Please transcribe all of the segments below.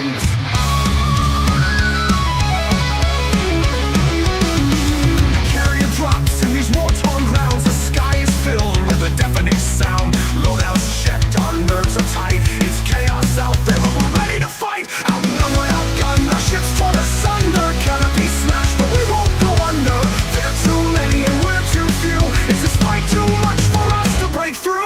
ground. Carrier drops in these war-torn grounds. The sky is filled with a deafening sound. Loadouts checked, our nerves are tight. It's chaos out there, but we're ready to fight. Outnumbered, outgunned, our ships torn asunder. Canopy smashed, but we won't go under. They're too many and we're too few. Is this fight too much for us to break through?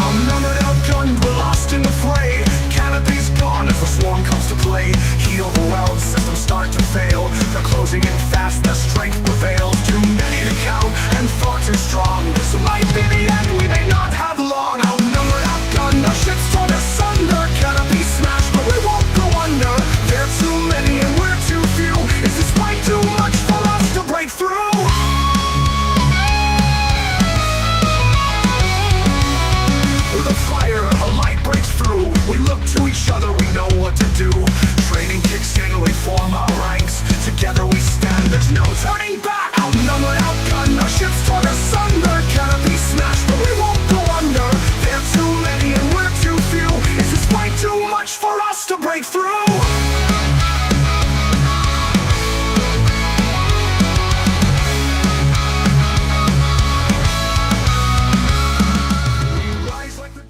Outnumbered, outgunned, we're lost in the fray. Canopy's gone as the swarm comes to play. Heat overwhelmed, systems start to fail. They're closing in fast, their strength prevails. Too many to count, and far too strong. This might be the end, we may not have long. Outnumbered, outgunned, our ships torn asunder. Canopy smashed, but we won't go under. There are too many and we're too few. Is this fight too much for us to break through? With a fire, a light breaks through. We look to each other, we know what to do. Training kicks in, we form our ranks. Together we stand, there's no turning back. Outnumbered, outgunned, our ships torn asunder. Canopy smashed, but we won't go under. There are too many and we're too few. Is this fight too much for us to break through? We rise like the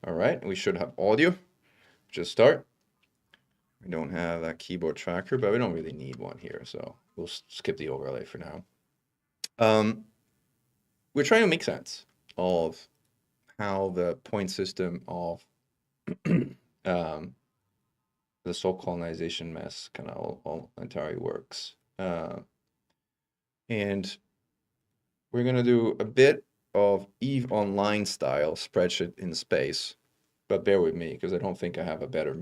All right, we should have audio. Just start. We don't have that keyboard tracker, but we don't really need one here, so we'll skip the overlay for now. We're trying to make sense of how the point system of the soul colonization mess kind of all entirely works. And we're going to do a bit of EVE Online style spreadsheet in space, but bear with me because I don't think I have a better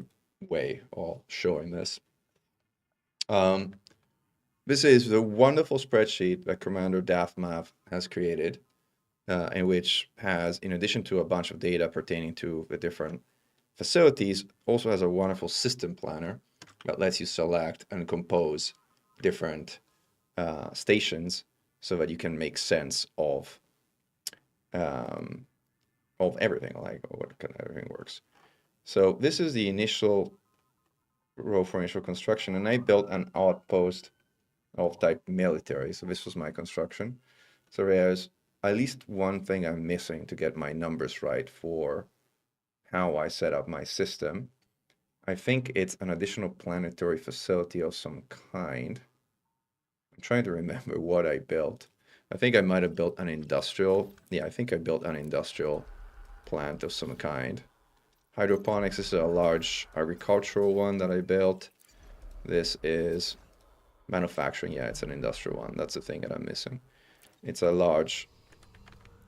way of showing this. This is the wonderful spreadsheet that Commander Dathmav has created, in which has, in addition to a bunch of data pertaining to the different facilities, also has a wonderful system planner that lets you select and compose different stations so that you can make sense of everything, like what kind of everything works. So this is the initial row for initial construction, and I built an outpost of type military. So this was my construction. So there's at least one thing I'm missing to get my numbers right for how I set up my system. I think it's an additional planetary facility of some kind. I'm trying to remember what I built. I think I might have built an industrial. Yeah, I think I built an industrial plant of some kind. Hydroponics is a large agricultural one that I built. This is manufacturing. Yeah, it's an industrial one. That's the thing that I'm missing. It's a large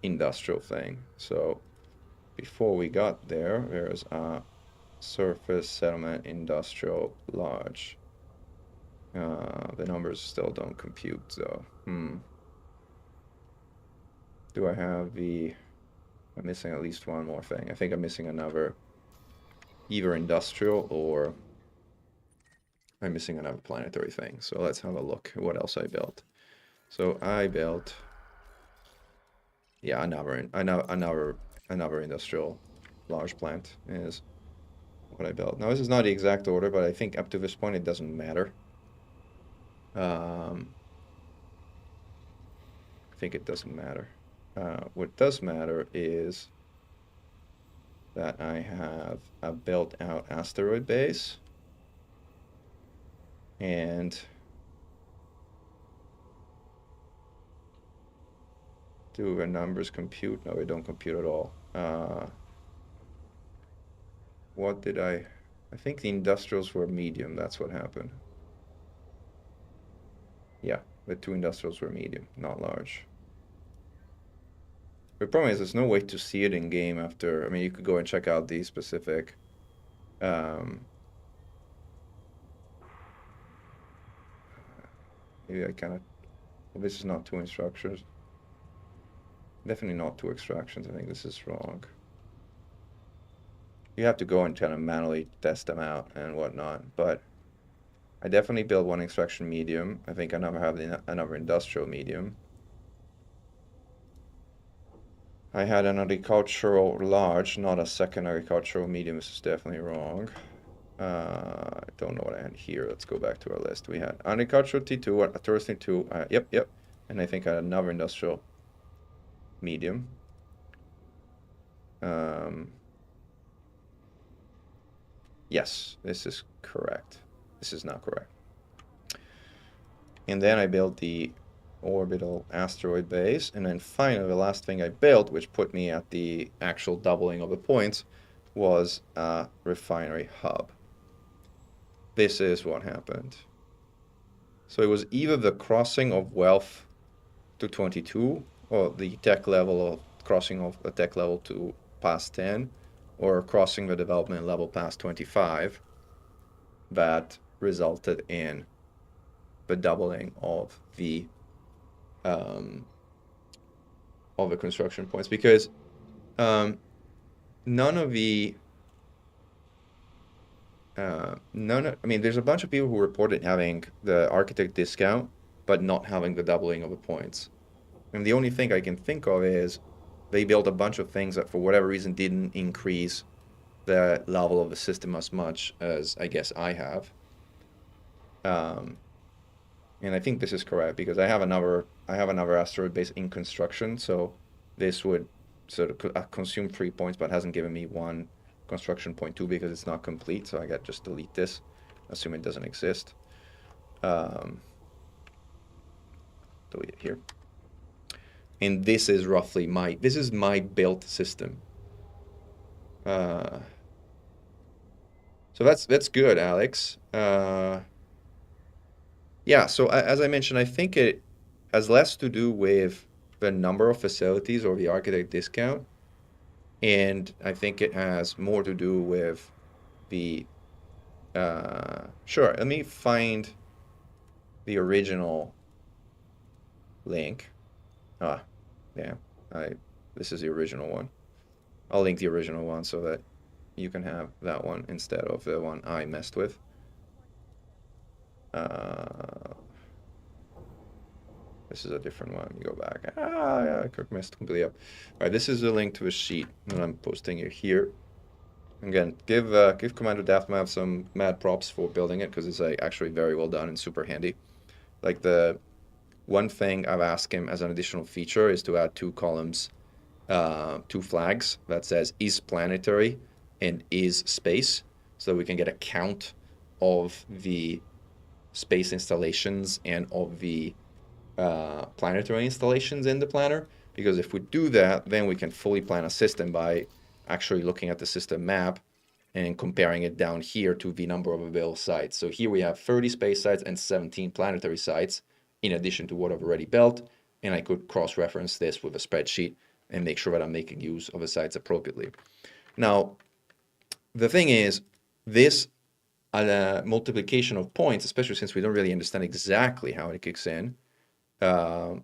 industrial thing. So before we got there, there's a surface settlement industrial large. The numbers still don't compute, so do I have the... I'm missing at least one more thing. I think I'm missing another, either industrial or I'm missing another planetary thing. So let's have a look at what else I built. So I built, yeah, another industrial large plant is what I built. Now this is not the exact order, but I think up to this point it doesn't matter. I think it doesn't matter. What does matter is that I have a built-out asteroid base, and do the numbers compute? No, they don't compute at all. what did I think the industrials were medium. That's what happened. Yeah, the 2 industrials were medium, not large. The problem is there's no way to see it in game after. I mean, you could go and check out the specific. Maybe I kind of. Well, this is not 2 instructions. Definitely not 2 extractions. I think this is wrong. You have to go and kind of manually test them out and whatnot. But I definitely built 1 extraction medium. I think I never have another industrial medium. I had an agricultural large, not a second agricultural medium. This is definitely wrong. I don't know what I had here. Let's go back to our list. We had agricultural T2, a tourist T2. Yep. And I think I had another industrial medium. Yes, this is correct. This is not correct. And then I built the orbital asteroid base. And then finally, the last thing I built, which put me at the actual doubling of the points, was a refinery hub. This is what happened. So it was either the crossing of wealth to 22, or the tech level of crossing of the tech level to past 10, or crossing the development level past 25, that resulted in the doubling of the construction points, because none of the I mean, there's a bunch of people who reported having the architect discount, but not having the doubling of the points. And the only thing I can think of is they built a bunch of things that for whatever reason didn't increase the level of the system as much as I guess I have. And I think this is correct because I have another asteroid base in construction, so this would sort of consume 3 points, but hasn't given me 1 construction point 2 because it's not complete, so I got just delete this, assume it doesn't exist. Delete it here. And this is roughly my built system. So that's good, Alex. Yeah, so as I mentioned, I think it has less to do with the number of facilities or the architect discount, and I think it has more to do with the sure, let me find the original link. Damn, this is the original one. I'll link the original one so that you can have that one instead of the one I messed with. This is a different one. You go back. Yeah, I messed completely up. All right, this is a link to a sheet, and I'm posting it here. Again, give Commander Daftmav some mad props for building it because it's actually very well done and super handy. Like the one thing I've asked him as an additional feature is to add 2 columns, 2 flags that says is planetary and is space, so that we can get a count of the space installations and of the planetary installations in the planner. Because if we do that, then we can fully plan a system by actually looking at the system map and comparing it down here to the number of available sites. So here we have 30 space sites and 17 planetary sites in addition to what I've already built, and I could cross-reference this with a spreadsheet and make sure that I'm making use of the sites appropriately. Now, the thing is, this multiplication of points, especially since we don't really understand exactly how it kicks in,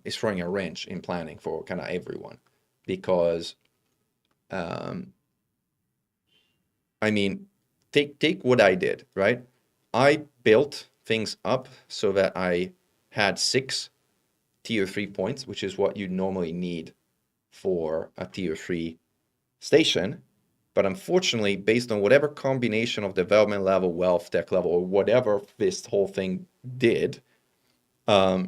is throwing a wrench in planning for kind of everyone. Because, I mean, take what I did, right? I built things up so that I had 6 tier 3 points, which is what you normally need for a tier 3 station. But unfortunately, based on whatever combination of development level, wealth, tech level, or whatever this whole thing did, the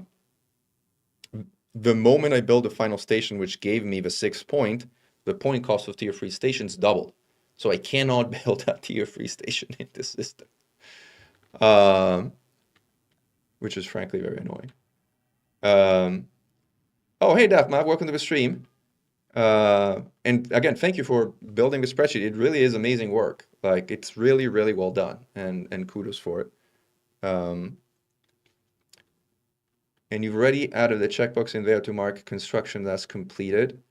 moment I built the final station, which gave me the 6th point, the point cost of tier 3 stations doubled. So I cannot build a tier 3 station in this system, which is frankly very annoying. Oh, hey, Daphne, welcome to the stream. And again, thank you for building the spreadsheet. It really is amazing work. Like, it's really, really well done, and kudos for it. And you've already added the checkbox in there to mark construction that's completed.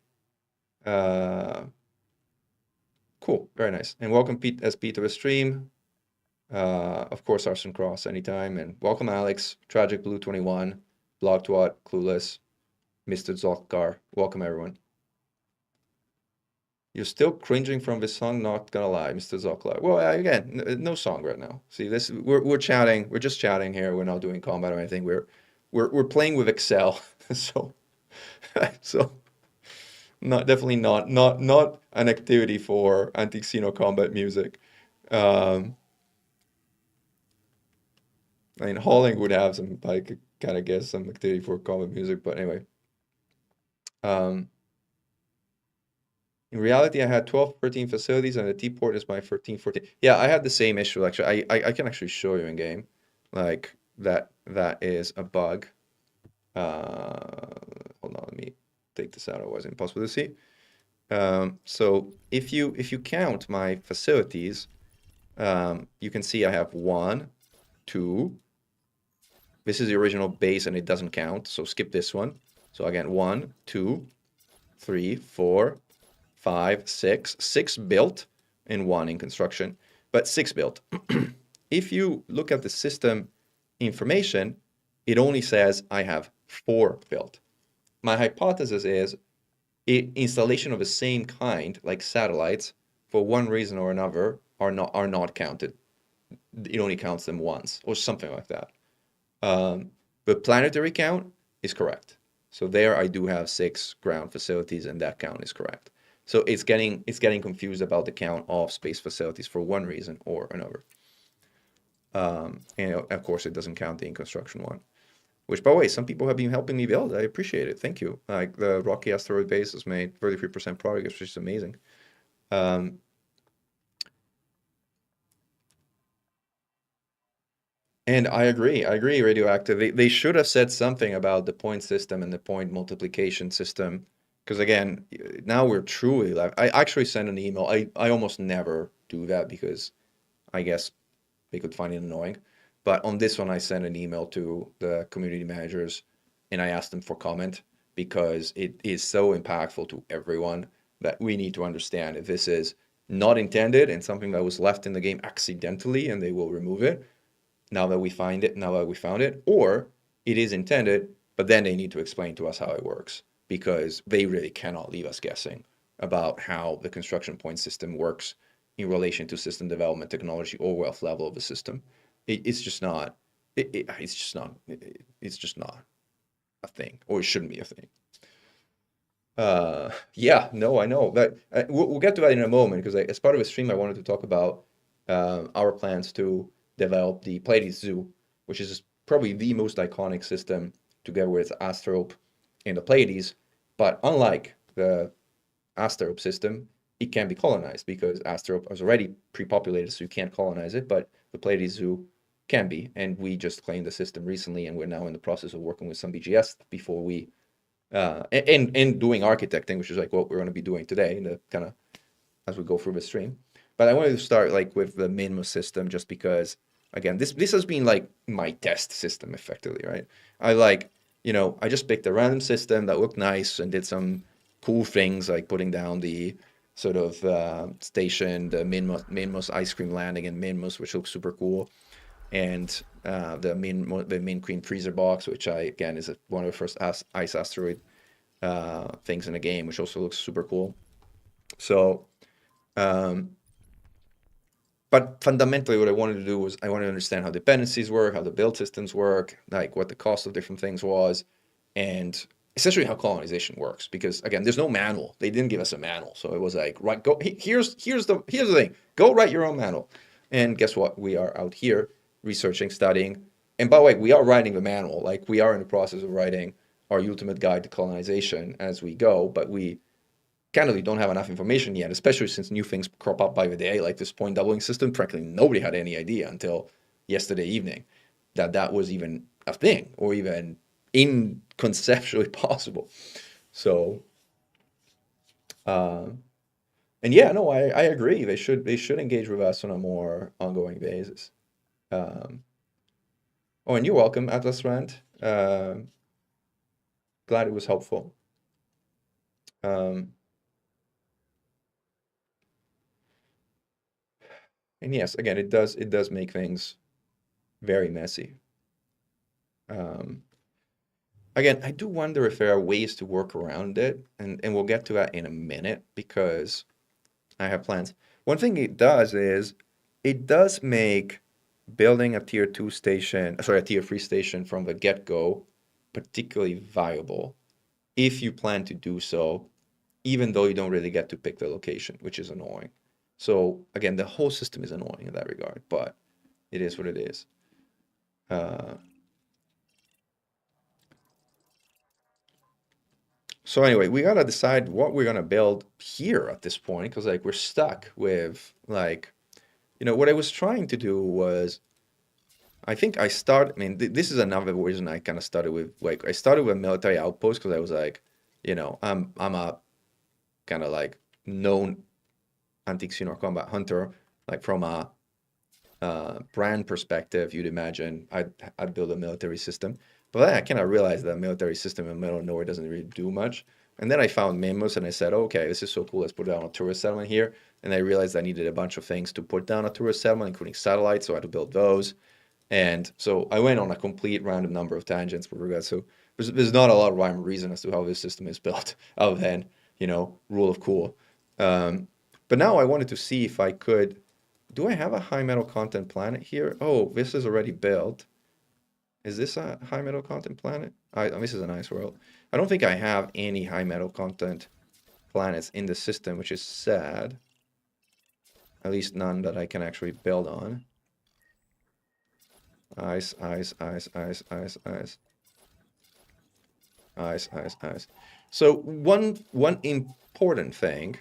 Cool, very nice. And welcome Pete to the stream. Of course, Arson Cross anytime. And welcome Alex, Tragic Blue 21, Blog Twat, Clueless, Mr. Zolkar. Welcome everyone. You're still cringing from this song, not gonna lie, Mr. Zolkar. Well, again, no song right now. See, this we're chatting, we're just chatting here. We're not doing combat or anything. We're playing with Excel, so definitely not an activity for anti-Xeno combat music. I mean, hauling would have some, like, kind of guess some activity for combat music, but anyway. In reality, I had 12, 13 facilities, and the T-port is my 13, 14. Yeah, I had the same issue, actually. I can actually show you in game, like, that is a bug. Hold on, let me take this out. It was impossible to see. So if you count my facilities, you can see I have 1, 2. This is the original base and it doesn't count, so skip this one. So again, 1, 2, 3, 4, 5, 6. 6 built and 1 in construction, but 6 built. If you look at the system information, it only says I have 4 built. My hypothesis is installation of the same kind, like satellites, for one reason or another, are not counted. It only counts them once, or something like that. The planetary count is correct. So there I do have 6 ground facilities, and that count is correct. So it's getting confused about the count of space facilities for one reason or another. And of course, it doesn't count the in construction one. Which, by the way, some people have been helping me build. I appreciate it. Thank you. Like, the Rocky Asteroid Base has made 33% progress, which is amazing. And I agree, Radioactive. They should have said something about the point system and the point multiplication system. Because again, now we're truly like, I actually sent an email. I almost never do that because I guess they could find it annoying. But on this one, I sent an email to the community managers and I asked them for comment because it is so impactful to everyone that we need to understand if this is not intended and something that was left in the game accidentally and they will remove it now that we found it, or it is intended, but then they need to explain to us how it works because they really cannot leave us guessing about how the construction point system works in relation to system development technology or wealth level of the system. It's just not a thing, or it shouldn't be a thing. Yeah, no, I know that we'll get to that in a moment because as part of a stream I wanted to talk about our plans to develop the Pleiades Zoo, which is probably the most iconic system together with Asterope and the Pleiades. But unlike the Asterope system, it can be colonized because Asterope is already pre-populated, so you can't colonize it, but the Pleiades Zoo can be. And we just claimed the system recently, and we're now in the process of working with some BGS before we, and doing architecting, which is like what we're going to be doing today, in the kind of as we go through the stream. But I wanted to start like with the Minmus system just because, again, this has been like my test system effectively, right? I just picked a random system that looked nice and did some cool things like putting down the sort of station, the Minmus ice cream landing in Minmus, which looks super cool, and the Min Queen freezer box, which again is one of the first ice asteroid things in the game, which also looks super cool. So. But fundamentally, what I wanted to do was I wanted to understand how dependencies work, how the build systems work, like what the cost of different things was, and essentially how colonization works. Because again, there's no manual. They didn't give us a manual, so it was like, right, go. Here's the thing. Go write your own manual. And guess what? We are out here researching, studying, and by the way, we are writing the manual. Like, we are in the process of writing our ultimate guide to colonization as we go, but we candidly don't have enough information yet, especially since new things crop up by the day, like this point doubling system. Frankly, nobody had any idea until yesterday evening that was even a thing or even inconceptually possible. So, and And yeah, no, I agree. They should engage with us on a more ongoing basis. Um, oh, and you're welcome, Atlas Rand. Glad it was helpful. Um, and yes, again, it does make things very messy. Um, Again, I do wonder if there are ways to work around it, and we'll get to that in a minute because I have plans. One thing it does is it does make building a tier 2 station, sorry, a tier 3 station from the get-go particularly viable if you plan to do so, even though you don't really get to pick the location, which is annoying. So again, the whole system is annoying in that regard, but it is what it is. Uh, So anyway, we gotta decide what we're gonna build here at this point, because like we're stuck with like, what I was trying to do was, I mean, this is another reason I kind of started with, like, I started with military outpost because I was like, I'm a kind of like known antique xenomorph combat hunter, like from a brand perspective, you'd imagine I'd build a military system. But then I kind of realized that military system in the middle of nowhere doesn't really do much. And then I found Mimos and I said, okay, this is so cool. Let's put down a tourist settlement here. And I realized I needed a bunch of things to put down a tourist settlement, including satellites. So I had to build those. And so I went on a complete random number of tangents with regards. So there's not a lot of rhyme or reason as to how this system is built, other than, rule of cool. Um, but now I wanted to see if I could. Do I have a high metal content planet here? Oh, this is already built. Is this a high metal content planet? This is a nice world. I don't think I have any high metal content planets in the system, which is sad. At least none that I can actually build on. Ice, ice, ice, ice, ice, ice. Ice, ice, ice. So one important thing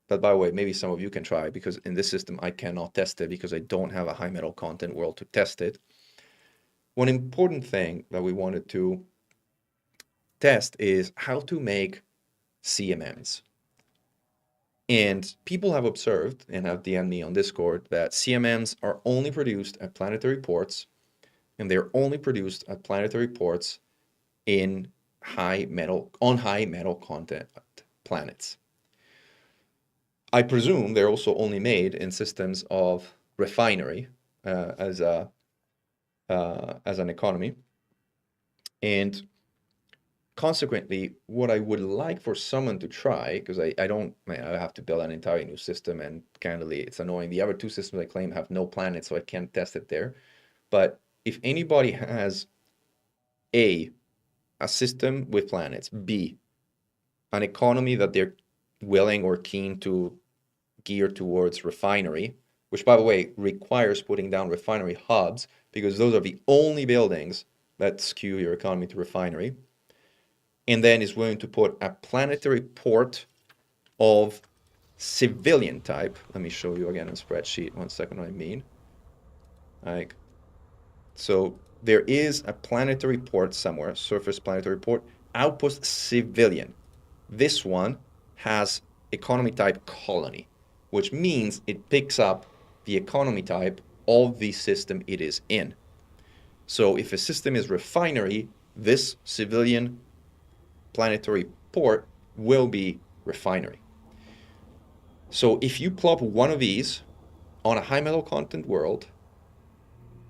that, by the way, maybe some of you can try, because in this system I cannot test it because I don't have a high metal content world to test it. One important thing that we wanted to test is how to make CMMs. And people have observed and have DM'd me on Discord that CMMs are only produced at planetary ports, and they're only produced at planetary ports on high metal content planets. I presume they're also only made in systems of refinery as an economy. And consequently, what I would like for someone to try, because I have to build an entirely new system, and candidly, it's annoying. The other two systems I claim have no planets, so I can't test it there. But if anybody has A, a system with planets, B, an economy that they're willing or keen to gear towards refinery, which, by the way, requires putting down refinery hubs, because those are the only buildings that skew your economy to refinery, and then is willing to put a planetary port of civilian type. Let me show you again on Spreadsheet. 1 second, what I mean. Like, so there is a planetary port somewhere, surface planetary port, outpost civilian. This one has economy type colony, which means it picks up the economy type of the system it is in. So if a system is refinery, this civilian planetary port will be refinery. So if you plop one of these on a high metal content world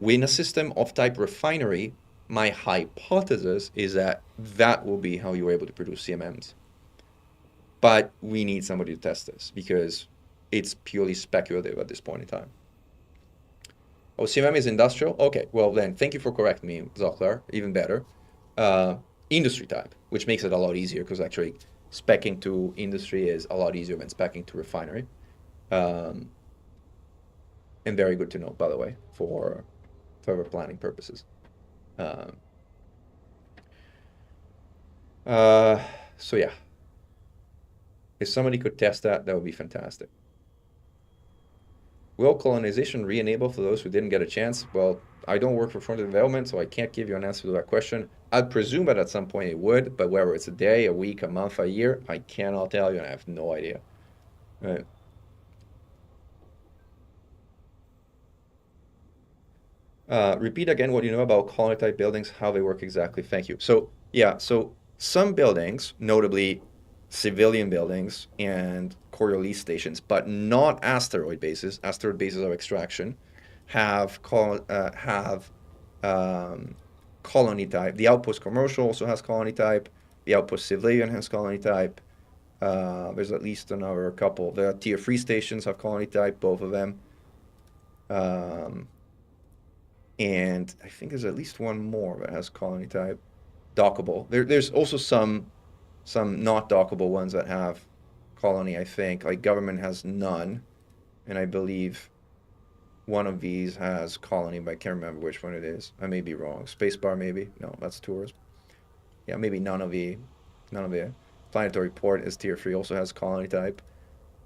in a system of type refinery, my hypothesis is that that will be how you're able to produce CMMs. But we need somebody to test this because it's purely speculative at this point in time. Oh, CMM is industrial? Okay, well then, thank you for correcting me, Zockler, even better. Industry type, which makes it a lot easier because actually speccing to industry is a lot easier than speccing to refinery. And very good to know, by the way, for further planning purposes. So yeah, if somebody could test that, that would be fantastic. Will colonization re-enable for those who didn't get a chance? Well, I don't work for frontier development, so I can't give you an answer to that question. I'd presume that at some point it would, but whether it's a day, a week, a month, a year, I cannot tell you, and I have no idea. Right. Repeat again what you know about colony type buildings, how they work exactly. Thank you. So, yeah, so some buildings, notably civilian buildings and Coriolis stations, but not asteroid bases of extraction, have colony type. The outpost commercial also has colony type. The outpost civilian has colony type. There's at least another couple. The tier 3 stations have colony type, both of them. And I think there's at least one more that has colony type. Dockable. There's also some not dockable ones that have colony, I think. Like government has none. And I believe one of these has colony, but I can't remember which one it is. I may be wrong. Spacebar maybe? No, that's tourism. Yeah, maybe none of the planetary port is tier 3 also has colony type.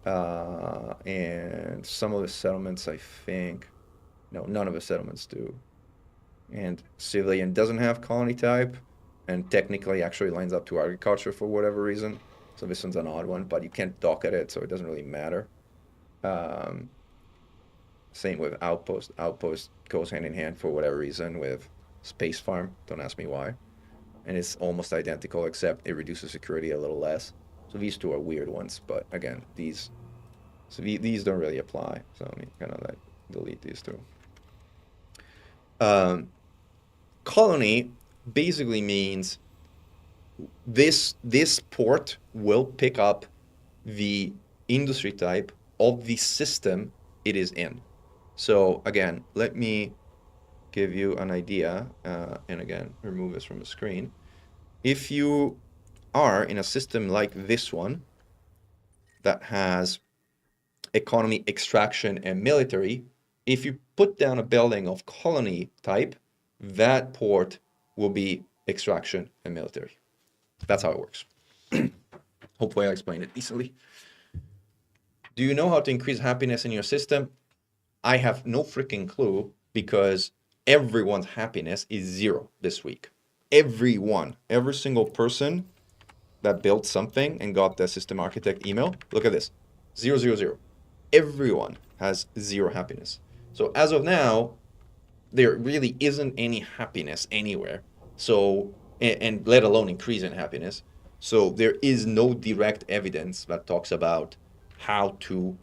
And some of the settlements, I think, no, none of the settlements do. And civilian doesn't have colony type, and technically actually lines up to agriculture for whatever reason. So this one's an odd one, but you can't dock at it, so it doesn't really matter. Um, Same with outpost. Outpost goes hand in hand for whatever reason with space farm. Don't ask me why. And it's almost identical, except it reduces security a little less. So these two are weird ones, but again, these don't really apply. So let me kind of like delete these two. Colony basically means this port will pick up the industry type of the system it is in. So again, let me give you an idea, and again, remove this from the screen. If you are in a system like this one that has economy, extraction, and military, if you put down a building of colony type, that port will be extraction and military. That's how it works. Hopefully I explained it decently. Do you know how to increase happiness in your system? I have no freaking clue because everyone's happiness is 0 this week. Everyone, every single person that built something and got the system architect email, look at this, 0, 0, 0. Everyone has 0 happiness. So as of now, there really isn't any happiness anywhere. So, and let alone increase in happiness. So there is no direct evidence that talks about how to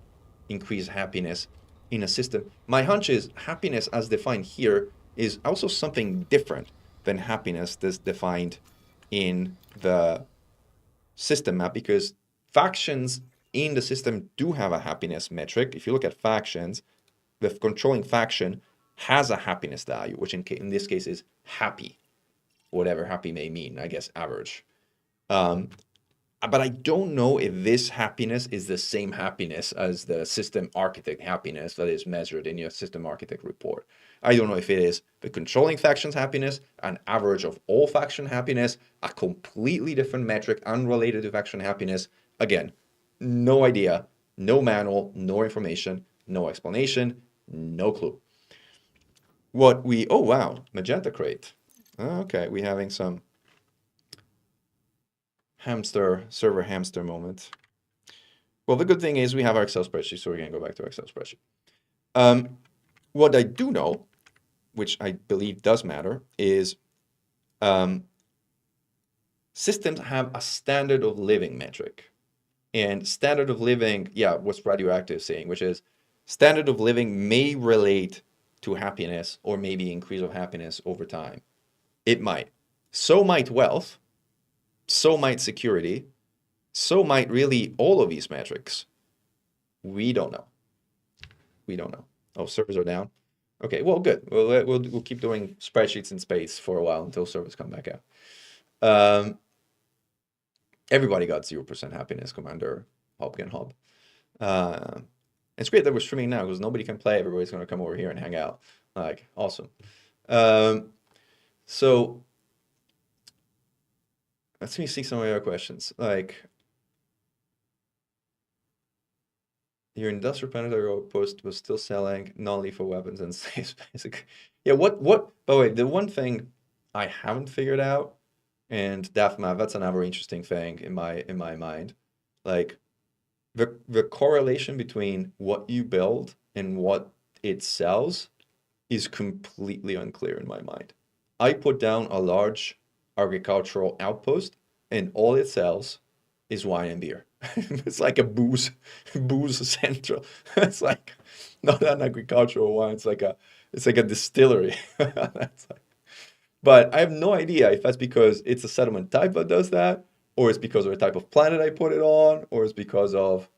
increase happiness in a system. My hunch is happiness as defined here is also something different than happiness that's defined in the system map, because factions in the system do have a happiness metric. If you look at factions, the controlling faction has a happiness value, which in this case is happy, whatever happy may mean, I guess average. But I don't know if this happiness is the same happiness as the system architect happiness that is measured in your system architect report. I don't know if it is the controlling faction's happiness, an average of all faction happiness, a completely different metric unrelated to faction happiness. Again, no idea, no manual, no information, no explanation, no clue. Oh wow, magenta crate. Okay, we're having some server hamster moment. Well, the good thing is we have our Excel spreadsheet, so we're going to go back to our Excel spreadsheet. What I do know, which I believe does matter, is systems have a standard of living metric. And standard of living, yeah, what's radioactive saying, which is standard of living may relate to happiness or maybe increase of happiness over time. It might. So might wealth. So might security. So might really all of these metrics. We don't know. We don't know. Oh, servers are down. Okay, well, good. We'll keep doing spreadsheets in space for a while until servers come back out. Everybody got 0% happiness, Commander Hopkin Hob. It's great that we're streaming now because nobody can play. Everybody's going to come over here and hang out. Like, awesome. So let me see some of your questions. Like, your industrial planetary outpost was still selling non-lethal weapons and safe basic. Yeah, by the way, the one thing I haven't figured out, and DAFMAP, that's another interesting thing in my mind. Like, the correlation between what you build and what it sells is completely unclear in my mind. I put down a large agricultural outpost, and all it sells is wine and beer. It's like a booze central. It's like not an agricultural wine. It's like a distillery. That's like, but I have no idea if that's because it's a settlement type that does that, or it's because of the type of planet I put it on, or it's because of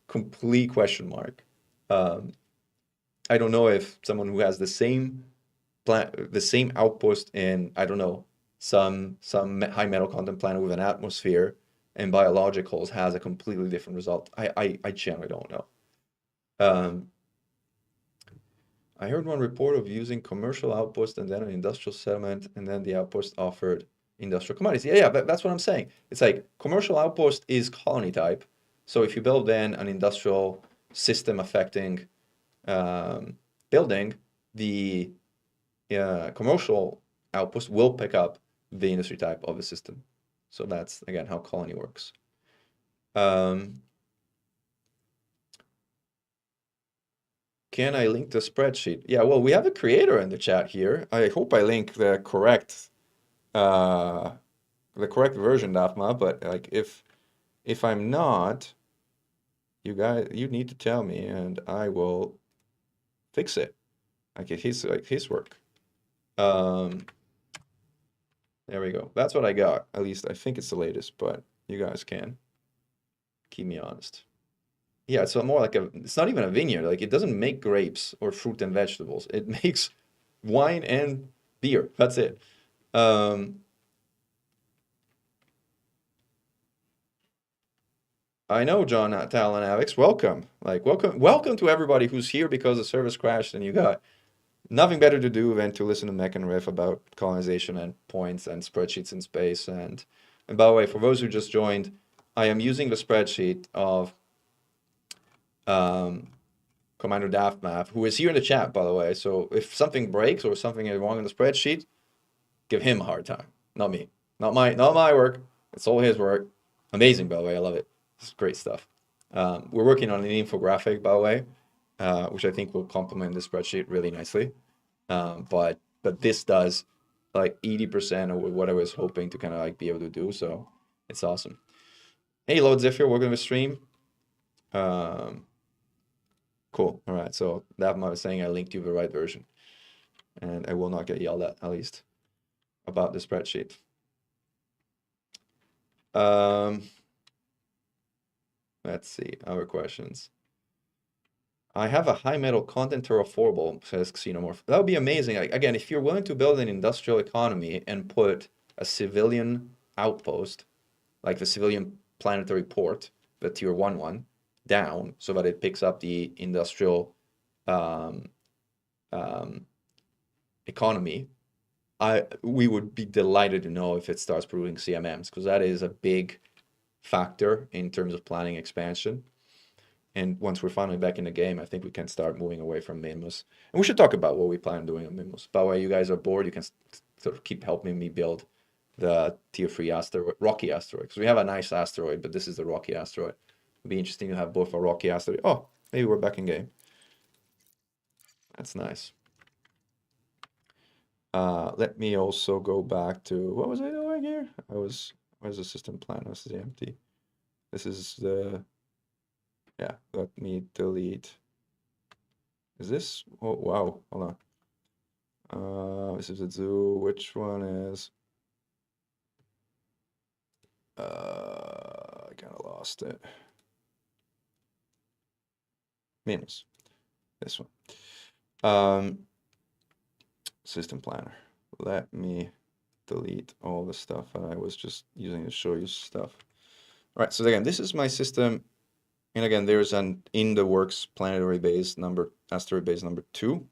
complete question mark. Um, I don't know if someone who has the same outpost in, I don't know, some high metal content planet with an atmosphere and biologicals has a completely different result. I generally don't know. Um, I heard one report of using commercial outpost and then an industrial settlement, and then the outpost offered industrial commodities. Yeah, that's what I'm saying. It's like commercial outpost is colony type. So if you build then an industrial system affecting building, the commercial outpost will pick up the industry type of the system. So that's, again, how colony works. Can I link the spreadsheet? Yeah, well, we have a creator in the chat here. I hope I link the correct version, Daphma, but like if I'm not, you need to tell me and I will fix it. Like his work. There we go. That's what I got. At least I think it's the latest, but you guys can keep me honest. Yeah, it's more like it's not even a vineyard. Like it doesn't make grapes or fruit and vegetables. It makes wine and beer. That's it. I know, John, Talon Alex. Welcome. Like welcome to everybody who's here because the service crashed and you got nothing better to do than to listen to Mechan riff about colonization and points and spreadsheets in space. And by the way, for those who just joined, I am using the spreadsheet of Commander Daftmap, who is here in the chat, by the way. So if something breaks or something is wrong in the spreadsheet, give him a hard time, not me, not my work. It's all his work. Amazing, by the way. I love it. It's great stuff. We're working on an infographic, by the way, which I think will complement the spreadsheet really nicely. But this does like 80% of what I was hoping to kind of like be able to do. So it's awesome. Hey, Lord Zephyr, welcome to the stream. Cool. All right. So that I was saying I linked you the right version, and I will not get yelled at least, about the spreadsheet. Let's see, other questions. I have a high metal content terraformable, says Xenomorph. That would be amazing. Again, if you're willing to build an industrial economy and put a civilian outpost, like the civilian planetary port, the tier 1 down, so that it picks up the industrial economy, we would be delighted to know if it starts producing CMMs, because that is a big factor in terms of planning expansion. And once we're finally back in the game, I think we can start moving away from Minmus. And we should talk about what we plan on doing on Minmus. By the way, you guys are bored, you can sort of keep helping me build the tier 3 asteroid, rocky asteroid. Because we have a nice asteroid, but this is the rocky asteroid. It'd be interesting to have both a rocky asteroid. Oh, maybe we're back in game. That's nice. Let me also go back to, what was I doing here? where's the system plan? This is empty. This is the, yeah, let me delete. Is this, oh, wow, hold on. This is a zoo. Which one is, I kind of lost it. Minus this one. System planner. Let me delete all the stuff that I was just using to show you stuff. All right, so again, this is my system. And again, there's an in the works planetary base number, asteroid base number 2.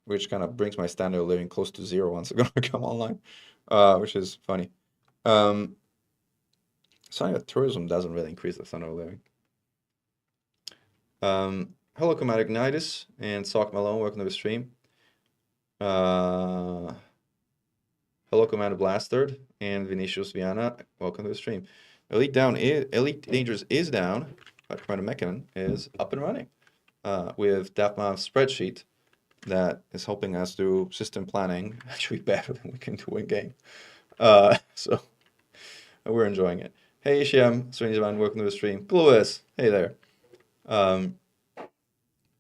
Which kind of brings my standard of living close to 0 once it's going to come online, which is funny. Something that tourism doesn't really increase the standard of living. Hello, Command Ignitus and Sock Malone, welcome to the stream. Hello, Commander Blastard and Vinicius Viana, welcome to the stream. Elite Dangerous is down. Commander Mechan is up and running with DAFMA's spreadsheet that is helping us do system planning actually better than we can do in game. So we're enjoying it. Hey Shyam, Strange Man, welcome to the stream. Clueless, hey there. I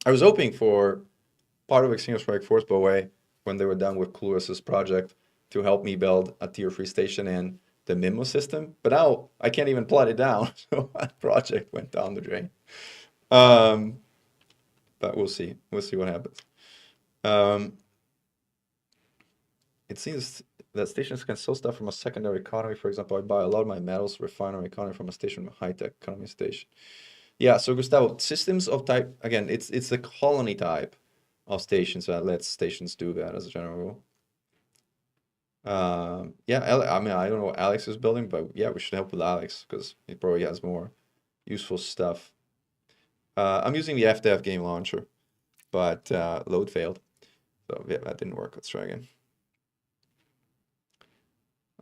was hoping for part of Extinguished Strike Force Boway when they were done with Clueless's project to help me build a tier 3 station in the Mimo system, but now I can't even plot it down, so that project went down the drain. But we'll see. We'll see what happens. It seems that stations can sell stuff from a secondary economy. For example, I buy a lot of my metals refinery economy from a station, a high-tech economy station. Yeah, so Gustavo, systems of type, again, it's the colony type of stations that lets stations do that as a general rule. Yeah, I mean, I don't know what Alex is building, but yeah, we should help with Alex because he probably has more useful stuff. I'm using the FDF game launcher, but load failed. So yeah, that didn't work. Let's try again.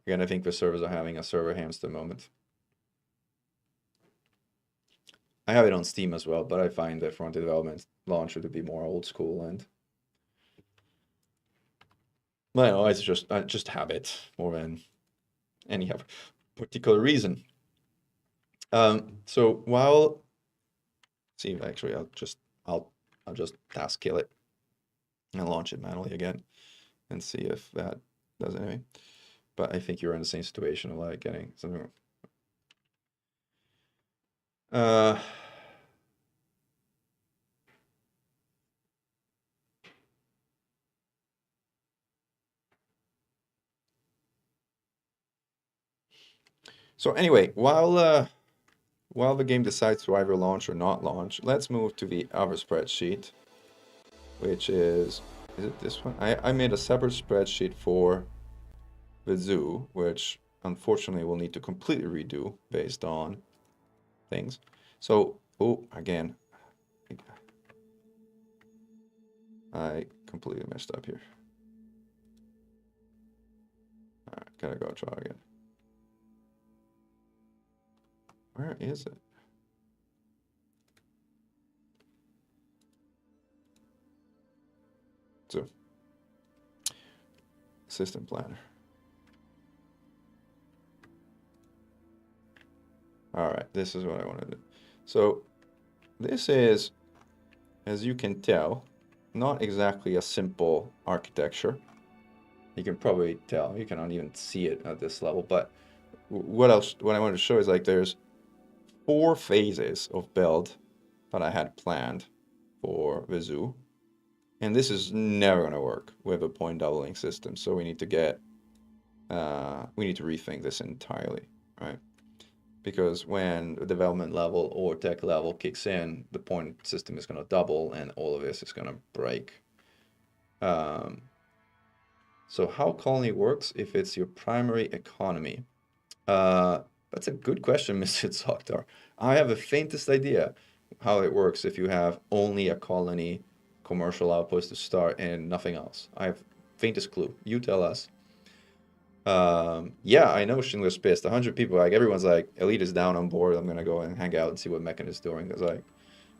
Again, I think the servers are having a server hamster moment. I have it on Steam as well, but I find the front development launcher to be more old school and well, it's just habit more than any particular reason. So while see, actually, I'll just task kill it and launch it manually again and see if that does anything. But I think you're in the same situation of like getting something. So anyway, while the game decides to either launch or not launch, let's move to the other spreadsheet, which is it this one? I made a separate spreadsheet for the zoo, which unfortunately we'll need to completely redo based on things. So, oh, again, I completely messed up here. All right, gotta go try again. Where is it? So, system planner. All right, this is what I want to do. So, this is, as you can tell, not exactly a simple architecture. You can probably tell, you cannot even see it at this level, but what I wanted to show is like there's 4 phases of build that I had planned for the zoo. And this is never going to work with a point doubling system. So we need to rethink this entirely, right? Because when the development level or tech level kicks in, the point system is going to double and all of this is going to break. So how colony works if it's your primary economy? That's a good question, Mr. Zokhtar. I have the faintest idea how it works if you have only a colony commercial outpost to start and nothing else. I have faintest clue. You tell us. Yeah, I know Schindler's pissed. 100 people, like everyone's like, Elite is down on board. I'm gonna go and hang out and see what Mechan is doing. Because like,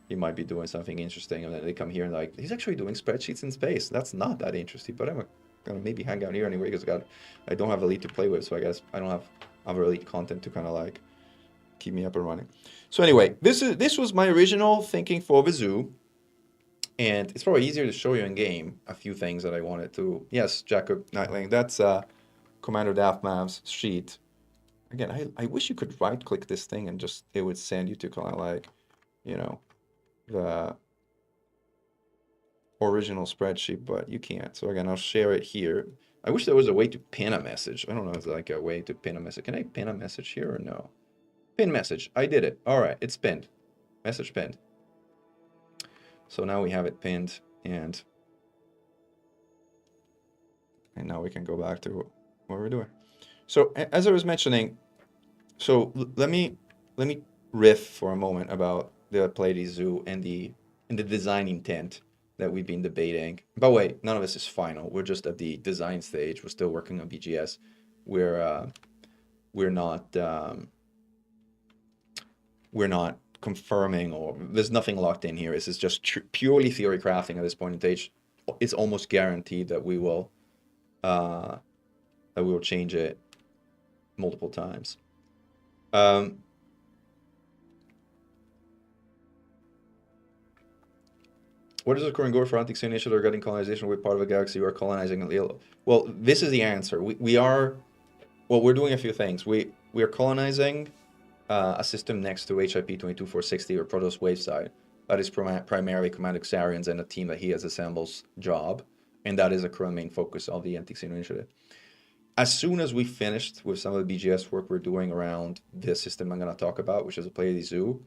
he might be doing something interesting. And then they come here and like, he's actually doing spreadsheets in space. That's not that interesting. But I'm gonna maybe hang out here anyway because I don't have Elite to play with. So I guess I don't have other Elite content to kind of like keep me up and running. So anyway, this was my original thinking for the zoo. And it's probably easier to show you in game a few things that I wanted to. Yes, Jacob Nightling, that's Commander Daftmav's sheet. Again, I wish you could right click this thing and just it would send you to kind of like, you know, the original spreadsheet, but you can't. So again, I'll share it here. I wish there was a way to pin a message. I don't know if there's like a way to pin a message. Can I pin a message here or no? Pin message. I did it. All right, it's pinned. Message pinned. So now we have it pinned, and now we can go back to what we're doing. So as I was mentioning, so let me riff for a moment about the Pleiades Zoo and the design intent that we've been debating. By the way, none of this is final. We're just at the design stage. We're still working on BGS. We're not confirming, or there's nothing locked in here. This is just purely theory crafting at this point in stage. It's almost guaranteed that we will change it multiple times. What is the current goal for anti-Xeno initiative regarding colonization? We're part of a galaxy. We are colonizing a little. Well, this is the answer. We are. Well, we're doing a few things. We are colonizing a system next to HIP 22460 or Protoss Waveside. That is primarily Commander Xarian's and a team that he has assemble's job, and that is a current main focus of the anti-Xeno initiative. As soon as we finished with some of the BGS work we're doing around this system I'm going to talk about, which is a Pleiades Zoo,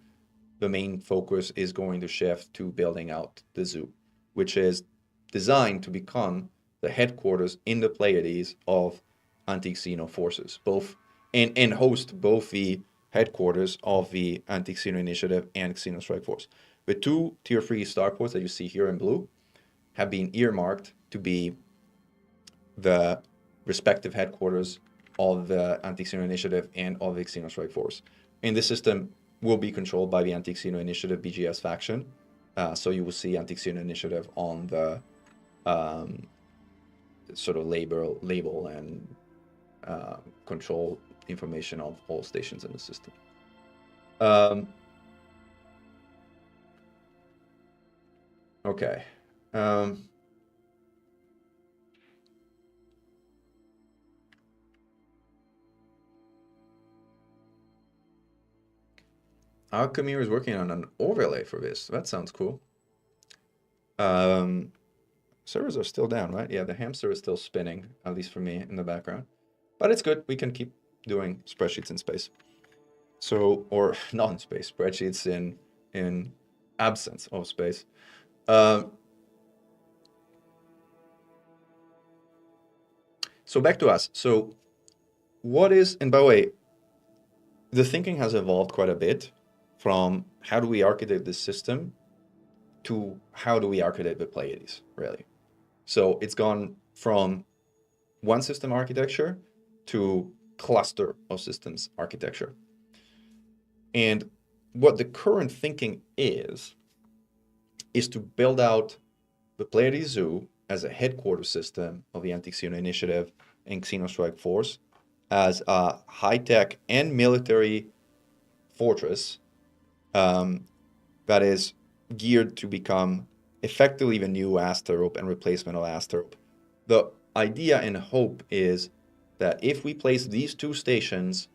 the main focus is going to shift to building out the zoo, which is designed to become the headquarters in the Pleiades of anti-Xeno forces, and host both the headquarters of the anti-Xeno initiative and Xeno Strike Force. The two Tier 3 starports that you see here in blue have been earmarked to be the respective headquarters of the anti-Xeno initiative and of the Xeno Strike Force. And this system will be controlled by the anti-Xeno initiative BGS faction. So you will see anti-Xeno initiative on the sort of label and control information of all stations in the system. Okay. Alchemir is working on an overlay for this. That sounds cool. Servers are still down, right? Yeah, the hamster is still spinning, at least for me, in the background. But it's good. We can keep doing spreadsheets in space. So, or not in space, spreadsheets in absence of space. So back to us. So what is, and by the way, the thinking has evolved quite a bit from how do we architect this system to how do we architect the Pleiades, really. So it's gone from one system architecture to cluster of systems architecture. And what the current thinking is to build out the Pleiades Zoo as a headquarters system of the Anti-Xeno Initiative and Xeno Strike Force as a high-tech and military fortress that is geared to become effectively the new Asterope and replacement of Asterope. The idea and hope is that if we place these two stations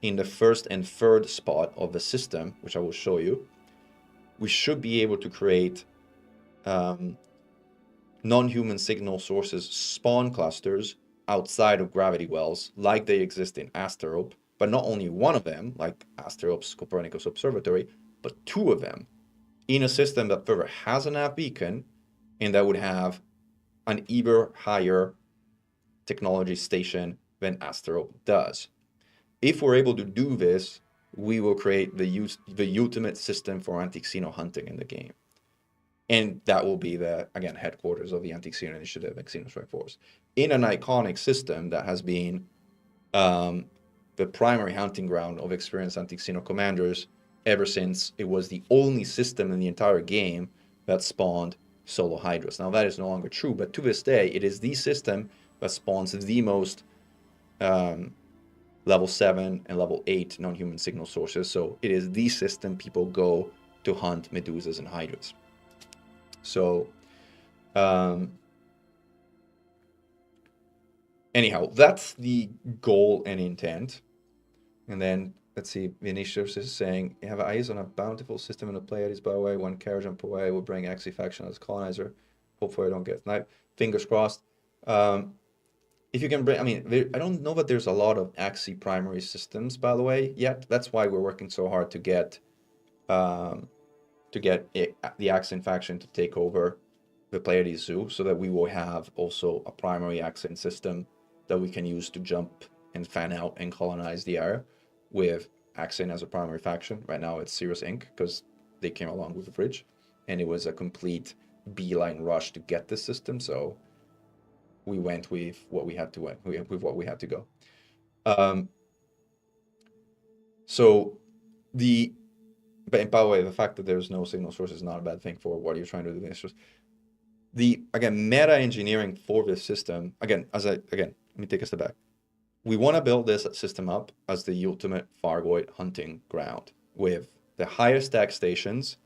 in the first and third spot of the system, which I will show you, we should be able to create non-human signal sources spawn clusters outside of gravity wells like they exist in Asterope, but not only one of them, like Asterope's Copernicus Observatory, but two of them in a system that further has a nav beacon and that would have an even higher technology station than Asterope does. If we're able to do this, we will create the ultimate system for anti-Xeno hunting in the game. And that will be the, again, headquarters of the Anti-Xeno Initiative and Xeno Strike Force. In an iconic system that has been the primary hunting ground of experienced Anti-Xeno commanders ever since it was the only system in the entire game that spawned solo Hydras. Now that is no longer true, but to this day, it is the system that spawns the most level 7 and level 8 non-human signal sources. So it is the system people go to hunt Medusas and Hydras. So, anyhow, that's the goal and intent. And then, let's see, the initiative is saying, you have eyes on a bountiful system in the Pleiades, by the way. One carriage on Poe will bring Axie faction as colonizer. Hopefully I don't get sniped. Fingers crossed. If you can bring, I mean, I don't know that there's a lot of Axie primary systems, by the way, yet. That's why we're working so hard to get the Axion faction to take over the Pleiades Zoo, so that we will have also a primary Axion system that we can use to jump and fan out and colonize the area with Axion as a primary faction. Right now it's Cirrus Inc. because they came along with the bridge, and it was a complete beeline rush to get this system, so we went with what we had to win, with what we had to go. So the But by the way, the fact that there's no signal source is not a bad thing for what you're trying to do. It's just the, again, meta engineering for this system. Again, let me take a step back. We want to build this system up as the ultimate Fargoid hunting ground with the highest stack stations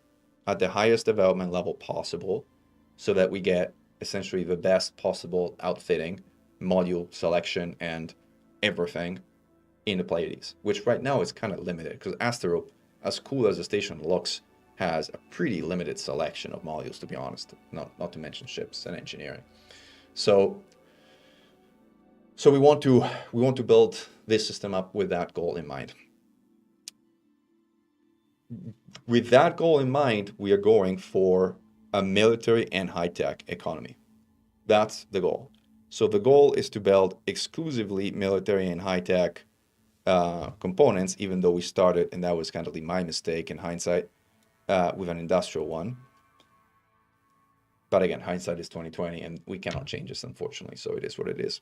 at the highest development level possible, so that we get essentially the best possible outfitting, module selection, and everything in the Pleiades, which right now is kind of limited because Astero, as cool as the station looks, has a pretty limited selection of modules, to be honest, not to mention ships and engineering. So we want to build this system up with that goal in mind. With that goal in mind, we are going for a military and high-tech economy. That's the goal. So the goal is to build exclusively military and high-tech components, even though we started, and that was kind of my mistake in hindsight, with an industrial one. But again, hindsight is 2020, and we cannot change this, unfortunately, so it is what it is.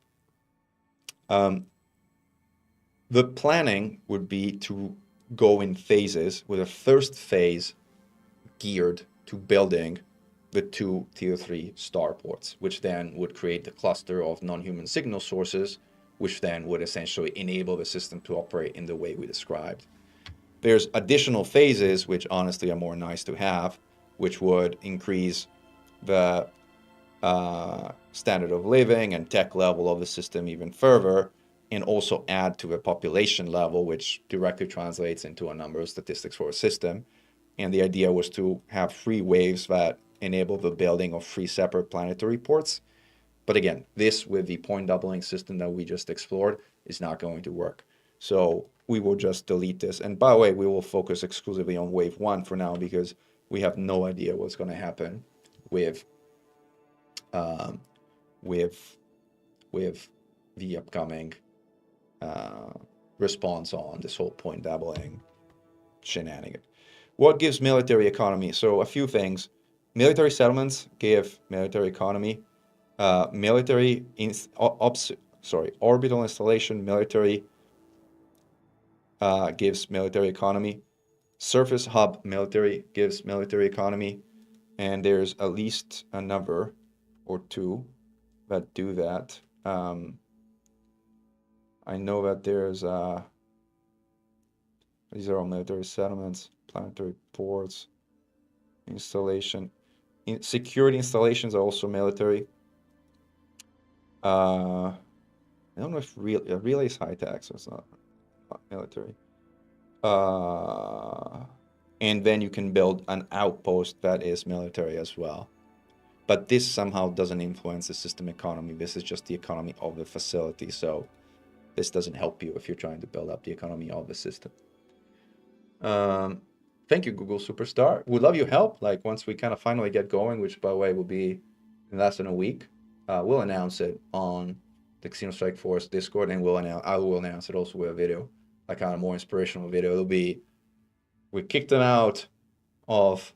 The planning would be to go in phases, with a first phase geared to building the 2 tier 3 starports, which then would create the cluster of non-human signal sources, which then would essentially enable the system to operate in the way we described. There's additional phases, which honestly are more nice to have, which would increase the standard of living and tech level of the system even further, and also add to the population level, which directly translates into a number of statistics for a system. And the idea was to have 3 waves that enable the building of 3 separate planetary ports. But again, this with the point doubling system that we just explored is not going to work. So we will just delete this. And by the way, we will focus exclusively on wave 1 for now, because we have no idea what's going to happen with the upcoming response on this whole point doubling shenanigan. What gives military economy? So a few things. Military settlements give military economy. Orbital installation military gives military economy. Surface hub military gives military economy. And there's at least a number or 2 that do that. I know that there's these are all military settlements, planetary ports, installation. Security installations are also military. I don't know if relay is high tech, so it's not military. And then you can build an outpost that is military as well. But this somehow doesn't influence the system economy. This is just the economy of the facility. So this doesn't help you if you're trying to build up the economy of the system. Thank you, Google Superstar. Would love your help. Like once we kind of finally get going, which by the way will be in less than a week, we'll announce it on the Xeno Strike Force Discord, and I will announce it also with a video, a kind of more inspirational video. It'll be, we kicked them out of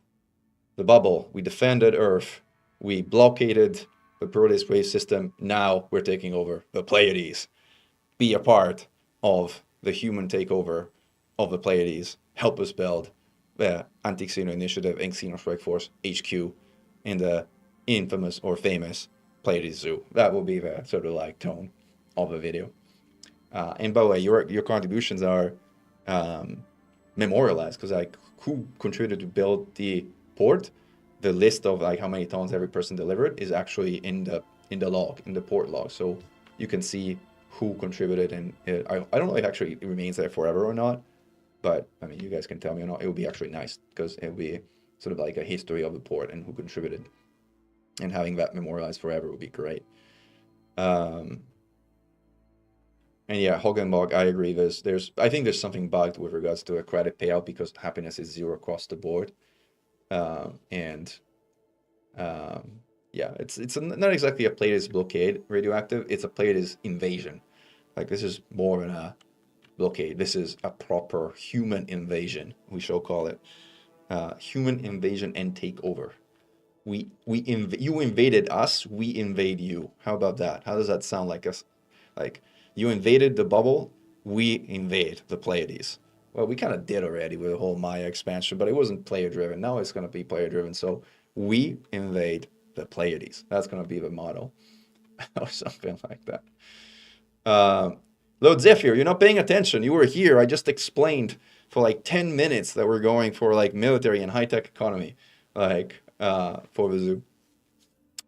the bubble. We defended Earth. We blockaded the Proteus wave system. Now we're taking over the Pleiades. Be a part of the human takeover of the Pleiades. Help us build the Anti-Xeno Initiative and Xeno Strike Force HQ in the infamous or famous Pleiades Zoo. That will be the sort of like tone of the video. And by the way, your contributions are memorialized, because like who contributed to build the port, the list of like how many tons every person delivered is actually in the log, in the port log. So you can see who contributed, and I don't know if actually it remains there forever or not, but I mean, you guys can tell me or not. It would be actually nice, because it would be sort of like a history of the port and who contributed, and having that memorialized forever would be great. And yeah, Hoggenbog, I agree. I think there's something bugged with regards to a credit payout, because happiness is 0 across the board. Yeah, it's not exactly a Pleiades blockade radioactive. It's a Pleiades invasion. Like this is more than a blockade. This is a proper human invasion, we shall call it. Human invasion and takeover. You invaded us, we invade you. How about that? How does that sound like us? Like you invaded the bubble, we invade the Pleiades. well, we kind of did already with the whole Maya expansion, but it wasn't player driven. Now it's going to be player driven. So we invade the Pleiades. That's going to be the model or something like that. Lord Zephyr, you're not paying attention. You were here. I just explained for like 10 minutes that we're going for like military and high-tech economy, like for the zoo.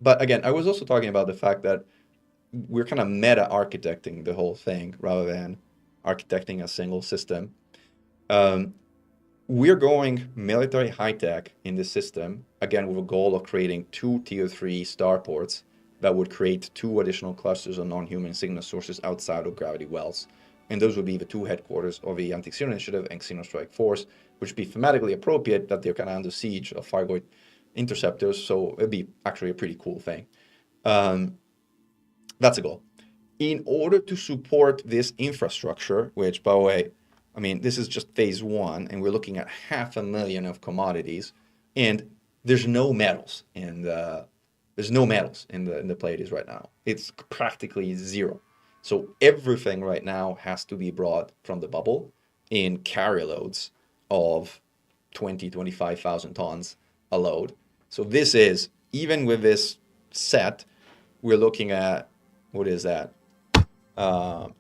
But again, I was also talking about the fact that we're kind of meta architecting the whole thing rather than architecting a single system. We're going military high-tech in this system, again, with a goal of creating 2 tier 3 starports that would create 2 additional clusters of non-human signal sources outside of gravity wells. And those would be the 2 headquarters of the Anti-Xeno Initiative and Xenostrike Force, which would be thematically appropriate that they're kind of under siege of Fargoid interceptors, so it'd be actually a pretty cool thing. That's a goal. In order to support this infrastructure, which, by the way, I mean, this is just phase 1, and we're looking at 500,000 of commodities, and there's no metals in the Pleiades right now. It's practically zero. So everything right now has to be brought from the bubble in carrier loads of 25,000 tons a load. So this is, even with this set, we're looking at, what is that?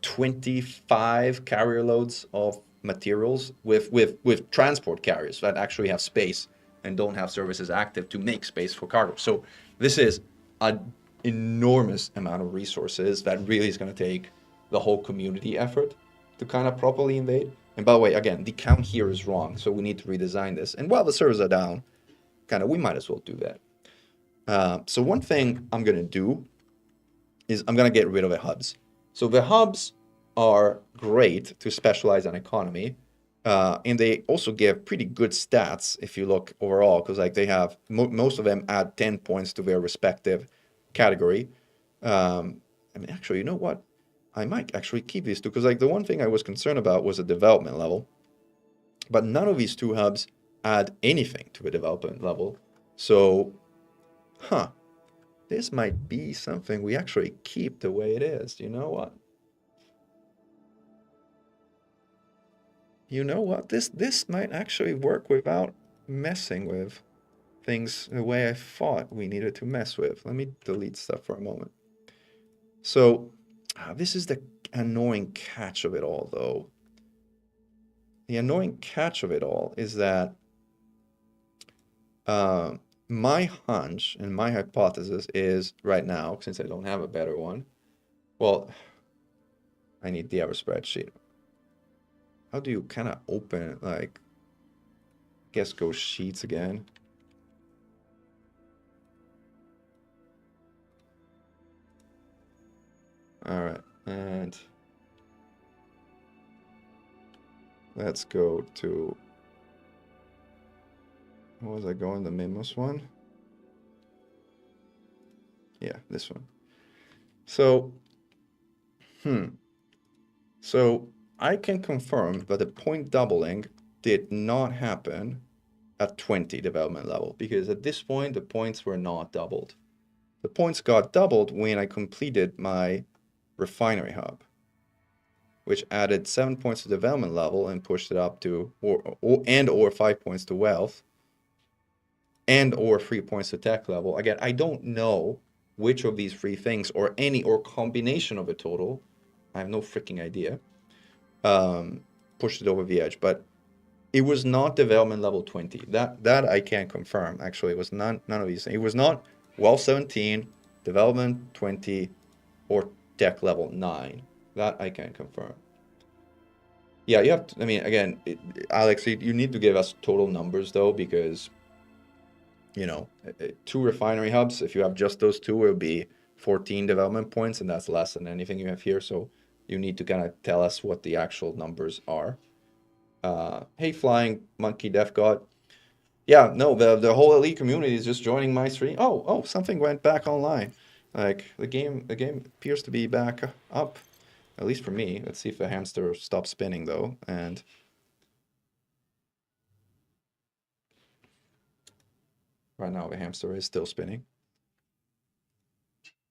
25 carrier loads of materials with transport carriers that actually have space and don't have services active to make space for cargo. So this is an enormous amount of resources that really is going to take the whole community effort to kind of properly invade. And by the way, again, the count here is wrong, so we need to redesign this. And while the servers are down, kind of, we might as well do that. So one thing I'm going to do is I'm going to get rid of the hubs. So the hubs are great to specialize an economy, and they also give pretty good stats if you look overall, because like they have most of them add 10 points to their respective category. I mean, actually, you know what? I might actually keep these two, because like the one thing I was concerned about was the development level, but none of these 2 hubs add anything to the development level. So, this might be something we actually keep the way it is. You know what? You know what? This might actually work without messing with things the way I thought we needed to mess with. Let me delete stuff for a moment. So, this is the annoying catch of it all, though. The annoying catch of it all is that my hunch and my hypothesis is right now, since I don't have a better one, well, I need the other spreadsheet. How do you kind of open it? Like, guess go sheets again. All right, and let's go to, what was I going, the Mimos one? Yeah, this one. So, so I can confirm that the point doubling did not happen at 20 development level, because at this point the points were not doubled. The points got doubled when I completed my refinery hub, which added 7 points to development level and pushed it up to or 5 points to wealth and or 3 points to tech level. Again, I don't know which of these 3 things or any or combination of a total, I have no freaking idea, pushed it over the edge, but it was not development level 20. That I can confirm. Actually, it was none of these things. It was not wealth 17, development 20, or tech level 9. That I can confirm. Yeah, you have to, I mean, again, Alex, you need to give us total numbers though, because, you know, 2 refinery hubs, if you have just those 2, it would be 14 development points, and that's less than anything you have here. So you need to kind of tell us what the actual numbers are. Hey, Flying Monkey Death God. Yeah, no, the whole elite community is just joining my stream. Oh, something went back online. Like the game appears to be back up, at least for me. Let's see if the hamster stops spinning though. And right now the hamster is still spinning.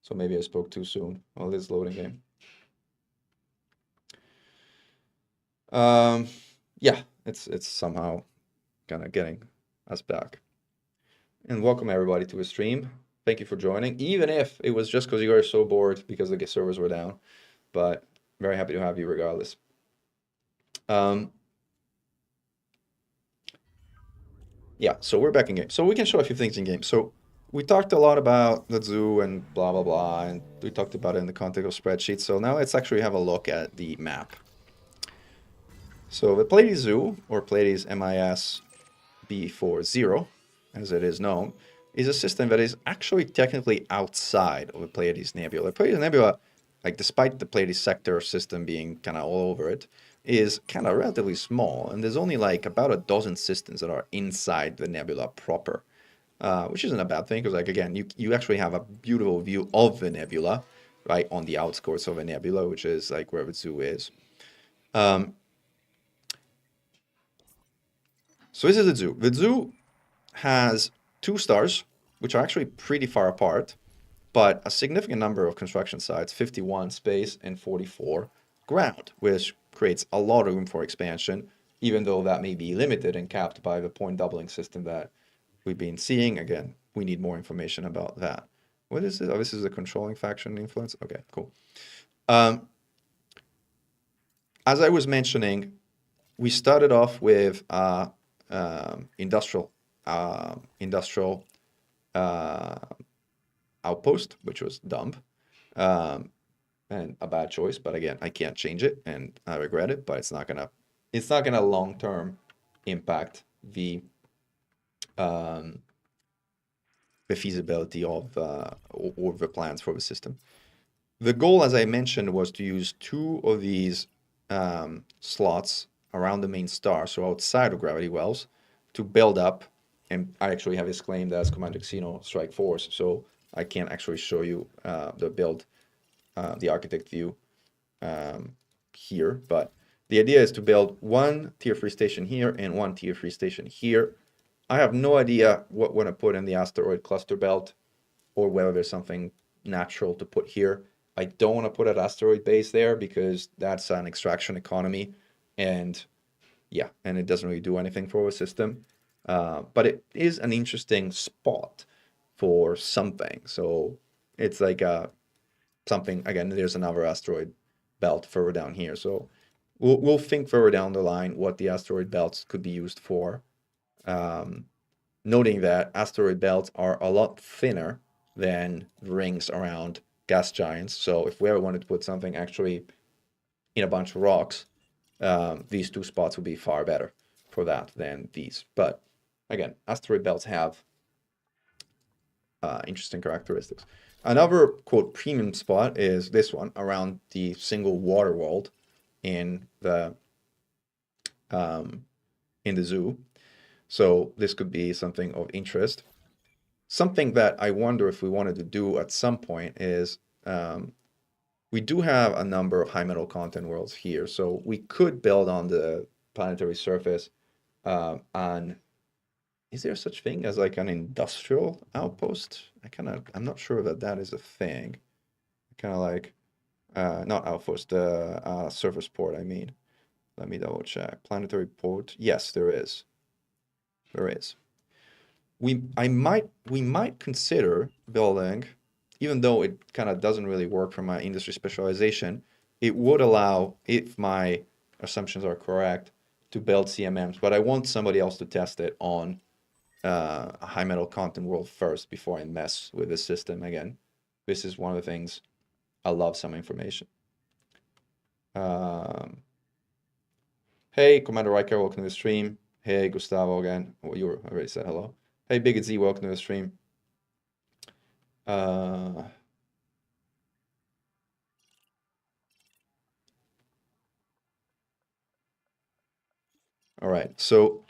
So maybe I spoke too soon. Well, this loading game. Yeah, it's somehow kind of getting us back. And welcome everybody to a stream. Thank you for joining, even if it was just because you were so bored because the servers were down. But very happy to have you regardless. Yeah, so we're back in game. So we can show a few things in game. So we talked a lot about the zoo and blah, blah, blah, and we talked about it in the context of Spreadsheet. So now let's actually have a look at the map. So the Pleiades Zoo, or Pleiades MIS B40, as it is known, is a system that is actually technically outside of the Pleiades Nebula. The Pleiades Nebula, like despite the Pleiades sector system being kind of all over it, is kind of relatively small, and there's only like about a dozen systems that are inside the nebula proper, which isn't a bad thing because, like, again, you actually have a beautiful view of the nebula, right, on the outskirts of a nebula, which is like where the zoo is. So this is the zoo. The zoo has 2 stars, which are actually pretty far apart, but a significant number of construction sites, 51 space and 44 ground, which creates a lot of room for expansion, even though that may be limited and capped by the point doubling system that we've been seeing. Again, we need more information about that. What is this? Oh, this is the controlling faction influence. Okay, cool. As I was mentioning, we started off with industrial outpost, which was dumb and a bad choice. But again, I can't change it, and I regret it. But it's not gonna long term impact the feasibility of or the plans for the system. The goal, as I mentioned, was to use 2 of these slots around the main star, so outside of gravity wells, to build up. And I actually have this claimed as Commander Xeno Strike Force, so I can't actually show you the build, the architect view here. But the idea is to build 1 tier 3 station here and 1 tier 3 station here. I have no idea what we're going to put in the asteroid cluster belt, or whether there's something natural to put here. I don't want to put an asteroid base there because that's an extraction economy, and yeah, and it doesn't really do anything for our system. But it is an interesting spot for something. So it's like something, again, there's another asteroid belt further down here. So we'll think further down the line what the asteroid belts could be used for. Noting that asteroid belts are a lot thinner than rings around gas giants. So if we ever wanted to put something actually in a bunch of rocks, these 2 spots would be far better for that than these. But again, asteroid belts have interesting characteristics. Another, quote, premium spot is this one around the single water world in the zoo. So this could be something of interest. Something that I wonder if we wanted to do at some point is we do have a number of high metal content worlds here. So we could build on the planetary surface on, is there such thing as like an industrial outpost? I'm not sure that that is a thing. Kind of like, not outpost, surface port, I mean. Let me double check. Planetary port. Yes, there is. There is. We might consider building, even though it kind of doesn't really work for my industry specialization, it would allow, if my assumptions are correct, to build CMMs, but I want somebody else to test it on a high metal content world first before I mess with the system again. This is one of the things I love, some information. Hey, Commander Riker, welcome to the stream. Hey, Gustavo again. Oh, you already said hello. Hey, Big Z, welcome to the stream. All right, so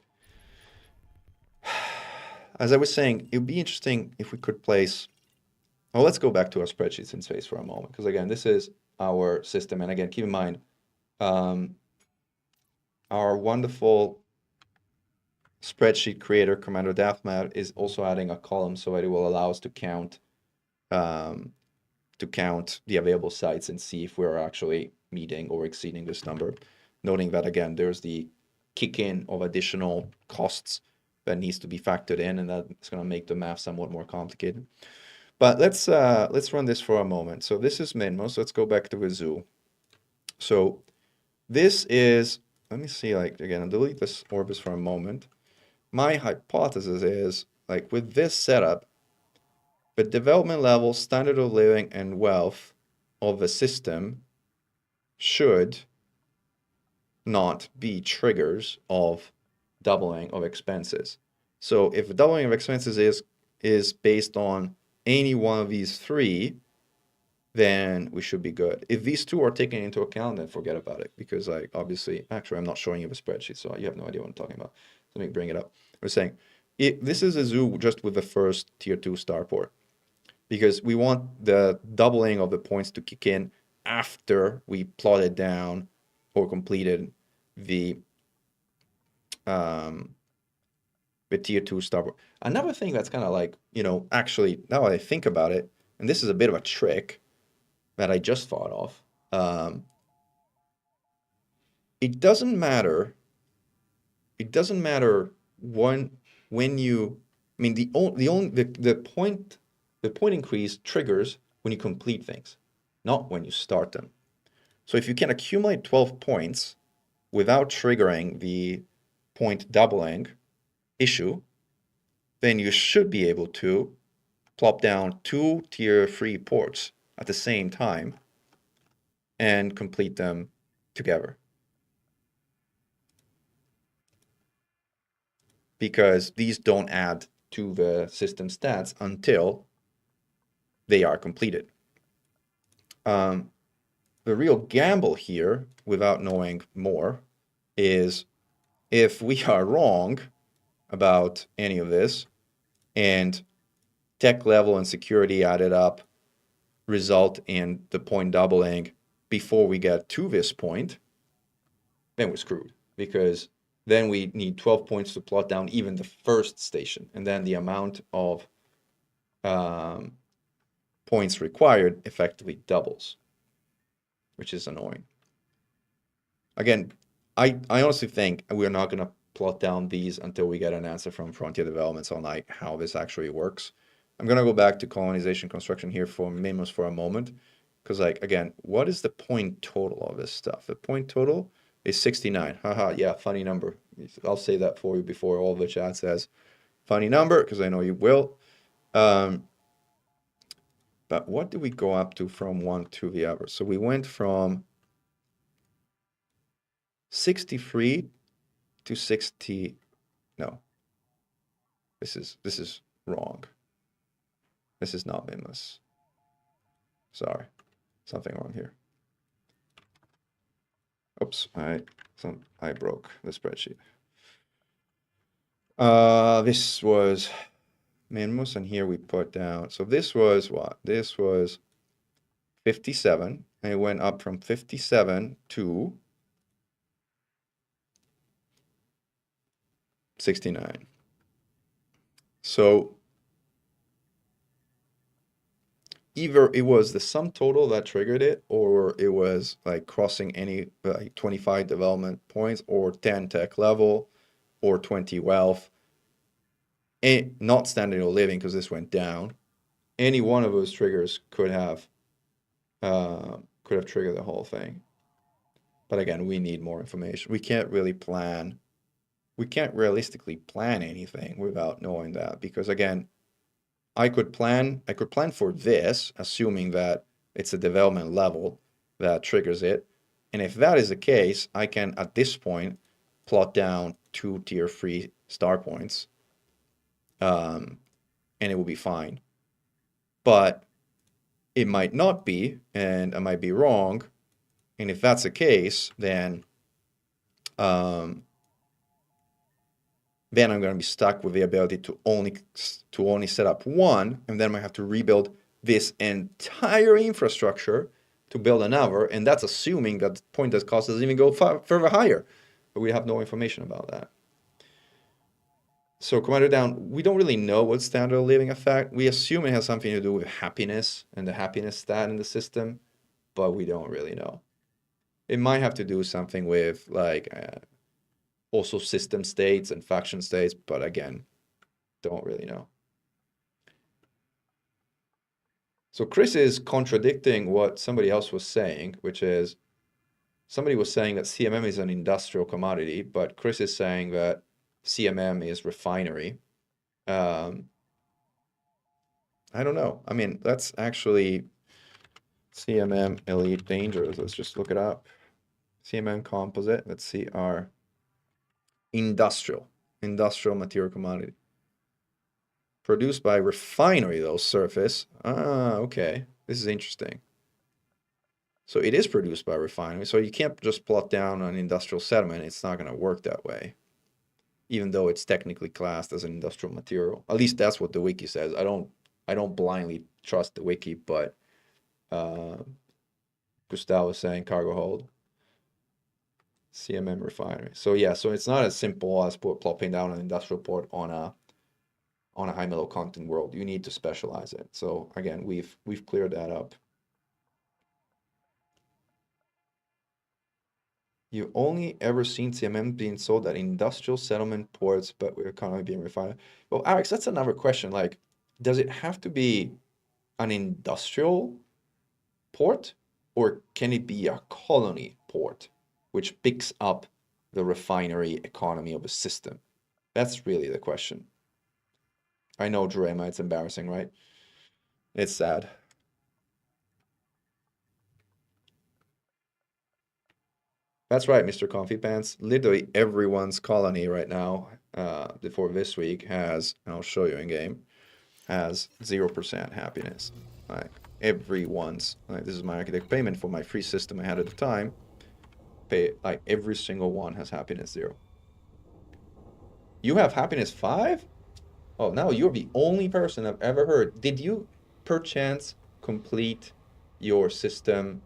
as I was saying, it would be interesting if we could place, well, let's go back to our spreadsheets in space for a moment, because again, this is our system, and again, keep in mind, our wonderful spreadsheet creator, Commander Dathmat, is also adding a column so that it will allow us to count the available sites and see if we're actually meeting or exceeding this number. Noting that, again, there's the kick in of additional costs that needs to be factored in, and that's going to make the math somewhat more complicated. But let's run this for a moment. So this is Minmo. So let's go back to the zoo. So this is, let me see, like, again, I'll delete this Orbis for a moment. My hypothesis is, like, with this setup, the development level, standard of living, and wealth of the system should not be triggers of doubling of expenses. So if the doubling of expenses is based on any one of these three, then we should be good. If these two are taken into account, then forget about it, because like obviously, actually, I'm not showing you the spreadsheet, so you have no idea what I'm talking about. Let me bring it up. We're saying this is a zoo just with the first tier 2 starport, because we want the doubling of the points to kick in after we plotted down or completed the tier 2 starport. Another thing that's kind of like, you know, actually, now that I think about it, and this is a bit of a trick that I just thought of, it doesn't matter when you, I mean, the point increase triggers when you complete things, not when you start them. So if you can accumulate 12 points without triggering the point doubling issue, then you should be able to plop down 2 tier 3 ports at the same time and complete them together. Because these don't add to the system stats until they are completed. The real gamble here, without knowing more, is if we are wrong about any of this, and tech level and security added up result in the point doubling before we get to this point, then we're screwed, because then we need 12 points to plot down even the first station, and then the amount of points required effectively doubles, which is annoying. Again, I honestly think we're not going to plot down these until we get an answer from Frontier Developments on like how this actually works. I'm going to go back to colonization construction here for Mimos for a moment, because like, again, what is the point total of this stuff? The point total is 69. Haha, yeah, funny number. I'll say that for you before all the chat says funny number, because I know you will. But what do we go up to from one to the other? So we went from 63 to 60. No, this is wrong. This is not Mimos. Sorry, something wrong here. Oops, I broke the spreadsheet. This was Mimos, and here we put down. So this was what? This was 57, and it went up from 57 to 69. So either it was the sum total that triggered it, or it was like crossing any like 25 development points, or 10 tech level, or 20 wealth, and not standard of living because this went down. Any one of those triggers could have triggered the whole thing. But again, we need more information. We can't really plan. We can't realistically plan anything without knowing that, because again, I could plan for this, assuming that it's a development level that triggers it. And if that is the case, I can, at this point, plot down 2 tier 3 star points, and it will be fine. But it might not be, and I might be wrong. And if that's the case, then I'm going to be stuck with the ability to only set up one, and then I have to rebuild this entire infrastructure to build another, and that's assuming that the point that cost doesn't even go further higher, but we have no information about that. So Commander Down, we don't really know what standard of living effect. We assume it has something to do with happiness and the happiness stat in the system, but we don't really know. It might have to do something with like Also system states and faction states, but again, don't really know. So Chris is contradicting what somebody else was saying, which is somebody was saying that CMM is an industrial commodity, but Chris is saying that CMM is refinery. I don't know. I mean, that's actually CMM Elite Dangerous. Let's just look it up. CMM Composite. Let's see our industrial material commodity. Produced by refinery, though, surface. Ah, okay. This is interesting. So it is produced by refinery. So you can't just plot down an industrial settlement. It's not going to work that way, even though it's technically classed as an industrial material. At least that's what the wiki says. I don't blindly trust the wiki, but Gustavo was saying cargo hold. CMM refinery. So yeah, so it's not as simple as plopping down an industrial port on a high metal content world. You need to specialize it. So again, we've cleared that up. You've only ever seen CMM being sold at industrial settlement ports, but with economy being refined. Well, Alex, that's another question. Like, does it have to be an industrial port, or can it be a colony port, which picks up the refinery economy of a system? That's really the question. I know, Jurema, it's embarrassing, right? It's sad. That's right, Mr. Comfy Pants. Literally everyone's colony right now, before this week, has, and I'll show you in game, has 0% happiness. Like everyone's, like this is my architect payment for my free system I had at the time. Like every single one has happiness 0. You have happiness 5? Oh, now you're the only person I've ever heard. Did you perchance complete your system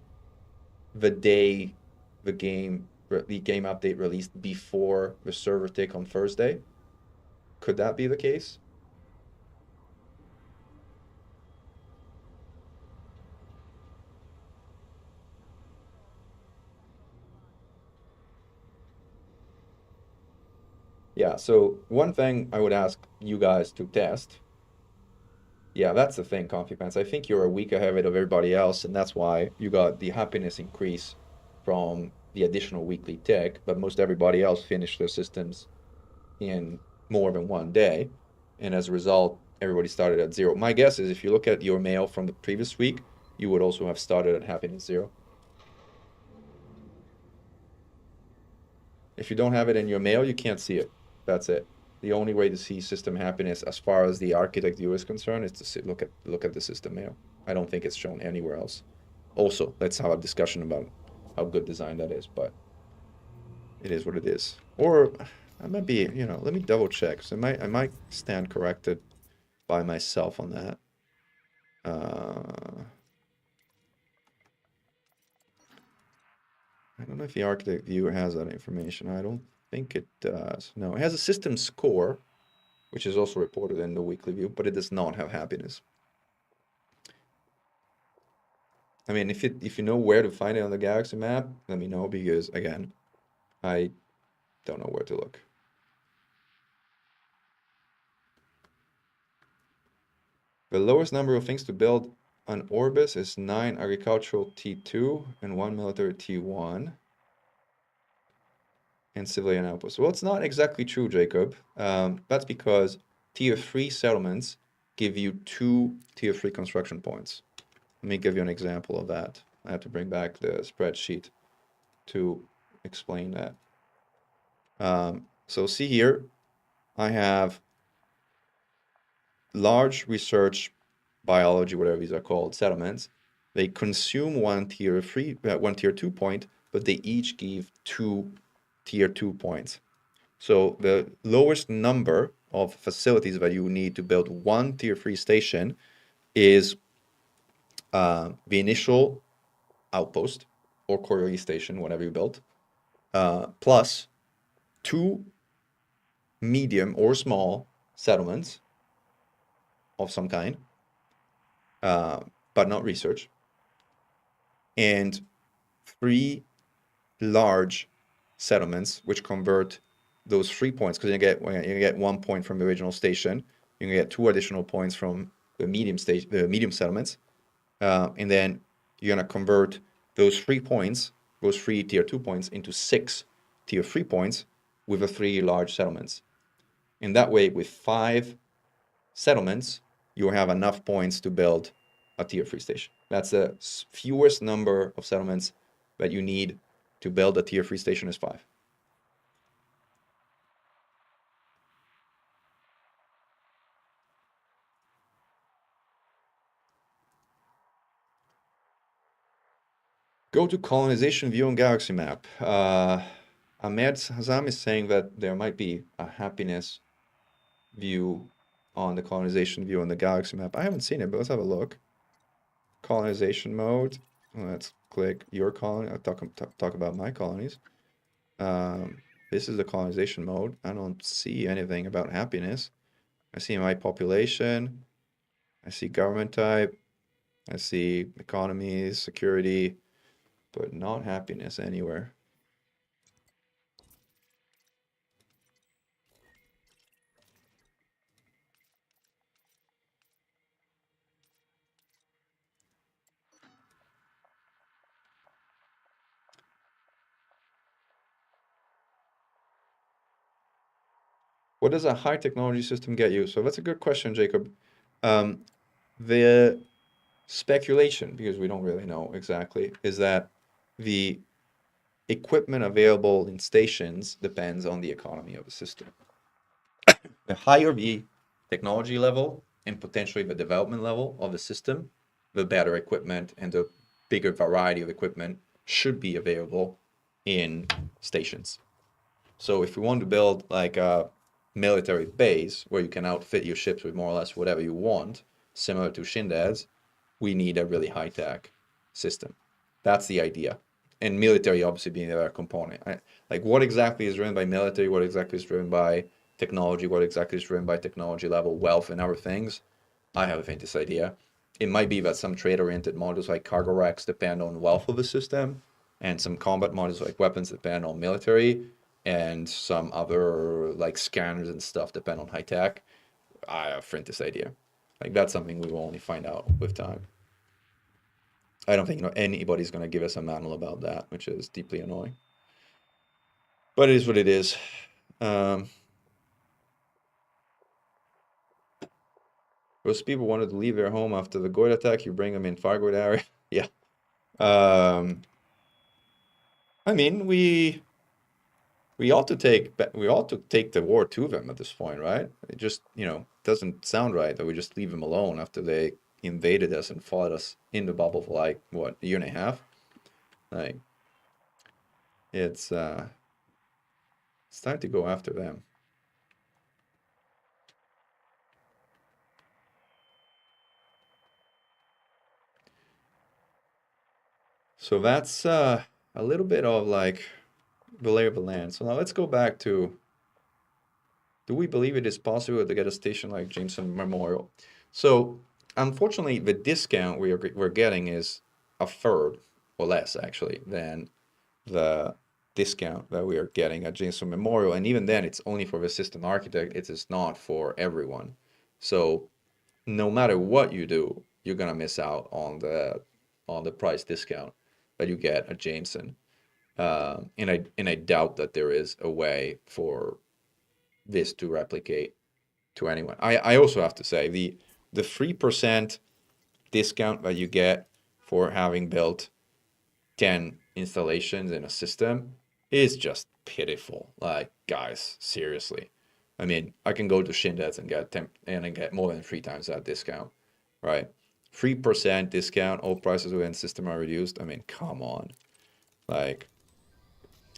the day the game update released before the server tick on Thursday? Could that be the case? Yeah, so one thing I would ask you guys to test. Yeah, that's the thing, Comfy Pants. I think you're a week ahead of everybody else, and that's why you got the happiness increase from the additional weekly tick, but most everybody else finished their systems in more than one day, and as a result, everybody started at 0. My guess is if you look at your mail from the previous week, you would also have started at happiness 0. If you don't have it in your mail, you can't see it. That's it. The only way to see system happiness as far as the architect view is concerned is to look at the system mail. I don't think it's shown anywhere else. Also, let's have a discussion about how good design that is, but it is what it is. Or I might be, let me double check. So I might stand corrected by myself on that. I don't know if the architect view has that information. I don't think it does. No, it has a system score, which is also reported in the weekly view, but it does not have happiness. I mean, if you know where to find it on the Galaxy map, let me know, because again, I don't know where to look. The lowest number of things to build on Orbis is 9 agricultural T2 and 1 military T1 and civilian outposts. Well, it's not exactly true, Jacob. That's because tier 3 settlements give you 2 tier 3 construction points. Let me give you an example of that. I have to bring back the spreadsheet to explain that. So see here, I have large research, biology, whatever these are called, settlements. They consume one tier 2 point, but they each give 2 tier 2 points. So the lowest number of facilities that you need to build one tier 3 station is the initial outpost or quarterly station, whatever you built, plus 2 medium or small settlements of some kind, but not research, and 3 large settlements which convert those 3 points, because you get 1 point from the original station, you can get 2 additional points from the medium settlements, and then you're gonna convert those 3 points, those 3 tier 2 points, into 6 tier 3 points with the 3 large settlements. And that way, with 5 settlements, you have enough points to build a tier 3 station. That's the fewest number of settlements that you need to build a tier 3 station is 5. Go to colonization view on galaxy map. Ahmed Hazam is saying that there might be a happiness view on the colonization view on the galaxy map. I haven't seen it, but let's have a look. Colonization mode. Let's click your colony. I'll talk about my colonies. This is the colonization mode. I don't see anything about happiness. I see my population. I see government type. I see economies, security, but not happiness anywhere. What does a high technology system get you? So that's a good question, Jacob. The speculation, because we don't really know exactly, is that the equipment available in stations depends on the economy of the system. The higher the technology level and potentially the development level of the system, the better equipment and the bigger variety of equipment should be available in stations. So if we want to build like a military base where you can outfit your ships with more or less whatever you want, similar to Shindad's, we need a really high-tech system. That's the idea. And military obviously being the other component. Like what exactly is driven by military, what exactly is driven by technology, what exactly is driven by technology level, wealth, and other things, I have the faintest idea. It might be that some trade-oriented modules like cargo racks depend on wealth of the system, and some combat modules like weapons depend on military, and some other like scanners and stuff depend on high tech. I have faintest idea. Like that's something we will only find out with time. I don't think anybody's gonna give us a manual about that, which is deeply annoying. But it is what it is. Most people wanted to leave their home after the Goyd attack. You bring them in Fargoyd area. Yeah. I mean, we ought to take the war to them at this point, right? It just, doesn't sound right that we just leave them alone after they invaded us and fought us in the bubble for like what, a year and a half? Like it's time to go after them. So that's a little bit of like the lay of the land. So now let's go back to, do we believe it is possible to get a station like Jameson Memorial? So unfortunately, the discount we're getting is a third or less actually than the discount that we are getting at Jameson Memorial, and even then, it's only for the system architect. It is not for everyone. So no matter what you do, you're gonna miss out on the price discount that you get at Jameson. And I doubt that there is a way for this to replicate to anyone. I also have to say the 3% discount that you get for having built 10 installations in a system is just pitiful. Like, guys, seriously. I mean, I can go to Shindad's and get more than 3 times that discount, right? 3% discount, all prices within system are reduced. I mean, come on. Like,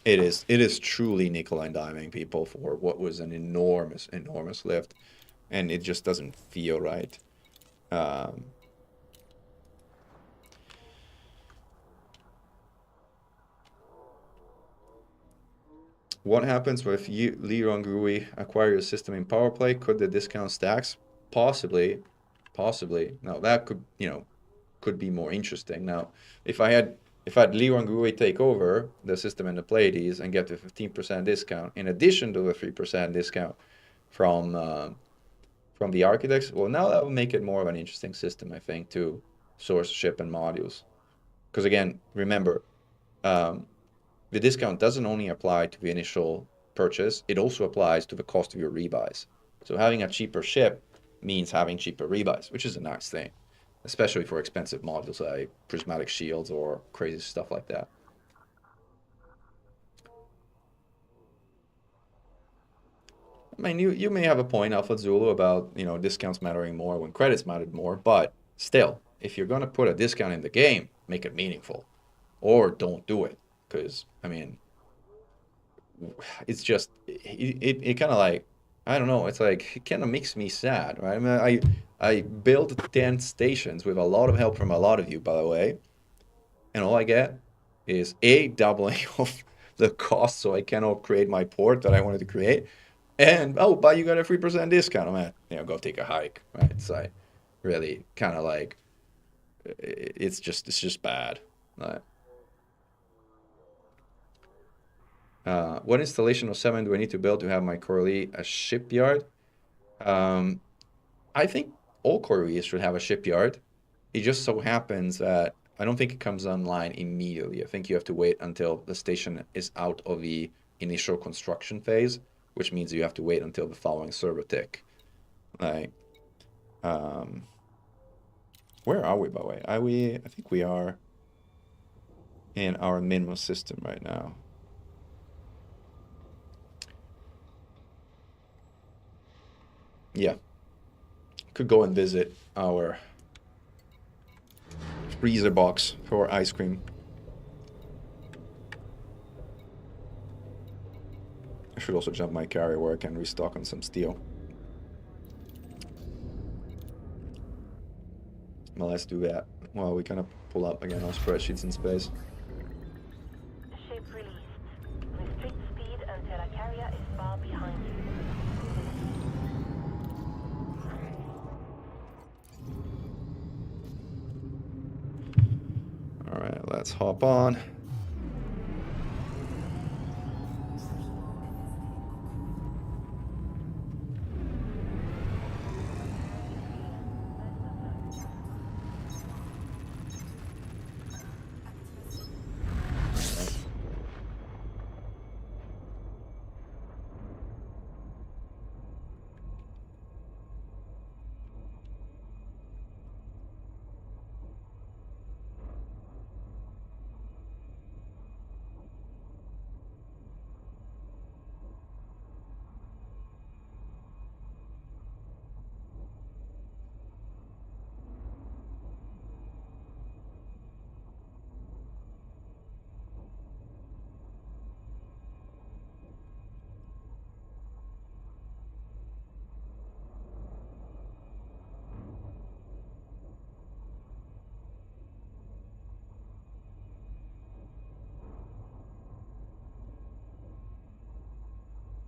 it is truly nickel and diming people for what was an enormous, enormous lift, and it just doesn't feel right. What happens if you, Leron Grui, acquire your system in power play? Could the discount stacks? Possibly. Now that could be more interesting. Now, if I had if I'd Leroy and Gui take over the system and the Pleiades and get the 15% discount in addition to the 3% discount from the architects, well, now that would make it more of an interesting system, I think, to source, ship, and modules. Because again, remember, the discount doesn't only apply to the initial purchase, it also applies to the cost of your rebuys. So having a cheaper ship means having cheaper rebuys, which is a nice thing, especially for expensive modules like prismatic shields or crazy stuff like that. I mean, you may have a point, Alpha Zulu, about, you know, discounts mattering more when credits mattered more, but still, if you're gonna put a discount in the game, make it meaningful, or don't do it, because I mean, it's just it kind of like, I don't know, it's like it kind of makes me sad, right? I mean, I built 10 stations with a lot of help from a lot of you, by the way, and all I get is a doubling of the cost, so I cannot create my port that I wanted to create, and oh, but you got a 3% discount. I'm at, you know, go take a hike, right? It's like really kind of like it's just bad. Right? What installation of 7 do I need to build to have my Corley a shipyard? I think all Corleys should have a shipyard. It just so happens that I don't think it comes online immediately. I think you have to wait until the station is out of the initial construction phase, which means you have to wait until the following server tick. Like, where are we, by the way? I think we are in our minimum system right now. Yeah. Could go and visit our freezer box for ice cream. I should also jump my carrier work and restock on some steel. Well, let's do that. Well, we kind of pull up again our spreadsheets in space. Ship released. Restrict speed until a carrier is far behind you. All right, let's hop on.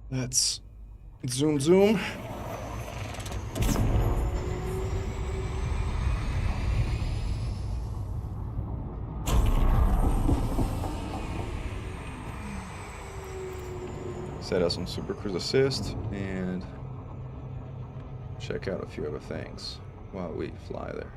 Let's zoom. Set us on Super Cruise Assist and check out a few other things while we fly there.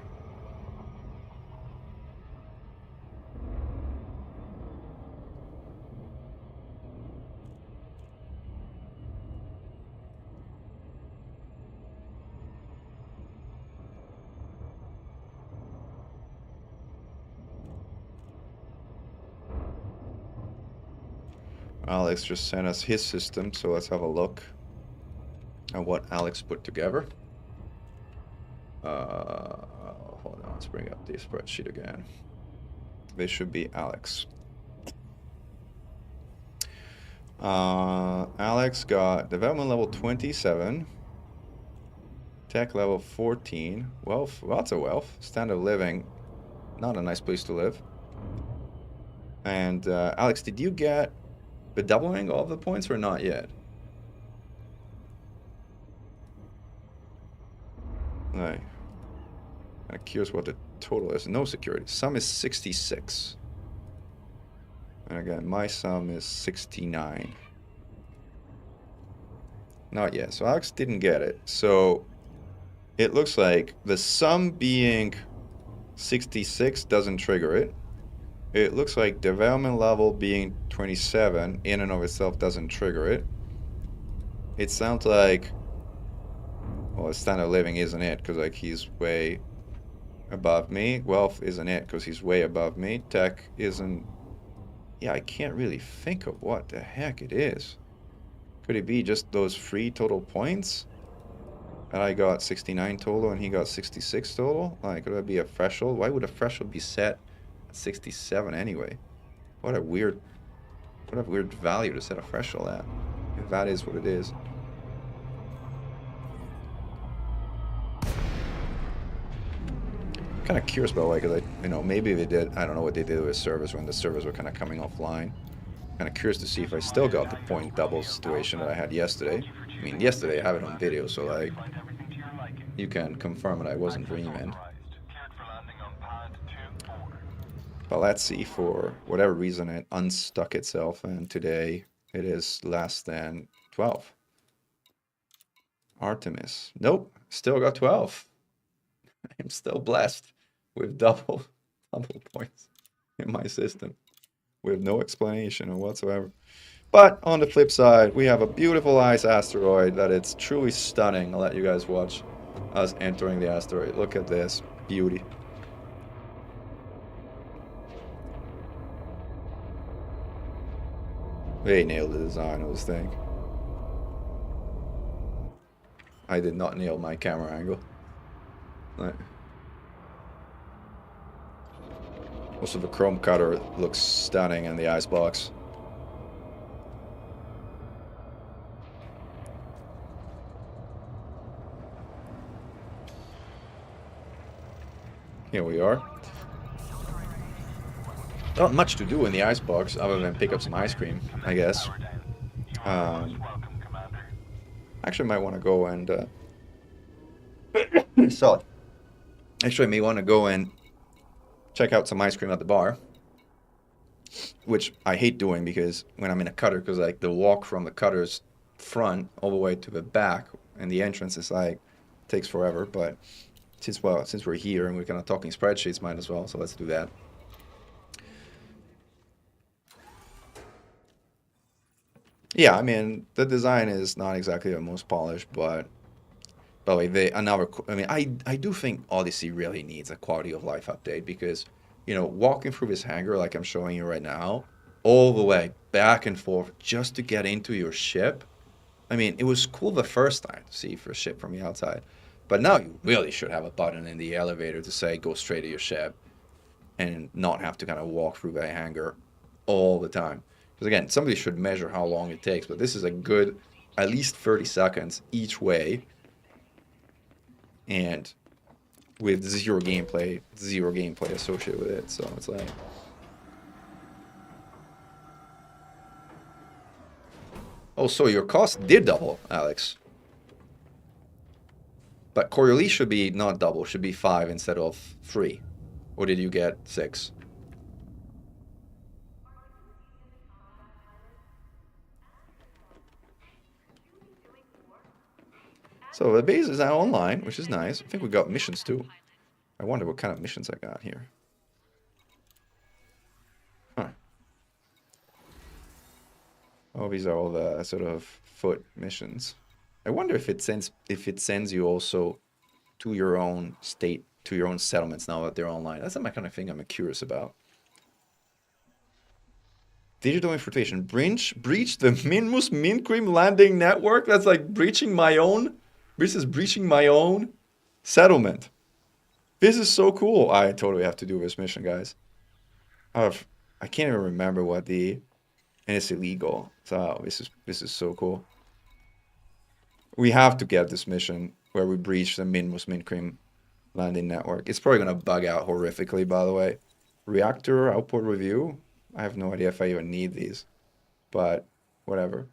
Alex just sent us his system, so let's have a look at what Alex put together. Hold on, let's bring up the spreadsheet again. This should be Alex. Alex got development level 27, tech level 14, wealth, lots of wealth, standard of living, not a nice place to live. And Alex, did you get the doubling of the points or not yet? Right. I'm curious what the total is. No security. Sum is 66. And again, my sum is 69. Not yet. So Alex didn't get it. So it looks like the sum being 66 doesn't trigger it. It looks like development level being 27 in and of itself doesn't trigger it. It sounds like, well, standard of living isn't it, because like he's way above me. Wealth isn't it, because he's way above me. Tech isn't. Yeah, I can't really think of what the heck it is. Could it be just those 3 total points? And I got 69 total and he got 66 total? Like, could that be a threshold? Why would a threshold be set at 67 anyway? What a weird value to set a threshold at. If that is what it is. I'm kind of curious about why, because maybe they did, I don't know what they did with servers when the servers were kind of coming offline. Kind of curious to see if I still got the point double situation that I had yesterday. I mean, yesterday I have it on video, so like, you can confirm that I wasn't dreaming. But let's see, for whatever reason it unstuck itself, and today it is less than 12. Artemis. Nope, still got 12. I'm still blessed with double points in my system with no explanation whatsoever. But on the flip side, we have a beautiful ice asteroid that it's truly stunning. I'll let you guys watch us entering the asteroid. Look at this beauty. They nailed the design of this thing. I did not nail my camera angle. Right. Also, the chrome cutter looks stunning in the icebox. Here we are. Not much to do in the icebox other than pick up some ice cream, I guess. Actually, I might want to go and sorry. Actually, I may want to go and check out some ice cream at the bar, which I hate doing because when I'm in a cutter, because like the walk from the cutter's front all the way to the back and the entrance is like takes forever. But since we're here and we're kind of talking spreadsheets, might as well. So let's do that. Yeah, I mean the design is not exactly the most polished, but by the way, I do think Odyssey really needs a quality of life update because, walking through this hangar like I'm showing you right now, all the way back and forth just to get into your ship. I mean, it was cool the first time to see your ship from the outside, but now you really should have a button in the elevator to say go straight to your ship and not have to kind of walk through the hangar all the time. Because again, somebody should measure how long it takes, but this is a good at least 30 seconds each way. And with zero gameplay associated with it, so it's like... Oh, so your cost did double, Alex. But Coriolis should be not double, should be 5 instead of 3. Or did you get 6? So the base is now online, which is nice. I think we got missions too. I wonder what kind of missions I got here. Huh. Oh, these are all the sort of foot missions. I wonder if it sends you also to your own state, to your own settlements now that they're online. That's the kind of thing I'm curious about. Digital infiltration. Breach the Minmus Min Cream landing network? That's like breaching my own... This is breaching my own settlement. This is so cool. I totally have to do this mission, guys. I can't even remember what the... And it's illegal. So this is so cool. We have to get this mission where we breach the Minmus Min Cream landing network. It's probably going to bug out horrifically, by the way. Reactor output review. I have no idea if I even need these. But whatever.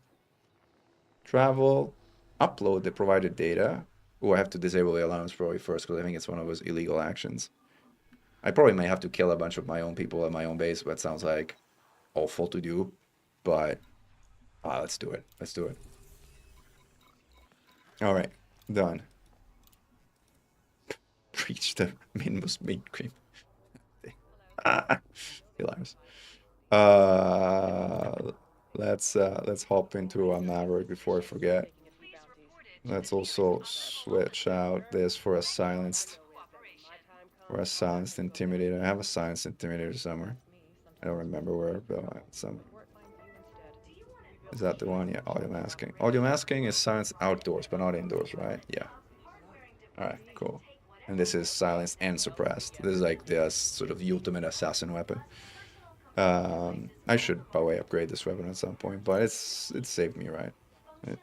Travel. Upload the provided data. Oh, I have to disable the allowance probably first because I think it's one of those illegal actions. I probably may have to kill a bunch of my own people at my own base, but it sounds like awful to do, but let's do it. Let's do it. All right, done. Reach the minimum main cream. Hilarious. Let's hop into a Maverick before I forget. Let's also switch out this for a silenced intimidator. I have a silenced intimidator somewhere. I don't remember where, but some. Is that the one? Yeah, audio masking. Audio masking is silenced outdoors, but not indoors, right? Yeah. All right, cool. And this is silenced and suppressed. This is like the sort of ultimate assassin weapon. I should probably upgrade this weapon at some point, but it's saved me right.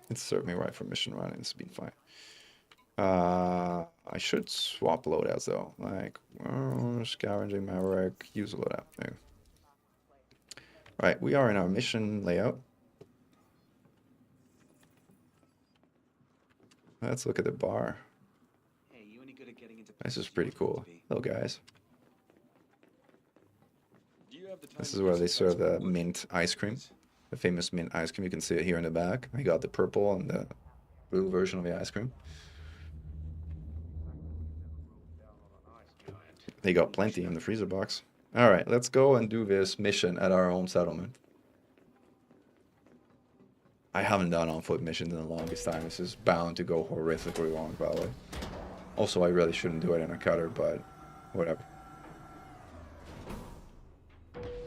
It served me right for mission run, and it's been fine. I should swap loadouts though, like scavenging Maverick, use a loadout. There. Right, we are in our mission layout. Let's look at the bar. This is pretty cool. Hello, guys. This is where they serve the mint ice cream, the famous mint ice cream. You can see it here in the back. I got the purple and the blue version of the ice cream. They got plenty in the freezer box. All right, let's go and do this mission at our home settlement. I haven't done on-foot missions in the longest time. This is bound to go horrifically wrong, by the way. Also, I really shouldn't do it in a cutter, but whatever.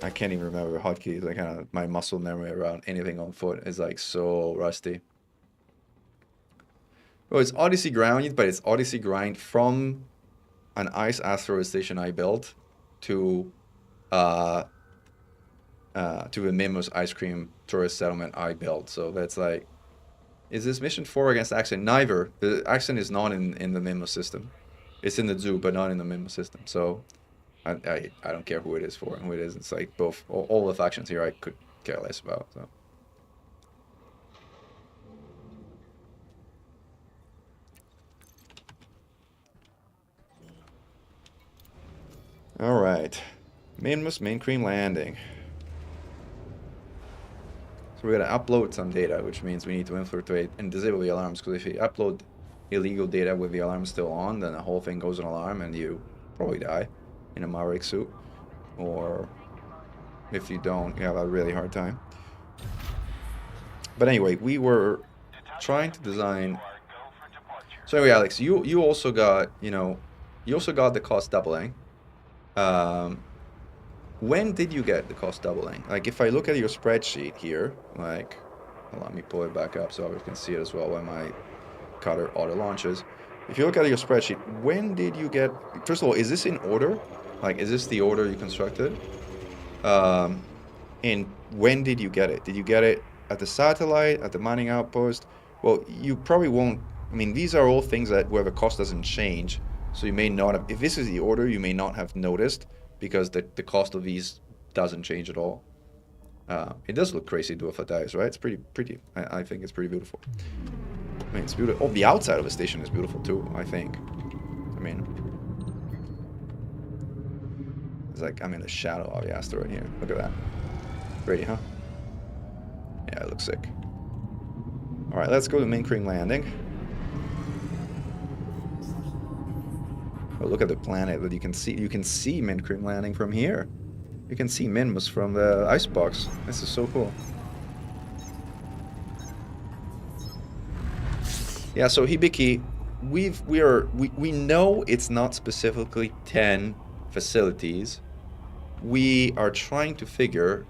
I can't even remember the hotkeys. Like, kind of my muscle memory around anything on foot is like so rusty. Well, it's Odyssey grind, but it's Odyssey grind from an ice asteroid station I built to a Mimos ice cream tourist settlement I built. So that's like, is this mission 4 against Accent? Neither. The Accent is not in the Mimos system. It's in the zoo, but not in the Mimos system. So I don't care who it is for and who it is. It's like both, all the factions here I could care less about. So. All right, Mimos main cream landing. So we're gonna upload some data, which means we need to infiltrate and disable the alarms, because if you upload illegal data with the alarm still on, then the whole thing goes on alarm and you probably die in a Maverick suit. Or if you don't, you have a really hard time. But anyway, we were trying to design. So anyway, Alex, you also got, you also got the cost doubling. When did you get the cost doubling? Like, if I look at your spreadsheet here, like, let me pull it back up so I can see it as well when my cutter auto launches. If you look at your spreadsheet, when did you get, first of all, is this in order? Like, is this the order you constructed? And when did you get it? Did you get it at the satellite, at the mining outpost? Well, you probably won't, I mean, these are all things that where the cost doesn't change. So you may not have, if this is the order, you may not have noticed, because the cost of these doesn't change at all. It does look crazy to a dice, right? It's pretty. I think it's pretty beautiful. I mean, it's beautiful. Oh, the outside of the station is beautiful too, I think. I mean, it's like I'm in the shadow of the asteroid here. Look at that. Pretty, huh? Yeah, it looks sick. All right, let's go to main cream landing. Oh, look at the planet that you can see. You can see Min Cream landing from here. You can see Minmus from the icebox. This is so cool. Yeah, so Hibiki, we know it's not specifically 10 facilities. We are trying to figure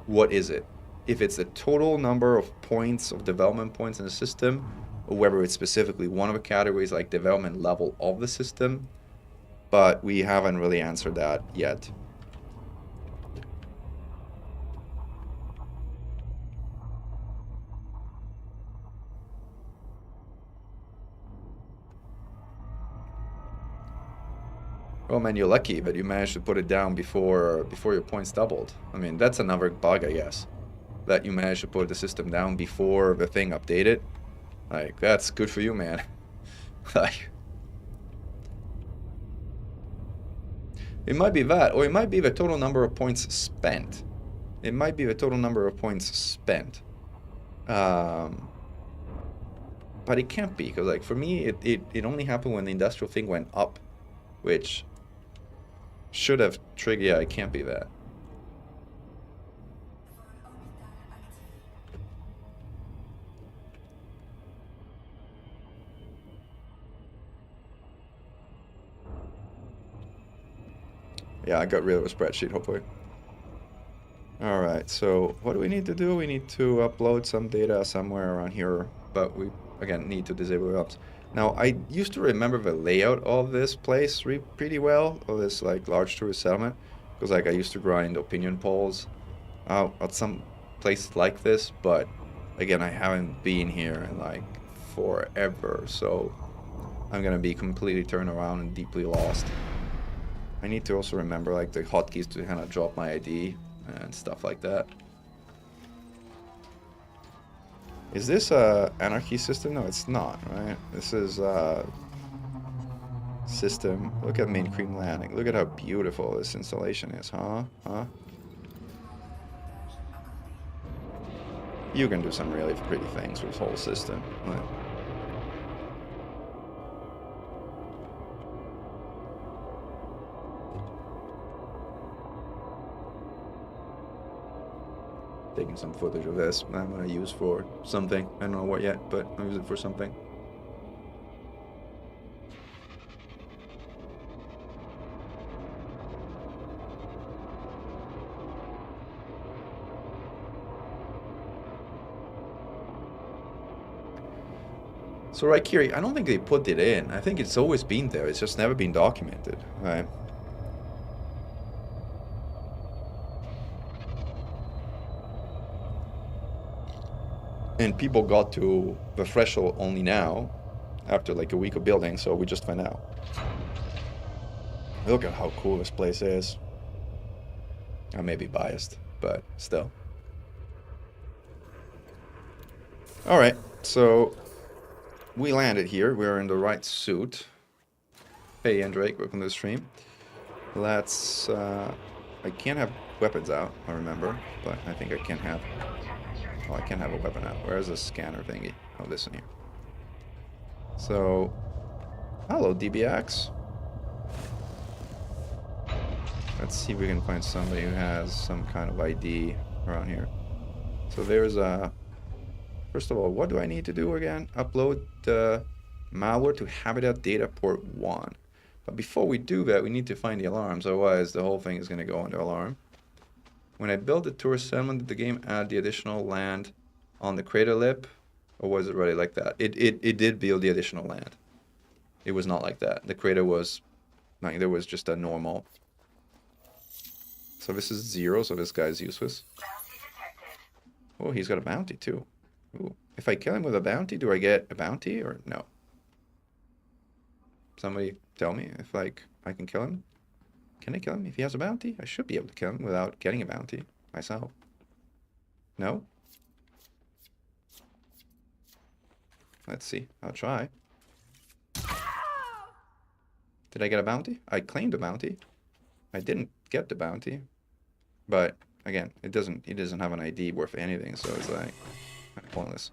what is it. If it's the total number of points, of development points in the system, or whether it's specifically one of the categories like development level of the system. But we haven't really answered that yet. Oh man, you're lucky that you managed to put it down before your points doubled. I mean, that's another bug, I guess. That you managed to put the system down before the thing updated. Like, that's good for you, man. Like, it might be that, or it might be the total number of points spent. It might be the total number of points spent. But it can't be, because like for me, it only happened when the industrial thing went up, which should have triggered. Yeah, it can't be that. Yeah, I got rid of a spreadsheet, hopefully. Alright, so what do we need to do? We need to upload some data somewhere around here, but we, again, need to disable the ops. Now, I used to remember the layout of this place pretty well, of this, like, large tourist settlement, because, like, I used to grind opinion polls out at some place like this, but, again, I haven't been here in, like, forever, so I'm gonna be completely turned around and deeply lost. I need to also remember, like, the hotkeys to kind of drop my ID and stuff like that. Is this a anarchy system? No, it's not, right? This is system. Look at main cream landing. Look at how beautiful this installation is, huh? Huh? You can do some really pretty things with this whole system. Right? Taking some footage of this I'm gonna use for something. I don't know what yet, but I'll use it for something. So right here, I don't think they put it in. I think it's always been there. It's just never been documented, right? And people got to the threshold only now, after like a week of building, so we just found out. Look at how cool this place is. I may be biased, but still. Alright, so we landed here. We're in the right suit. Hey, Andrake, welcome to the stream. Let's, I can't have weapons out, I remember, but I think I can have... Oh, I can have a weapon out. Where's the scanner thingy? Oh, this one here. So, hello, DBX. Let's see if we can find somebody who has some kind of ID around here. So there's a... First of all, what do I need to do again? Upload the malware to Habitat Data Port 1. But before we do that, we need to find the alarms, otherwise the whole thing is going to go under alarm. When I built the tourist settlement, did the game add the additional land on the crater lip? Or was it really like that? It did build the additional land. It was not like that. The crater was... like, there was just a normal... So this is 0, so this guy's useless. Oh, he's got a bounty too. Ooh. If I kill him with a bounty, do I get a bounty or no? Somebody tell me if, like, I can kill him. Can I kill him if he has a bounty? I should be able to kill him without getting a bounty myself. No? Let's see. I'll try. Did I get a bounty? I claimed a bounty. I didn't get the bounty. But, again, it doesn't have an ID worth anything, so it's like pointless.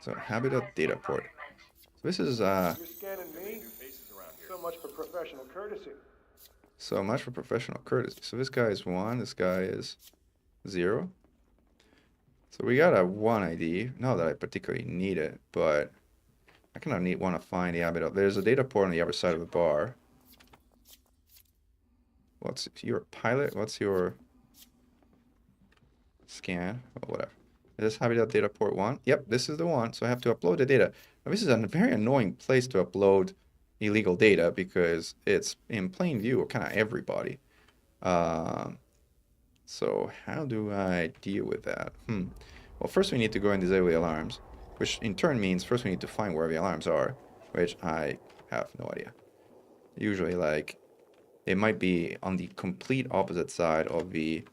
So, Habitat Data Port. So this is, You're scanning me? So much for professional courtesy. So much for professional courtesy. So this guy is 1, this guy is 0. So we got a 1 ID. Not that I particularly need it, but I kind of want to find the habitat. There's a data port on the other side of the bar. What's your pilot? What's your scan? Oh, whatever. Is this habitat data port 1? Yep, this is the one. So I have to upload the data. Now, this is a very annoying place to upload illegal data because it's in plain view of kind of everybody. So how do I deal with that? Well, first we need to go and disable the alarms, which in turn means first we need to find where the alarms are, which I have no idea. Usually, like, it might be on the complete opposite side of the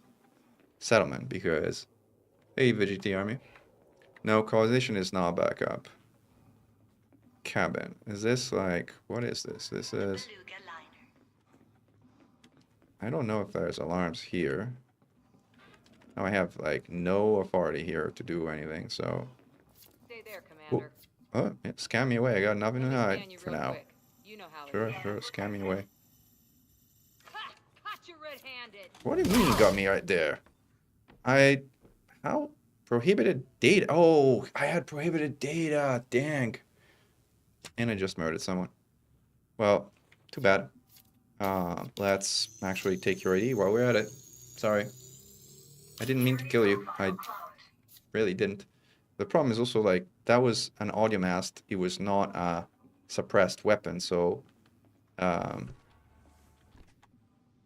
settlement because, hey, VGT army. No, colonization is not back up. Cabin. Is this like, what is this? This is, I don't know if there's alarms here. Now I have like no authority here to do anything, so. Stay there, Oh, Commander. oh yeah, scam me away. I got nothing Let to me hide scan you for real now. quick. You know how Sure, it is. sure, scam me away. Ha! Caught you red-handed. What do you mean you got me right there? How? Prohibited data. Oh, I had prohibited data. Dang. And I just murdered someone. Well, too bad. Let's actually take your ID while we're at it. Sorry. I didn't mean to kill you. I really didn't. The problem is also like that was an audio mast. It was not a suppressed weapon, so um,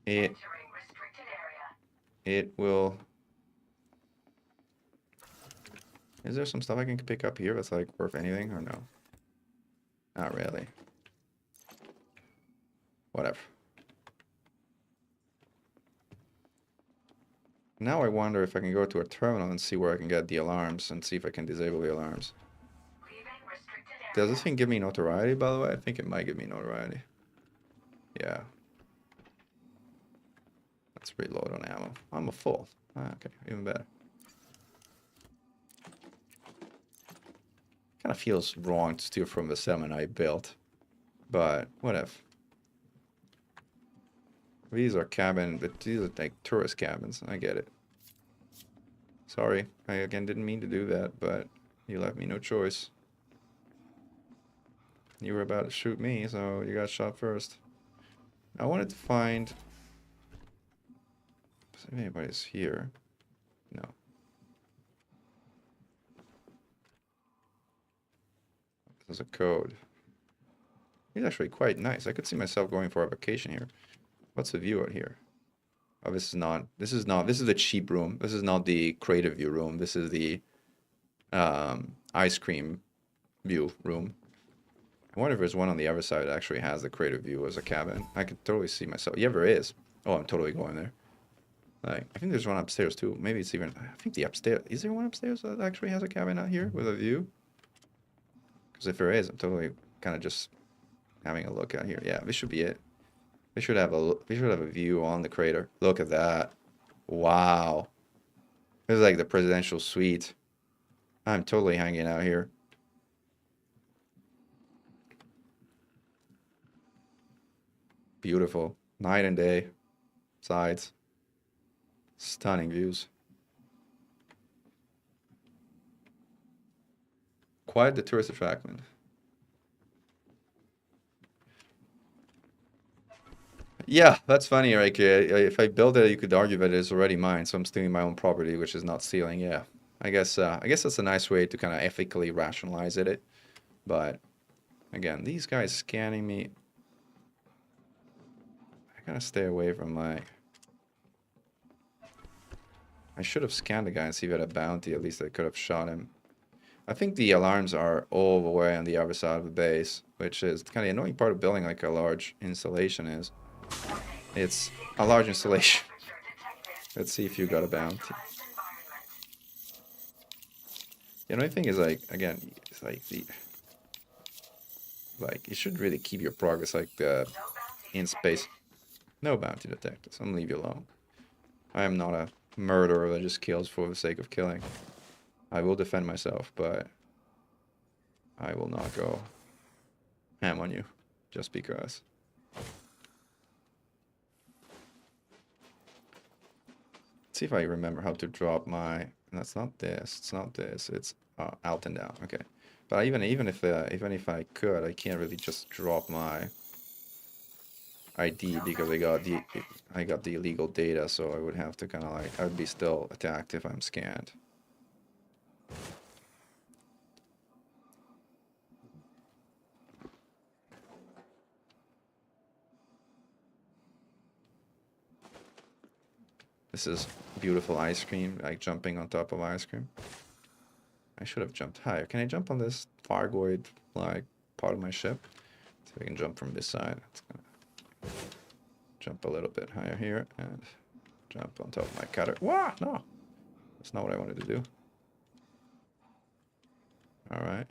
it will. Is there some stuff I can pick up here that's like worth anything or no? Not really. Whatever. Now I wonder if I can go to a terminal and see where I can get the alarms and see if I can disable the alarms. Does this thing give me notoriety, by the way? I think it might give me notoriety. Yeah. Let's reload on ammo. I'm a full. Ah, okay, even better. Kind of feels wrong to steal from the settlement I built, but whatever. These are cabin, but these are like tourist cabins. I get it. Sorry, I again didn't mean to do that, but you left me no choice. You were about to shoot me, so you got shot first. I wanted to find if anybody's here. No. There's a code. It's actually quite nice. I could see myself going for a vacation here. What's the view out here? Oh, this is not the cheap room. This is not the creative view room. This is the ice cream view room. I wonder if there's one on the other side that actually has the creative view as a cabin. I could totally see myself. Yeah, there is. Oh, I'm totally going there. Like, I think there's one upstairs too. Maybe it's even, I think the upstairs, is there one upstairs that actually has a cabin out here with a view? Because if there is, I'm totally kind of just having a look out here. Yeah, this should be it. We should have a view on the crater. Look at that. Wow. This is like the presidential suite. I'm totally hanging out here. Beautiful. Night and day. Sides. Stunning views. Quite the tourist attraction. Yeah, that's funny. Like, if I build it, you could argue that it's already mine, so I'm stealing my own property, which is not stealing. Yeah, I guess that's a nice way to kind of ethically rationalize it. But again, these guys scanning me. I gotta stay away from my. I should have scanned the guy and see if he had a bounty. At least I could have shot him. I think the alarms are all the way on the other side of the base, which is kind of the annoying part of building like a large installation is. It's a large installation. Let's see if you got a bounty. The only thing is like, again, it's like you should really keep your progress like in space. No bounty detected, so I'm gonna leave you alone. I am not a murderer that just kills for the sake of killing. I will defend myself, but I will not go ham on you just because. Let's see if I remember how to drop my. That's not this. It's not this. It's out and down. Okay, but even if I could, I can't really just drop my ID because I got the illegal data, so I would have to kind of like I would be still attacked if I'm scanned. This is beautiful ice cream, like jumping on top of ice cream. I should have jumped higher. Can I jump on this Fargoid, like, part of my ship? So we can jump from this side. It's gonna jump a little bit higher here and jump on top of my cutter. Wow, no! That's not what I wanted to do. Alright.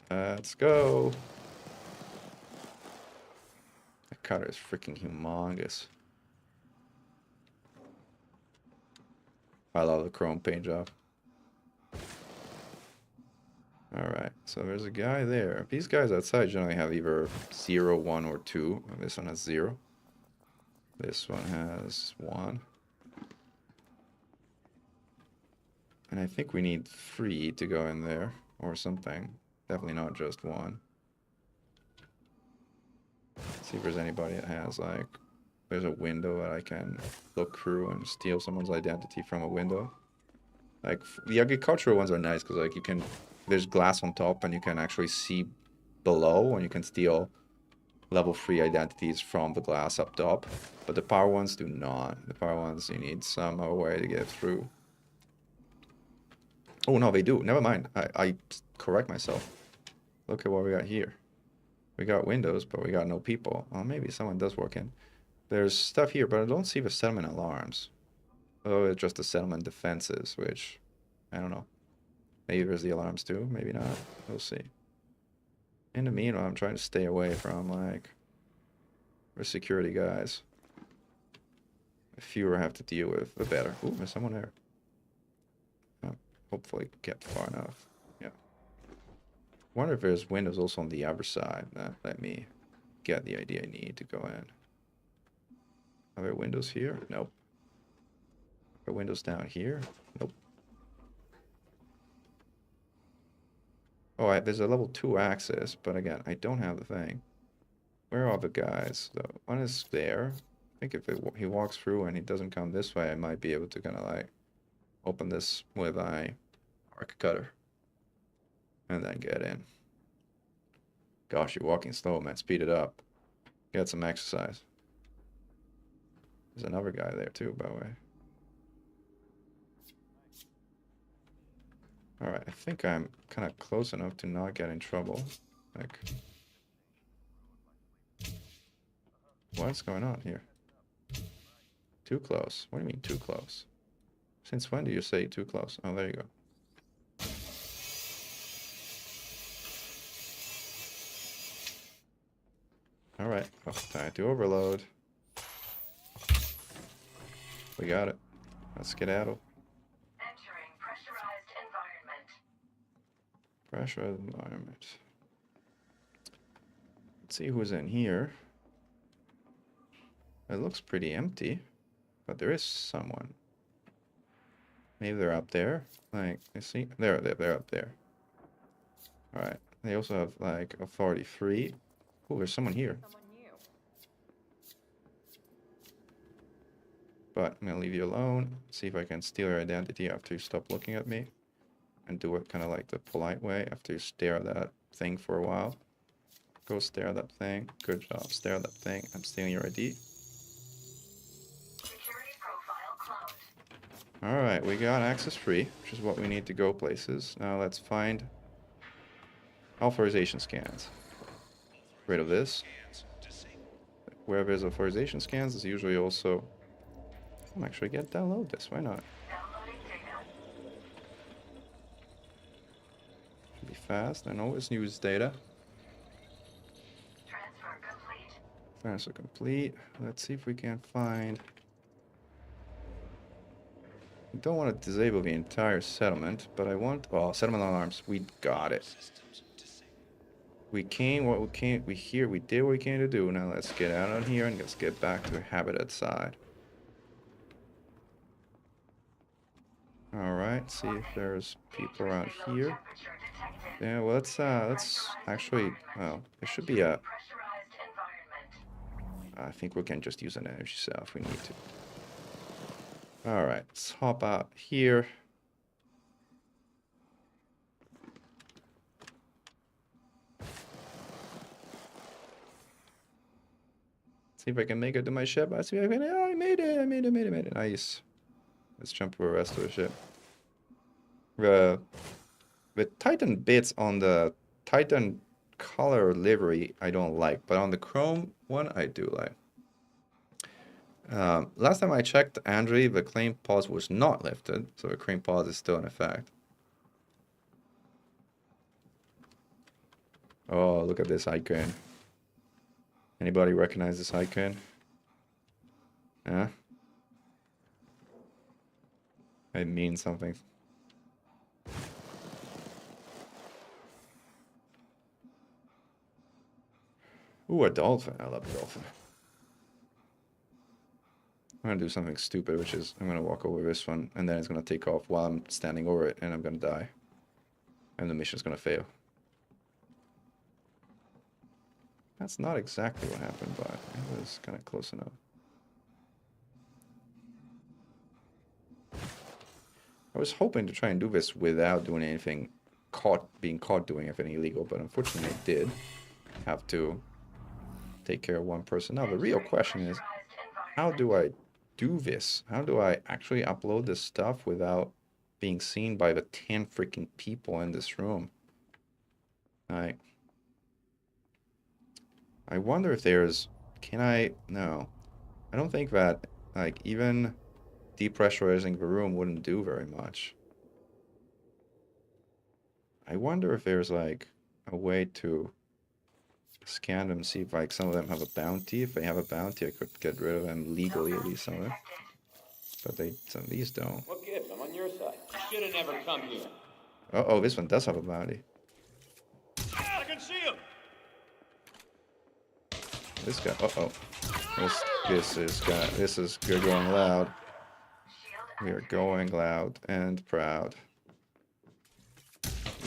Let's go! The cutter is freaking humongous. I love the chrome paint job. Alright, so there's a guy there. These guys outside generally have either 0, 1, or 2. This one has 0. This one has 1. And I think we need 3 to go in there, or something. Definitely not just 1. See if there's anybody that has, like, there's a window that I can look through and steal someone's identity from a window. Like, the agricultural ones are nice, because, like, you can, there's glass on top, and you can actually see below, and you can steal level 3 identities from the glass up top. But the power ones do not. The power ones, you need some other way to get through. Oh, no, they do. Never mind. I correct myself. Look at what we got here. We got windows, but we got no people. Well, maybe someone does work in. There's stuff here, but I don't see the settlement alarms. Oh, it's just the settlement defenses, which, I don't know. Maybe there's the alarms too, maybe not. We'll see. In the meanwhile, I'm trying to stay away from, like, the security guys. The fewer I have to deal with, the better. Ooh, there's someone there. Oh, hopefully get far enough. Yeah. Wonder if there's windows also on the other side that let me get the idea I need to go in. Are there windows here? Nope. Are there windows down here? Nope. Oh, there's a level 2 access, but again, I don't have the thing. Where are the guys, though? One is there. I think if he walks through and he doesn't come this way, I might be able to kind of, like, open this with my arc cutter. And then get in. Gosh, you're walking slow, man. Speed it up. Get some exercise. There's another guy there, too, by the way. Alright, I think I'm kind of close enough to not get in trouble. Like, what's going on here? Too close? What do you mean too close? Since when do you say too close? Oh, there you go. Alright, oh, time to overload. We got it. Let's skedaddle. Entering pressurized environment. Pressurized environment. Let's see who's in here. It looks pretty empty, but there is someone. Maybe they're up there. Like, I see. They're up there. Alright. They also have, like, authority 3. Oh, there's someone here. Someone new. But I'm gonna leave you alone. See if I can steal your identity after you stop looking at me. And do it kind of like the polite way after you stare at that thing for a while. Go stare at that thing. Good job. Stare at that thing. I'm stealing your ID. Security profile closed. Alright, we got access free, which is what we need to go places. Now let's find authorization scans. Rid of this. Where there's authorization scans is usually also... I'm actually gonna download this, why not? Downloading data. Should be fast, I always use data. Transfer complete. Transfer complete. Let's see if we can find... I don't want to disable the entire settlement, but I want... Oh, settlement alarms. We got it. We did what we came to do. Now let's get out of here and let's get back to the habitat side. Alright, see if there's people around here. Yeah, well, let's actually... Well, there should be a... Pressurized environment. I think we can just use an energy cell if we need to. Alright, let's hop out here. See if I can make it to my ship. I see if I can... Oh, I made it. Nice. Let's jump to the rest of the ship. The Titan bits on the Titan color livery I don't like, but on the Chrome one I do like. Last time I checked Andre, the claim pause was not lifted, so the claim pause is still in effect. Oh, look at this icon. Anybody recognize this icon? Yeah? I mean something. Ooh, a dolphin. I love a dolphin. I'm gonna do something stupid, which is I'm gonna walk over this one, and then it's gonna take off while I'm standing over it, and I'm gonna die. And the mission's gonna fail. That's not exactly what happened, but it was kind of close enough. I was hoping to try and do this without doing anything being caught doing anything illegal, but unfortunately I did have to take care of one person. Now the real question is, how do I do this? How do I actually upload this stuff without being seen by the 10 freaking people in this room? I wonder if there's... No. I don't think that, like, even depressurizing the room wouldn't do very much. I wonder if there's, like, a way to scan them, see if, like, some of them have a bounty. If they have a bounty, I could get rid of them legally, at least some of them. But some of these don't. What gives? I'm on your side. You should have never come here. Uh-oh, this one does have a bounty. I can see him! This guy, uh-oh. This is good going loud. We are going loud and proud.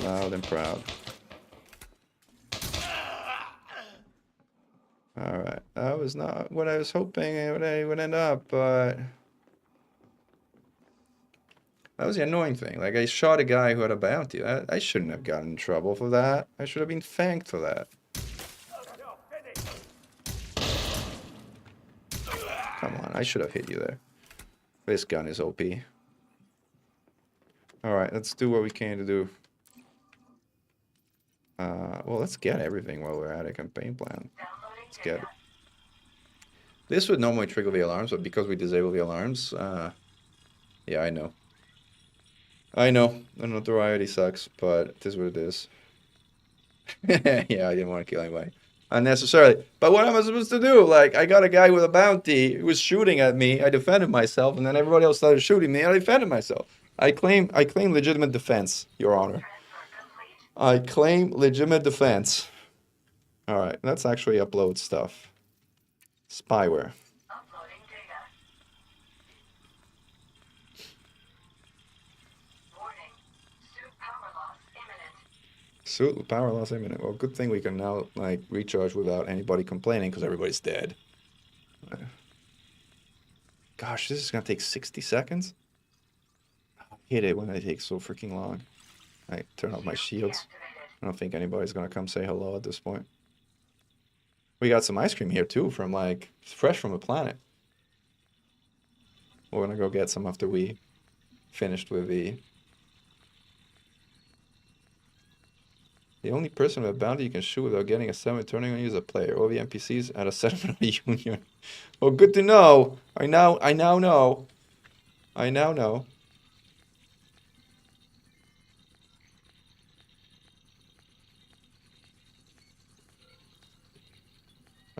Loud and proud. Alright, that was not what I was hoping it would end up, but... That was the annoying thing. Like, I shot a guy who had a bounty. I shouldn't have gotten in trouble for that. I should have been thanked for that. Come on, I should have hit you there. This gun is OP. Alright, let's do what we can to do. Well, let's get everything while we're at a campaign plan. Let's get it. This would normally trigger the alarms, but because we disable the alarms, yeah, I know. I know the notoriety sucks, but it is what it is. Yeah, I didn't want to kill anybody unnecessarily. But what am I supposed to do? Like, I got a guy with a bounty who was shooting at me. I defended myself, and then everybody else started shooting me. I defended myself. I claim legitimate defense, Your Honor. I claim legitimate defense. All right, let's actually upload stuff. Spyware. Suit power loss imminent. Well, good thing we can now, like, recharge without anybody complaining because everybody's dead. Gosh, this is gonna take 60 seconds? I hate it when it takes so freaking long. I turn off my shields. I don't think anybody's gonna come say hello at this point. We got some ice cream here too from, like, fresh from the planet. We're gonna go get some after we finished with the... The only person with a bounty you can shoot without getting a settlement turning on you is a player. All the NPCs at a settlement of the union. Well, good to know. I now know. I now know.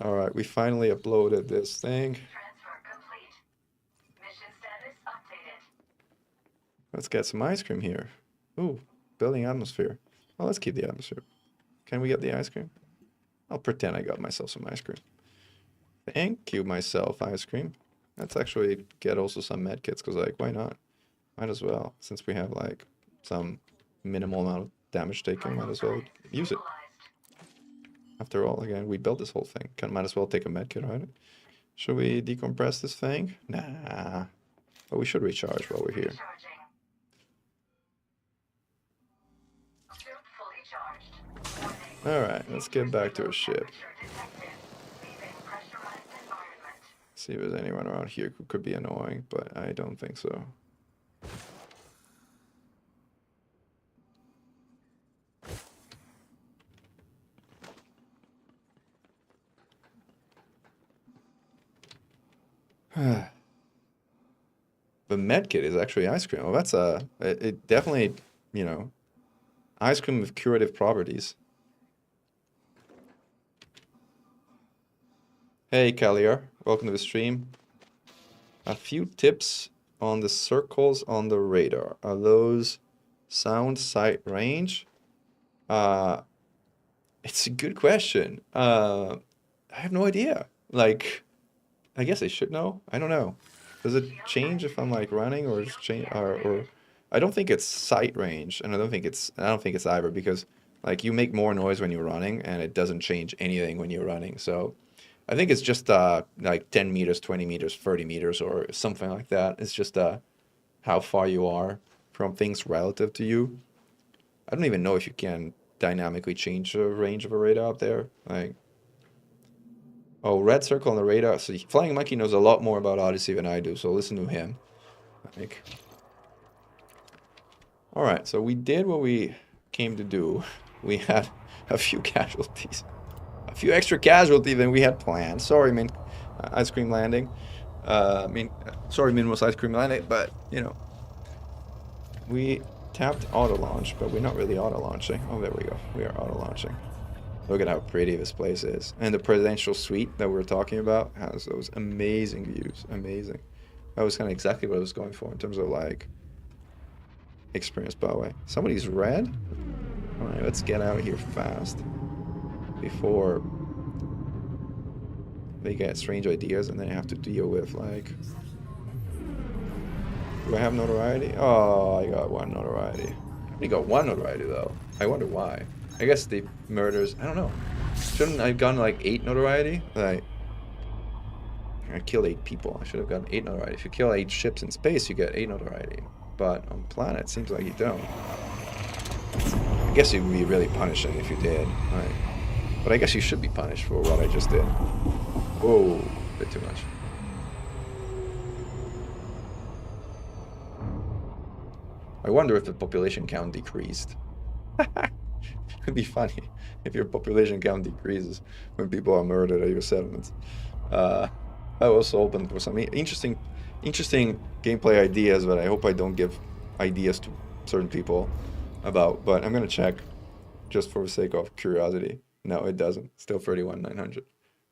Alright, we finally uploaded this thing. Transfer complete. Mission status updated. Let's get some ice cream here. Ooh, building atmosphere. Well, let's keep the atmosphere. Can we get the ice cream? I'll pretend I got myself some ice cream. Thank you, myself, ice cream. Let's actually get also some medkits, because, like, why not? Might as well. Since we have, like, some minimal amount of damage taken, might as well use it. After all, again, we built this whole thing. Might as well take a medkit, right? Should we decompress this thing? Nah. But we should recharge while we're here. Alright, let's get back to our ship. See if there's anyone around here who could be annoying, but I don't think so. The medkit is actually ice cream. Well, that's it definitely, you know, ice cream with curative properties. Hey, Callier, welcome to the stream. A few tips on the circles on the radar, are those sound, sight, range? It's a good question. I have no idea. Like, I guess I should know. I don't know. Does it change if I'm like running or just change or I don't think it's sight range, and I don't think it's either because like you make more noise when you're running and it doesn't change anything when you're running. So I think it's just like 10 meters, 20 meters, 30 meters or something like that. It's just how far you are from things relative to you. I don't even know if you can dynamically change the range of a radar up there. Like, oh, red circle on the radar. So Flying Monkey knows a lot more about Odyssey than I do, so listen to him. Like, all right, so we did what we came to do. We had a few casualties, a few extra casualties than we had planned. Sorry, Min, Ice Cream Landing. Sorry, Minmus Ice Cream Landing, but you know, we tapped auto launch, but we're not really auto launching. Oh, there we go. We are auto launching. Look at how pretty this place is. And the presidential suite that we were talking about has those amazing views. Amazing. That was kind of exactly what I was going for in terms of like experience, by the way. Somebody's red? Alright, let's get out of here fast before they get strange ideas and then have to deal with like, do I have notoriety? Oh, I got one notoriety. I only got one notoriety though. I wonder why. I guess the murders, I don't know. Shouldn't I have gotten like 8 notoriety? Like, I killed 8 people. I should have gotten 8 notoriety. If you kill 8 ships in space, you get 8 notoriety. But on planet, it seems like you don't. I guess it would be really punishing if you did. Right. But I guess you should be punished for what I just did. Whoa, a bit too much. I wonder if the population count decreased. It'd be funny if your population count decreases when people are murdered at your settlements. I was open for some interesting gameplay ideas, but I hope I don't give ideas to certain people about. But I'm gonna check just for the sake of curiosity. No, it doesn't. Still 31,900.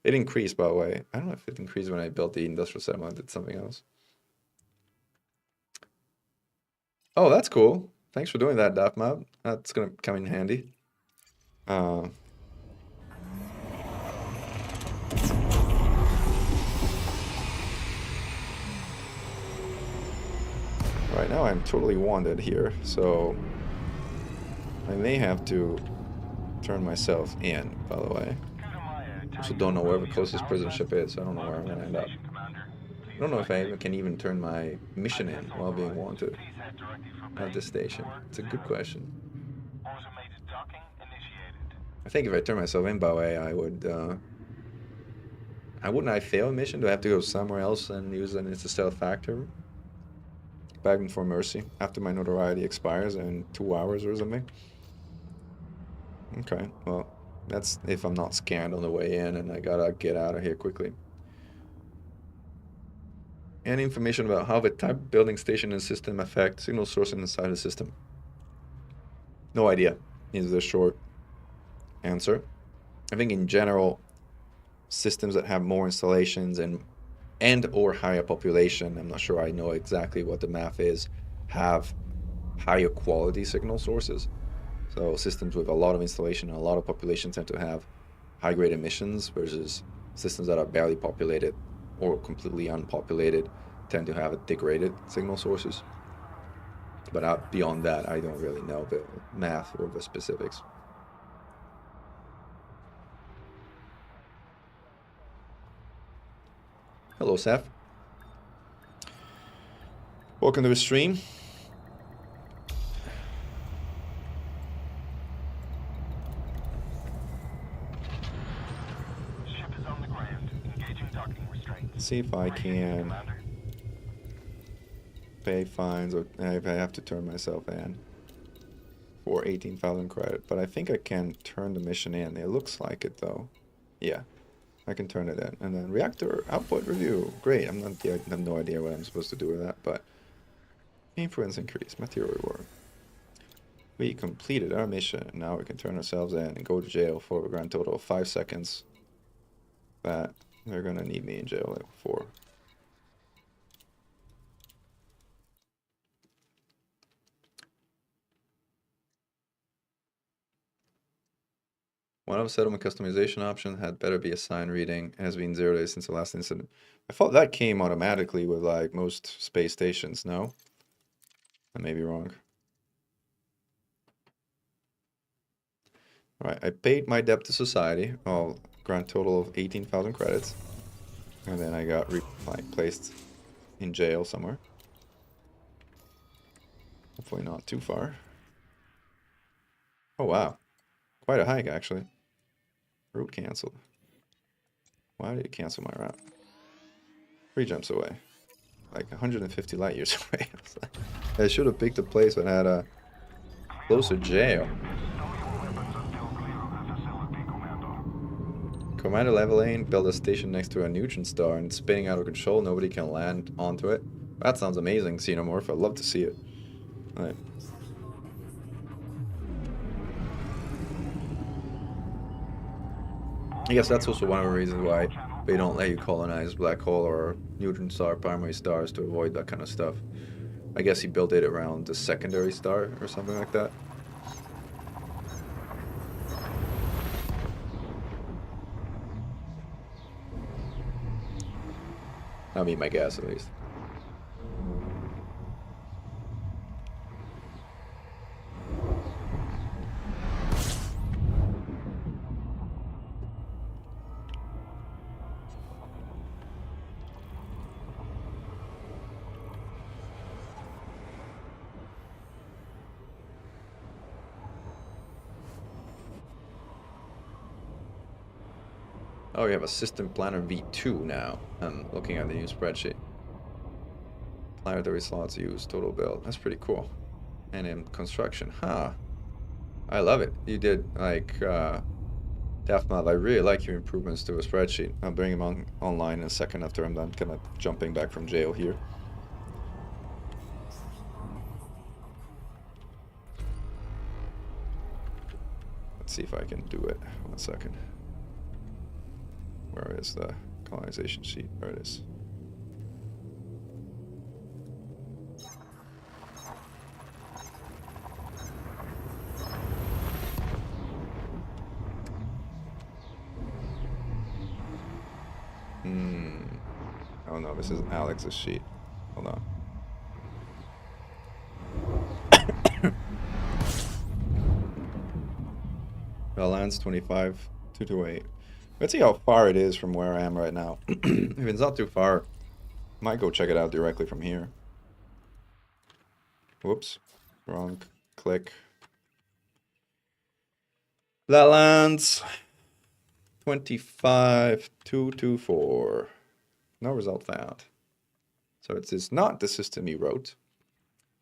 It increased, by the way. I don't know if it increased when I built the industrial settlement. Did something else. Oh, that's cool. Thanks for doing that, Daphmob. That's gonna come in handy. Right now I'm totally wanted here, so I may have to turn myself in, by the way. I also don't know where the closest prison ship is, so I don't know where I'm gonna end up. I don't know if I can even turn my mission in while being wanted at this station. It's a good question. I think if I turn myself in, by the way, I would, wouldn't I fail a mission? Do I have to go somewhere else and use an insta-stealth factor? Begging for mercy after my notoriety expires in 2 hours or something? Okay, well, that's if I'm not scanned on the way in and I gotta get out of here quickly. Any information about how the type of building station and system affect signal source inside the system? No idea is the short answer. I think in general, systems that have more installations and or higher population, I'm not sure I know exactly what the math is, have higher quality signal sources. So systems with a lot of installation and a lot of population tend to have high grade emissions versus systems that are barely populated or completely unpopulated tend to have a degraded signal sources. But beyond that, I don't really know the math or the specifics. Hello, Seth. Welcome to the stream. Ship is on the ground. Engaging docking restraints. Let's see if I can pay fines or if I have to turn myself in for 18,000 credit. But I think I can turn the mission in. It looks like it though. Yeah. I can turn it in. And then reactor output review. Great. I have no idea what I'm supposed to do with that, but influence increase, material reward. We completed our mission. Now we can turn ourselves in and go to jail for a grand total of 5 seconds. That they're gonna need me in jail for. One of settlement customization option had better be assigned reading. It has been 0 days since the last incident. I thought that came automatically with like most space stations, no? I may be wrong. Alright, I paid my debt to society. Oh, grand total of 18,000 credits. And then I got like placed in jail somewhere. Hopefully not too far. Oh wow. Quite a hike actually. Route cancelled. Why did it cancel my route? 3 jumps away. Like 150 light years away. I should have picked a place that had a closer jail. Commander Leveling built a station next to a neutron star and it's spinning out of control. Nobody can land onto it. That sounds amazing, Xenomorph. I'd love to see it. Alright. I guess that's also one of the reasons why they don't let you colonize black hole or neutron star primary stars, to avoid that kind of stuff. I guess he built it around the secondary star or something like that. I mean, my guess at least. Oh, we have a System Planner V2 now. I'm looking at the new spreadsheet. Planetary slots used, total build. That's pretty cool. And in construction, huh? I love it. You did like Deathmouth. I really like your improvements to a spreadsheet. I'll bring them on online in a second after I'm done kind of jumping back from jail here. Let's see if I can do it. 1 second. Where is the colonization sheet? There it is. Oh no, this is Alex's sheet. Hold on. Balance 25, 228. Let's see how far it is from where I am right now. If it's not too far, I might go check it out directly from here. Whoops. Wrong click. That lands 25,224. No result found. So it is not the system you wrote.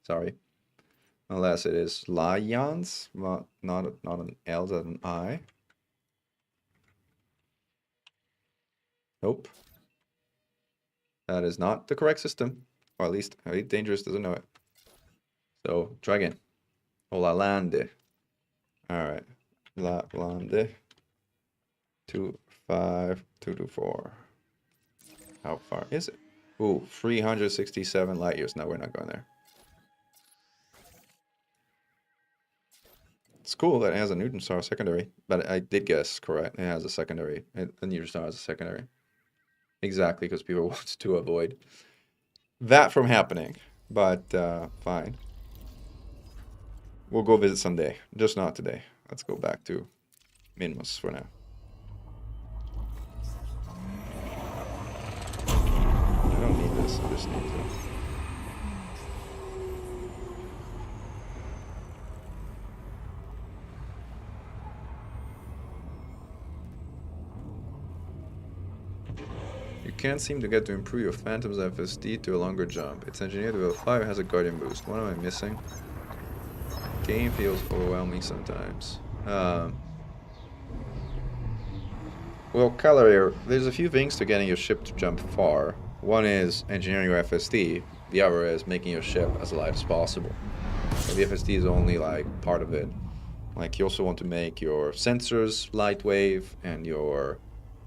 Sorry. Unless it is Lions, not an L, but an I. Nope. That is not the correct system. Or at least Elite Dangerous doesn't know it. So try again. Holalande. Alright. Laplande. 25224. How far is it? Ooh, 367 light years. No, we're not going there. It's cool that it has a neutron star secondary, but I did guess correct. It has a secondary. A neutron star has a secondary. Exactly, because people want to avoid that from happening. But fine. We'll go visit someday. Just not today. Let's go back to Minmus for now. I don't need this. I just need to. You can't seem to get to improve your Phantom's FSD to a longer jump. It's engineered to level 5, has a Guardian boost. What am I missing? Game feels overwhelming sometimes. Well, Calarier, there's a few things to getting your ship to jump far. One is engineering your FSD. The other is making your ship as light as possible. So the FSD is only like part of it. Like you also want to make your sensors lightweight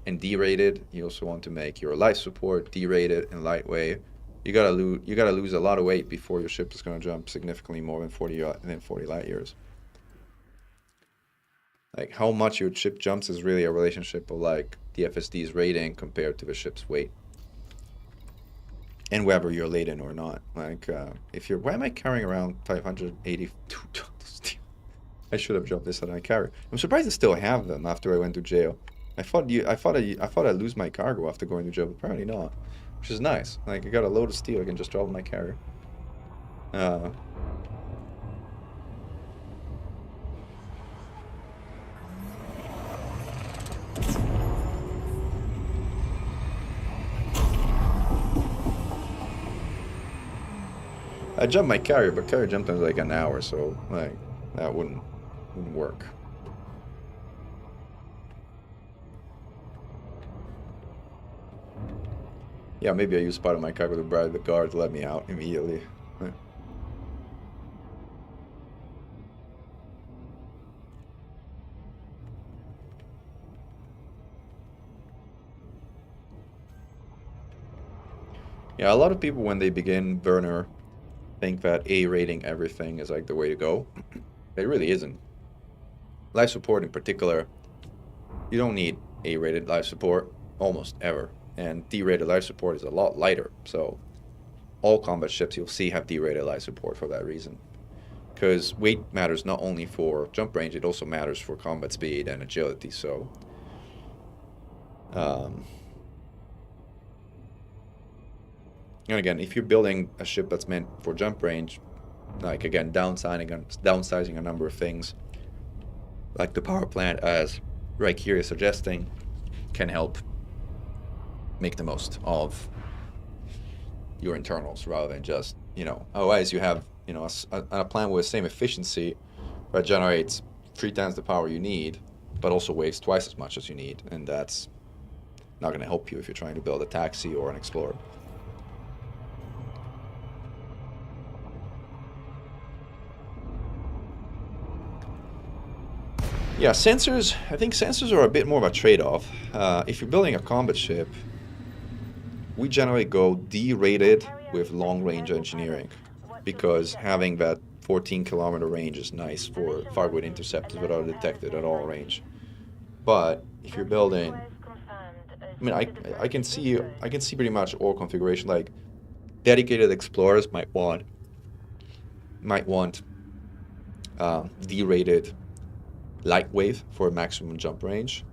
and D-rated. You also want to make your life support D-rated and lightweight. You gotta lose a lot of weight before your ship is gonna jump significantly more than 40 light years. Like how much your ship jumps is really a relationship of like the FSD's rating compared to the ship's weight. And whether you're laden or not. Like, if you're... Why am I carrying around 582 tons of steel? I should have dropped this on my carrier. I'm surprised I still have them after I went to jail. I thought I'd lose my cargo after going to jail, but apparently not. Which is nice. Like, I got a load of steel I can just drop on my carrier. I jumped my carrier, but carrier jump time is like an hour, so like that wouldn't work. Yeah, maybe I used part of my cargo to bribe the guard to let me out immediately. Yeah, a lot of people when they begin burner think that A rating everything is like the way to go. It really isn't. Life support in particular, you don't need A-rated life support almost ever. And D-rated life support is a lot lighter. So all combat ships you'll see have D-rated life support for that reason. Because weight matters not only for jump range, it also matters for combat speed and agility. So and again, if you're building a ship that's meant for jump range, like again, downsizing a number of things, like the power plant, as right here is suggesting, can help make the most of your internals rather than just, you know, otherwise you have, you know, a plant with the same efficiency that generates 3 times the power you need, but also wastes twice as much as you need, and that's not going to help you if you're trying to build a taxi or an explorer. Yeah, sensors, I think sensors are a bit more of a trade-off. If you're building a combat ship, we generally go D-rated with long-range engineering, because having that 14-kilometer range is nice for far-away interceptors without detected at all range. But if you're building, I mean, I can see pretty much all configuration. Like dedicated explorers might want D-rated light wave for maximum jump range,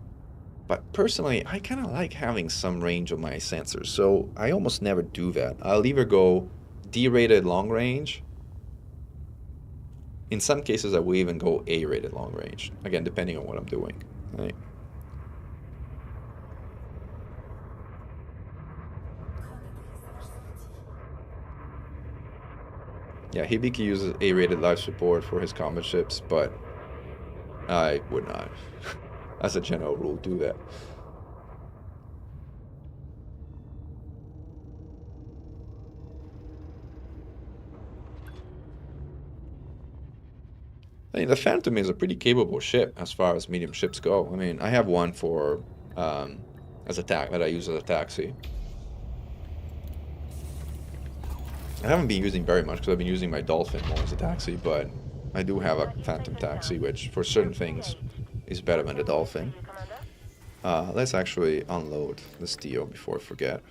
but personally I kind of like having some range on my sensors, so I almost never do that. I'll either go D-rated long range. In some cases I will even go A-rated long range, again depending on what I'm doing, right? Yeah, Hibiki uses A-rated life support for his combat ships, but I would not, as a general rule, do that. I mean, the Phantom is a pretty capable ship as far as medium ships go. I mean, I have one for that I use as a taxi. I haven't been using very much because I've been using my Dolphin more as a taxi, but I do have a Phantom taxi, which for certain things is better than the Dolphin. Let's actually unload the steel before I forget.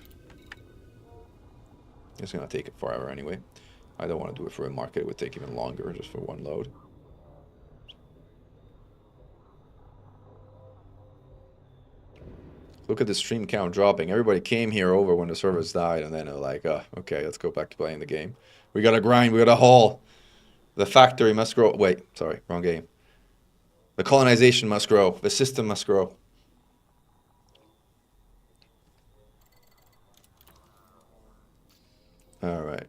It's gonna take it forever anyway. I don't want to do it for a market, it would take even longer just for one load. Look at the stream count dropping. Everybody came here over when the servers died, and then they're like, oh, okay, let's go back to playing the game. We gotta grind, we gotta haul. The factory must grow. Wait, sorry, wrong game. The colonization must grow. The system must grow. All right.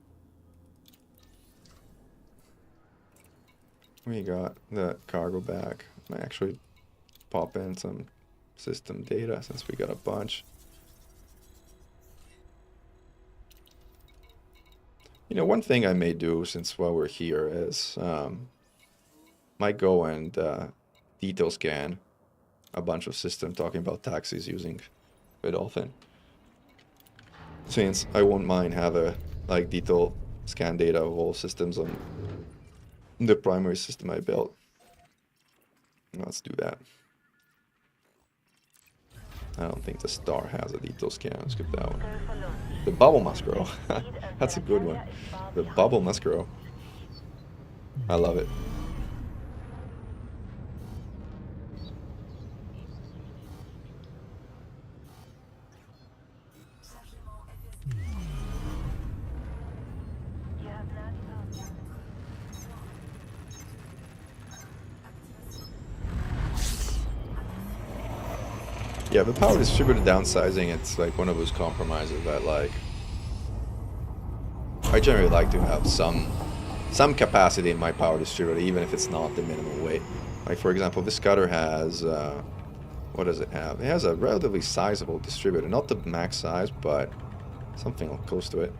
We got the cargo back. I might actually pop in some system data since we got a bunch. You know, one thing I may do since while we're here is might go and detail scan a bunch of systems talking about taxis using the Dolphin. Since I won't mind have a like detail scan data of all systems on the primary system I built. Let's do that. I don't think the star has a detail scan. Let's skip that one. Go for launch. The bubble must grow. Speed That's a until good one. carrier is far The behind. bubble must grow. I love it. You have now departed. Yeah, the power distributor downsizing, it's like one of those compromises that like I generally like to have some capacity in my power distributor, even if it's not the minimum weight. Like for example, this cutter has what does it have? It has a relatively sizable distributor, not the max size, but something close to it.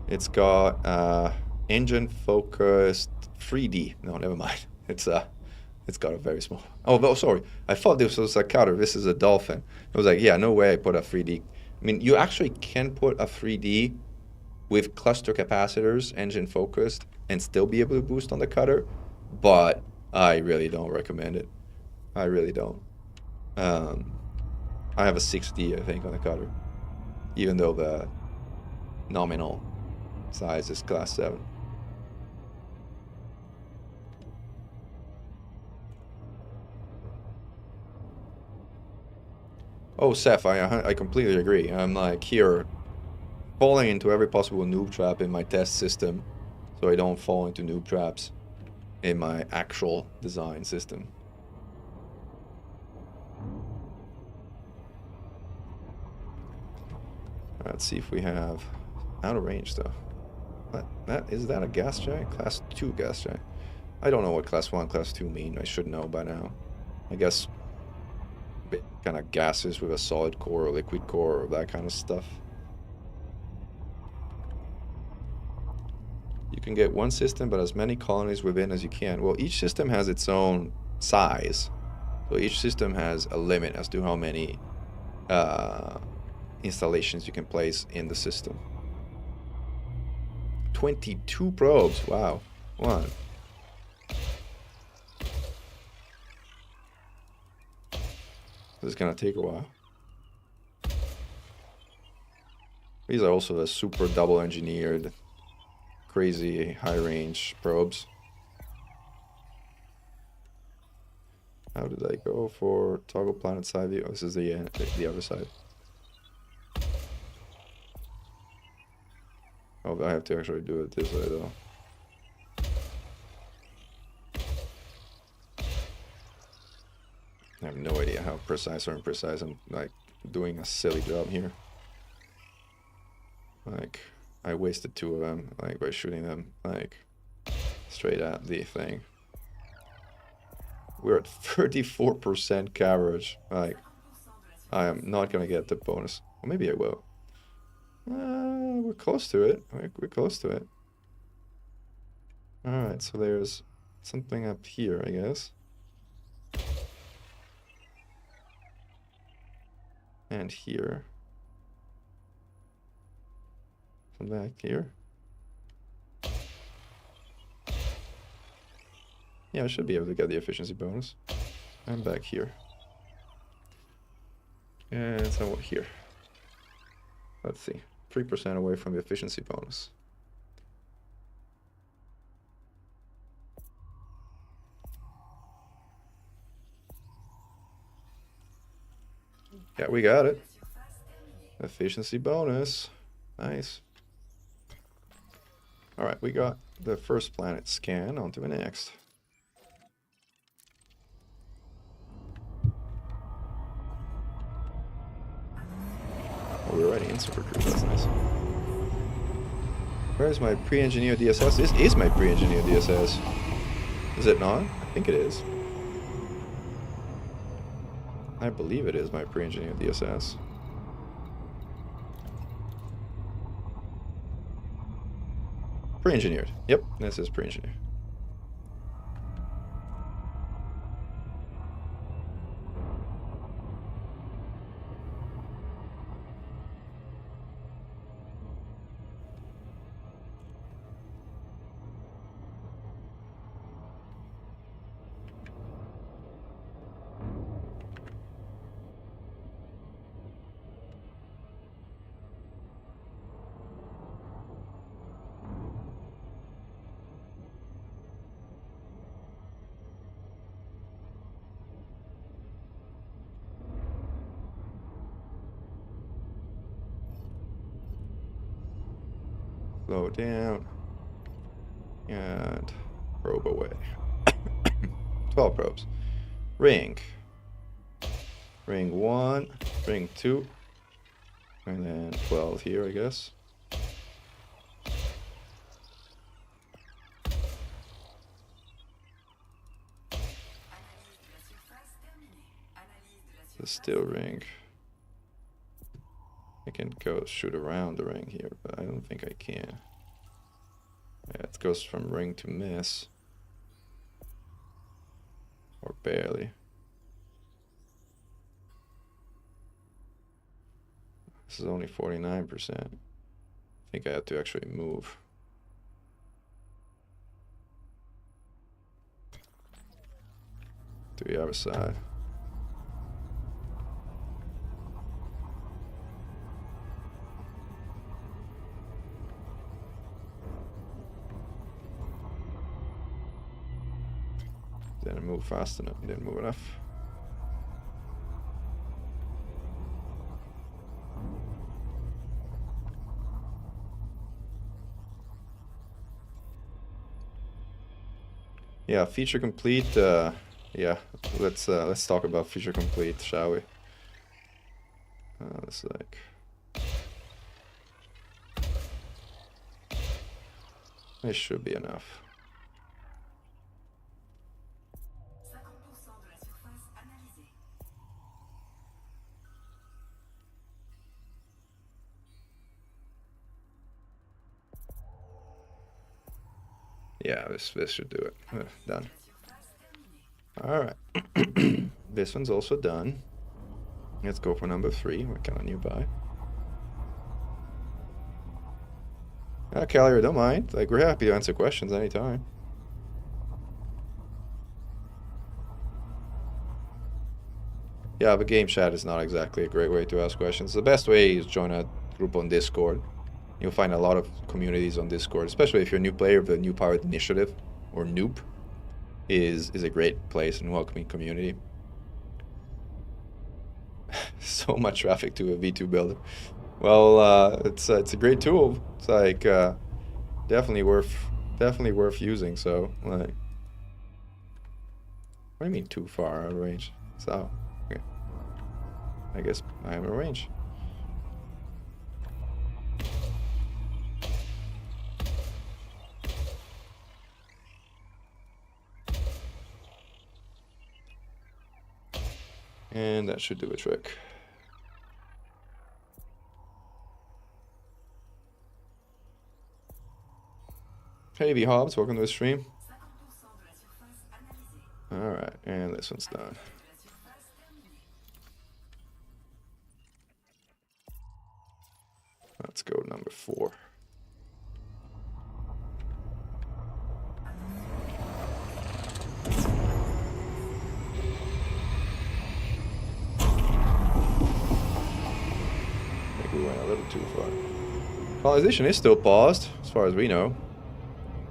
It's got engine focused 3D. No, never mind. It's got a very small. Oh, sorry. I thought this was a cutter. This is a dolphin. I was like, yeah, no way I put a 3D. I mean, you actually can put a 3D with cluster capacitors, engine focused, and still be able to boost on the cutter, but I really don't recommend it. I really don't. I have a 6D, I think, on the cutter, even though the nominal size is class 7. Oh, Seth, I completely agree. I'm like here, falling into every possible noob trap in my test system, so I don't fall into noob traps in my actual design system. Let's see if we have out of range though. Is that a gas giant? Class 2 gas giant. I don't know what class 1, class 2 mean. I should know by now. I guess kind of gases with a solid core or liquid core or that kind of stuff. You can get one system but as many colonies within as you can. Well, each system has its own size. So each system has a limit as to how many installations you can place in the system. 22 probes. Wow. One. This is gonna take a while. These are also the super double engineered, crazy high range probes. How did I go for toggle planet side view? Oh, this is the other side. Oh, I have to actually do it this way though. I have no idea how precise or imprecise. I'm like doing a silly job here. Like I wasted 2 of them, like by shooting them like straight at the thing. We're at 34% coverage. Like I am not gonna get the bonus. Or maybe I will. We're close to it. We're close to it. Alright, so there's something up here, I guess. And here. Some back here. Yeah, I should be able to get the efficiency bonus. I'm back here. And somewhere here. Let's see. 3% away from the efficiency bonus. Yeah, we got it. Efficiency bonus. Nice. Alright, we got the first planet scan. On to the next. Oh, we're already in Super Cruise. That's nice. Where's my pre-engineered DSS? This is my pre-engineered DSS. Is it not? I think it is. I believe it is my pre-engineered DSS. Pre-engineered. Yep, this is pre-engineered. Slow down. And probe away. 12 probes. Ring. Ring 1, ring 2, and then 12 here, I guess. The still ring. I can go shoot around the ring here, but I don't think I can. Yeah, it goes from ring to miss. Or barely. This is only 49%. I think I have to actually move. To the other side. Didn't move fast enough. Didn't move enough. Yeah, feature complete. Yeah, let's talk about feature complete, shall we? It's like this should be enough. Yeah, this should do it. Done. All right. This one's also done. Let's go for number 3. What kind of new buy? Callier, don't mind. Like, we're happy to answer questions anytime. Yeah, but game chat is not exactly a great way to ask questions. The best way is join a group on Discord. You'll find a lot of communities on Discord, especially if you're a new player of the New Pirate Initiative, or Noob, is a great place and welcoming community. So much traffic to a V2 builder. Well, it's a great tool. It's like definitely worth using. So like, what do you mean too far out of range? So okay. I guess I am in range. And that should do a trick. Hey V Hobbs, welcome to the stream. Alright, and this one's done. Let's go to number 4. We went a little too far. Colonization is still paused, as far as we know.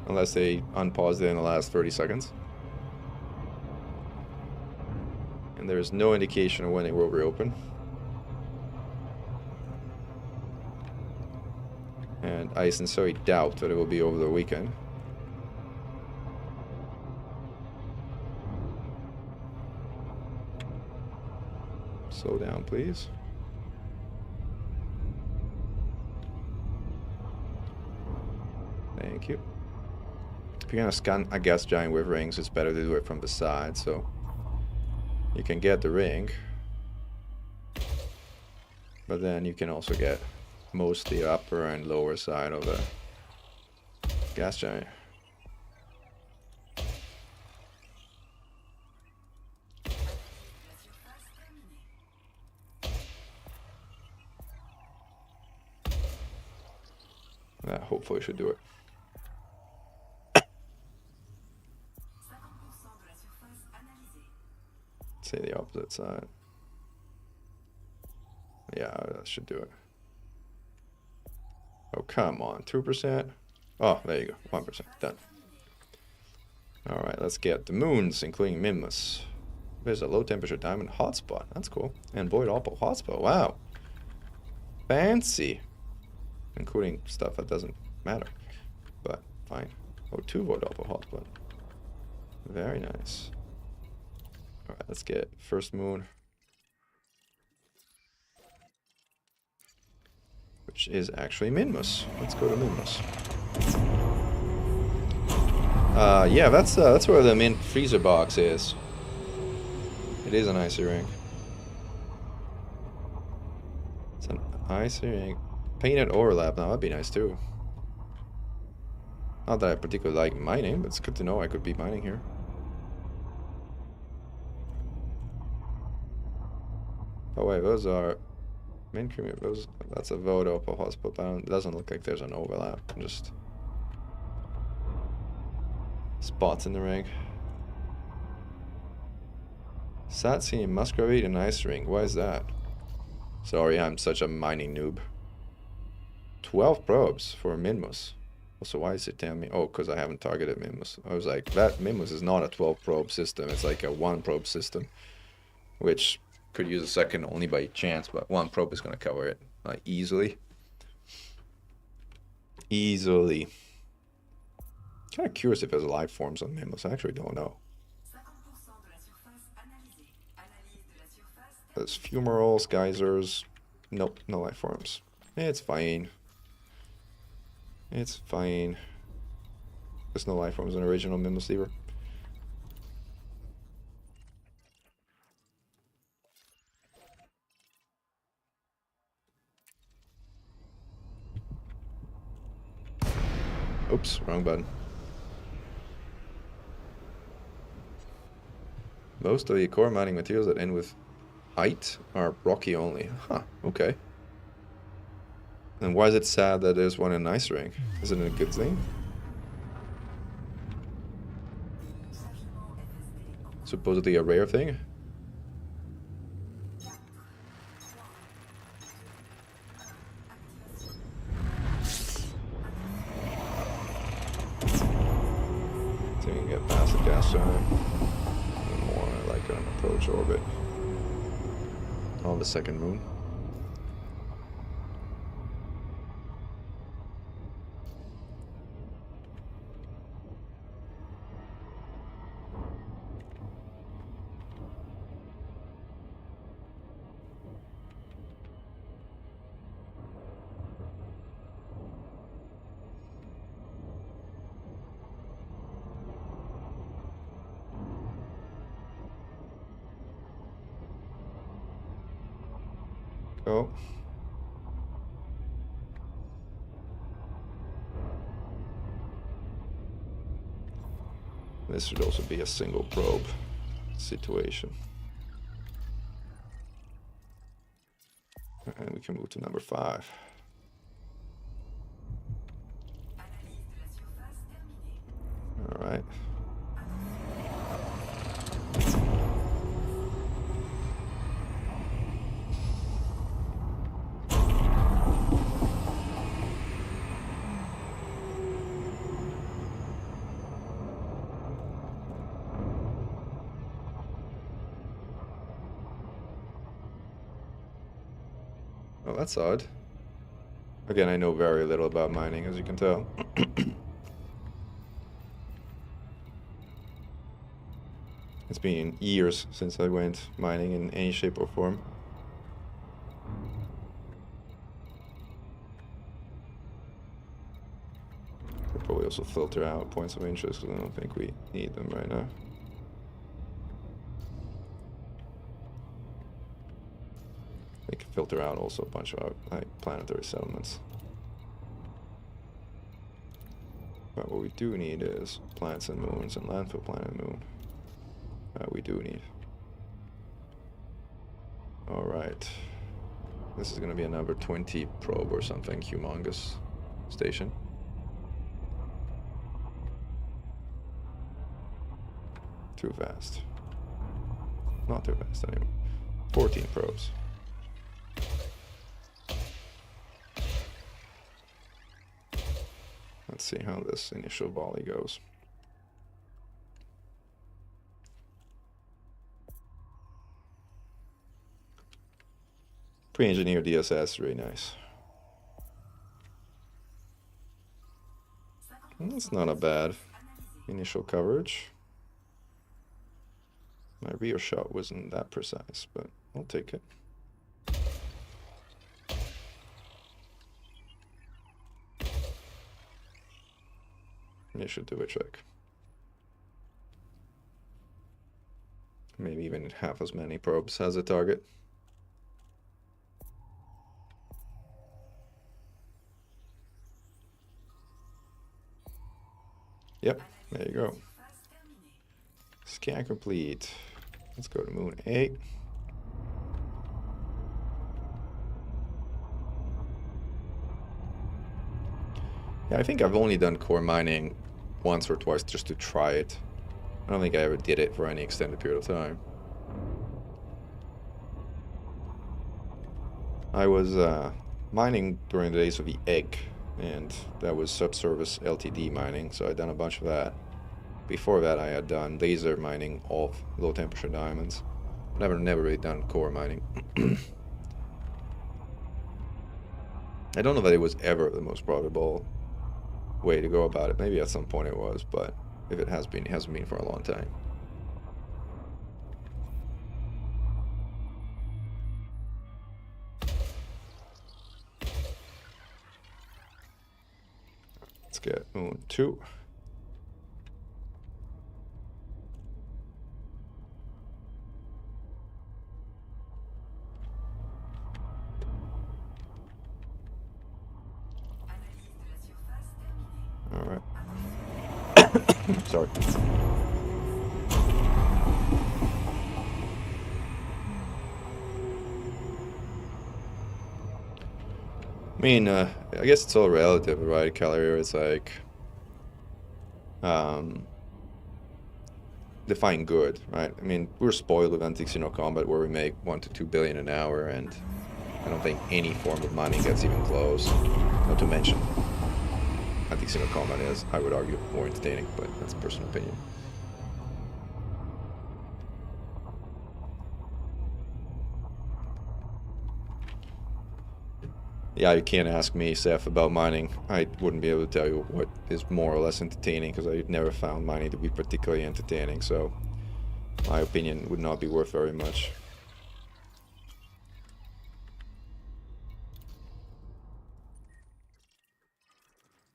Unless they unpaused it in the last 30 seconds. And there's no indication of when it will reopen. And I sincerely doubt that it will be over the weekend. Slow down, please. Thank you. If you're gonna scan a gas giant with rings, it's better to do it from the side, so you can get the ring, but then you can also get most the upper and lower side of the gas giant. That hopefully should do it. Say the opposite side. Yeah, that should do it. Oh, come on. 2%? Oh, there you go. 1%. Done. Alright, let's get the moons, including Mimus. There's a low temperature diamond hotspot. That's cool. And void opal hotspot. Wow. Fancy. Including stuff that doesn't matter. But fine. Oh, 2 void off a hotspot. Very nice. Alright, let's get first moon. Which is actually Minmus. Let's go to Minmus. Yeah, that's where the mint freezer box is. It is an icy ring. It's an icy ring. Painted overlap now, that'd be nice too. Not that I particularly like mining, but it's good to know I could be mining here. Oh wait, those are mint cream. Those, that's a vote up a hotspot, but it doesn't look like there's an overlap. Just spots in the ring. Satsini, Muscovite, and Ice Ring. Why is that? Sorry, I'm such a mining noob. 12 probes for Minmus. Also, why is it telling me? Oh, because I haven't targeted Minmus. I was like, that Minmus is not a 12 probe system. It's like a 1 probe system, which could use a second only by chance, but 1 probe is going to cover it like easily. Easily. Kind of curious if there's life forms on Minmus. I actually don't know. There's fumaroles, geysers. Nope, no life forms. It's fine. It's fine. There's no life forms in original Minmus Lever. Oops, wrong button. Most of the core mining materials that end with height are rocky only. Huh, okay. And why is it sad that there's one in Ice Ring? Isn't it a good thing? Supposedly a rare thing? So you can get past the gas giant. More like an approach orbit. On the second moon. Oh. This should also be a single probe situation. And we can move to number 5. All right. Oh, that's odd. Again, I know very little about mining, as you can tell. It's been years since I went mining in any shape or form. I'll probably also filter out points of interest because I don't think we need them right now. We can filter out also a bunch of like planetary settlements. But what we do need is planets and moons and landfill planet and moon. We do need. Alright. This is going to be a number 20 probe or something. Humongous station. Too fast. Not too fast anymore. 14 probes. Let's see how this initial volley goes. Pre-engineered DSS, really nice. That's not a bad initial coverage. My rear shot wasn't that precise, but I'll take it. You should do a check. Maybe even half as many probes as a target. Yep, there you go. Scan complete. Let's go to Moon 8. Yeah, I think I've only done core mining once or twice just to try it. I don't think I ever did it for any extended period of time. I was mining during the days of the egg, and that was subsurface LTD mining, so I'd done a bunch of that. Before that, I had done laser mining of low temperature diamonds. Never really done core mining. I don't know that it was ever the most profitable way to go about it. Maybe at some point it was, but if it has been, it hasn't been for a long time. Let's get Moon 2. All right. Sorry. I mean, I guess it's all relative, right? Calorie, it's like define good, right? I mean, we're spoiled with anti-casino combat where we make 1 to 2 billion an hour, and I don't think any form of money gets even close. Not to mention, anti-casino combat is, I would argue, more entertaining, but that's a personal opinion. Yeah, you can't ask me, Seth, about mining. I wouldn't be able to tell you what is more or less entertaining, because I've never found mining to be particularly entertaining, so my opinion would not be worth very much.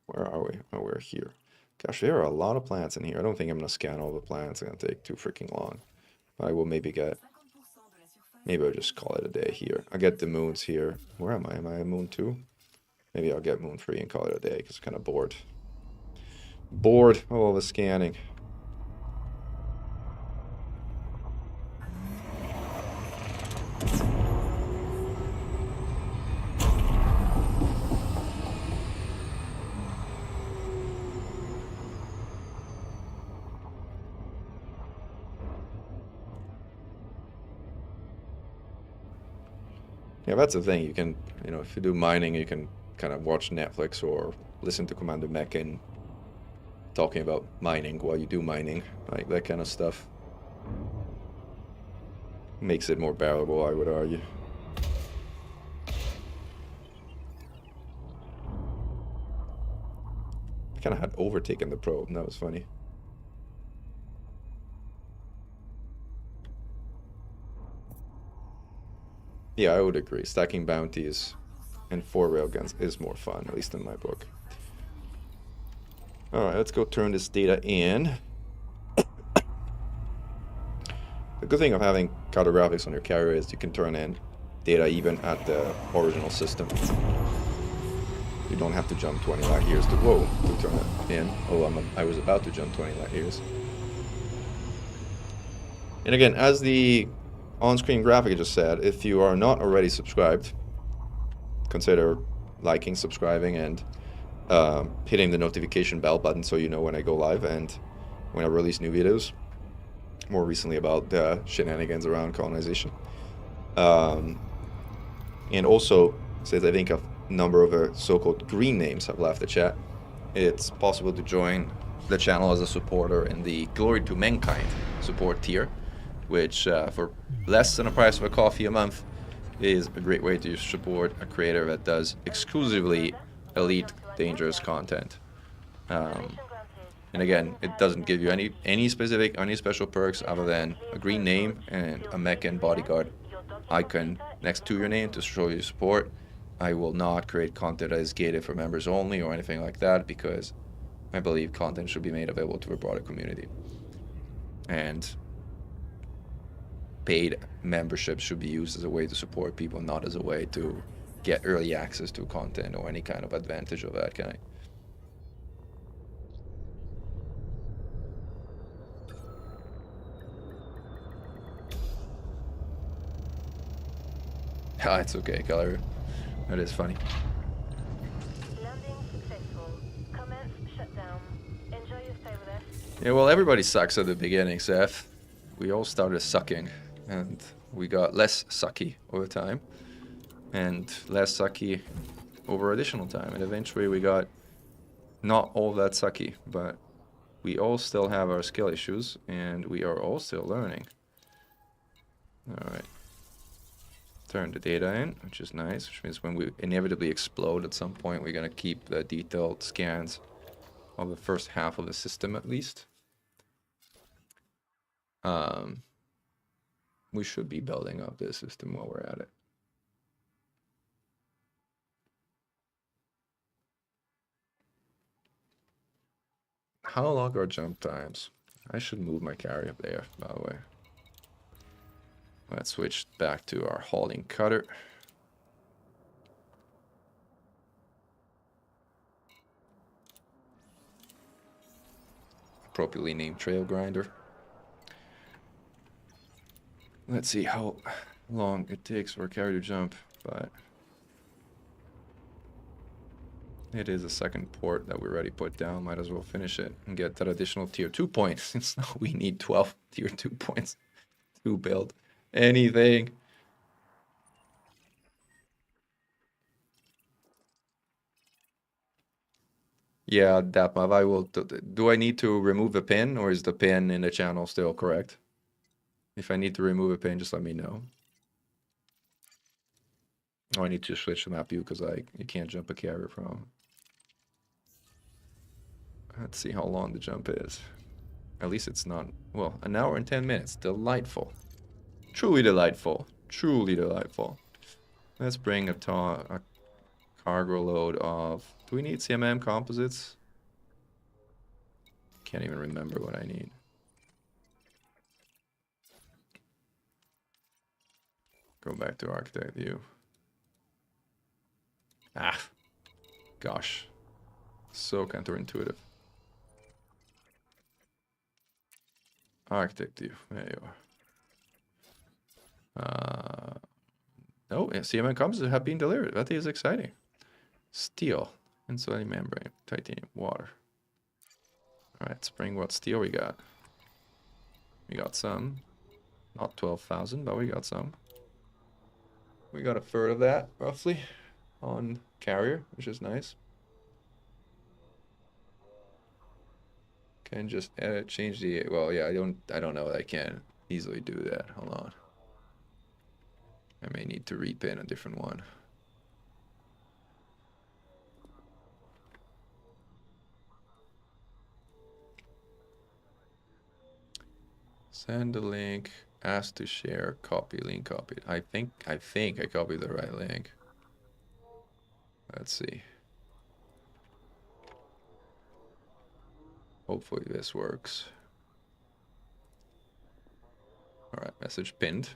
Where are we? Oh, we're here. Gosh, there are a lot of plants in here. I don't think I'm going to scan all the plants. It's going to take too freaking long. But I will maybe get... Maybe I'll just call it a day here. I'll get the moons here. Where am I? Am I at Moon 2? Maybe I'll get Moon 3 and call it a day, because I'm kind of bored. Bored of all the scanning. Yeah, that's the thing. You can, you know, if you do mining, you can kind of watch Netflix or listen to Commander Mechan talking about mining while you do mining, like that kind of stuff. Makes it more bearable, I would argue. I kind of had overtaken the probe, and that was funny. Yeah, I would agree. Stacking bounties and 4 railguns is more fun, at least in my book. Alright, let's go turn this data in. The good thing of having cartographics on your carrier is you can turn in data even at the original system. You don't have to jump 20 light years to turn it in. Oh, I was about to jump 20 light years. And again, as the on-screen graphic just said, if you are not already subscribed, consider liking, subscribing, and hitting the notification bell button so you know when I go live and when I release new videos. More recently about the shenanigans around colonization. And also, since I think a number of so-called green names have left the chat, it's possible to join the channel as a supporter in the Glory to Mankind support tier, which for less than the price of a coffee a month is a great way to support a creator that does exclusively elite dangerous content. And again, it doesn't give you any special perks other than a green name and a Mechan bodyguard icon next to your name to show you support. I will not create content that is gated for members only or anything like that, because I believe content should be made available to the broader community. And paid membership should be used as a way to support people, not as a way to get early access to content or any kind of advantage of that kind. Ah, it's okay, Color. That is funny. Landing successful. Commence shutdown. Enjoy your stay with us. Yeah, well, everybody sucks at the beginning, Seth. We all started sucking, and we got less sucky over time, and less sucky over additional time, and eventually we got not all that sucky, but we all still have our skill issues, and we are all still learning. Alright. Turn the data in, which is nice, which means when we inevitably explode at some point, we're going to keep the detailed scans of the first half of the system at least. We should be building up this system while we're at it. How long are jump times? I should move my carrier there, by the way. Let's switch back to our hauling cutter. Appropriately named trail grinder. Let's see how long it takes for a carrier to jump, but it is a second port that we already put down. Might as well finish it and get that additional tier 2 point, since now we need 12 tier 2 points to build anything. Yeah, Datmav, I will. Do I need to remove a pin, or is the pin in the channel still correct? If I need to remove a pin, just let me know. Oh, I need to switch the map view because you can't jump a carrier from. Let's see how long the jump is. At least it's not, well, an hour and 10 minutes. Delightful. Truly delightful. Truly delightful. Let's bring a cargo load of... Do we need CMM composites? Can't even remember what I need. Go back to architect view. Ah, gosh. So counterintuitive. Architect view. There you are. No, CMM composites have been delivered. That is exciting. Steel, insulating membrane, titanium, water. All right, let's bring what steel we got. We got some. Not 12,000, but we got some. We got a third of that, roughly, on carrier, which is nice. Can just edit, change the, well, yeah, I don't know that I can easily do that. Hold on. I may need to repin a different one. Send the link, ask to share, copy, link copied. I think I copied the right link. Let's see. Hopefully this works. All right, message pinned.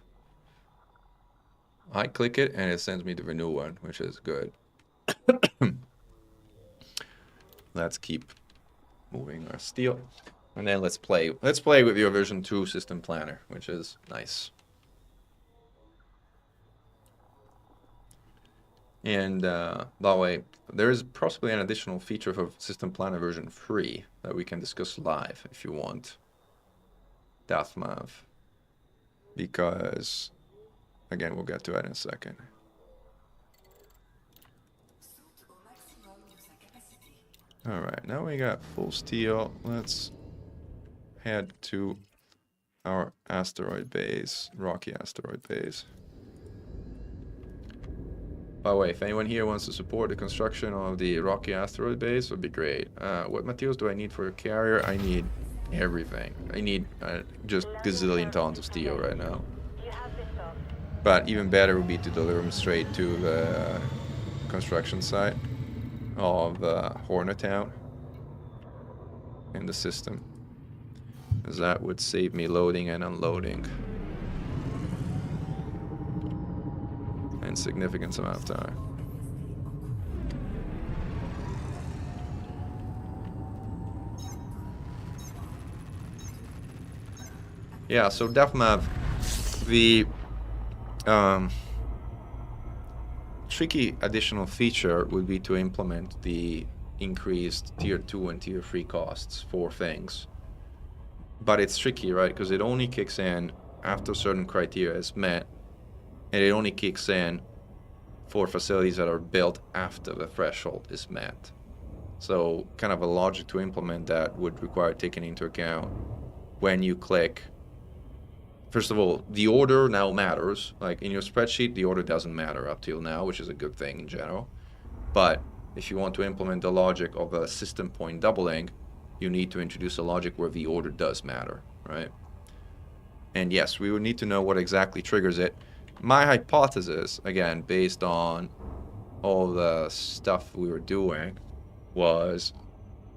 I click it and it sends me to the new one, which is good. Let's keep moving our steel. And then let's play with your version 2 system planner, which is nice. And by the way, there is possibly an additional feature for system planner version 3 that we can discuss live if you want. Dathmav. Because again, we'll get to that in a second. All right, now we got full steel. Let's head to our asteroid base, rocky asteroid base. By the way, if anyone here wants to support the construction of the Rocky asteroid base, would be great. What materials do I need for a carrier? I need everything. I need just gazillion tons of steel right now. You have this off. But even better would be to deliver them straight to the construction site of Hornetown in the system. Because that would save me loading and unloading. In significant amount of time. Yeah, so DevMap, the tricky additional feature would be to implement the increased tier 2 and tier 3 costs for things. But it's tricky, right? Because it only kicks in after certain criteria is met, and it only kicks in for facilities that are built after the threshold is met. So kind of a logic to implement that would require taking into account when you click. First of all, the order now matters. Like in your spreadsheet, the order doesn't matter up till now, which is a good thing in general. But if you want to implement the logic of a system point doubling, you need to introduce a logic where the order does matter, right? And yes, we would need to know what exactly triggers it. My hypothesis, again, based on all the stuff we were doing, was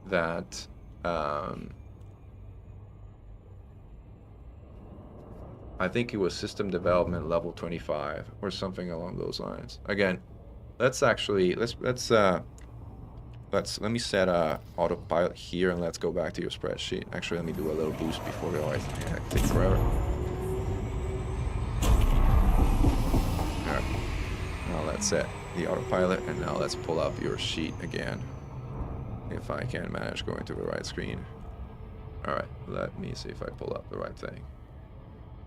that I think it was system development level 25 or something along those lines. Again, let's actually let me set autopilot here and let's go back to your spreadsheet. Actually, let me do a little boost before we always take forever. Now let's set the autopilot, and now let's pull up your sheet again. If I can manage going to the right screen. Alright, let me see if I pull up the right thing.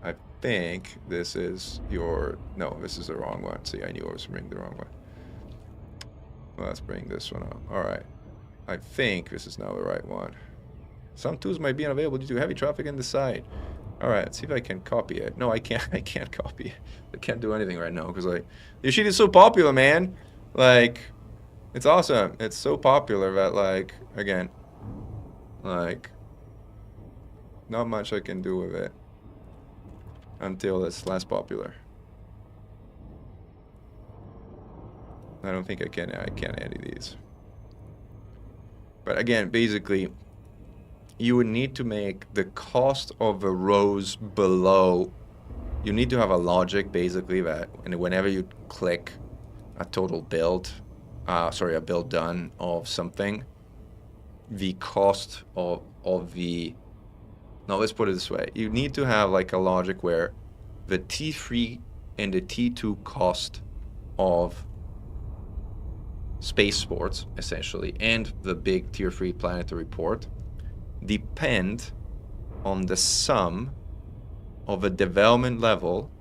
I think this is your... No, this is the wrong one. See, I knew I was bringing the wrong one. Well, let's bring this one up. Alright. I think this is now the right one. Some tools might be unavailable due to heavy traffic in the site. Alright, let's see if I can copy it. No, I can't. I can't copy it. I can't do anything right now because like your sheet is so popular, man. Like, it's awesome. It's so popular that like, again, like, not much I can do with it until it's less popular. I don't think I can't edit these. But again, basically, you would need to make the cost of the rows below. You need to have a logic basically that, and whenever you click a total build, a build done of something, the cost of the, no, let's put it this way. You need to have like a logic where the T3 and the T2 cost of spaceports, essentially, and the big tier 3 planetary port depend on the sum of a development level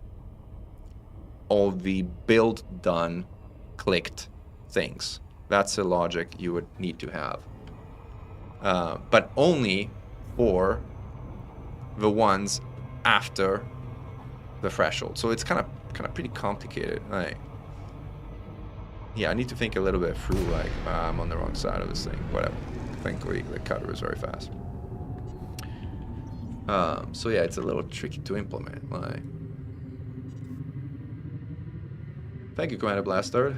of the build done clicked things. That's the logic you would need to have. But only for the ones after the threshold. So it's kind of pretty complicated. Like, yeah, I need to think a little bit through, like, I'm on the wrong side of this thing. Whatever. Thankfully, the cutter is very fast. So yeah, it's a little tricky to implement. Like, thank you, Commander Blastard.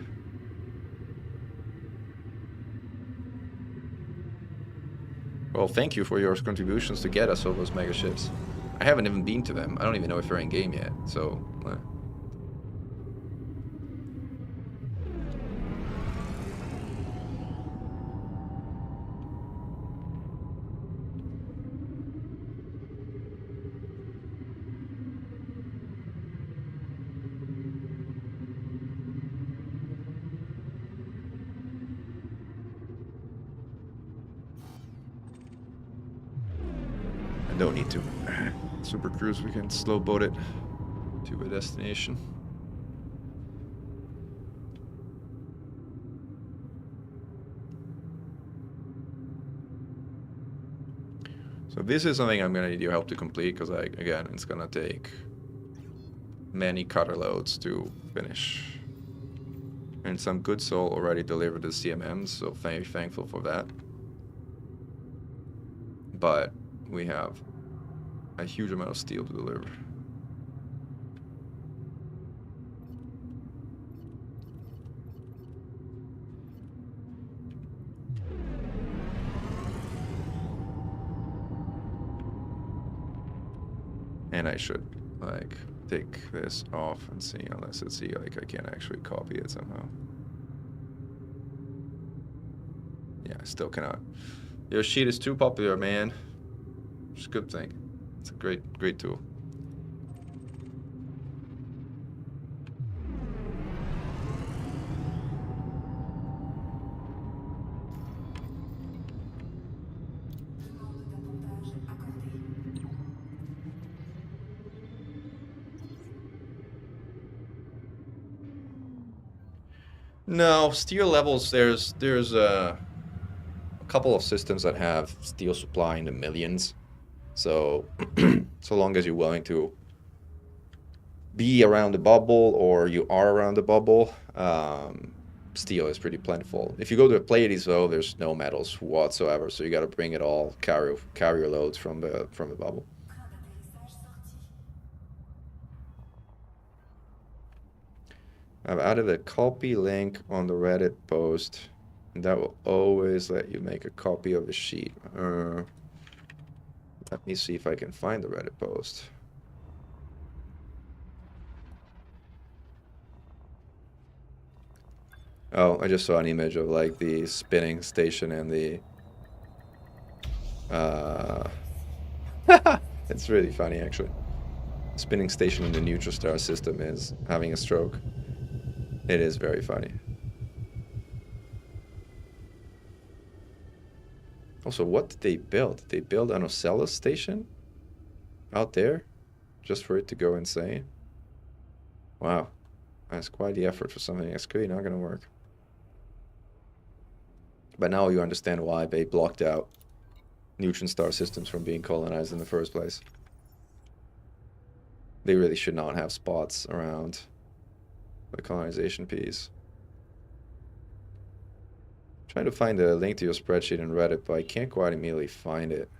Well, thank you for your contributions to get us all those mega ships. I haven't even been to them. I don't even know if they're in game yet. So. Don't need to. Super Cruise, we can slow boat it to a destination. So this is something I'm gonna need your help to complete because, like, again, it's gonna take many cutter loads to finish. And some good soul already delivered the CMMs, so very thankful for that. But we have a huge amount of steel to deliver. And I should like take this off and see, unless it's like I can actually copy it somehow. Yeah, I still cannot. Your sheet is too popular, man. It's a good thing. It's a great tool. No, steel levels, there's a couple of systems that have steel supply in the millions. So so long as you're willing to be around the bubble or you are around the bubble, steel is pretty plentiful. If you go to the Pleiades though, there's no metals whatsoever, so you got to bring it all, carrier loads from the bubble. I've added a copy link on the Reddit post, and that will always let you make a copy of the sheet. Let me see if I can find the Reddit post. Oh, I just saw an image of like the spinning station and the it's really funny actually. Spinning station in the neutral star system is having a stroke. It is very funny. Also, what did they build? Did they build an Ocellus station out there just for it to go insane? Wow, that's quite the effort for something that's clearly not going to work. But now you understand why they blocked out neutron star systems from being colonized in the first place. They really should not have spots around the colonization piece. I'm trying to find a link to your spreadsheet in Reddit, but I can't quite immediately find it.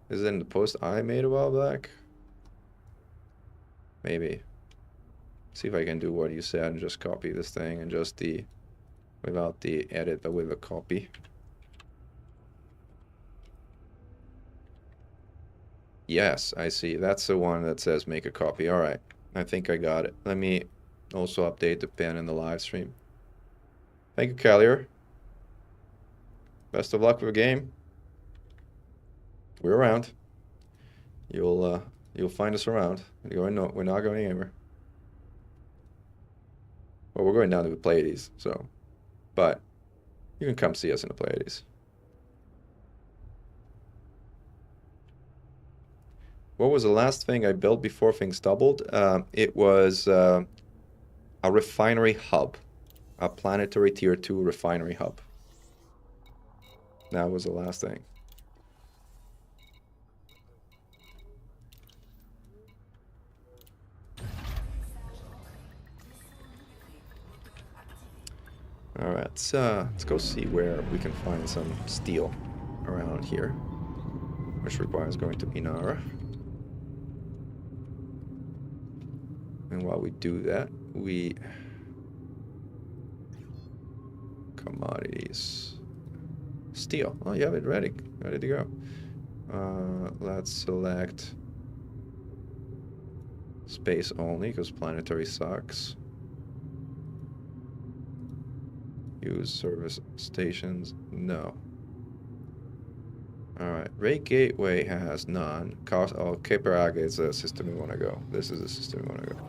Is it in the post I made a while back? Maybe. See if I can do what you said and just copy this thing and just the, without the edit, but with a copy. Yes, I see. That's the one that says make a copy. All right. I think I got it. Let me also update the pin in the live stream. Thank you, Callier. Best of luck with the game. We're around. You'll find us around. We're not going anywhere. Well, we're going down to the Pleiades, so, but you can come see us in the Pleiades. What was the last thing I built before things doubled? It was a refinery hub, a planetary tier 2 refinery hub. That was the last thing. All right, let's go see where we can find some steel around here, which requires going to Inara. And while we do that, we commodities, steel. Oh, you have it ready to go. Let's select space only because planetary sucks. Use service stations, no. All right, Ray Gateway has none. Cape Araga is a system we want to go. This is the system we want to go.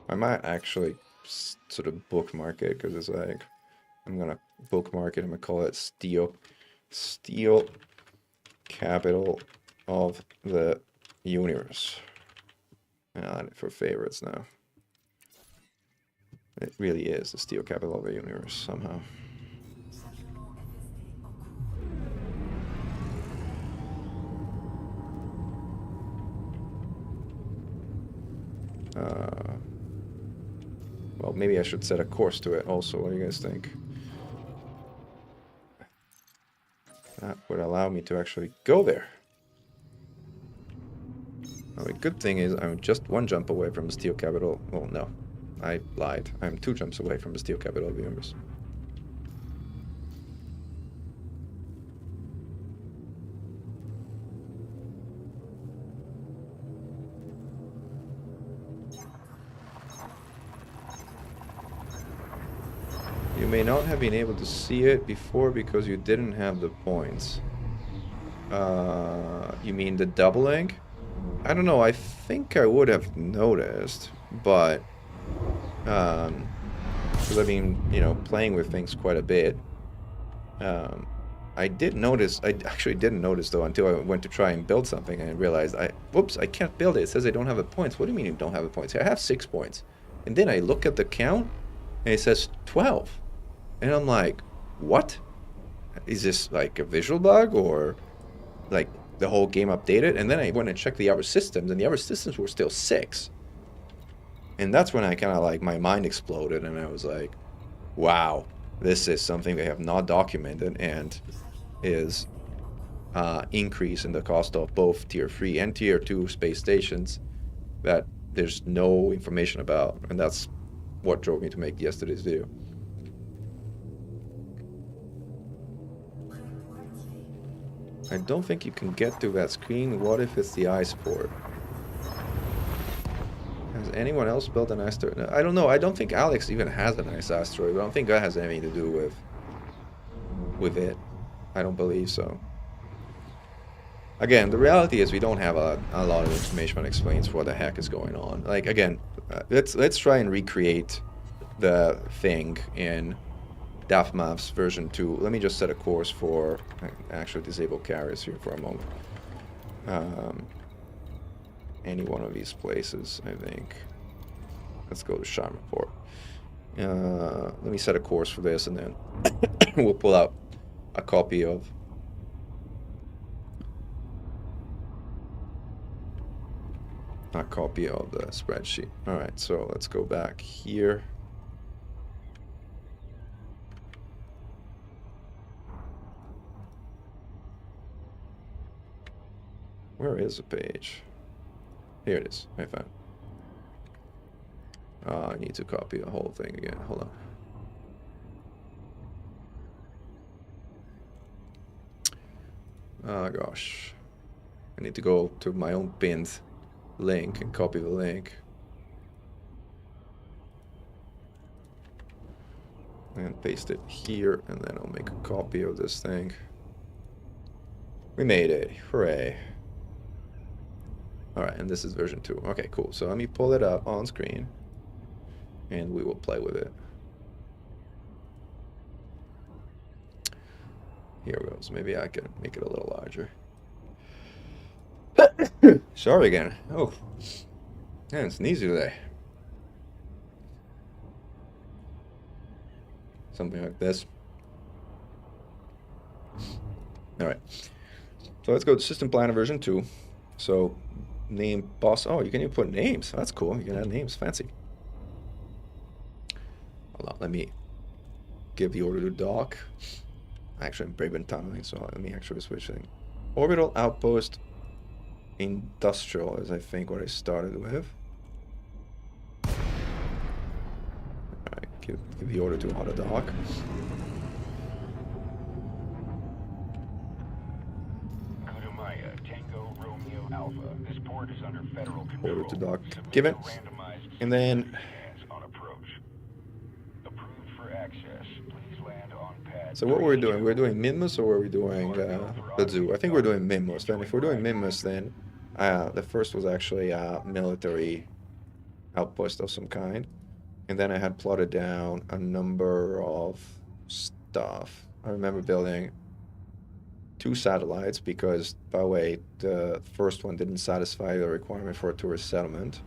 I might actually sort of bookmark it because it's like, I'm gonna bookmark it. I'm gonna call it Steel Capital of the Universe. And I'll add it for favorites now. It really is the Steel Capital of the Universe somehow. Well, maybe I should set a course to it also. What do you guys think? That would allow me to actually go there. Well, the good thing is I'm just one jump away from the steel capital. Well, no, I lied. I'm 2 jumps away from the steel capital of the universe. You may not have been able to see it before because you didn't have the points. You mean the doubling? I don't know, I think I would have noticed, but because I've been, you know, playing with things quite a bit. I did notice, I actually didn't notice though until I went to try and build something and I realized, whoops, I can't build it. It says I don't have the points. What do you mean you don't have the points? I have 6 points. And then I look at the count and it says 12. And I'm like, what? Is this like a visual bug or like the whole game updated? And then I went and checked the other systems and the other systems were still 6. And that's when I kind of like, my mind exploded and I was like, wow, this is something they have not documented and is increase in the cost of both tier 3 and tier 2 space stations that there's no information about. And that's what drove me to make yesterday's video. I don't think you can get to that screen. What if it's the ice port? Has anyone else built an asteroid? I don't know. I don't think Alex even has an ice asteroid. But I don't think that has anything to do with it. I don't believe so. Again, the reality is we don't have a lot of information that explains what the heck is going on. Like, again, let's try and recreate the thing in DAF Maps version 2. Let me just set a course for actually disable carriers here for a moment. Any one of these places, I think. Let's go to Sharmaport. Let me set a course for this and then we'll pull out a copy of the spreadsheet. Alright, so let's go back here. Where is the page? Here it is. I found it. I need to copy the whole thing again. Hold on. Oh gosh. I need to go to my own pinned link and copy the link. And paste it here, and then I'll make a copy of this thing. We made it. Hooray. Alright, and this is version 2. Okay, cool. So let me pull it up on screen and we will play with it. Here it goes. Maybe I can make it a little larger. Sorry again. Oh, man, it's sneezy today. Something like this. Alright. So let's go to System Planner version 2. So name boss. Oh, you can even put names. That's cool. You can add names. Fancy. Hold on. Let me give the order to dock. Actually, I'm brave and tunneling, so let me actually switch thing. Orbital outpost industrial is I think what I started with. Alright, give the order to auto dock. Order to dock given, and then so what we're doing, we're doing Minmus or are we doing the zoo? I think we're doing Minmus. Then if we're doing Minmus, then the first was actually a military outpost of some kind, and then I had plotted down a number of stuff. I remember building 2 satellites because, by the way, the first one didn't satisfy the requirement for a tourist settlement.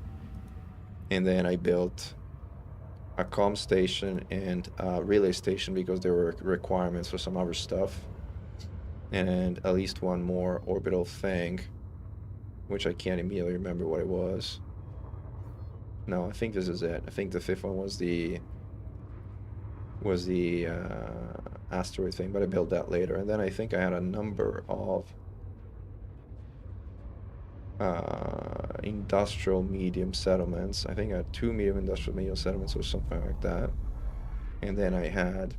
And then I built a comm station and a relay station because there were requirements for some other stuff. And at least one more orbital thing, which I can't immediately remember what it was. No, I think this is it. I think the fifth one was the asteroid thing, but I built that later. And then I think I had a number of industrial medium settlements. I think I had 2 medium industrial medium settlements or something like that. And then I had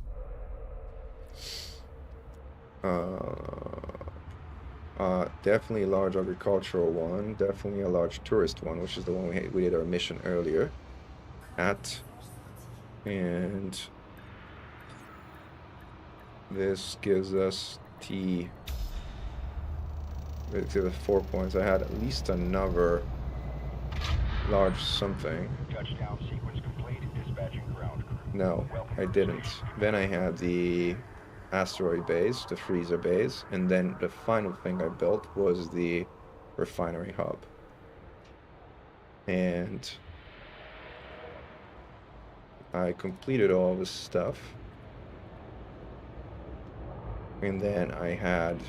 definitely a large agricultural one, definitely a large tourist one, which is the one we did our mission earlier at. And this gives us T. It gives us 4 points. I had at least another large something. Touchdown sequence complete. Dispatching ground crew. No, I didn't. Then I had the asteroid base, the freezer base, and then the final thing I built was the refinery hub. And I completed all this stuff. And then I had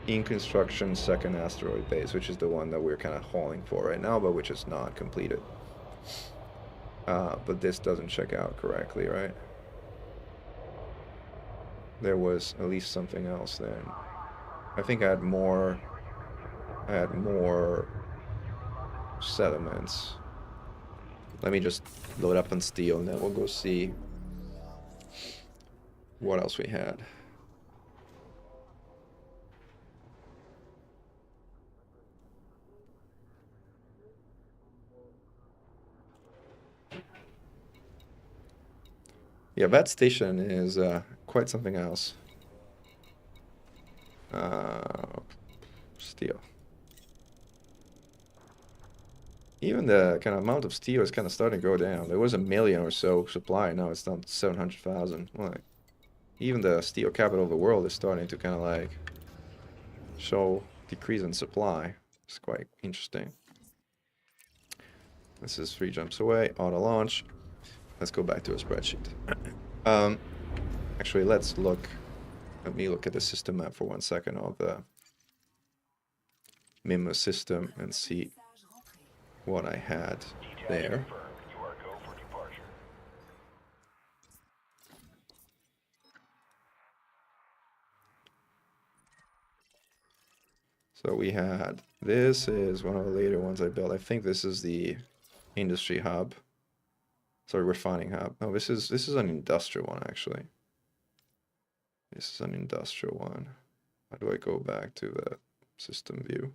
in construction second asteroid base, which is the one that we're kind of hauling for right now, but which is not completed. But this doesn't check out correctly, right? There was at least something else then. I think I had more settlements. Let me just load up on steel and then we'll go see what else we had. Yeah, that station is quite something else. Steel. Even the kind of amount of steel is kind of starting to go down. There was 1 million or so supply. Now it's down to 700,000. Like, even the steel capital of the world is starting to kind of like show decrease in supply. It's quite interesting. This is 3 jumps away. Auto launch. Let's go back to a spreadsheet. Actually, let me look at the system map for 1 second of the MIMO system and see what I had there. You are go for departure. So we had, this is one of the later ones I built. I think this is the industry hub. Sorry, refining hub. No, this is an industrial one actually. This is an industrial one. How do I go back to the system view?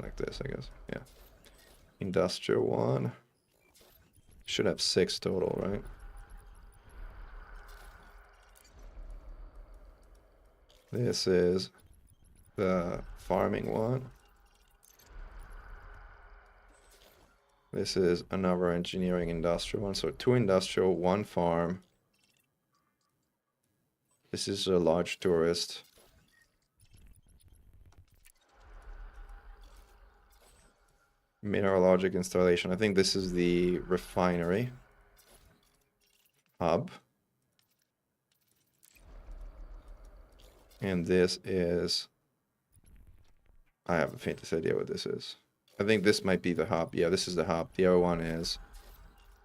Like this, I guess. Yeah. Industrial one. Should have 6 total, right? This is the farming one. This is another engineering industrial one. So 2 industrial, 1 farm. This is a large tourist. Mineralogic installation. I think this is the refinery hub. And this is, I have the faintest idea what this is. I think this might be the hub. Yeah, this is the hub. The other one is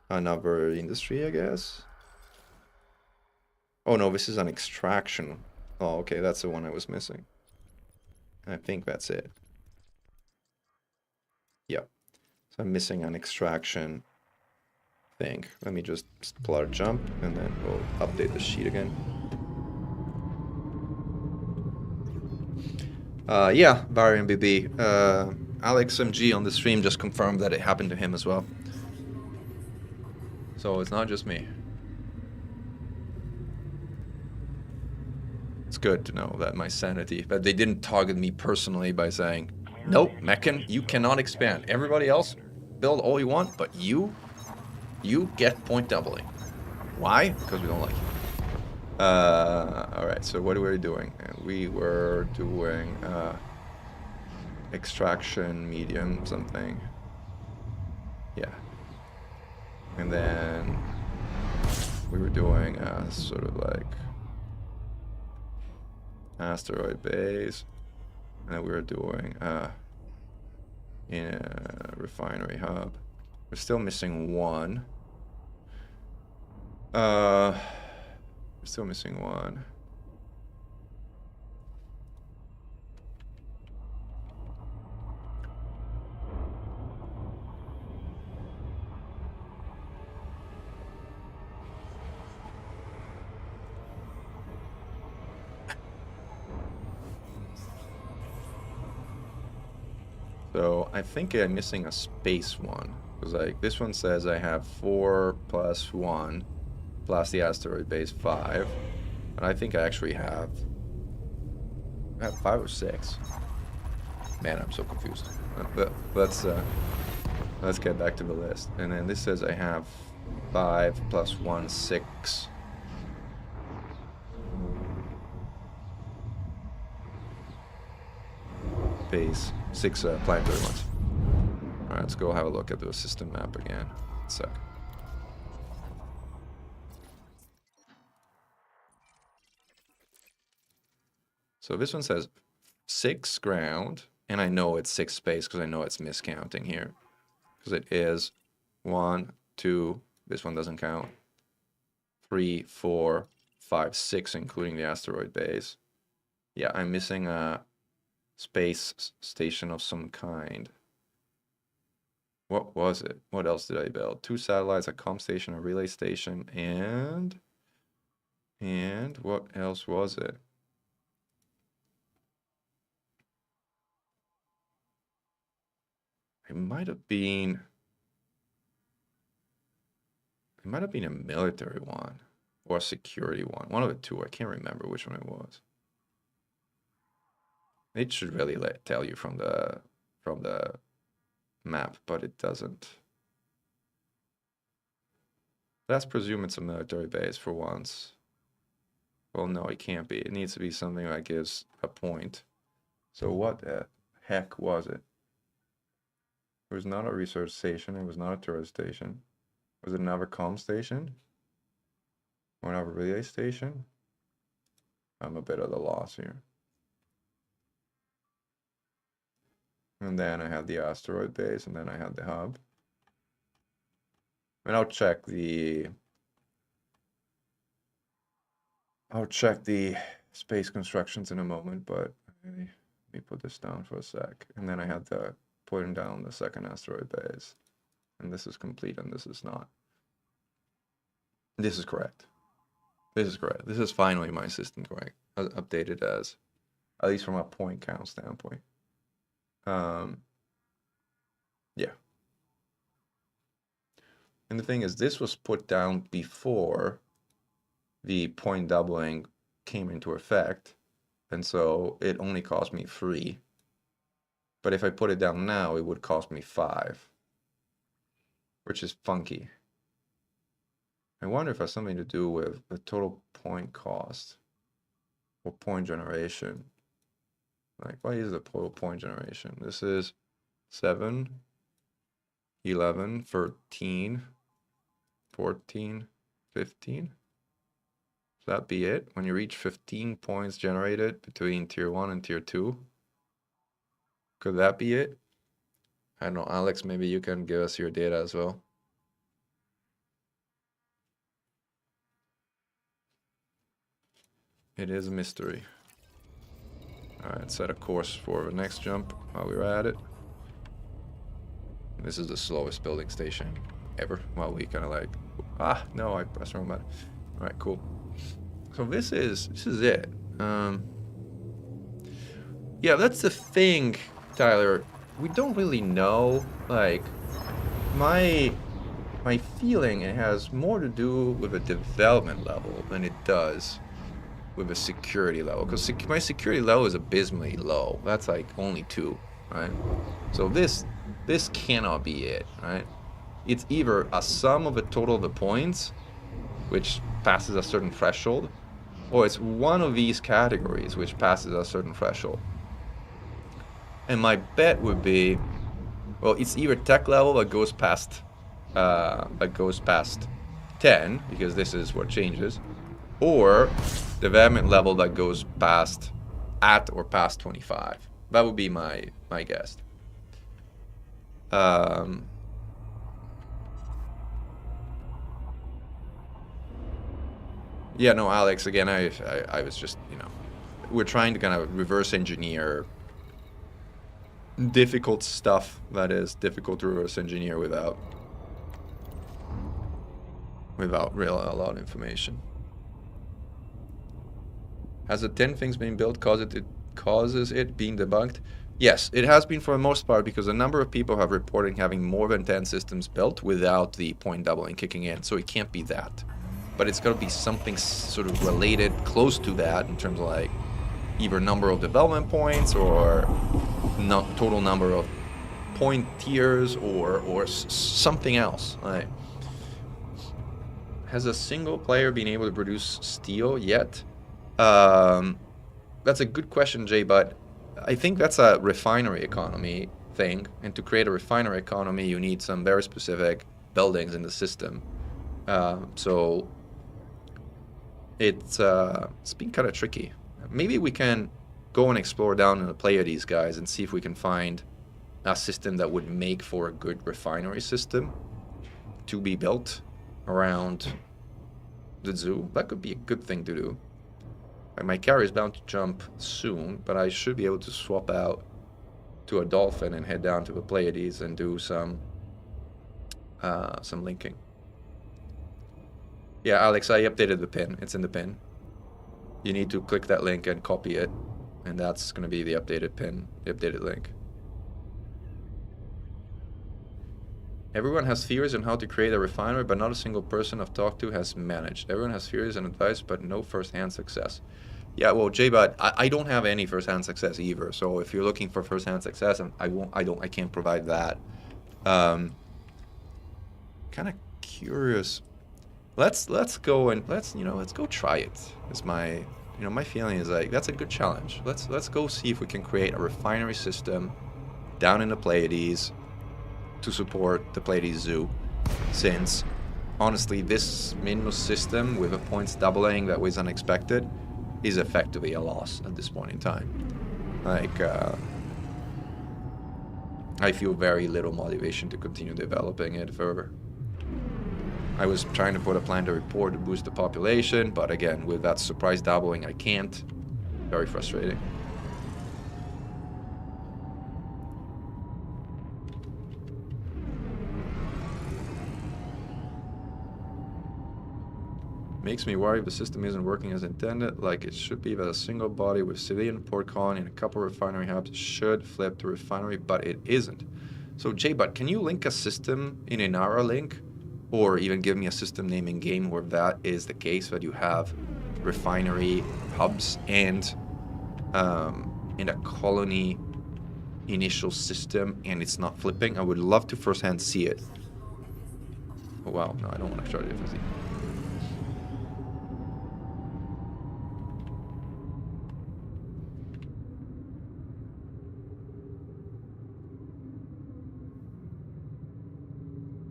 another industry, I guess. Oh no, this is an extraction. Oh, okay, that's the one I was missing. I think that's it. Yeah. So I'm missing an extraction thing. Let me just plot a jump and then we'll update the sheet again. Yeah, Barry and BB. Alex MG on the stream just confirmed that it happened to him as well. So it's not just me. It's good to know that my sanity, that they didn't target me personally by saying, nope, Mechan, you cannot expand. Everybody else, build all you want, but you get point doubling. Why? Because we don't like you. Alright, so what were we doing? We were doing extraction, medium, something. Yeah. And then we were doing sort of like asteroid base. And we were doing in a refinery hub. We're still missing one. We're still missing one. So I think I'm missing a space one. Because like this one says I have 4 plus 1 plus the asteroid base 5. And I think I actually have 5 or 6. Man, I'm so confused. But let's get back to the list. And then this says I have 5 plus 1, 6. Base 6 planetary ones. Alright, let's go have a look at the system map again. 1 sec. So this one says 6 ground, and I know it's 6 space because I know it's miscounting here. Because it is 1, 2, this one doesn't count. 3, 4, 5, 6, including the asteroid base. Yeah, I'm missing a space station of some kind. What was it? What else did I build? 2 satellites, a comm station, a relay station, and what else was it? It might have been a military one or a security one. One of the two. I can't remember which one it was. It should really tell you from the map, but it doesn't. Let's presume it's a military base for once. Well, no, it can't be. It needs to be something that gives a point. So what the heck was it? It was not a research station. It was not a tourist station. Was it another comm station? Or another relay station? I'm a bit at a loss here. And then I had the asteroid base, and then I had the hub. And I'll check the space constructions in a moment, but let me put this down for a sec. And then I had to put down the second asteroid base. And this is complete, and this is not. This is correct. This is correct. This is finally my system correct, updated as, at least from a point count standpoint. Yeah. And the thing is, this was put down before the point doubling came into effect, and so it only cost me 3. But if I put it down now, it would cost me 5, which is funky. I wonder if it has something to do with the total point cost or point generation. Like, what is the total point generation? This is 7, 11, 13, 14, 15. So that'd be it. When you reach 15 points generated between tier 1 and tier 2. Could that be it? I don't know, Alex, maybe you can give us your data as well. It is a mystery. Alright, set a course for the next jump while we're at it. This is the slowest building station ever. Well, we kind of like, no, I pressed wrong button. Alright, cool. So this is it. Yeah, that's the thing, Tyler. We don't really know. Like, my feeling, it has more to do with a development level than it does with a security level, because my security level is abysmally low. That's like only 2, right? So this cannot be it, right? It's either a sum of the total of the points, which passes a certain threshold, or it's one of these categories which passes a certain threshold. And my bet would be, well, it's either tech level that goes past 10, because this is what changes, or development level that goes past 25. That would be my guess. Yeah, no, Alex. Again, I was just, you know, we're trying to kind of reverse engineer difficult stuff that is difficult to reverse engineer without real a lot of information. Has the 10 things being built causes it being debunked? Yes, it has been for the most part, because a number of people have reported having more than 10 systems built without the point doubling kicking in, so it can't be that. But it's got to be something sort of related, close to that, in terms of like either number of development points or total number of point tiers or something else. Like, has a single player been able to produce steel yet? That's a good question, Jay, but I think that's a refinery economy thing. And to create a refinery economy, you need some very specific buildings in the system. So it's been kind of tricky. Maybe we can go and explore down in the Pleiades, guys, and see if we can find a system that would make for a good refinery system to be built around the zoo. That could be a good thing to do. My carrier is bound to jump soon, but I should be able to swap out to a dolphin and head down to the Pleiades and do some linking. Yeah, Alex, I updated the pin. It's in the pin. You need to click that link and copy it, and that's going to be the updated pin, the updated link. Everyone has theories on how to create a refinery, but not a single person I've talked to has managed. Everyone has theories and advice, but no first-hand success. Yeah, well, J-Bot, I don't have any first-hand success either. So if you're looking for first-hand success, I can't provide that. Kind of curious. Let's go and let's go try it. It's my my feeling is like that's a good challenge. Let's go see if we can create a refinery system down in the Pleiades to support the Pleiades Zoo, since honestly this Minos system with a points doubling that was unexpected is effectively a loss at this point in time. Like I feel very little motivation to continue developing it further. I was trying to put a plan to report to boost the population, but again, with that surprise doubling, I can't. Very frustrating. Makes me worry if the system isn't working as intended, like it should be, that a single body with civilian port colony and a couple refinery hubs should flip to refinery, but it isn't. So J-Bot, can you link a system in Inara link? Or even give me a system name in game where that is the case, that you have refinery hubs and in a colony initial system and it's not flipping. I would love to firsthand see it. Oh wow, no, I don't want to start it.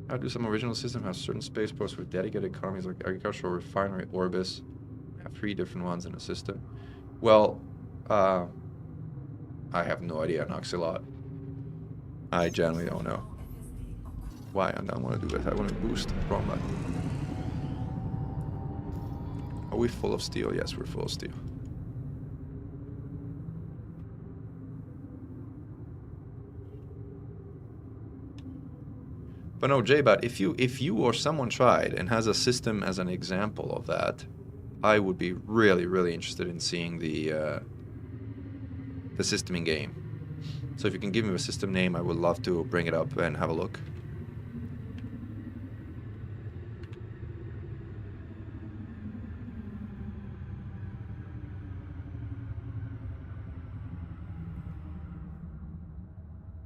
How do some original systems have certain spaceports with dedicated economies like agricultural, refinery, Orbis? Have 3 different ones in the system. Well, I have no idea, Noxilot. I generally don't know. Why? I don't want to do that. I want to boost. Wrong button. Are we full of steel? Yes, we're full of steel. But no, J-Bot, if you or someone tried and has a system as an example of that, I would be really, really interested in seeing the system in game. So if you can give me a system name, I would love to bring it up and have a look.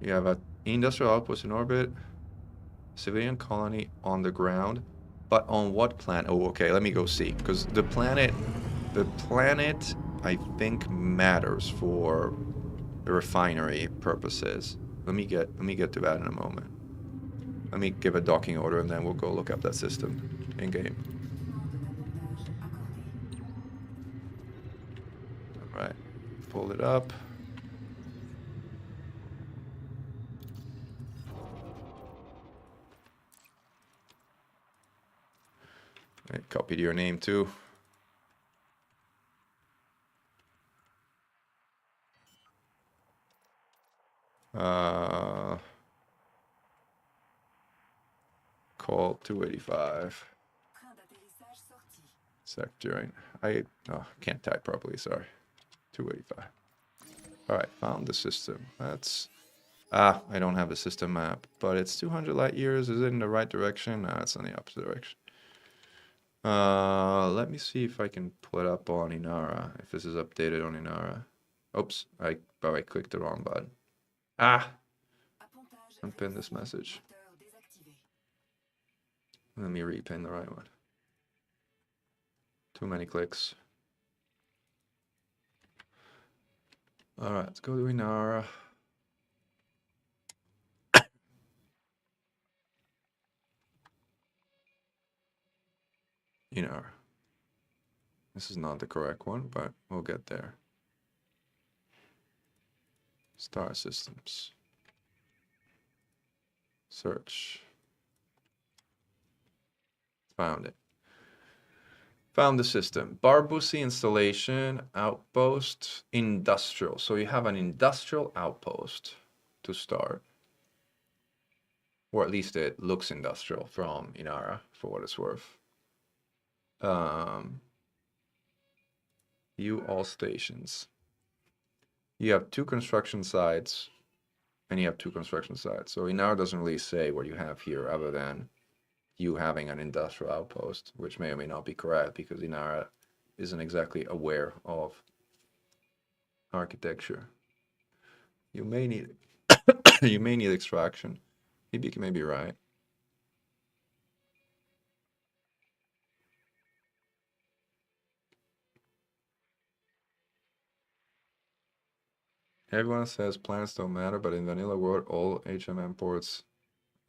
You have an industrial outpost in orbit. Civilian colony on the ground, but on what planet? Oh, okay, let me go see, because the planet I think matters for the refinery purposes. Let me get to that in a moment. Let me give a docking order and then we'll go look up that system in game. All right, pull it up. I copied your name too. Call 285. Sector. I can't type properly, sorry. 285. Alright, found the system. That's... I don't have a system map, but it's 200 light years. Is it in the right direction? No, it's in the opposite direction. Let me see if I can pull it up on Inara, if this is updated on Inara. Oops, I clicked the wrong button. Unpin this message. Let me repin the right one. Too many clicks. Alright, let's go to Inara. Inara. This is not the correct one, but we'll get there. Star systems. Search. Found it. Found the system. Barbusi installation, outpost, industrial. So you have an industrial outpost to start. Or at least it looks industrial from Inara, for what it's worth. View all stations. You have 2 construction sites, and you have 2 construction sites. So Inara doesn't really say what you have here other than you having an industrial outpost, which may or may not be correct because Inara isn't exactly aware of architecture. You may need you may need extraction. Maybe you may be right. Everyone says planets don't matter, but in vanilla world, all HMM ports,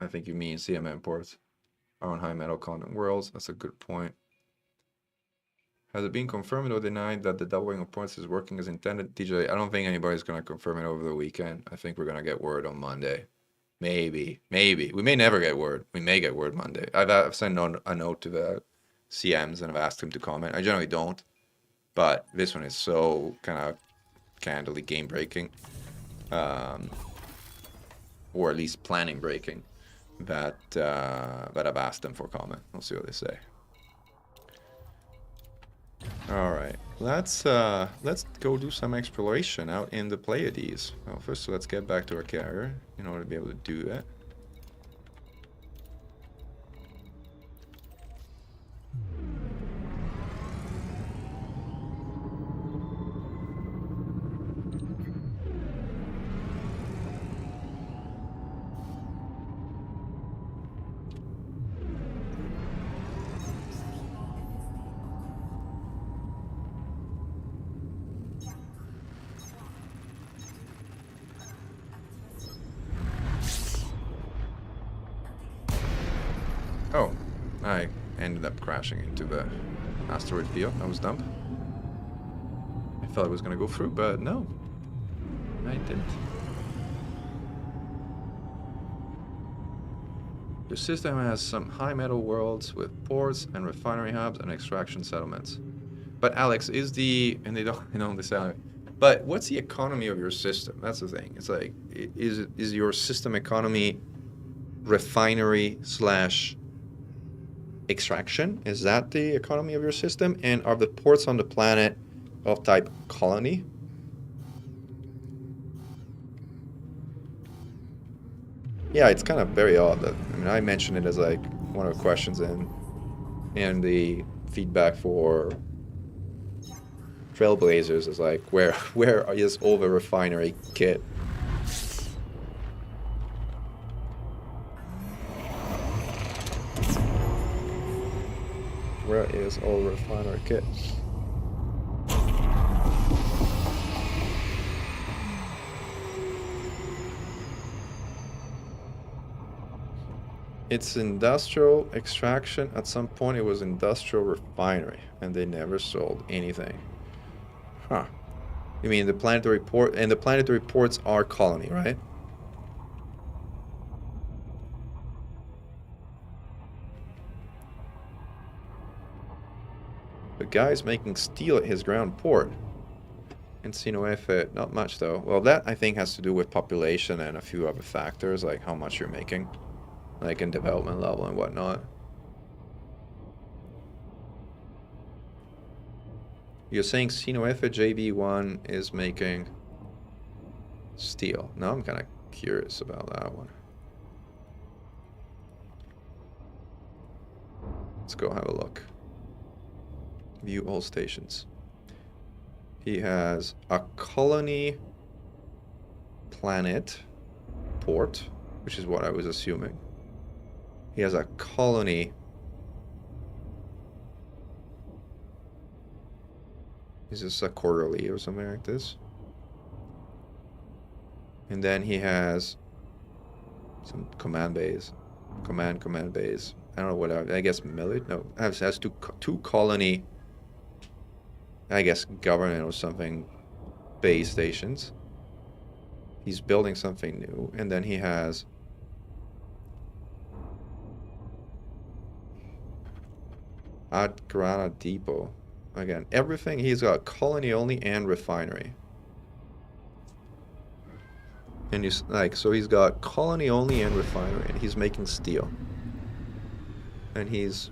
I think you mean CMM ports, are on high metal content worlds. That's a good point. Has it been confirmed or denied that the doubling of points is working as intended? DJ, I don't think anybody's going to confirm it over the weekend. I think we're going to get word on Monday. Maybe. We may never get word. We may get word Monday. I've sent a note to the CMs and I've asked them to comment. I generally don't, but this one is so kind of candidly game breaking, or at least planning breaking, that I've asked them for comment. We'll see what they say. All right, let's go do some exploration out in the Pleiades. Well, first let's get back to our carrier in order to be able to do that. Oh, I ended up crashing into the asteroid field. That was dumb. I thought it was gonna go through, but no, I didn't. The system has some high metal worlds with ports and refinery hubs and extraction settlements. But Alex, is the, and they don't say, but what's the economy of your system? That's the thing. It's like, is your system economy refinery / extraction? Is that the economy of your system? And are the ports on the planet of type colony? Yeah, it's kind of very odd that, I mean, I mentioned it as like one of the questions in the feedback for Trailblazers is like, where is all the refinery kit? Where is all refinery kit? It's industrial extraction. At some point it was industrial refinery and they never sold anything. Huh. You mean the planetary port, and the planetary ports are colony, right? The guy's making steel at his ground port. Encino effort, not much though. Well, that I think has to do with population and a few other factors, like how much you're making, like in development level and whatnot. You're saying Encino effort JB1 is making steel. Now I'm kind of curious about that one. Let's go have a look. View all stations. He has a colony planet port, which is what I was assuming. He has a colony. Is this a quarterly or something like this? And then he has some command base. Command base. I don't know what I guess military. No, has two colony, I guess government or something, base stations. He's building something new, and then he has Ad Grana Depot. Again, everything. He's got colony only and refinery. And he's like, so he's got colony only and refinery, and he's making steel. And he's,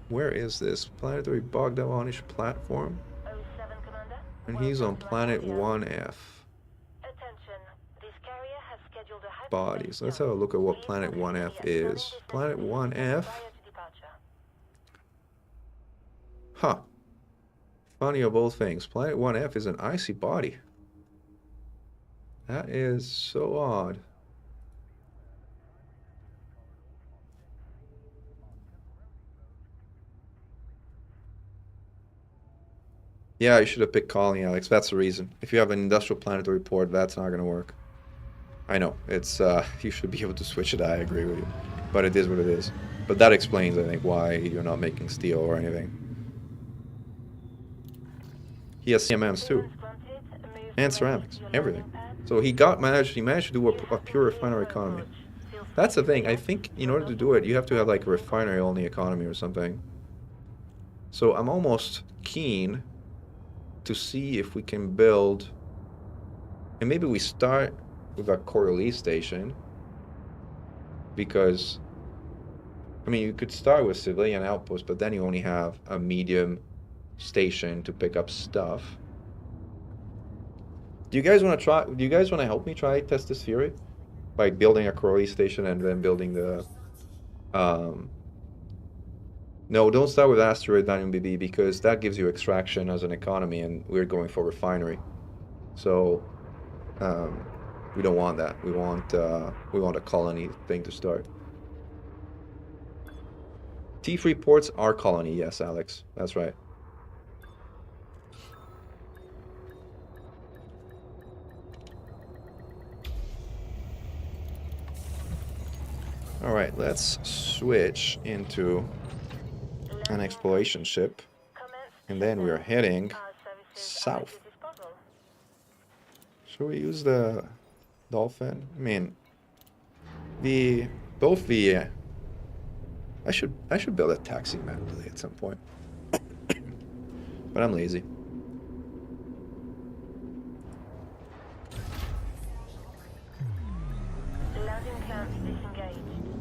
where is this? Planetary Bogdavanish platform? 07, Commander. And he's on Welcome to planet Australia. 1F. Attention, this carrier has scheduled a Bodies. Let's hyperspace have a look at what jump. planet Please 1F proceed at is. stunning Planet distance 1F. prior to departure. Huh. Funny of both things. Planet 1F is an icy body. That is so odd. Yeah, you should have picked colony, Alex. That's the reason. If you have an industrial planetary port, that's not going to work. I know. It's you should be able to switch it. I agree with you. But it is what it is. But that explains, I think, why you're not making steel or anything. He has CMMs too. And ceramics. Everything. So he managed to do a pure refinery economy. That's the thing. I think in order to do it, you have to have like a refinery-only economy or something. So I'm almost keen to see if we can build, and maybe we start with a Coriolis station, because I mean you could start with civilian outposts, but then you only have a medium station to pick up stuff. Do you guys want to try? Do you guys want to help me test this theory by building a Coriolis station and then building the no, don't start with asteroid Danium BB, because that gives you extraction as an economy, and we're going for refinery. So we don't want that. We want a colony thing to start. T3 ports are colony, yes, Alex. That's right. All right, let's switch into an exploration ship, and then we are heading south. Should we use the dolphin? I mean, I should build a taxi manually at some point, but I'm lazy.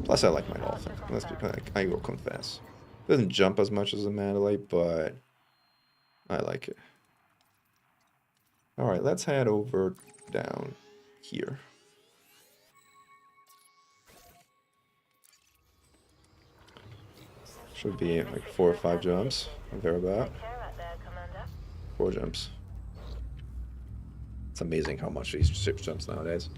Plus, I like my dolphin. Let's be like, I will confess. Doesn't jump as much as a Mandalay, but I like it. All right, let's head over down here. Should be like 4 or 5 jumps, or thereabout. 4 jumps. It's amazing how much these ships jumps nowadays.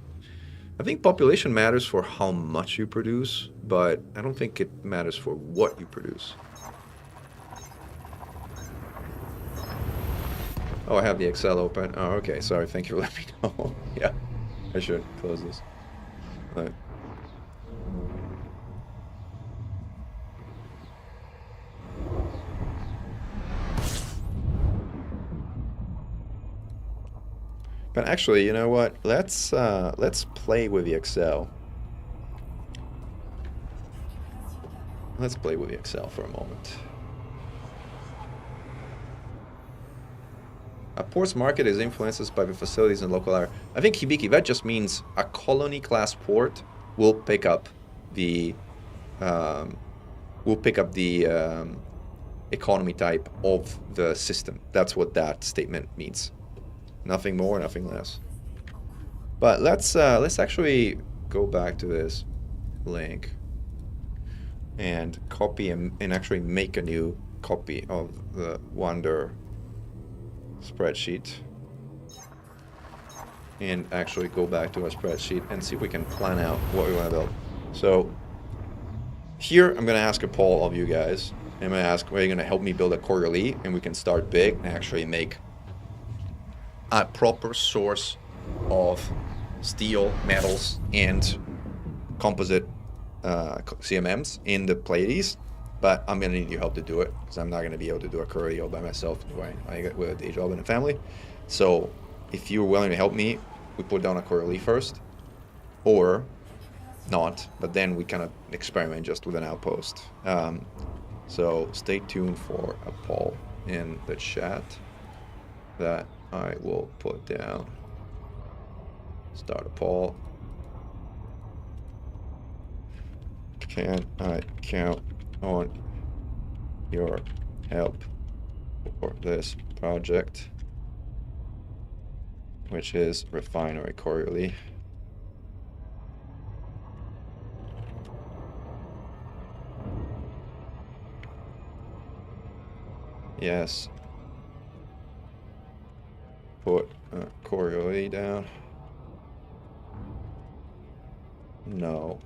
I think population matters for how much you produce, but I don't think it matters for what you produce. Oh, I have the Excel open. Oh, okay. Sorry. Thank you for letting me know. Yeah, I should close this. All right. But actually, you know what? Let's play with the Excel. Let's play with the Excel for a moment. A port's market is influenced by the facilities in the local area. I think Hibiki, that just means a colony class port will pick up the economy type of the system. That's what that statement means. Nothing more, nothing less. But let's actually go back to this link and copy and actually make a new copy of the Wonder spreadsheet, and actually go back to our spreadsheet and see if we can plan out what we want to build. So here I'm going to ask a poll of you guys. I'm going to ask, are you going to help me build a Coriolis, and we can start big and actually make a proper source of steel, metals, and composite CMMs in the Pleiades. But I'm going to need your help to do it, because I'm not going to be able to do a Coriolis all by myself I get with a day job and a family. So if you're willing to help me, we put down a Coriolis first, or not, but then we kind of experiment just with an outpost. So stay tuned for a poll in the chat that I will put down. Start a poll. Can I count on your help for this project, which is refinery Coriolis? Yes. Put Coriolis down. No.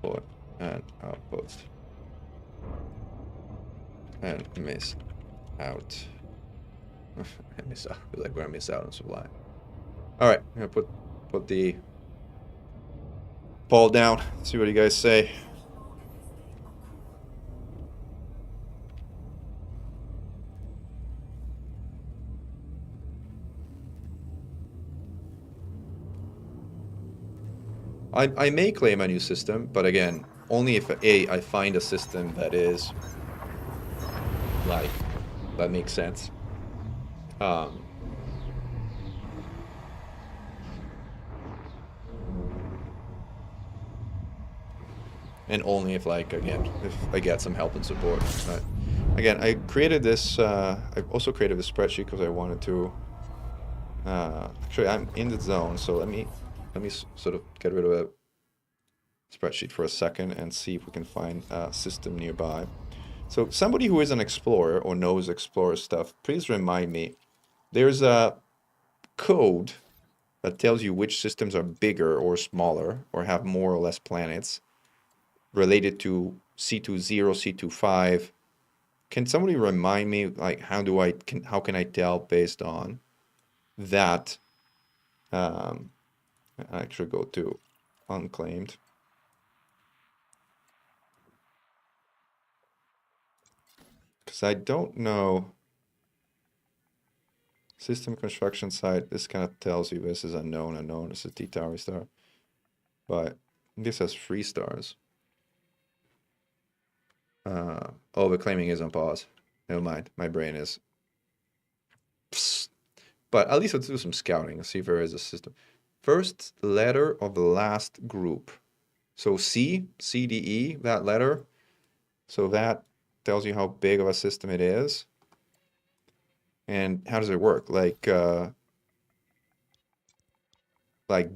Put an outpost. And miss out. I miss out. I feel like we're gonna miss out on supply. Alright, I'm gonna put the poll down. See what you guys say. I may claim a new system, but again, only if I find a system that is like that makes sense. And only if, like, again, if I get some help and support. But again, I created this. I also created this spreadsheet because I wanted to. Actually, I'm in the zone, so let me sort of get rid of a spreadsheet for a second and see if we can find a system nearby. So somebody who is an explorer or knows explorer stuff, please remind me. There's a code that tells you which systems are bigger or smaller or have more or less planets related to C20, C25. Can somebody remind me, like, how can I tell based on that? I actually go to unclaimed. Because I don't know. System construction site, this kind of tells you this is unknown, this is T-Tower star. But this has 3 stars. Oh, the claiming is on pause. Never mind, my brain is. Psst. But at least let's do some scouting and see if there is a system. First letter of the last group. So C, D, E, that letter. So that tells you how big of a system it is. And how does it work? Like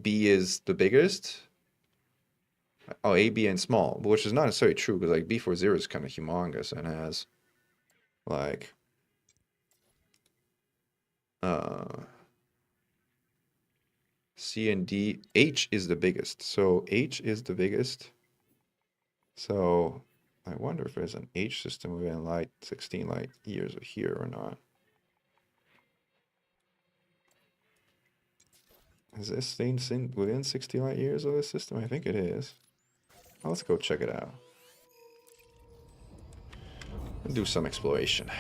B is the biggest. Oh, A, B, and small, which is not necessarily true, because like B40 is kind of humongous and has like C and D. H is the biggest. So H is the biggest. So I wonder if there's an H system within light 16 light years of here or not. Is this thing within 60 light years of this system? I think it is. Well, let's go check it out. And do some exploration.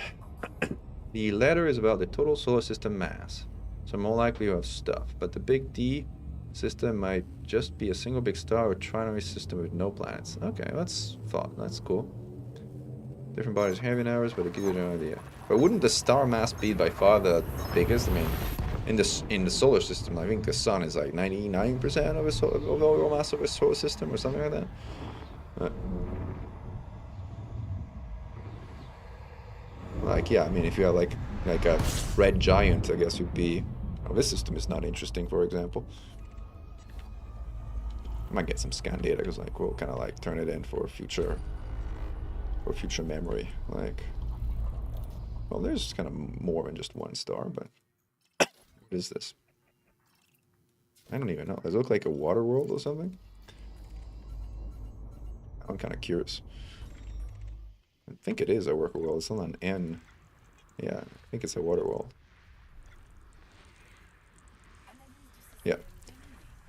The letter is about the total solar system mass. So more likely you have stuff. But the big D system might just be a single big star or trinary system with no planets. Okay, that's thought. That's cool. Different bodies have an hours, but it gives you an idea. But wouldn't the star mass be by far the biggest? I mean, in the solar system, I think the sun is like 99% of the overall mass of the solar system or something like that. Like, yeah, I mean, if you have like a red giant, I guess you'd be. Oh, this system is not interesting, for example. I might get some scan data because like we'll kind of like turn it in for future memory. Like, well, there's kind of more than just one star, but what is this? I don't even know. Does it look like a water world or something? I'm kind of curious. I think it is a worker world. It's on an N. Yeah, I think it's a water world. Yeah,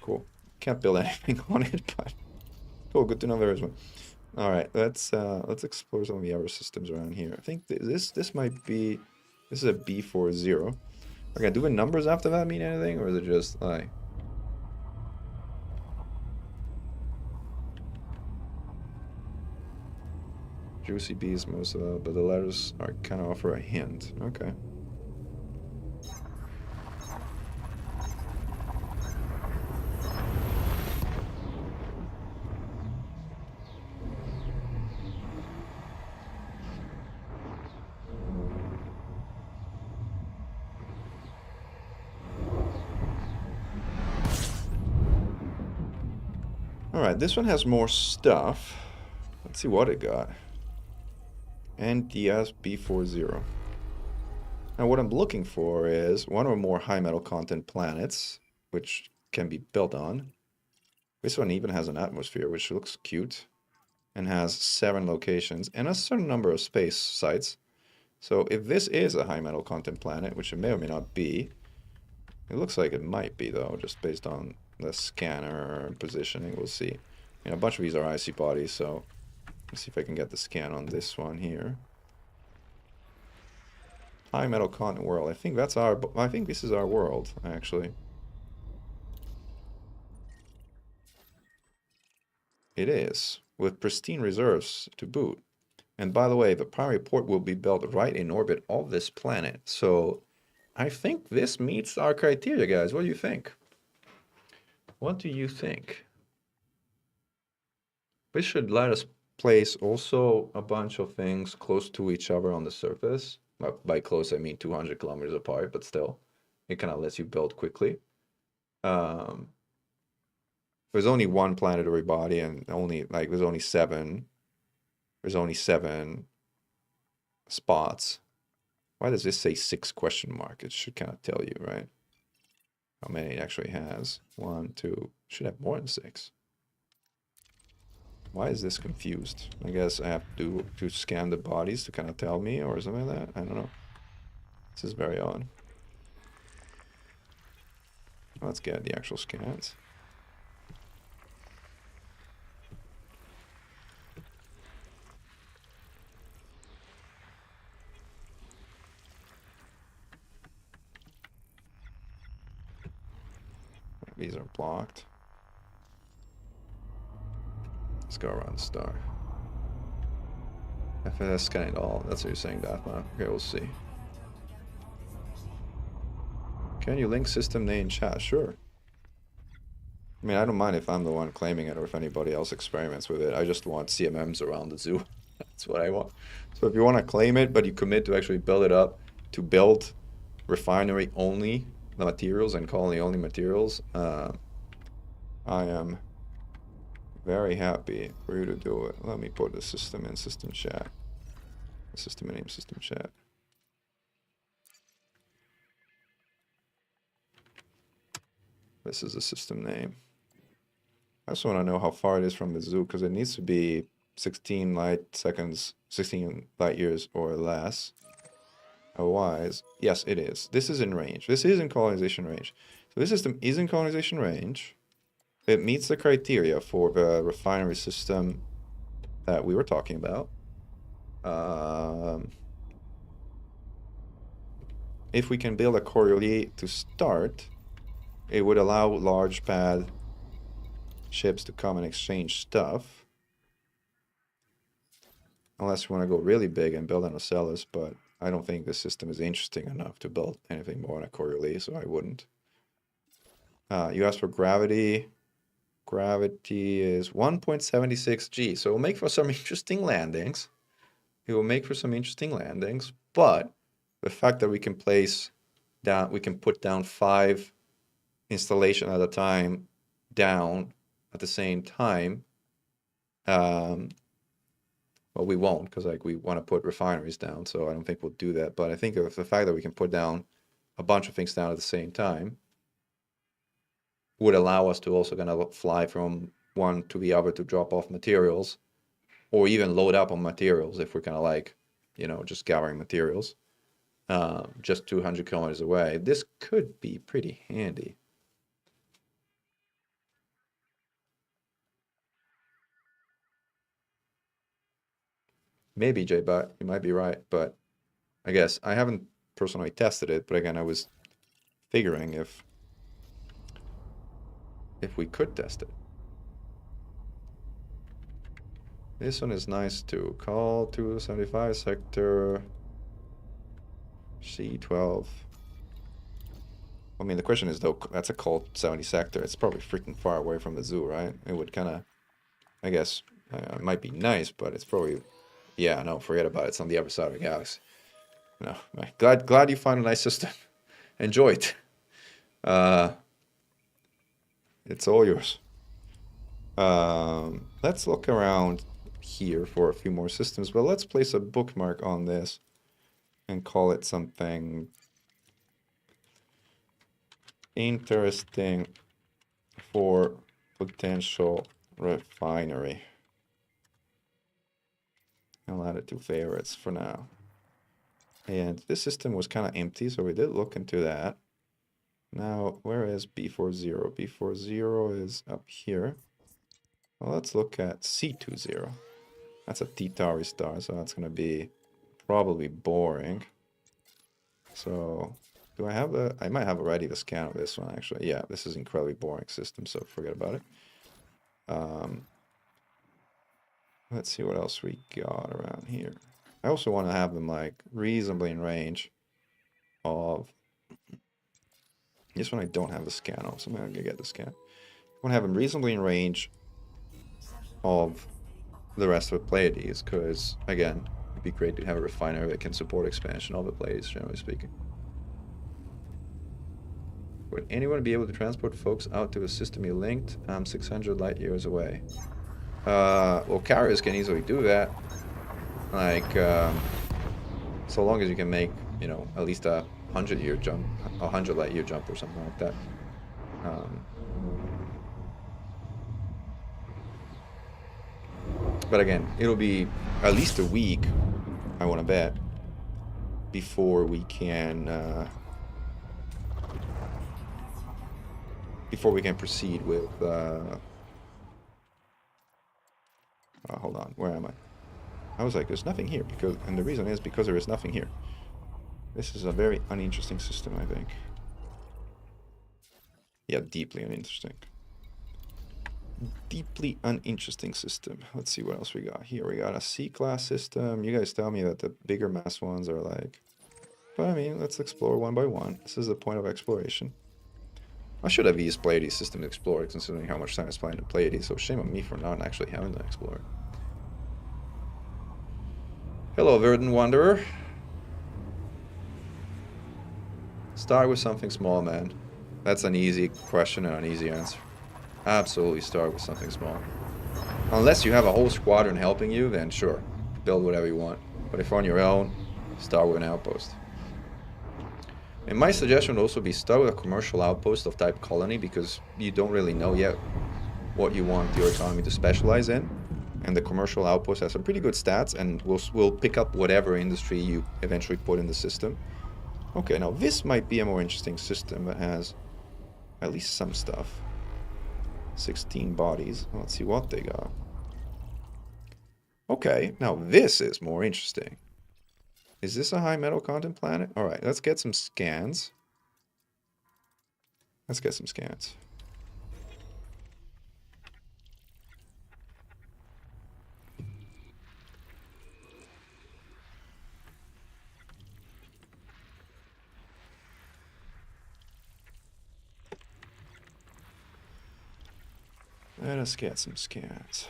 cool. Can't build anything on it, but cool. Good to know there is one. All right, let's explore some of the other systems around here. I think this might be, this is a B40. Okay, do the numbers after that mean anything, or is it just like? Juicy bees, most of them, but the letters are kind of offer a hint. Okay. Alright, this one has more stuff. Let's see what it got. NDS B40. Now what I'm looking for is one or more high metal content planets, which can be built on. This one even has an atmosphere, which looks cute, and has 7 locations and a certain number of space sites. So if this is a high metal content planet, which it may or may not be, it looks like it might be though, just based on the scanner positioning. We'll see. You know, a bunch of these are icy bodies, so let's see if I can get the scan on this one here. High metal content world. I think that's our. I think this is our world actually. It is, with pristine reserves to boot. And by the way, the primary port will be built right in orbit of this planet. So I think this meets our criteria, guys. What do you think? What do you think? This should let us place also a bunch of things close to each other on the surface. By close, I mean 200 kilometers apart, but still, it kind of lets you build quickly. There's only one planetary body, and there's only 7. There's only 7 spots. Why does this say 6 question mark? It should kind of tell you, right? How many it actually has. 1, 2, should have more than 6. Why is this confused? I guess I have to scan the bodies to kind of tell me or something like that. I don't know. This is very odd. Let's get the actual scans. These are blocked. Let's go around the star. FS scanning it all. That's what you're saying, Dathma. Okay, we'll see. Can you link system name in chat? Sure. I mean, I don't mind if I'm the one claiming it or if anybody else experiments with it. I just want CMMs around the zoo. That's what I want. So if you want to claim it, but you commit to actually build it up, to build refinery only materials and colony only materials, I am very happy for you to do it. Let me put the system in system chat. System name, system chat. This is the system name. I just want to know how far it is from the zoo, because it needs to be 16 light seconds, 16 light years or less. Otherwise, yes, it is. This is in range. This is in colonization range. So this system is in colonization range. It meets the criteria for the refinery system that we were talking about. If we can build a correlate to start, it would allow large pad ships to come and exchange stuff. Unless you want to go really big and build an Ocellus, but I don't think this system is interesting enough to build anything more on a Coriolis, so I wouldn't. You asked for gravity. Gravity is 1.76 G, so it will make for some interesting landings. It will make for some interesting landings, but the fact that we can place down, we can put down 5 installation at a time down at the same time. Well, we won't, because like we want to put refineries down, so I don't think we'll do that. But I think of the fact that we can put down a bunch of things down at the same time would allow us to also kind of fly from one to the other to drop off materials, or even load up on materials if we're kind of like, you know, just gathering materials, just 200 kilometers away. This could be pretty handy. Maybe, J-Bot, you might be right, but I guess I haven't personally tested it, but again, I was figuring if we could test it. This one is nice too. Call 275 sector C12. I mean, the question is though, that's a call 70 sector. It's probably freaking far away from the zoo, right? It would kind of, I guess, it might be nice, but it's probably, yeah, no, forget about it. It's on the other side of the galaxy. No, glad you found a nice system. Enjoy it. It's all yours. Let's look around here for a few more systems, but let's place a bookmark on this and call it something interesting for potential refinery. I'll add it to favorites for now. And this system was kind of empty, so we did look into that. Now, where is B40? B40 is up here. Well, let's look at C20. That's a T-Tauri star, so that's going to be probably boring. So, do I have a... I might have already the scan of this one, actually. Yeah, this is an incredibly boring system, so forget about it. Let's see what else we got around here. I also want to have them, like, reasonably in range of... This one I don't have the scan of, so I'm going to get the scan. I want to have them reasonably in range of the rest of the Pleiades, because, again, it'd be great to have a refinery that can support expansion of the Pleiades, generally speaking. Would anyone be able to transport folks out to a system you linked? I'm 600 light years away. Well, carriers can easily do that. Like, so long as you can make, you know, at least a 100-year jump, a 100 light year jump or something like that. But again, it'll be at least a week, I want to bet, before we can proceed with hold on, where am I? I was like, there's nothing here, and the reason is because there is nothing here. This is a very uninteresting system, I think. Yeah, deeply uninteresting. Deeply uninteresting system. Let's see what else we got here. We got a C-class system. You guys tell me that the bigger mass ones are like... But I mean, let's explore one by one. This is the point of exploration. I should have used Pleiades system to explore, considering how much time I spent in Pleiades, so shame on me for not actually having to explore. Hello, Verdant Wanderer. Start with something small, man. That's an easy question and an easy answer. Absolutely start with something small. Unless you have a whole squadron helping you, then sure, build whatever you want. But if on your own, start with an outpost. And my suggestion would also be start with a commercial outpost of type colony, because you don't really know yet what you want your economy to specialize in. And the commercial outpost has some pretty good stats, and will pick up whatever industry you eventually put in the system. Okay, now this might be a more interesting system that has at least some stuff. 16 bodies. Let's see what they got. Okay, now this is more interesting. Is this a high metal content planet? Alright, let's get some scans. Let's get some scans. Let us get some scans.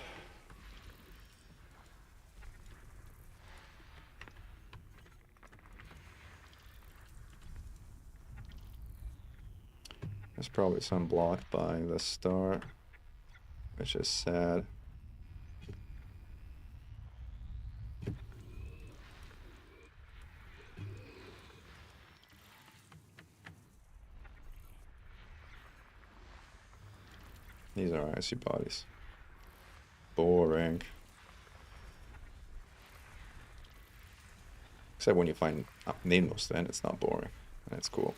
There's probably some blocked by the star, which is sad. These are icy bodies. Boring. Except when you find Nemos, then it's not boring. That's cool.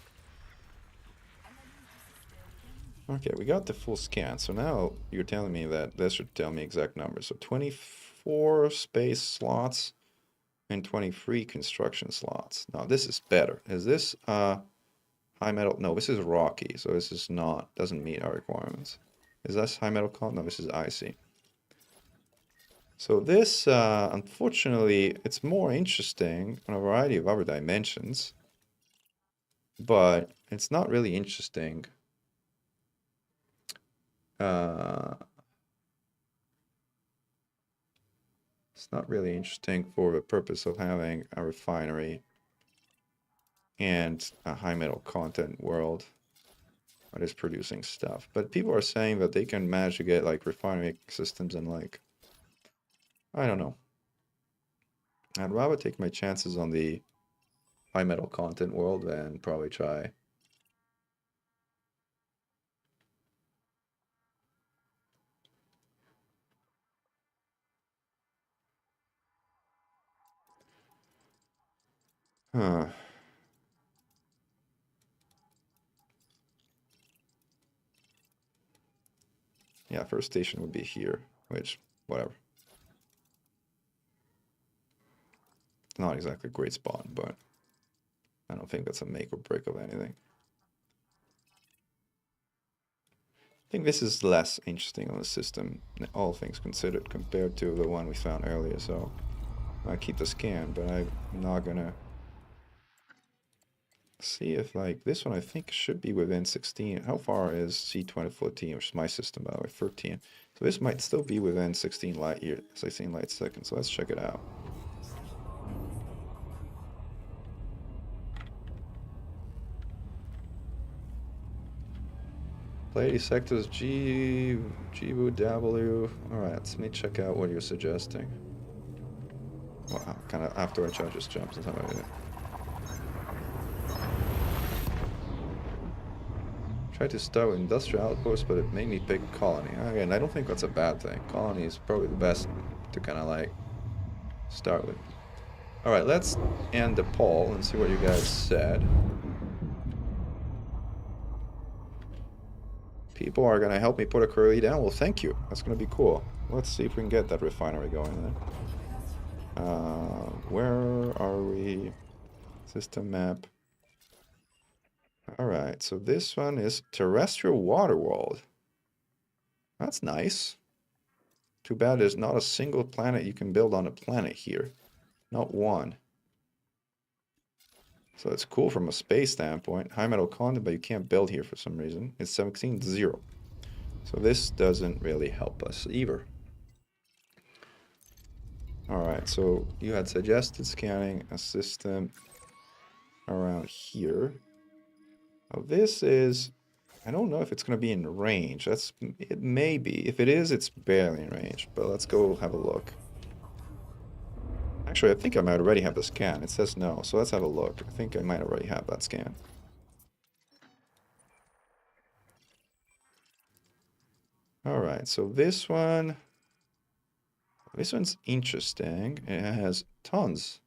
Okay, we got the full scan. So now you're telling me that this should tell me exact numbers. So 24 space slots and 23 construction slots. Now this is better. Is this high metal? No, this is rocky. So this is not, doesn't meet our requirements. Is this high metal con? No, this is icy. So this, unfortunately, it's more interesting on a variety of other dimensions, but it's not really interesting. It's not really interesting for the purpose of having a refinery and a high metal content world that is producing stuff. But people are saying that they can manage to get like refinery systems and like, I don't know. I'd rather take my chances on the high metal content world than probably try. Huh. Yeah, first station would be here, which, whatever. Not exactly a great spot, but I don't think that's a make or break of anything. I think this is less interesting on the system, all things considered, compared to the one we found earlier, so I keep the scan, but I'm not gonna see if, like, this one I think should be within 16. How far is C2014, which is my system, by the way, 13. So this might still be within 16 light years, 16 light seconds, so let's check it out. Play these sectors G, W. Alright, let me check out what you're suggesting. Wow, kind of after I just jumps and something like that. Tried to start with industrial outposts, but it made me pick colony. Again, I don't think that's a bad thing. Colony is probably the best to kind of like start with. Alright, let's end the poll and see what you guys said. People are going to help me put a curly down. Well, thank you. That's going to be cool. Let's see if we can get that refinery going then. Where are we? System map. Alright, so this one is terrestrial water world. That's nice. Too bad there's not a single planet you can build on a planet here. Not one. So it's cool from a space standpoint. High metal content, but you can't build here for some reason. It's 17-0. So this doesn't really help us either. Alright, so you had suggested scanning a system around here. Oh, this is... I don't know if it's going to be in range. It may be. If it is, it's barely in range. But let's go have a look. Actually, I think I might already have the scan. It says no, so let's have a look. I think I might already have that scan. Alright, so this one's interesting. It has tons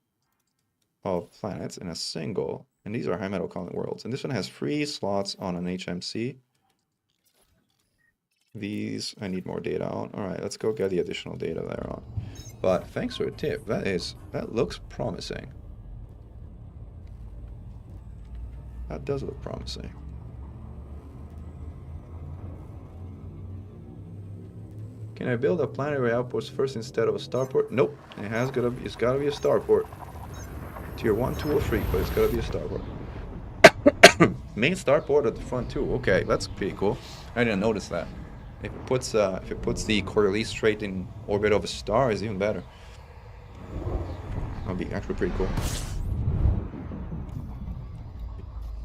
of planets in a single, and these are high metal content worlds. And this one has 3 slots on an HMC. These I need more data on. Alright, let's go get the additional data there on. But thanks for the tip. That looks promising. That does look promising. Can I build a planetary outpost first instead of a starport? Nope. It's gotta be a starport. Tier 1, 2, or 3, but it's gotta be a starport. Main starport at the front too. Okay, that's pretty cool. I didn't notice that. If it puts the Coriolis straight in orbit of a star, is even better. That'll be actually pretty cool.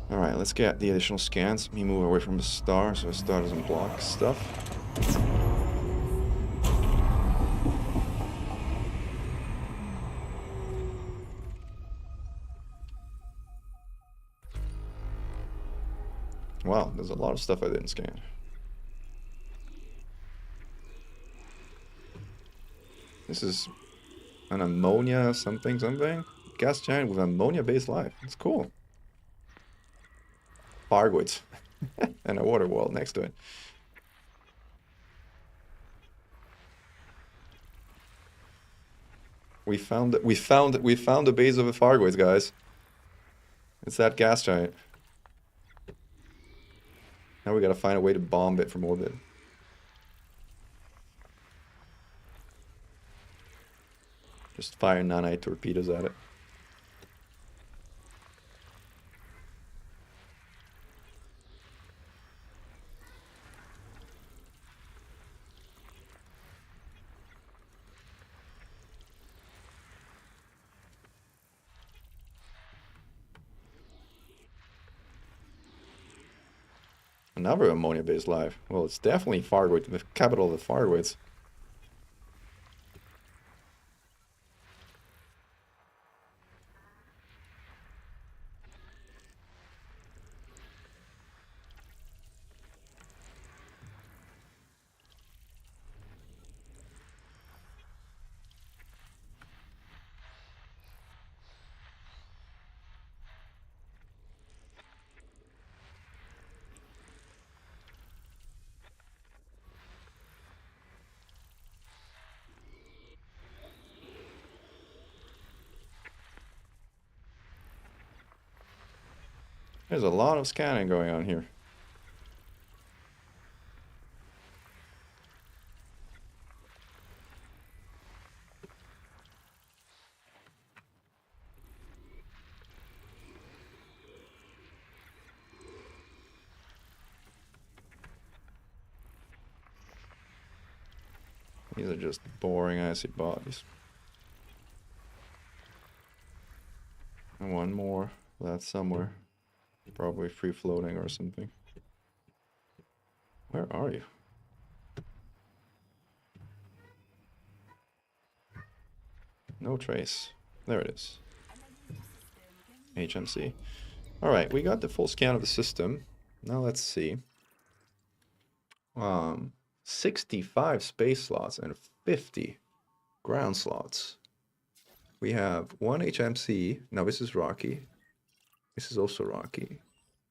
All right, let's get the additional scans. Let me move away from the star so the star doesn't block stuff. Wow, there's a lot of stuff I didn't scan. This is an ammonia something. Gas giant with ammonia-based life. It's cool. Fargoids. And a water wall next to it. We found the base of a Fargoids, guys. It's that gas giant. Now we gotta find a way to bomb it from orbit. Just fire nanite torpedoes at it. Another ammonia-based life. Well, it's definitely Fargoid, the capital of the Fargoids. There's a lot of scanning going on here. These are just boring icy bodies. And one more. That's somewhere. Probably free floating or something. Where are you? No trace. There it is. HMC. Alright, we got the full scan of the system. Now let's see. 65 space slots and 50 ground slots. We have one HMC. Now this is rocky. This is also rocky.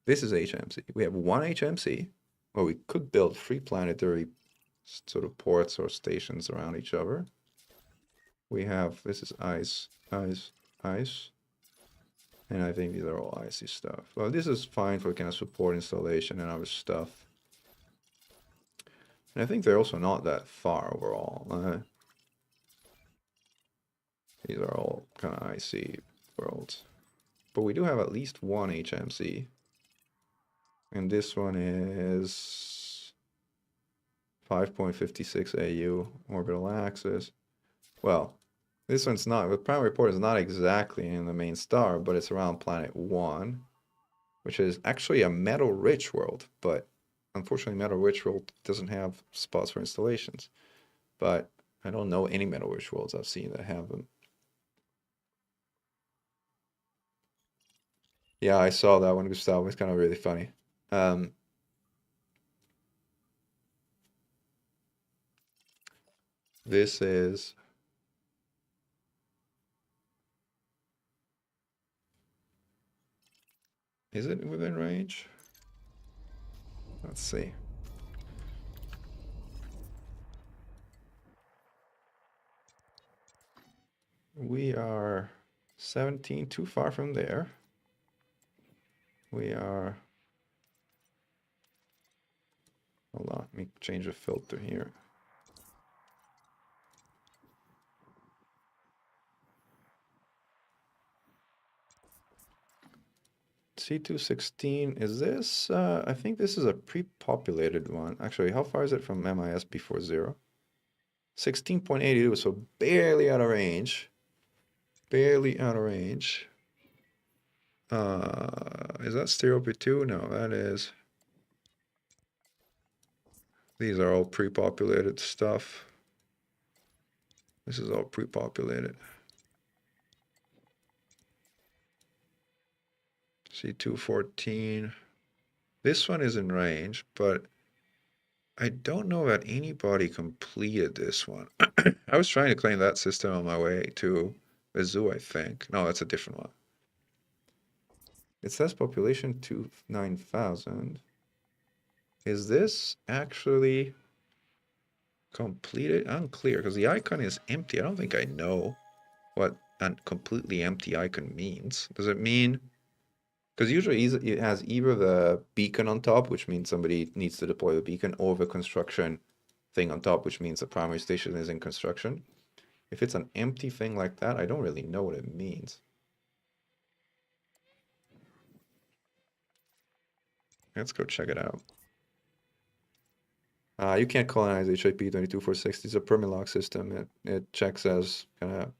This is HMC. We have one HMC. Well, we could build 3 planetary sort of ports or stations around each other. We have, this is ice, ice, ice. And I think these are all icy stuff. Well, this is fine for kind of support installation and other stuff. And I think they're also not that far overall. These are all kind of icy worlds. But we do have at least one HMC. And this one is 5.56 AU orbital axis. Well, this one's not, the primary port is not exactly in the main star, but it's around planet 1, which is actually a metal-rich world, but unfortunately metal-rich world doesn't have spots for installations. But I don't know any metal-rich worlds I've seen that have them. Yeah, I saw that one, Gustavo. It's kind of really funny. This is... Is it within range? Let's see. We are 17, too far from there. We are... Hold on, let me change the filter here. C216, is this, I think this is a pre-populated one. Actually, how far is it from MIS before 0? 16.82, so barely out of range. Barely out of range. Is that stereo P2? No, that is... These are all pre-populated stuff. This is all pre-populated. C214. This one is in range, but I don't know that anybody completed this one. I was trying to claim that system on my way to the zoo, I think. No, that's a different one. It says population 9,000. Is this actually completed? Unclear, because the icon is empty. I don't think I know what a completely empty icon means. Does it mean... Because usually it has either the beacon on top, which means somebody needs to deploy the beacon, or the construction thing on top, which means the primary station is in construction. If it's an empty thing like that, I don't really know what it means. Let's go check it out. You can't colonize HIP 22460. It's a permalog system. It checks as kind of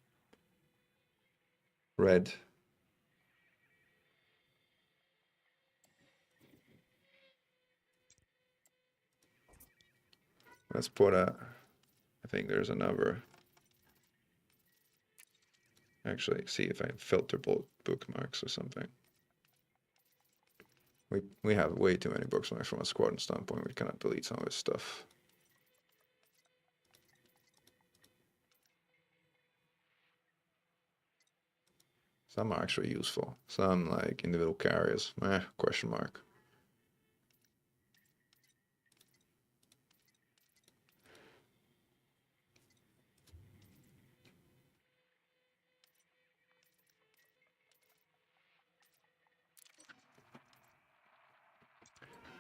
red. Let's put a, I think there's another. Actually, see if I filter bookmarks or something. We have way too many bookmarks from a squadron standpoint. We cannot delete some of this stuff. Some are actually useful. Some like individual carriers. Question mark.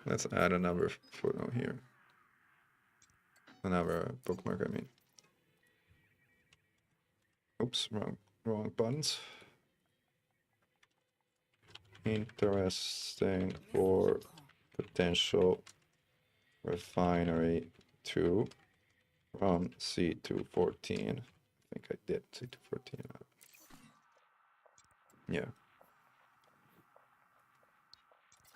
Let's add another footnote here. Another bookmark, I mean. Oops, wrong buttons. Interesting for potential refinery 2 from C214. I think I did C214. Yeah.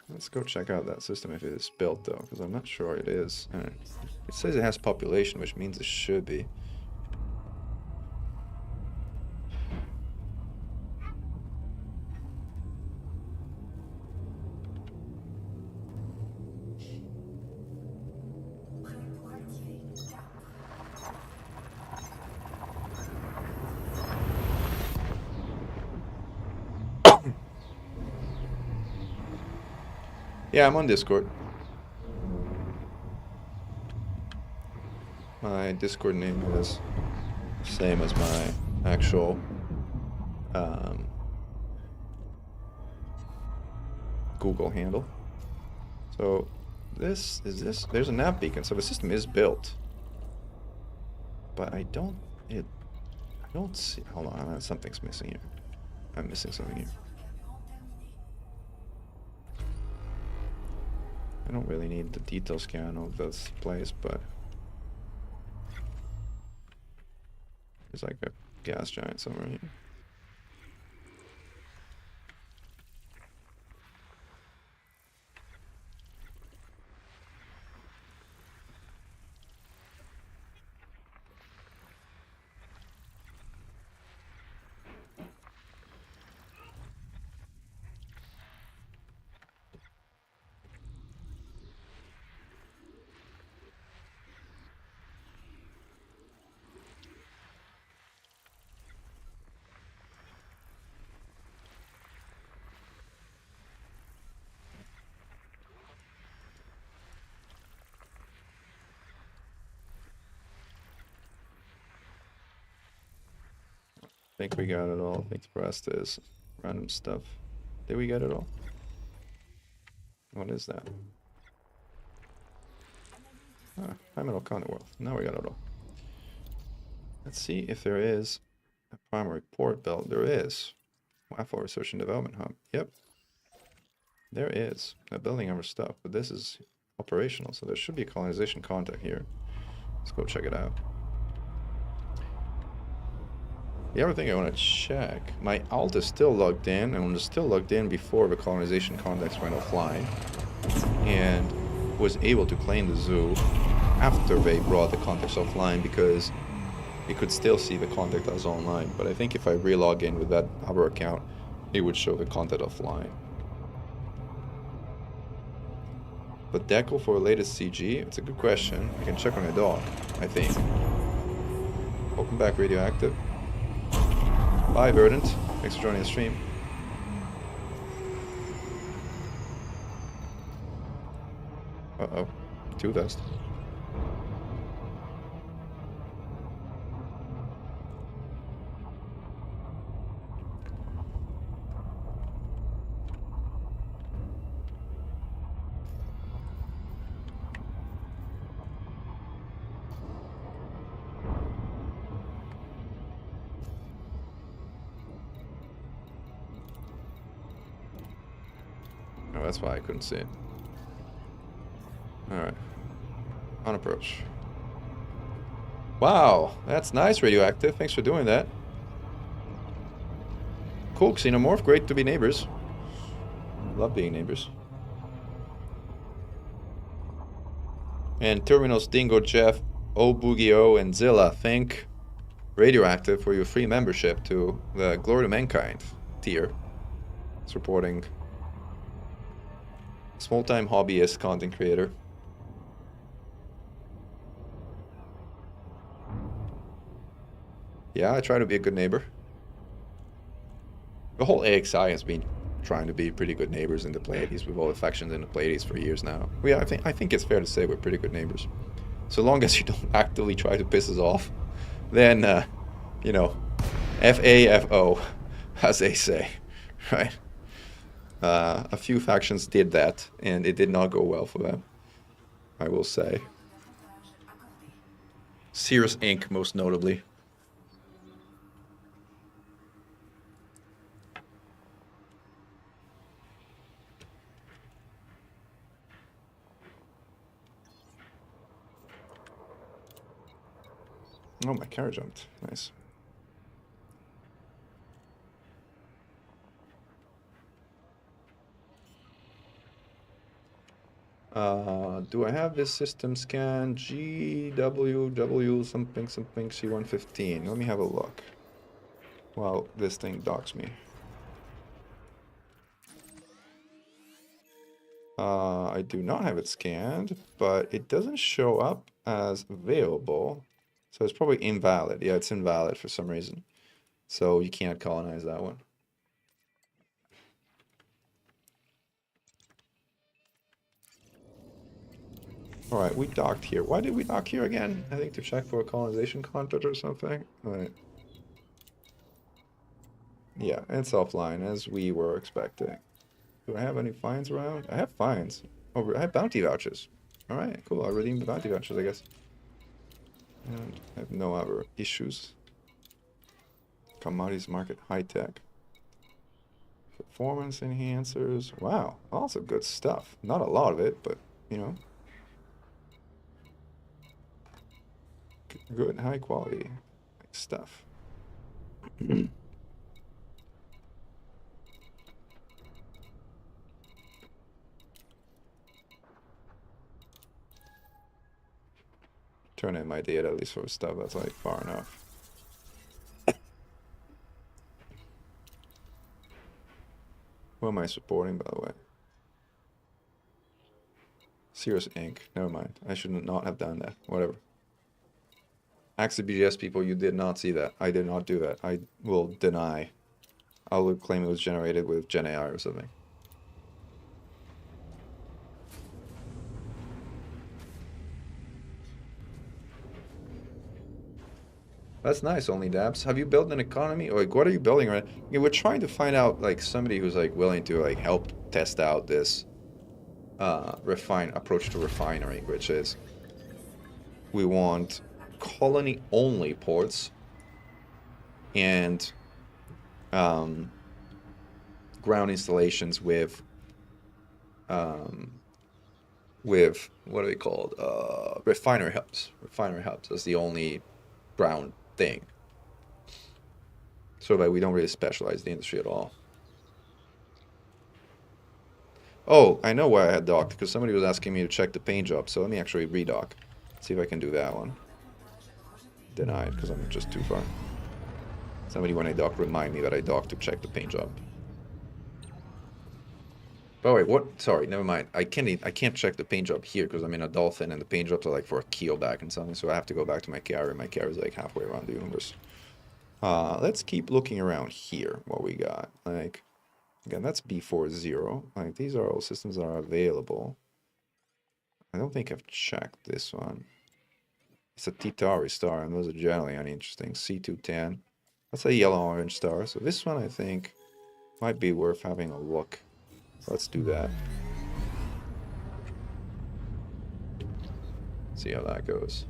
Let's go check out that system if it is built though, because I'm not sure it is. It says it has population, which means it should be. Yeah, I'm on Discord. My Discord name is same as my actual Google handle. So there's a nav beacon, so the system is built. But I don't see, hold on, something's missing here. I'm missing something here. I don't really need the detail scan of this place, but there's like a gas giant somewhere here. I think we got it all. I think the rest is random stuff. Did we get it all? What is that? Ah, I'm in O'Connor world. Now we got it all. Let's see if there is a primary port built. There is. Waffle Research and Development Hub. Yep. There is. They're building our stuff, but this is operational, so there should be a colonization contact here. Let's go check it out. The other thing I want to check, my alt is still logged in, and was still logged in before the colonization contacts went offline, and was able to claim the zoo after they brought the contacts offline because you could still see the contact as online. But I think if I relog in with that other account, it would show the contact offline. But Deco for latest CG, it's a good question. I can check on the dock, I think. Welcome back, Radioactive. Bye, Verdant. Thanks for joining the stream. Uh-oh. Two vest. Oh, that's why I couldn't see it. Alright. On approach. Wow, that's nice, Radioactive. Thanks for doing that. Cool, Xenomorph. Great to be neighbors. Love being neighbors. And Terminals, Dingo, Jeff, O Boogie O, and Zilla, thank Radioactive for your free membership to the Glory to Mankind tier. Supporting small-time hobbyist content creator. Yeah, I try to be a good neighbor. The whole AXI has been trying to be pretty good neighbors in the Pleiades with all the factions in the Pleiades for years now. Yeah, I think it's fair to say we're pretty good neighbors. So long as you don't actively try to piss us off, then, you know, F-A-F-O, as they say, right? A few factions did that, and it did not go well for them, I will say. Sears Inc., most notably. Oh, my carriage jumped. Nice. Do I have this system scan? GWW something something C115. Let me have a look. While this thing docks me. I do not have it scanned, but it doesn't show up as available. So it's probably invalid. Yeah, it's invalid for some reason. So you can't colonize that one. Alright, we docked here. Why did we dock here again? I think to check for a colonization contact or something. Alright. Yeah, it's offline, as we were expecting. Do I have any fines around? I have fines. Oh, I have bounty vouchers. Alright, cool. I'll redeem the bounty vouchers, I guess. And I have no other issues. Commodities market, high tech. Performance enhancers. Wow, lots of good stuff. Not a lot of it, but, you know. Good, high quality stuff. Turn in my data at least for stuff that's like far enough. Who am I supporting, by the way? Cirrus Inc. Never mind. I should not have done that. Whatever. Axie BGS people, you did not see that. I did not do that. I will deny. I will claim it was generated with Gen AI or something. That's nice, Only Dabs. Have you built an economy? Or like, what are you building right? Yeah, we're trying to find out like somebody who's like willing to like help test out this approach to refinery, which is we want colony only ports and ground installations with with what are they called? Refinery hubs. Refinery hubs. That's the only ground thing. So that we don't really specialize the industry at all. Oh, I know why I had docked, because somebody was asking me to check the paint job. So let me actually redock. See if I can do that one. Denied, because I'm just too far. Somebody when I dock remind me that I docked to check the paint job. Oh wait, what? Sorry, never mind. I can't check the paint job here because I'm in a dolphin and the paint jobs are like for a keel back and something. So I have to go back to my carrier. My carrier is like halfway around the universe. Let's keep looking around here. What we got? Like, again, that's B40. Like these are all systems that are available. I don't think I've checked this one. It's a T-Tauri star, and those are generally uninteresting. C210. That's a yellow-orange star. So this one I think might be worth having a look. Let's do that. See how that goes.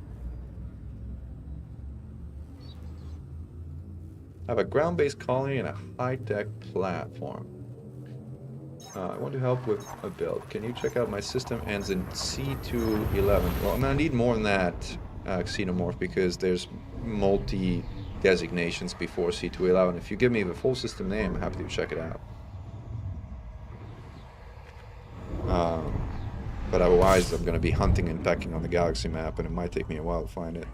I have a ground-based colony and a high-tech platform. I want to help with a build. Can you check out my system ends in C211? Well, I'm gonna need more than that, Xenomorph, because there's multi-designations before C211. If you give me the full system name, I'm happy to check it out. But otherwise, I'm going to be hunting and pecking on the galaxy map, and it might take me a while to find it.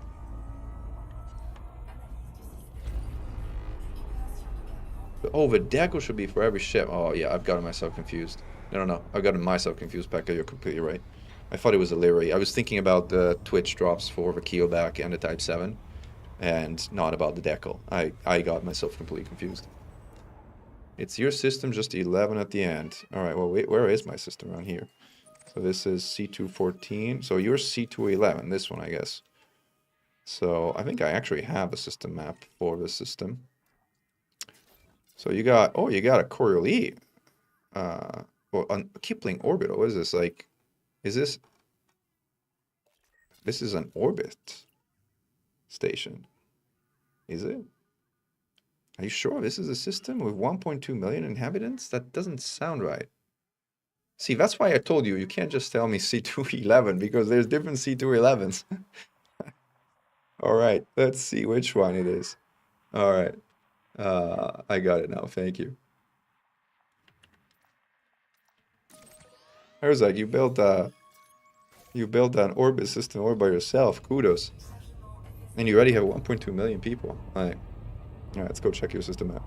Oh, the deco should be for every ship. Oh, yeah, I've gotten myself confused. No, I've gotten myself confused, Pekka. You're completely right. I thought it was a livery. I was thinking about the Twitch drops for the keelback and the Type 7, and not about the decal. I got myself completely confused. It's your system, just 11 at the end. All right, well, wait, where is my system around here? So this is C214. So yours C211, this one, I guess. So I think I actually have a system map for the system. So you got, oh, you got a Coriolis. Well, a Kipling orbital. What is this? Like, is this? This is an orbit station. Is it? Are you sure this is a system with 1.2 million inhabitants? That doesn't sound right. See, that's why I told you, you can't just tell me C211, because there's different C211s. All right, let's see which one it is. All right, I got it now, thank you. I was like, you built an orbit system all by yourself, kudos. And you already have 1.2 million people. All right, let's go check your system out.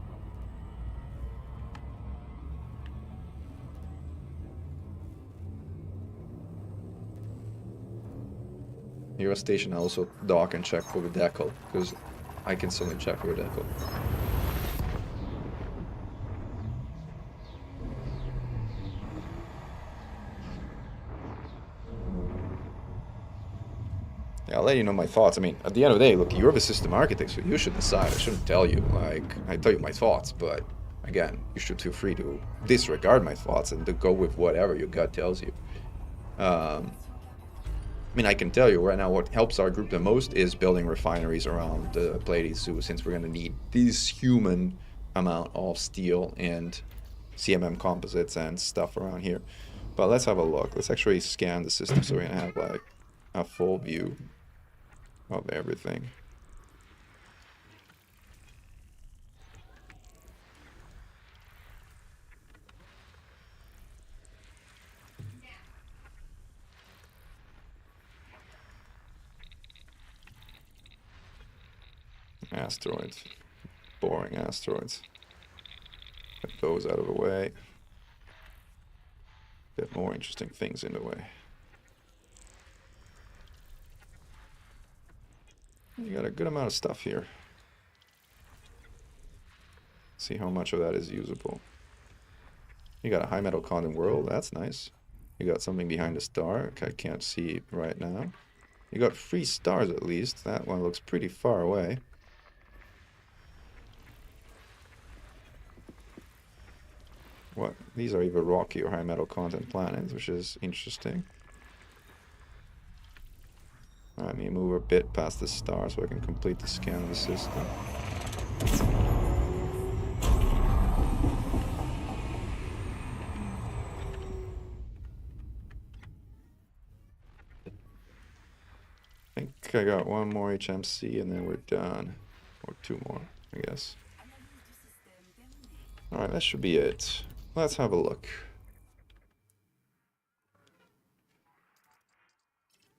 Your station also dock and check for the decal, because I can certainly check for the decal. Yeah, I'll let you know my thoughts. I mean, at the end of the day, look, you're the system architect, so you should decide. I shouldn't tell you. Like, I tell you my thoughts, but again, you should feel free to disregard my thoughts and to go with whatever your gut tells you. I mean, I can tell you right now what helps our group the most is building refineries around the Pleiades Zoo, since we're going to need this human amount of steel and CMM composites and stuff around here. But let's have a look. Let's actually scan the system so we're going to have like a full view of everything. Asteroids. Boring asteroids. Get those out of the way. Get more interesting things in the way. You got a good amount of stuff here. See how much of that is usable. You got a high metal content world, that's nice. You got something behind the star, I can't see right now. You got 3 stars at least, that one looks pretty far away. What? These are either rocky or high metal content planets, which is interesting. Let me move a bit past the star so I can complete the scan of the system. think I got one more HMC and then we're done. Or two more, I guess. Alright, that should be it. Let's have a look.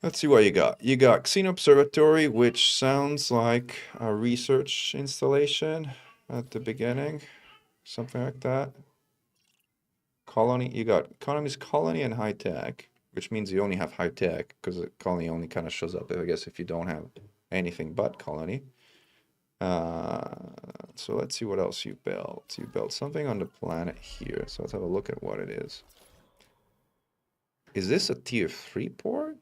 Let's see what you got. You got Xeno Observatory, which sounds like a research installation at the beginning. Something like that. Colony, you got economies, colony, and high tech, which means you only have high tech because the colony only kind of shows up, I guess, if you don't have anything but colony. So let's see what else you built. You built something on the planet here. So let's have a look at what it is. Is this a tier 3 port?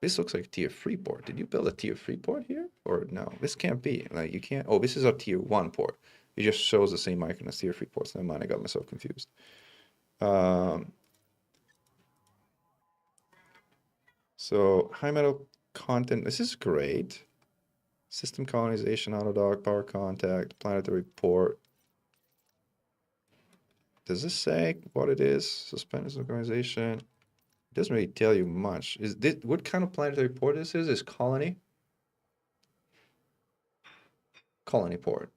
This looks like a tier 3 port. Did you build a tier 3 port here? Or no? This can't be. Like, you can't. Oh, this is a tier 1 port. It just shows the same icon as tier 3 ports. Never mind, I got myself confused. So, high metal content. This is great. System colonization, auto-dock, power contact, planetary port. Does this say what it is? Suspended synchronization. It doesn't really tell you much. Is this what kind of planetary port this is? Is colony? Colony port.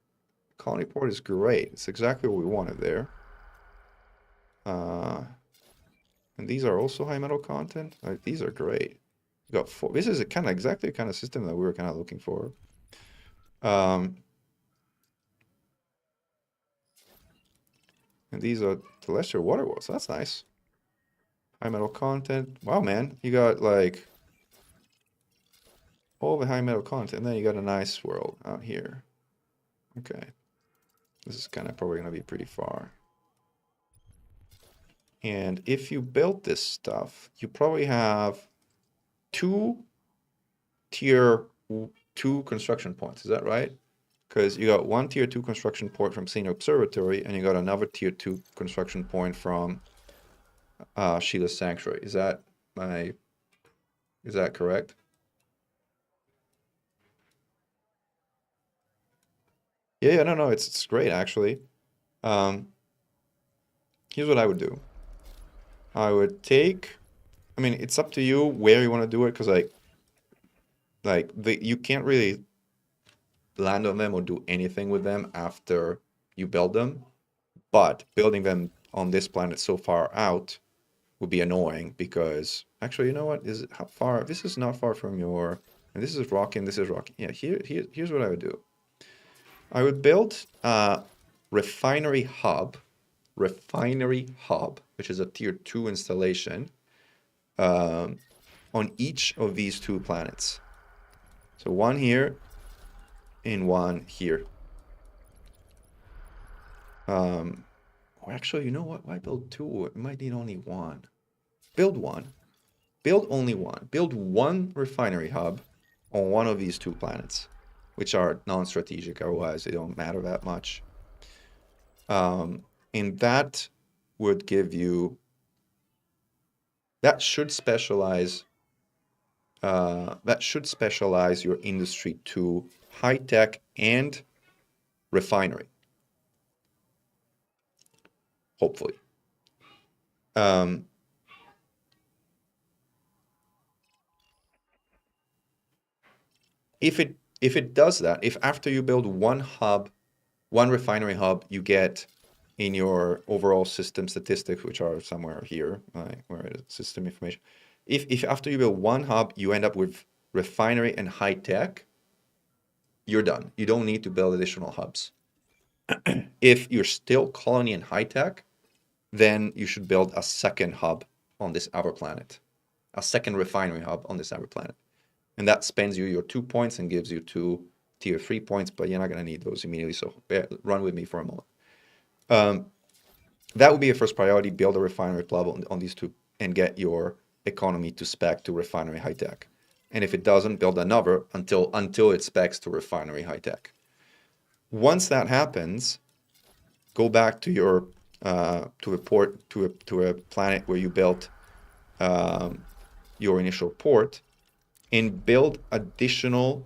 Colony port is great. It's exactly what we wanted there. And these are also high metal content. Like, these are great. We got 4. This is a kind of exactly the kind of system that we were kind of looking for. And these are terrestrial water worlds. That's nice. High metal content. Wow, man. You got like all the high metal content. And then you got a nice world out here. Okay. This is kind of probably going to be pretty far. And if you build this stuff, you probably have 2 tier 2 construction points. Is that right? Because you got 1 tier 2 construction point from Xeno Observatory, and you got another tier 2 construction point from Sheila's Sanctuary. Is that correct? Yeah, no, it's great actually. Here's what I would do. I would take, I mean, it's up to you where you want to do it, because you can't really land on them or do anything with them after you build them. But building them on this planet so far out would be annoying, because actually, you know what? How far? This is not far from your, and this is rocky and this is rocky. Yeah, here's what I would do. I would build a refinery hub, which is a tier 2 installation, on each of these 2 planets. So 1 here and 1 here. Or actually, you know what? Why build 2? It might need only 1. Build 1. Build only 1. Build 1 refinery hub on 1 of these 2 planets, which are non-strategic, otherwise they don't matter that much. And that would give you, that should specialize your industry to high tech and refinery. Hopefully. If it does that, if after you build 1 hub, 1 refinery hub, you get in your overall system statistics, which are somewhere here, where it is, system information. If after you build 1 hub, you end up with refinery and high tech, you're done. You don't need to build additional hubs. If you're still colony and high tech, then you should build a 2nd hub on this other planet, a 2nd refinery hub on this other planet. And that spends you your 2 points and gives you 2 tier 3 points, but you're not going to need those immediately, so run with me for a moment. That would be a first priority, build a refinery club on these 2 and get your economy to spec to refinery high tech. And if it doesn't, build another until it specs to refinery high tech. Once that happens, go back to your to a planet where you built your initial port, and build additional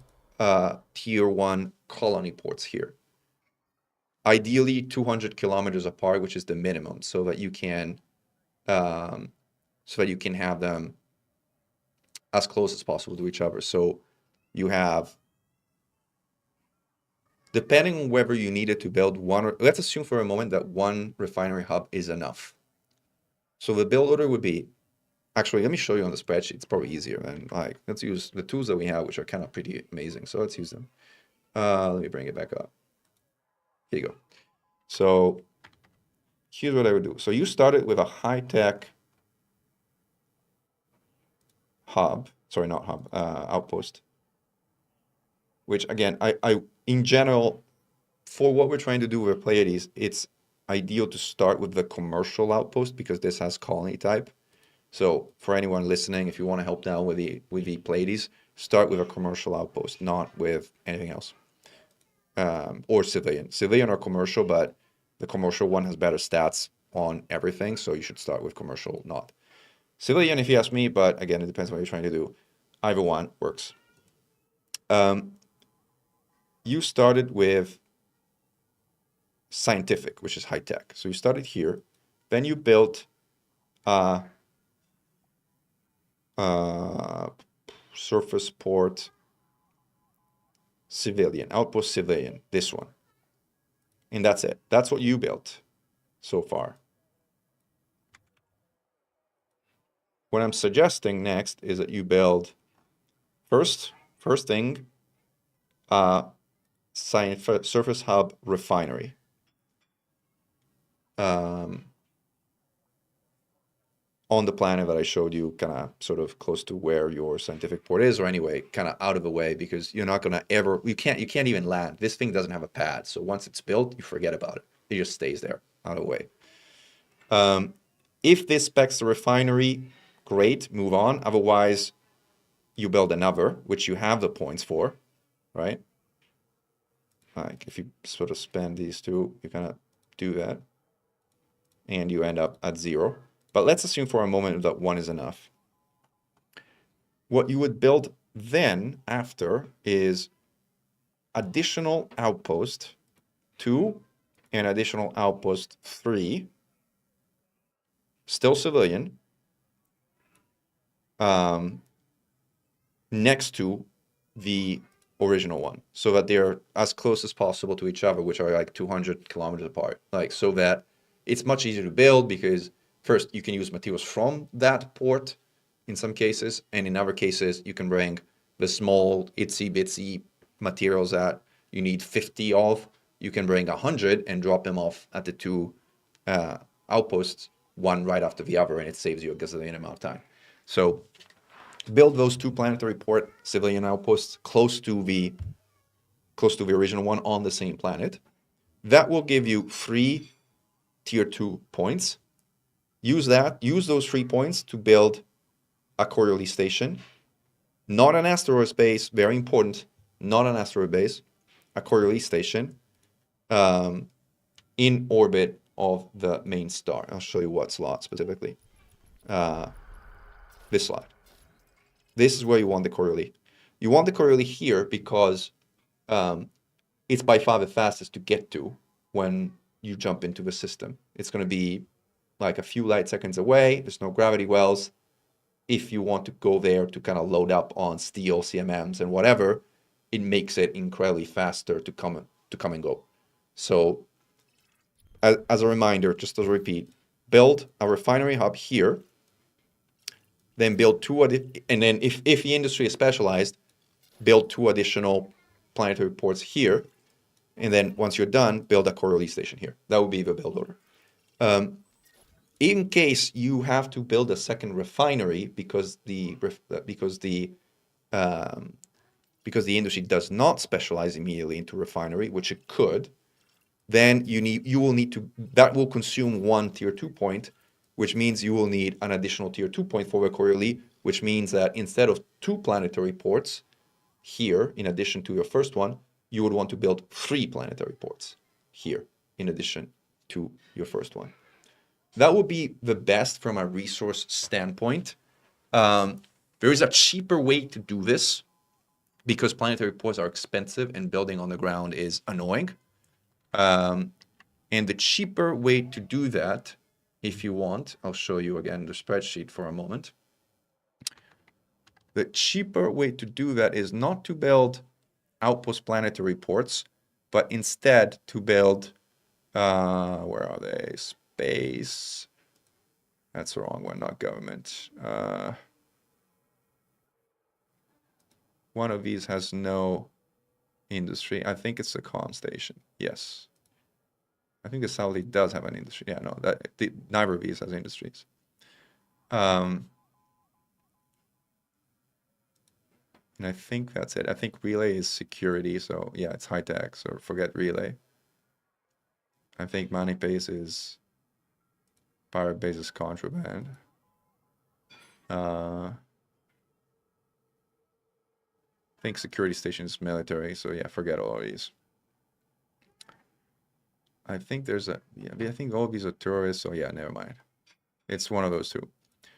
tier 1 colony ports here. Ideally 200 kilometers apart, which is the minimum, so that you can have them as close as possible to each other. So you have, depending on whether you needed to build one, or let's assume for a moment that one refinery hub is enough. So the build order would be, actually, let me show you on the spreadsheet. It's probably easier. And like, let's use the tools that we have, which are kind of pretty amazing. So let's use them. Let me bring it back up. Here you go. So here's what I would do. So you started with a high-tech hub, sorry, not hub, outpost, which again, I in general, for what we're trying to do with Pleiades, it's ideal to start with the commercial outpost because this has colony type. So for anyone listening, if you want to help down with the Pleiades, start with a commercial outpost, not with anything else. Or civilian. Civilian or commercial, but the commercial one has better stats on everything, so you should start with commercial, not civilian, if you ask me, but again, it depends on what you're trying to do. Either one works. You started with scientific, which is high tech. So you started here, then you built surface port civilian, outpost civilian, this one. And that's it. That's what you built so far. What I'm suggesting next is that you build first thing, surface hub refinery. On the planet that I showed you, kind of sort of close to where your scientific port is, or anyway, kind of out of the way, because you're not gonna ever, you can't even land. This thing doesn't have a pad, so once it's built, you forget about it. It just stays there, out of the way. If this specs the refinery, great, move on. Otherwise, you build another, which you have the points for, right? Like if you sort of spend these two, you kind of do that, and you end up at 0. But let's assume for a moment that 1 is enough. What you would build then after is additional outpost 2 and additional outpost 3, still civilian, next to the original one, so that they're as close as possible to each other, which are like 200 kilometers apart. Like, so that it's much easier to build because first, you can use materials from that port in some cases, and in other cases, you can bring the small itsy-bitsy materials that you need 50 of. You can bring 100 and drop them off at the two outposts, one right after the other, and it saves you a gazillion amount of time. So build those 2 planetary port civilian outposts close to the original one on the same planet. That will give you 3 tier 2 points. Use those 3 points to build a Coriolis station, not an asteroid base, very important, not an asteroid base, a Coriolis station in orbit of the main star. I'll show you what slot specifically. This slot. This is where you want the Coriolis. You want the Coriolis here because it's by far the fastest to get to when you jump into the system. It's going to be like a few light seconds away. There's no gravity wells. If you want to go there to kind of load up on steel, CMMs, and whatever, it makes it incredibly faster to come and go. So as a reminder, just as a repeat, build a refinery hub here, then build 2 and then if the industry is specialized, build 2 additional planetary ports here, and then once you're done, build a Coriolis station here. That would be the build order. In case you have to build a second refinery because the industry does not specialize immediately into refinery, which it could, then you will need to, that will consume 1 tier 2 point, which means you will need an additional tier 2 point for the Coriolis, which means that instead of 2 planetary ports here, in addition to your first one, you would want to build 3 planetary ports here, in addition to your first one. That would be the best from a resource standpoint. There is a cheaper way to do this because planetary ports are expensive and building on the ground is annoying. And the cheaper way to do that, if you want, I'll show you again the spreadsheet for a moment. The cheaper way to do that is not to build outpost planetary ports, but instead to build, where are they? Space. That's the wrong one, not government. One of these has no industry. I think it's the con station. Yes. I think the Saudi does have an industry. Yeah, no, neither of these has industries. And I think that's it. I think relay is security, so yeah, it's high tech, so forget relay. I think MoneyPace is pirate base is contraband. I think security station is military, so yeah, forget all of these. I think there's a, yeah, I think all of these are tourists, so yeah, never mind. It's one of those two.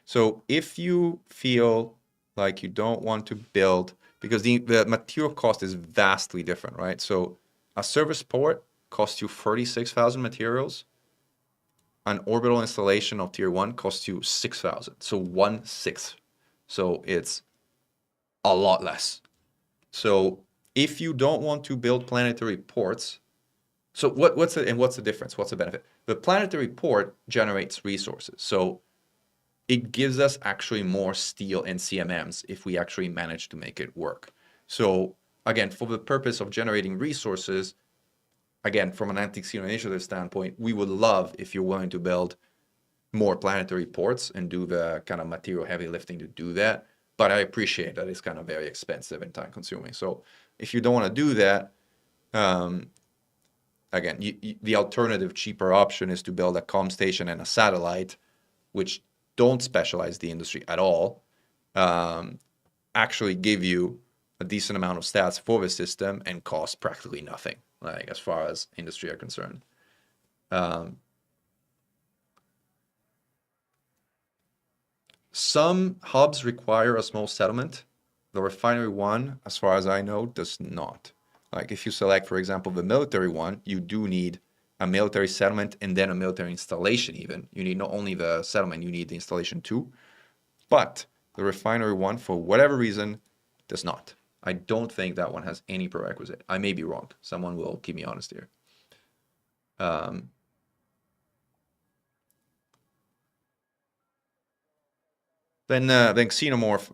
So if you feel like you don't want to build, because the material cost is vastly different, right? So a service port costs you 36,000 materials. An orbital installation of tier 1 costs you 6,000. So 1/6. So it's a lot less. So if you don't want to build planetary ports, so what's the difference? What's the benefit? The planetary port generates resources. So it gives us actually more steel and CMMs if we actually manage to make it work. So again, for the purpose of generating resources, again, from an anti-casino initiative standpoint, we would love if you're willing to build more planetary ports and do the kind of material heavy lifting to do that. But I appreciate that it's kind of very expensive and time consuming. So if you don't want to do that, again, the alternative cheaper option is to build a comm station and a satellite, which don't specialize the industry at all, actually give you a decent amount of stats for the system and cost practically nothing, like as far as industry are concerned. Some hubs require a small settlement. The refinery one, as far as I know, does not. Like if you select, for example, the military one, you do need a military settlement and then a military installation even. You need not only the settlement, you need the installation too. But the refinery one, for whatever reason, does not. I don't think that one has any prerequisite. I may be wrong. Someone will keep me honest here. Then xenomorph.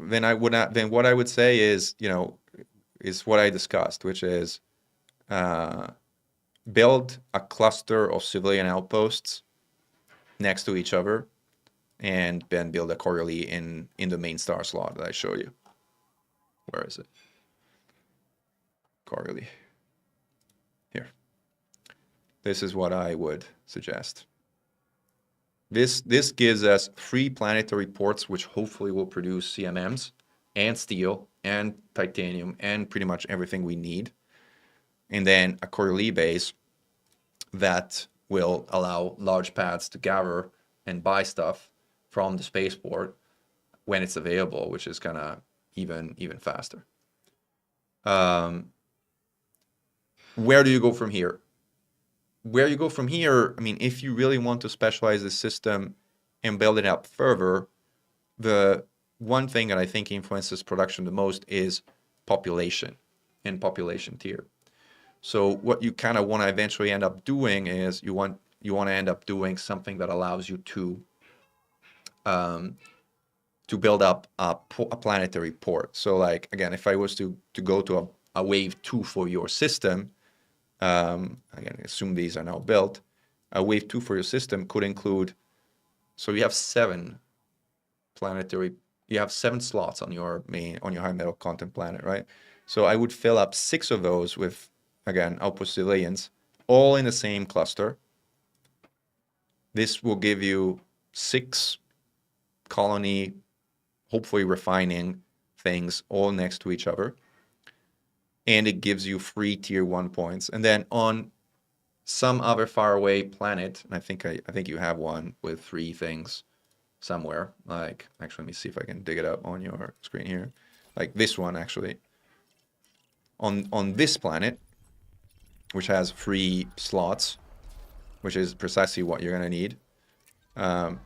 Then what I would say is, is what I discussed, which is build a cluster of civilian outposts next to each other, and then build a Coriolis in the main star slot that I show you. Where is it? Coriolis. Here. This is what I would suggest. This gives us 3 planetary ports, which hopefully will produce CMMs and steel and titanium and pretty much everything we need. And then a Coriolis base that will allow large pads to gather and buy stuff from the spaceport when it's available, which is kind of even faster. Where do you go from here? Where you go from here, I mean, if you really want to specialize the system and build it up further, the one thing that I think influences production the most is population and population tier. So what you kind of want to eventually end up doing is you want to end up doing something that allows you to build up a planetary port. So like, again, if I was to go to a wave 2 for your system, again, assume these are now built, a wave 2 for your system could include, so you have 7 slots on your high metal content planet, right? So I would fill up 6 of those with, again, outpost civilians, all in the same cluster. This will give you 6 colony, hopefully refining things all next to each other. And it gives you 3 tier 1 points. And then on some other faraway planet, and I think you have one with 3 things somewhere. Like, actually, let me see if I can dig it up on your screen here. Like this one, actually. On this planet, which has 3 slots, which is precisely what you're going to need. On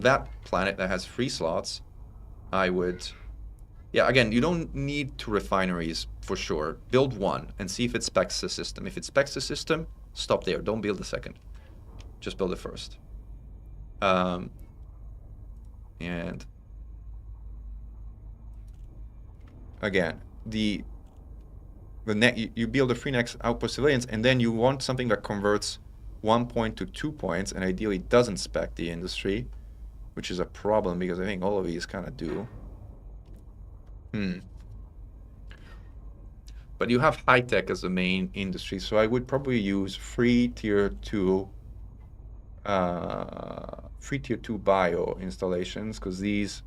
that planet that has 3 slots, I would Yeah, again, you don't need 2 refineries for sure. Build one and see if it specs the system. If it specs the system, stop there. Don't build a second. Just build it first. And again, you build the 3 next outpost civilians, and then you want something that converts 1 point to 2 points, and ideally doesn't spec the industry, which is a problem because I think all of these kind of do. But you have high tech as the main industry, so I would probably use free tier 2 bio installations, because these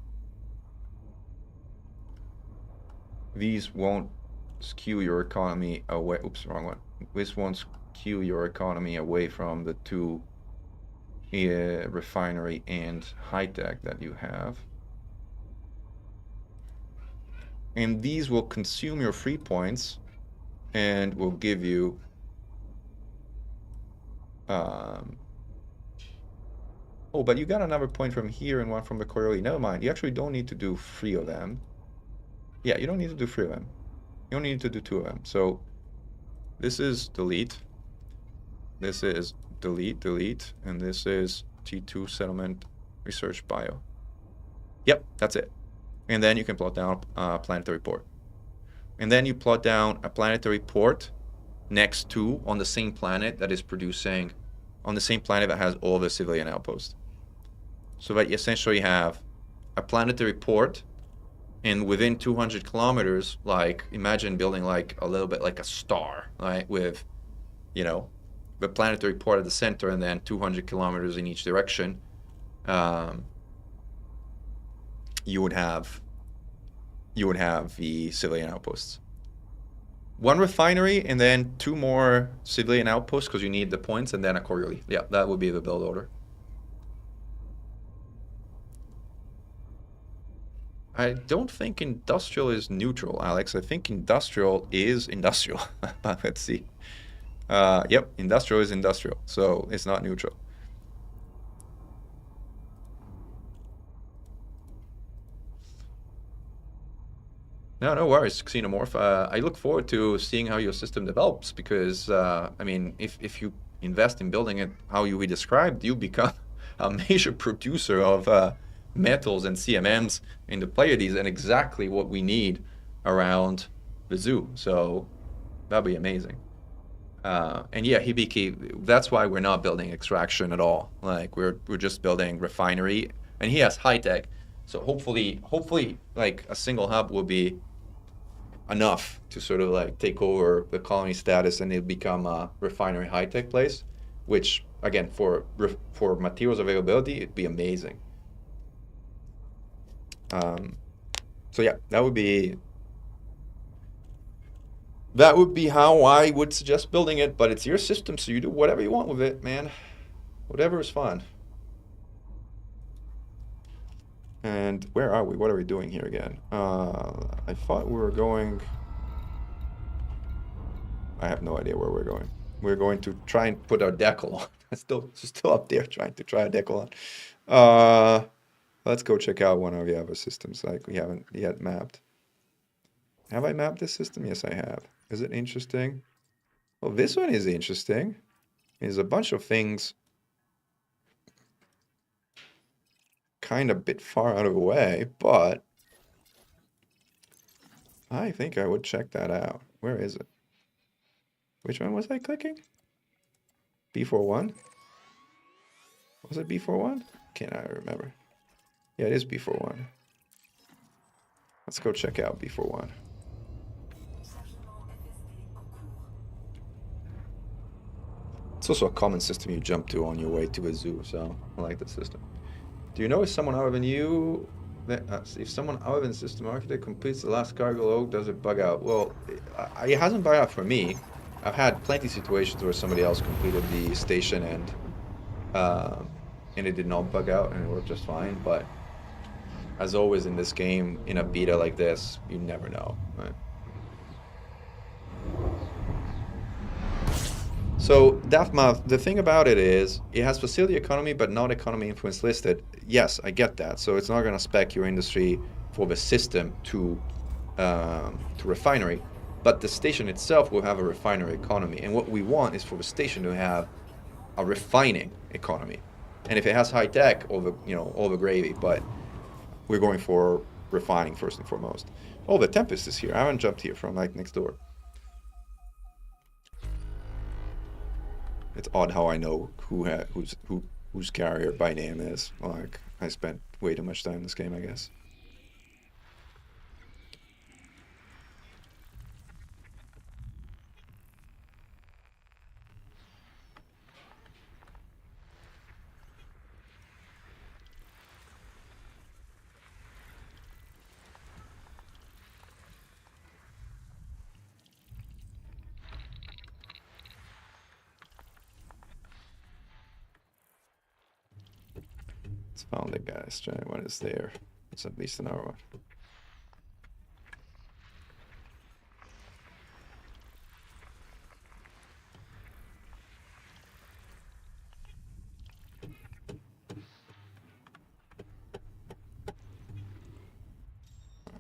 won't skew your economy away. Oops, wrong one. This won't skew your economy away from the 2 refinery and high tech that you have. And these will consume your free points and will give you oh, but you got another point from here and one from the Corelli. Never mind. You actually don't need to do 3 of them. Yeah, you don't need to do 3 of them. You only need to do 2 of them. So this is delete. This is delete, and this is T2 settlement research bio. Yep, that's it. And then you can plot down a planetary port. And then you plot down a planetary port next to, on the same planet that is producing, on the same planet that has all the civilian outposts. So that you essentially have a planetary port, and within 200 kilometers, like, imagine building like a little bit like a star, right? With, you know, the planetary port at the center and then 200 kilometers in each direction. You would have the civilian outposts. 1 refinery and then 2 more civilian outposts because you need the points, and then a Corelli. Yeah, that would be the build order. I don't think industrial is neutral, Alex. I think industrial is industrial. Let's see. Yep, industrial is industrial, so it's not neutral. No worries, Xenomorph. I look forward to seeing how your system develops because, I mean, if you invest in building it how we described, you become a major producer of metals and CMMs in the Pleiades, and exactly what we need around the zoo. So that'd be amazing. And yeah, Hibiki, that's why we're not building extraction at all. Like we're just building refinery, and he has high tech. So hopefully like a single hub will be enough to sort of like take over the colony status, and it'll become a refinery high tech place, which again for materials availability, it'd be amazing. So yeah, that would be how I would suggest building it, but it's your system, so you do whatever you want with it, man. Whatever is fun. And where are we? What are we doing here again? I thought we were going... I have no idea where we're going. We're going to try and put our decal on. It's still up there trying to try a decal on. Let's go check out one of the other systems like we haven't yet mapped. Have I mapped this system? Yes, I have. Is it interesting? Well, this one is interesting. There's a bunch of things kind of a bit far out of the way, but I think I would check that out. Where is it? Which one was I clicking? B41? Was it B41? Can't I remember. Yeah, it is B41. Let's go check out B41. It's also a common system you jump to on your way to a zoo, so I like that system. Do you know if someone other than you, if someone other than system architect completes the last cargo load, does it bug out? Well, it hasn't bugged out for me. I've had plenty of situations where somebody else completed the station and it did not bug out and it worked just fine. But as always in this game, in a beta like this, you never know, right? So Daphma, the thing about it is, it has facility economy, but not economy influence listed. Yes, I get that. So it's not going to spec your industry for the system to refinery, but the station itself will have a refinery economy. And what we want is for the station to have a refining economy. And if it has high tech, all the gravy. But we're going for refining first and foremost. Oh, the Tempest is here. I haven't jumped here from like next door. It's odd how I know whose carrier by name is. Like, I spent way too much time in this game, I guess. It's found it, guys. Giant one is there. It's at least another one.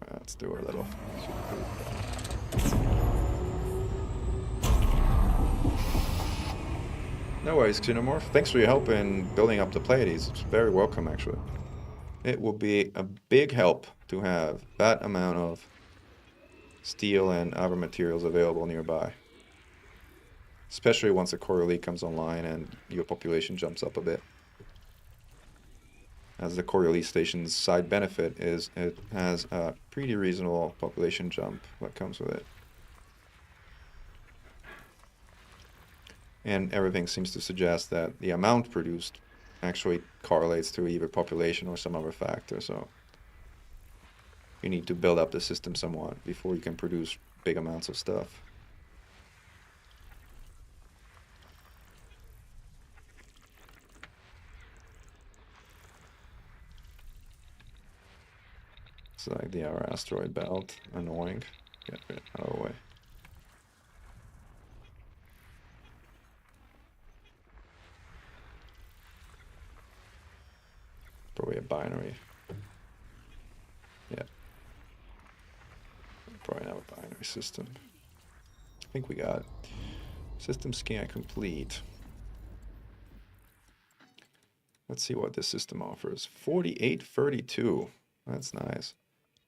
Alright, let's do our little. No worries, Xenomorph. Thanks for your help in building up the Pleiades. It's very welcome, actually. It will be a big help to have that amount of steel and other materials available nearby. Especially once the Coriolis comes online and your population jumps up a bit. As the Coriolis station's side benefit is it has a pretty reasonable population jump that comes with it. And everything seems to suggest that the amount produced actually correlates to either population or some other factor, so you need to build up the system somewhat before you can produce big amounts of stuff. It's like the our asteroid belt, annoying. Get it out of the way. Probably a binary. Yeah. Probably not a binary system. I think we got it. System scan complete. Let's see what this system offers. 4832. That's nice.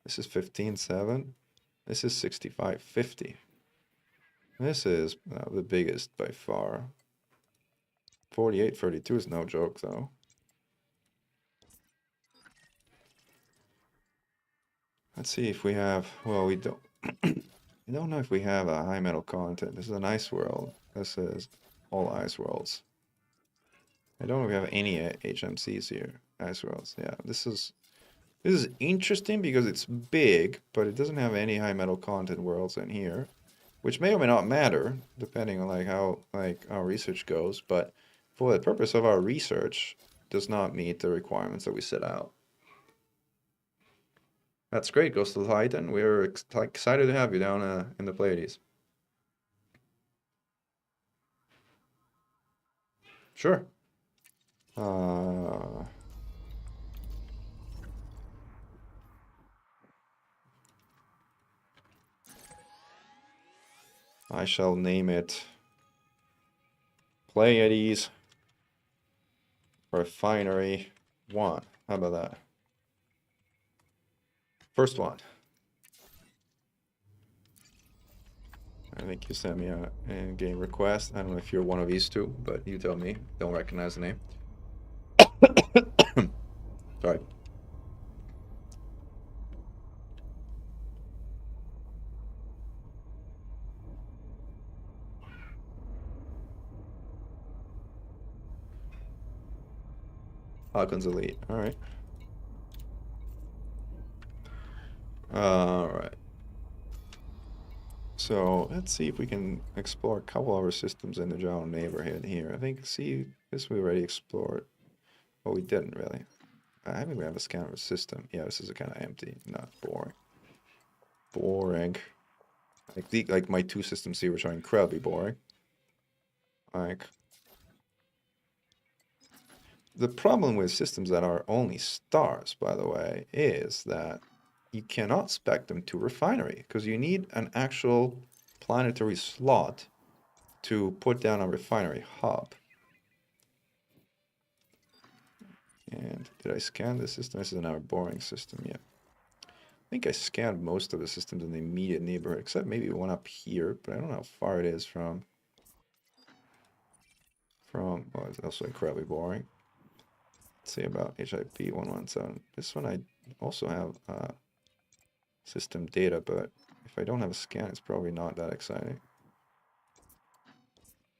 This is 15.7. This is 65.50. This is the biggest by far. 4832 is no joke, though. Let's see if we have, well, we don't, we don't know if we have a high metal content. This is an ice world. This is all ice worlds. I don't know if we have any HMCs here. Ice worlds, yeah. This is interesting because it's big, but it doesn't have any high metal content worlds in here, which may or may not matter, depending on like how our research goes, but for the purpose of our research, does not meet the requirements that we set out. That's great, Ghostal Titan. We're excited to have you down in the Pleiades. Sure. I shall name it Pleiades Refinery 1. How about that? First one. I think you sent me a in-game request. I don't know if you're one of these two, but you tell me. Don't recognize the name. Sorry. Falcon's Elite. Alright. Alright. So let's see if we can explore a couple other systems in the general neighborhood here. I think, see, this we already explored. Well, we didn't really. I think we have a scan of a system. Yeah, this is kind of empty, not boring. Boring. Like my two systems here, which are incredibly boring. Like, the problem with systems that are only stars, by the way, is that you cannot spec them to refinery because you need an actual planetary slot to put down a refinery hub. And did I scan the system? This is another boring system, yeah. I think I scanned most of the systems in the immediate neighborhood, except maybe one up here, but I don't know how far it is from, well, it's also incredibly boring. Let's see about HIP 117. This one I also have system data, but if I don't have a scan, it's probably not that exciting.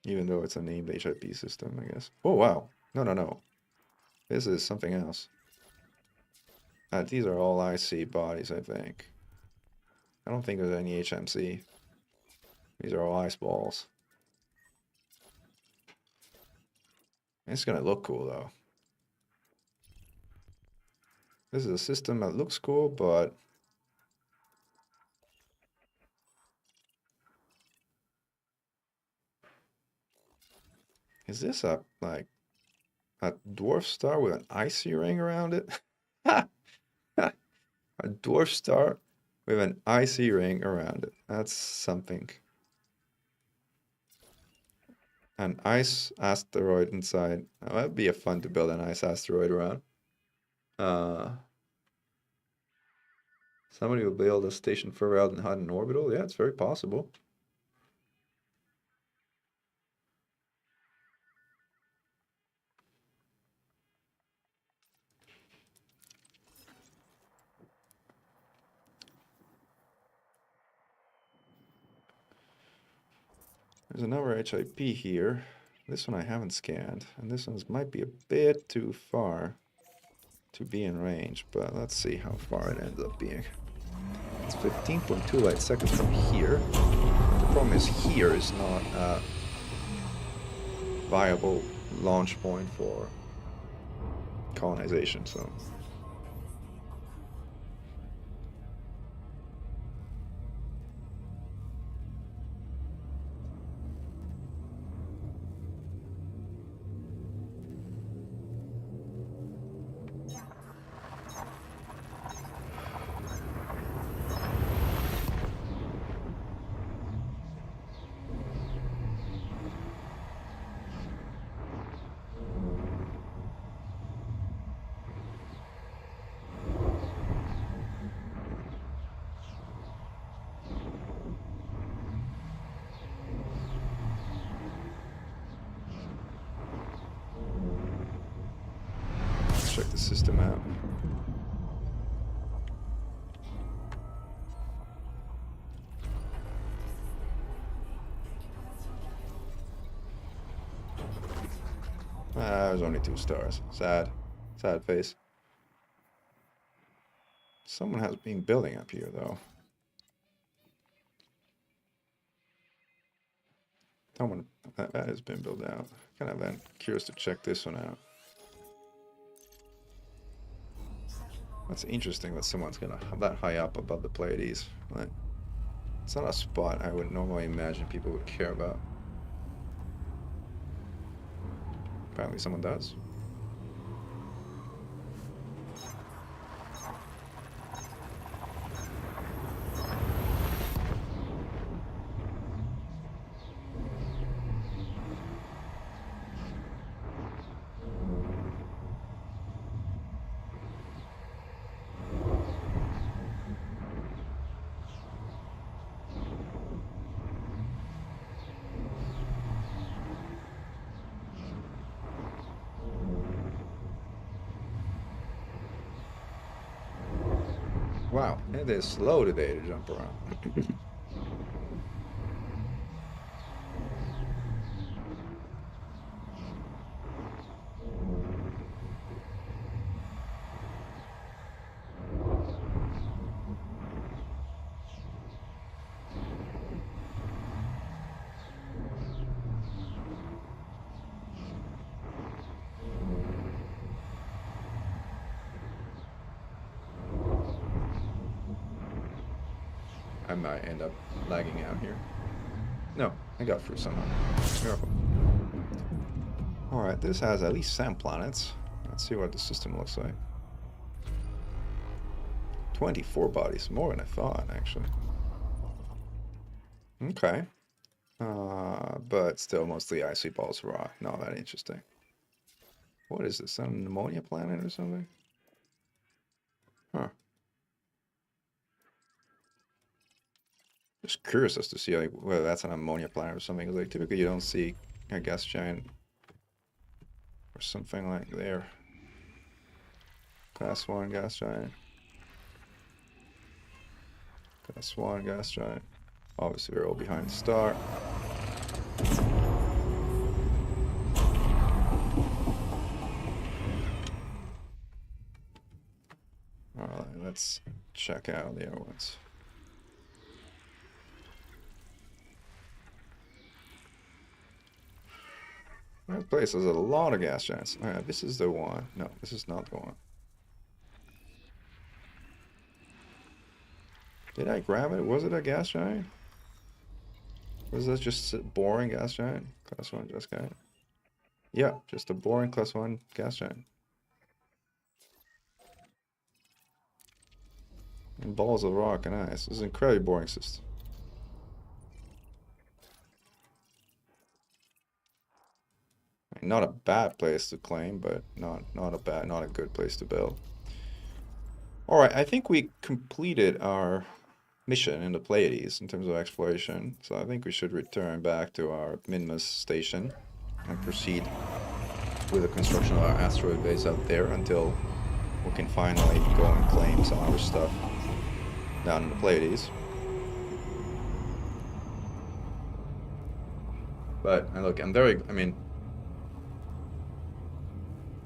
Even though it's a named HIP system, I guess. Oh, wow. No. This is something else. These are all IC bodies, I think. I don't think there's any HMC. These are all ice balls. It's gonna look cool, though. This is a system that looks cool, but is this a dwarf star with an icy ring around it? A dwarf star with an icy ring around it. That's something. An ice asteroid inside. Oh, that'd be a fun to build an ice asteroid around. Somebody will build a station further out in Hutton Orbital. Yeah, it's very possible. There's another HIP here. This one I haven't scanned, and this one might be a bit too far to be in range, but let's see how far it ends up being. It's 15.2 light seconds from here. The problem is here is not a viable launch point for colonization, so... check the system out. There's only 2 stars. Sad. Sad face. Someone has been building up here, though. Someone that has been built out. Kind of curious to check this one out. That's interesting that someone's gonna have that high up above the Pleiades. Like, it's not a spot I would normally imagine people would care about. Apparently someone does. Wow, it is slow today to jump around. I might end up lagging out here. No, I got through somehow. Miracle. Alright, this has at least 7 planets. Let's see what the system looks like. 24 bodies, more than I thought, actually. Okay. But still mostly icy balls raw. Not that interesting. What is this? Some ammonia planet or something? Huh. Just curious as to see like whether that's an ammonia planet or something. Like typically you don't see a gas giant or something like there. Class 1 gas giant. Class 1 gas giant. Obviously we're all behind the star. Alright, let's check out the other ones. That place has a lot of gas giants. Alright, this is the one. No, this is not the one. Did I grab it? Was it a gas giant? Was that just a boring gas giant? Class 1 gas giant? Yeah, just a boring class 1 gas giant. And balls of rock and ice. This is an incredibly boring system. Not a bad place to claim, but not a good place to build. All right, I think we completed our mission in the Pleiades in terms of exploration. So I think we should return back to our Minmus station and proceed with the construction of our asteroid base out there until we can finally go and claim some other stuff down in the Pleiades. But look,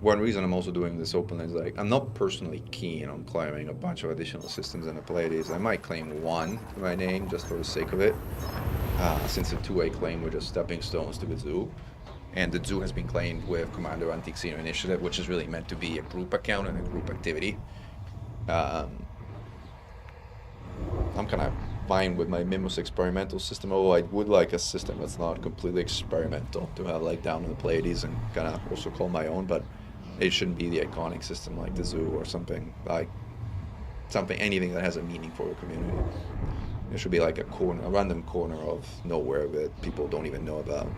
one reason I'm also doing this openly is like I'm not personally keen on claiming a bunch of additional systems in the Pleiades. I might claim one to my name just for the sake of it, since the two-way claim were just stepping stones to the zoo. And the zoo has been claimed with Commander Antique Senior Initiative, which is really meant to be a group account and a group activity. I'm kind of fine with my Minmus experimental system, although I would like a system that's not completely experimental to have like down in the Pleiades and kind of also call my own, but it shouldn't be the iconic system like the zoo or something like anything that has a meaning for the community. It should be like a random corner of nowhere that people don't even know about.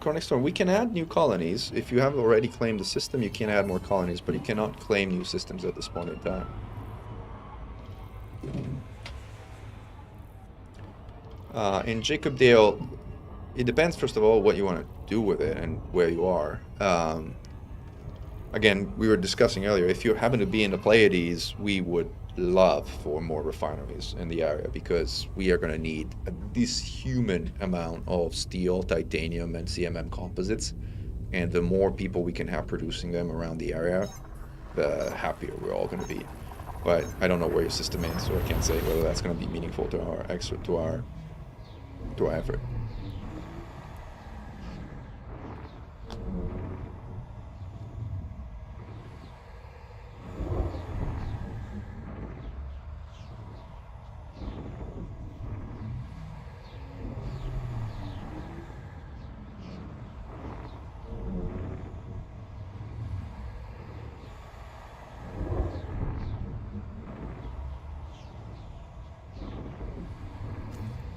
Chronic Storm, we can add new colonies. If you have already claimed the system, you can add more colonies, but you cannot claim new systems at this point in time. In Jacob Dale, it depends, first of all, what you want to do with it and where you are. Again, we were discussing earlier, if you happen to be in the Pleiades, we would love for more refineries in the area because we are going to need this human amount of steel, titanium, and CMM composites. And the more people we can have producing them around the area, the happier we're all going to be. But I don't know where your system is, so I can't say whether that's going to be meaningful to our effort.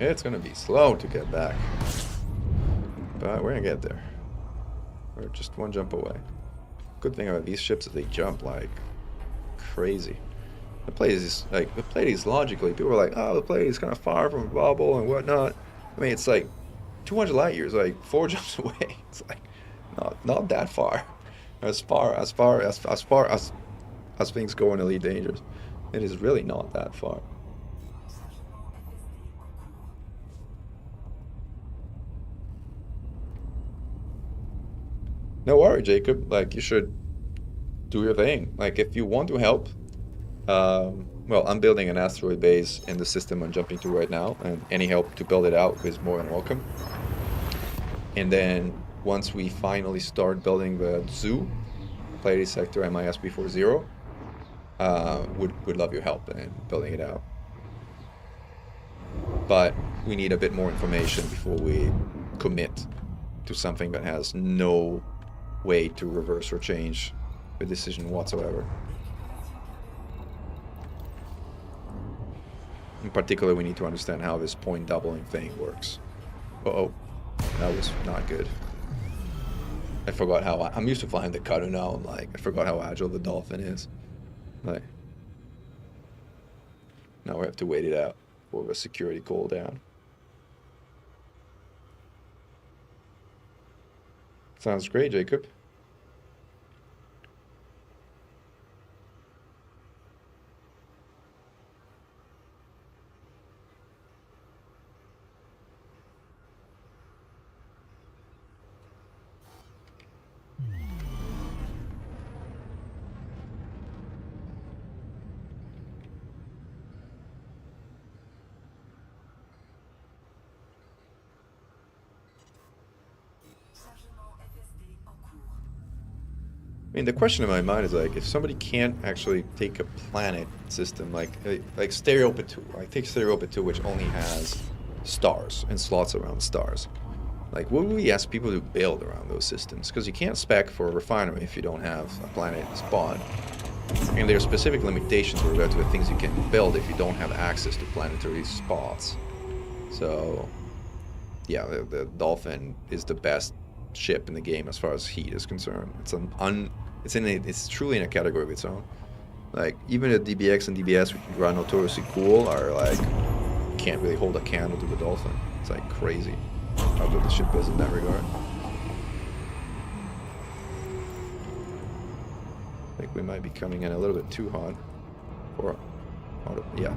It's gonna be slow to get back, but we're gonna get there. We're just one jump away. Good thing about these ships is they jump like crazy. The Pleiades logically, people are like, oh, the Pleiades is kind of far from a bubble and whatnot. I mean, it's like 200 light years, like 4 jumps away. It's like not that far. As far as things go in Elite Dangerous, it is really not that far. No worry, Jacob. Like, you should do your thing. Like, if you want to help, well, I'm building an asteroid base in the system I'm jumping to right now, and any help to build it out is more than welcome. And then once we finally start building the zoo, Pleiades sector MIS-B40, would love your help in building it out. but we need a bit more information before we commit to something that has no way to reverse or change the decision whatsoever. In particular, we need to understand how this point doubling thing works. Uh-oh, that was not good. I forgot how I'm used to flying the cutter now. I'm like, I forgot how agile the dolphin is. Like, now we have to wait it out for the security cooldown. Sounds great, Jacob. I mean, the question in my mind is like, if somebody can't actually take a planet system like Stereopit 2, I take Stereopit 2, which only has stars and slots around stars. Like, what would we ask people to build around those systems? Because you can't spec for a refinery if you don't have a planet spawn. And there are specific limitations with regard to the things you can build if you don't have access to planetary spots. So, yeah, the Dolphin is the best ship in the game as far as heat is concerned. It's truly in a category of its own. Like, even the DBX and DBS, which are notoriously cool, are like, can't really hold a candle to the Dolphin. It's like crazy how good the ship is in that regard. I think we might be coming in a little bit too hot for yeah.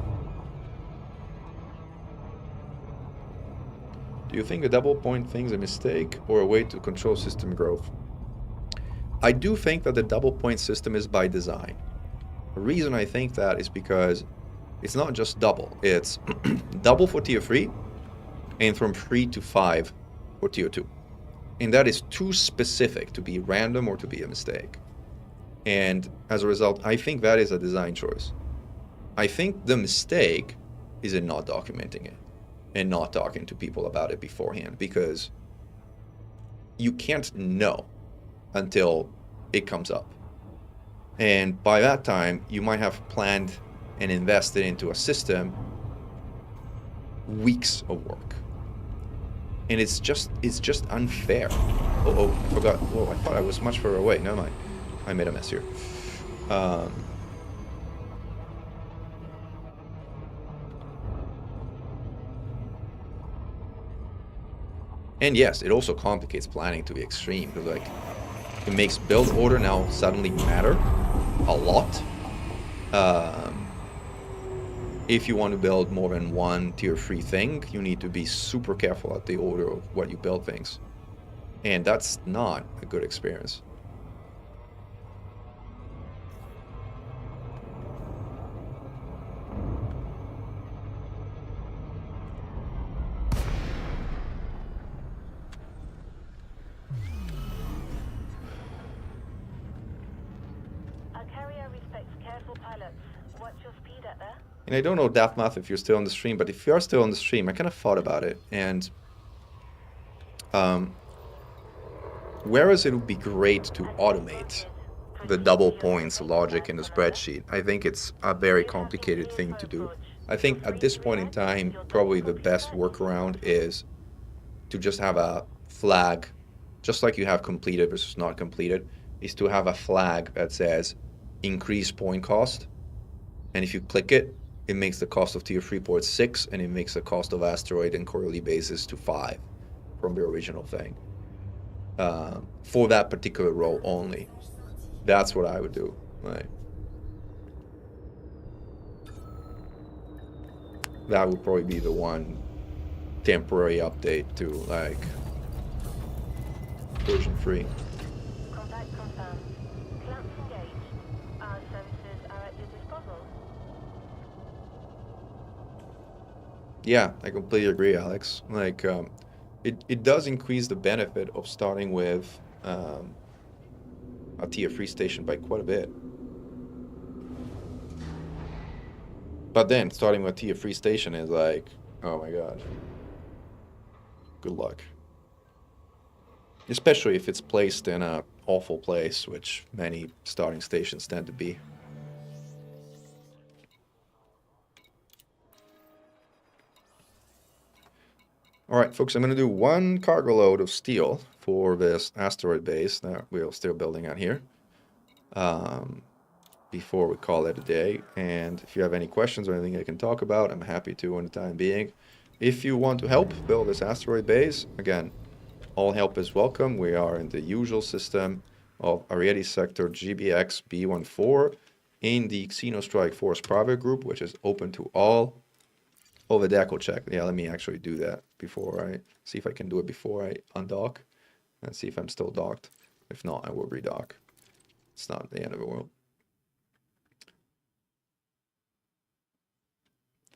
Do you think the double point thing's a mistake or a way to control system growth? I do think that the double point system is by design. The reason I think that is because it's not just double. It's double for tier 3 and from 3 to 5 for tier 2. And that is too specific to be random or to be a mistake. And as a result, I think that is a design choice. I think the mistake is in not documenting it and not talking to people about it beforehand, because you can't know until it comes up. And by that time, you might have planned and invested into a system weeks of work. And it's just unfair. Oh, forgot. Whoa, I thought I was much further away. Never mind. I made a mess here. And yes, it also complicates planning to the extreme, because like it makes build order now suddenly matter a lot. If you want to build more than one tier 3 thing, you need to be super careful at the order of what you build things. And that's not a good experience. And I don't know, Daftmath, if you're still on the stream, but if you are still on the stream, I kind of thought about it. And whereas it would be great to automate the double points logic in the spreadsheet, I think it's a very complicated thing to do. I think at this point in time, probably the best workaround is to just have a flag, just like you have completed versus not completed, is to have a flag that says increase point cost. And if you click it, it makes the cost of tier 3 ports 6, and it makes the cost of asteroid and quarterly basis to 5 from the original thing. For that particular role only. That's what I would do. Right. That would probably be the one temporary update to like version 3. Contact confirmed. Clamps engaged. Our services are at your disposal. Yeah, I completely agree, Alex. Like, it does increase the benefit of starting with a tier 3 station by quite a bit. But then starting with tier 3 station is like Oh my god. Good luck. Especially if it's placed in a awful place, which many starting stations tend to be. Alright, folks, I'm going to do one cargo load of steel for this asteroid base that we're still building out here. Before we call it a day. And if you have any questions or anything I can talk about, I'm happy to in the time being. If you want to help build this asteroid base, again, all help is welcome. We are in the usual system of Ariete Sector GBX B14 in the Xenostrike Force private group, which is open to all. Oh, the deco check. Yeah, let me actually do that before I see if I can do it before I undock and see if I'm still docked. If not, I will redock. It's not the end of the world.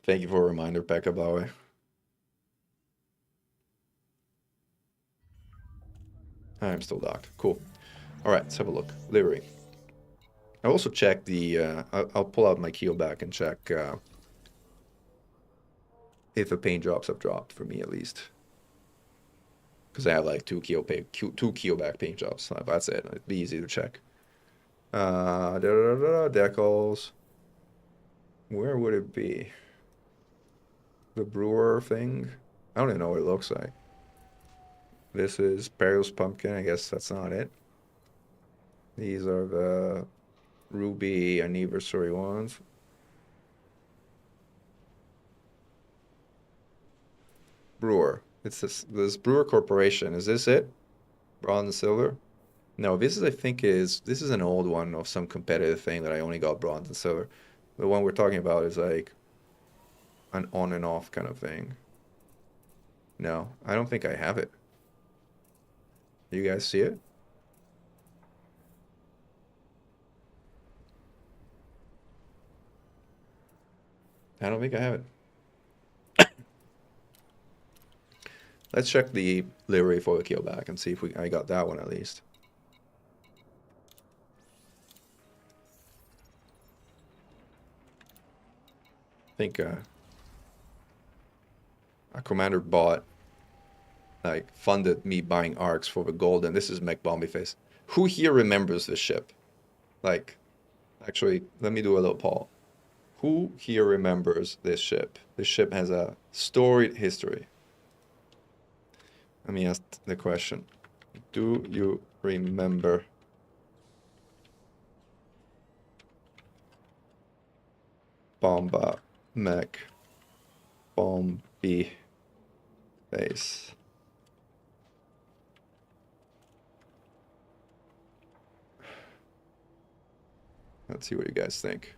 Thank you for a reminder, Becca, by the way. I'm still docked. Cool. All right, let's have a look. Livery. I also check the, I'll pull out my keel back and check if the paint drops have dropped, for me at least. Because I have like two keel back paint drops. So that's it. It'd be easy to check. Decals. Where would it be? The brewer thing? I don't even know what it looks like. This is Perils Pumpkin. I guess that's not it. These are the Ruby anniversary ones. Brewer. It's this Brewer Corporation. Is this it? Bronze and silver? No, this is this is an old one of some competitive thing that I only got bronze and silver. The one we're talking about is like an on and off kind of thing. No, I don't think I have it. You guys see it? I don't think I have it. Let's check the livery for the keelback and see if I got that one at least. I think a commander bought, like, funded me buying arcs for the gold, and this is Mech Bombieface. Who here remembers this ship? Like, actually, let me do a little poll. Who here remembers this ship? This ship has a storied history. Let me ask the question. Do you remember Bomba Mech Bombie Face? Let's see what you guys think.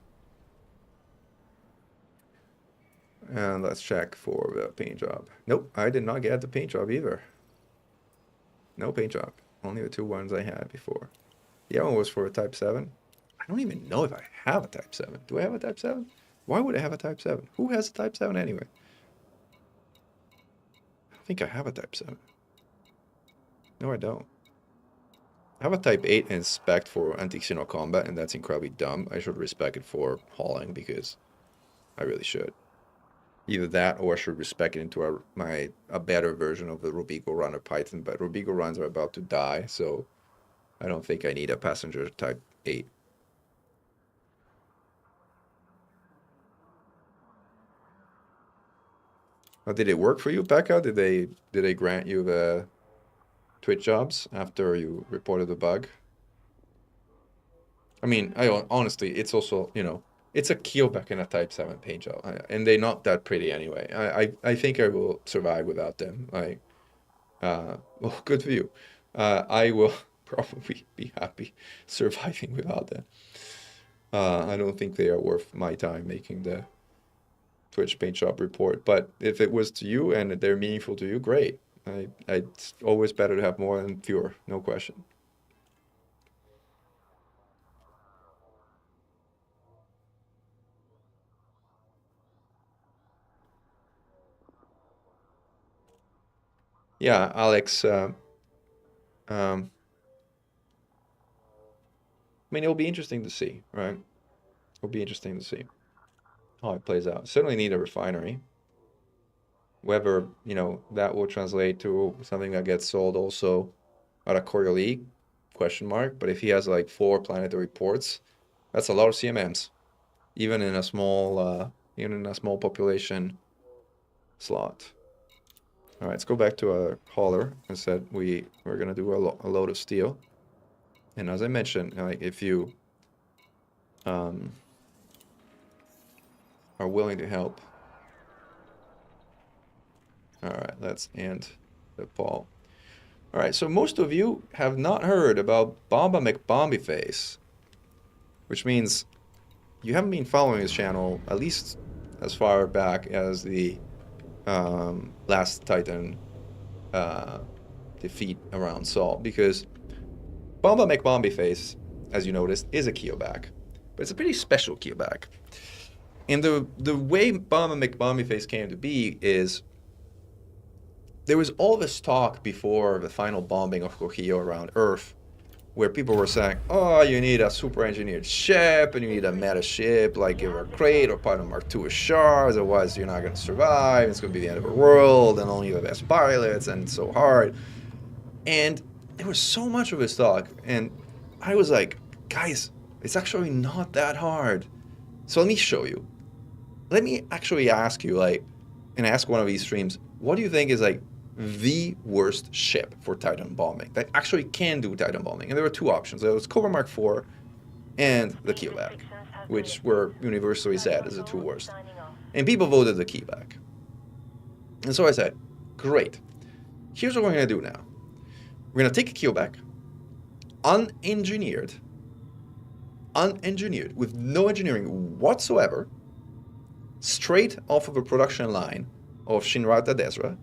And let's check for the paint job. Nope, I did not get the paint job either. No paint job. Only the two ones I had before. The other one was for a Type 7. I don't even know if I have a Type 7. Do I have a Type 7? Why would I have a Type 7? Who has a Type 7 anyway? I don't think I have a Type 7. No, I don't. I have a Type 8 in spec for anti-xeno combat, and that's incredibly dumb. I should respec it for hauling, because I really should. Either that, or I should respec it into a better version of the Rubigo Runner Python, but Rubigo runs are about to die, so I don't think I need a passenger Type 8. Did it work for you, Becca? Did they grant you the Twitch jobs after you reported the bug? I mean, honestly, it's also, you know, it's a keelback and a Type 7 paint job, and they're not that pretty anyway. I think I will survive without them. Well, good for you. I will probably be happy surviving without them. I don't think they are worth my time making the Twitch paint job report, but if it was to you and they're meaningful to you, great. It's always better to have more than fewer, no question. Yeah, Alex, I mean, it'll be interesting to see, right? It'll be interesting to see how it plays out. Certainly need a refinery. Whether, you know, that will translate to something that gets sold also at a quarterly, question mark. But if he has like 4 planetary ports, that's a lot of CMMs, even in a small population slot. All right, let's go back to a hauler. I said we're gonna do a load of steel, and as I mentioned, like if you are willing to help. All right, let's end the poll. All right, so most of you have not heard about Bomba McBombyface, which means you haven't been following his channel at least as far back as the last Titan defeat around Salt, because Bomba McBombyface, as you noticed, is a Keelback, but it's a pretty special Keelback. And the way Bomba McBombyface came to be is there was all this talk before the final bombing of Trujillo around Earth, where people were saying, oh, you need a super engineered ship, and you need a meta ship like either Crate or Python Mark II Shards, otherwise you're not going to survive, it's going to be the end of the world, and only the best pilots, and it's so hard. And there was so much of this talk, and I was like, guys, it's actually not that hard. So let me show you. Let me actually ask you, like, and ask one of these streams, what do you think is like the worst ship for Titan bombing that actually can do Titan bombing? And there were 2 options. There was Cobra Mark IV and the Keelback, which were universally said as the 2 worst. And people voted the Keelback. And so I said, great. Here's what we're going to do now. We're going to take a Keelback, unengineered, with no engineering whatsoever, straight off of a production line of Shinrata Desra,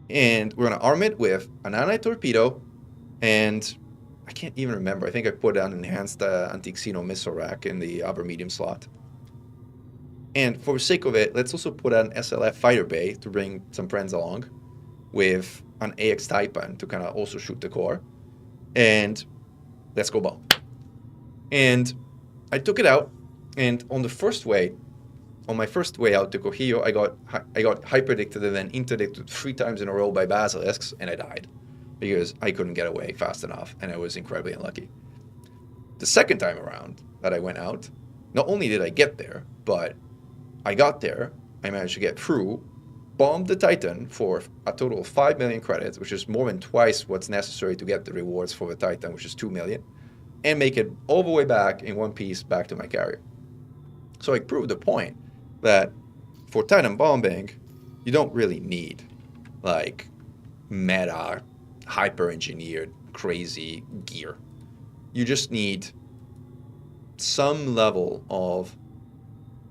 and we're going to arm it with a nanite torpedo, and I can't even remember. I think I put an enhanced anti-xeno missile rack in the upper medium slot. And for the sake of it, let's also put an SLF fighter bay to bring some friends along, with an AX Taipan to kind of also shoot the core, and let's go bomb. And I took it out, and on my first way out to Trujillo, I got hyperdicted and then interdicted 3 times in a row by basilisks, and I died because I couldn't get away fast enough, and I was incredibly unlucky. The second time around that I went out, not only did I get there, but I got there, I managed to get through, bombed the Titan for a total of 5 million credits, which is more than twice what's necessary to get the rewards for the Titan, which is 2 million, and make it all the way back in one piece back to my carrier. So I proved the point that for Titan bombing, you don't really need like meta, hyper-engineered, crazy gear. You just need some level of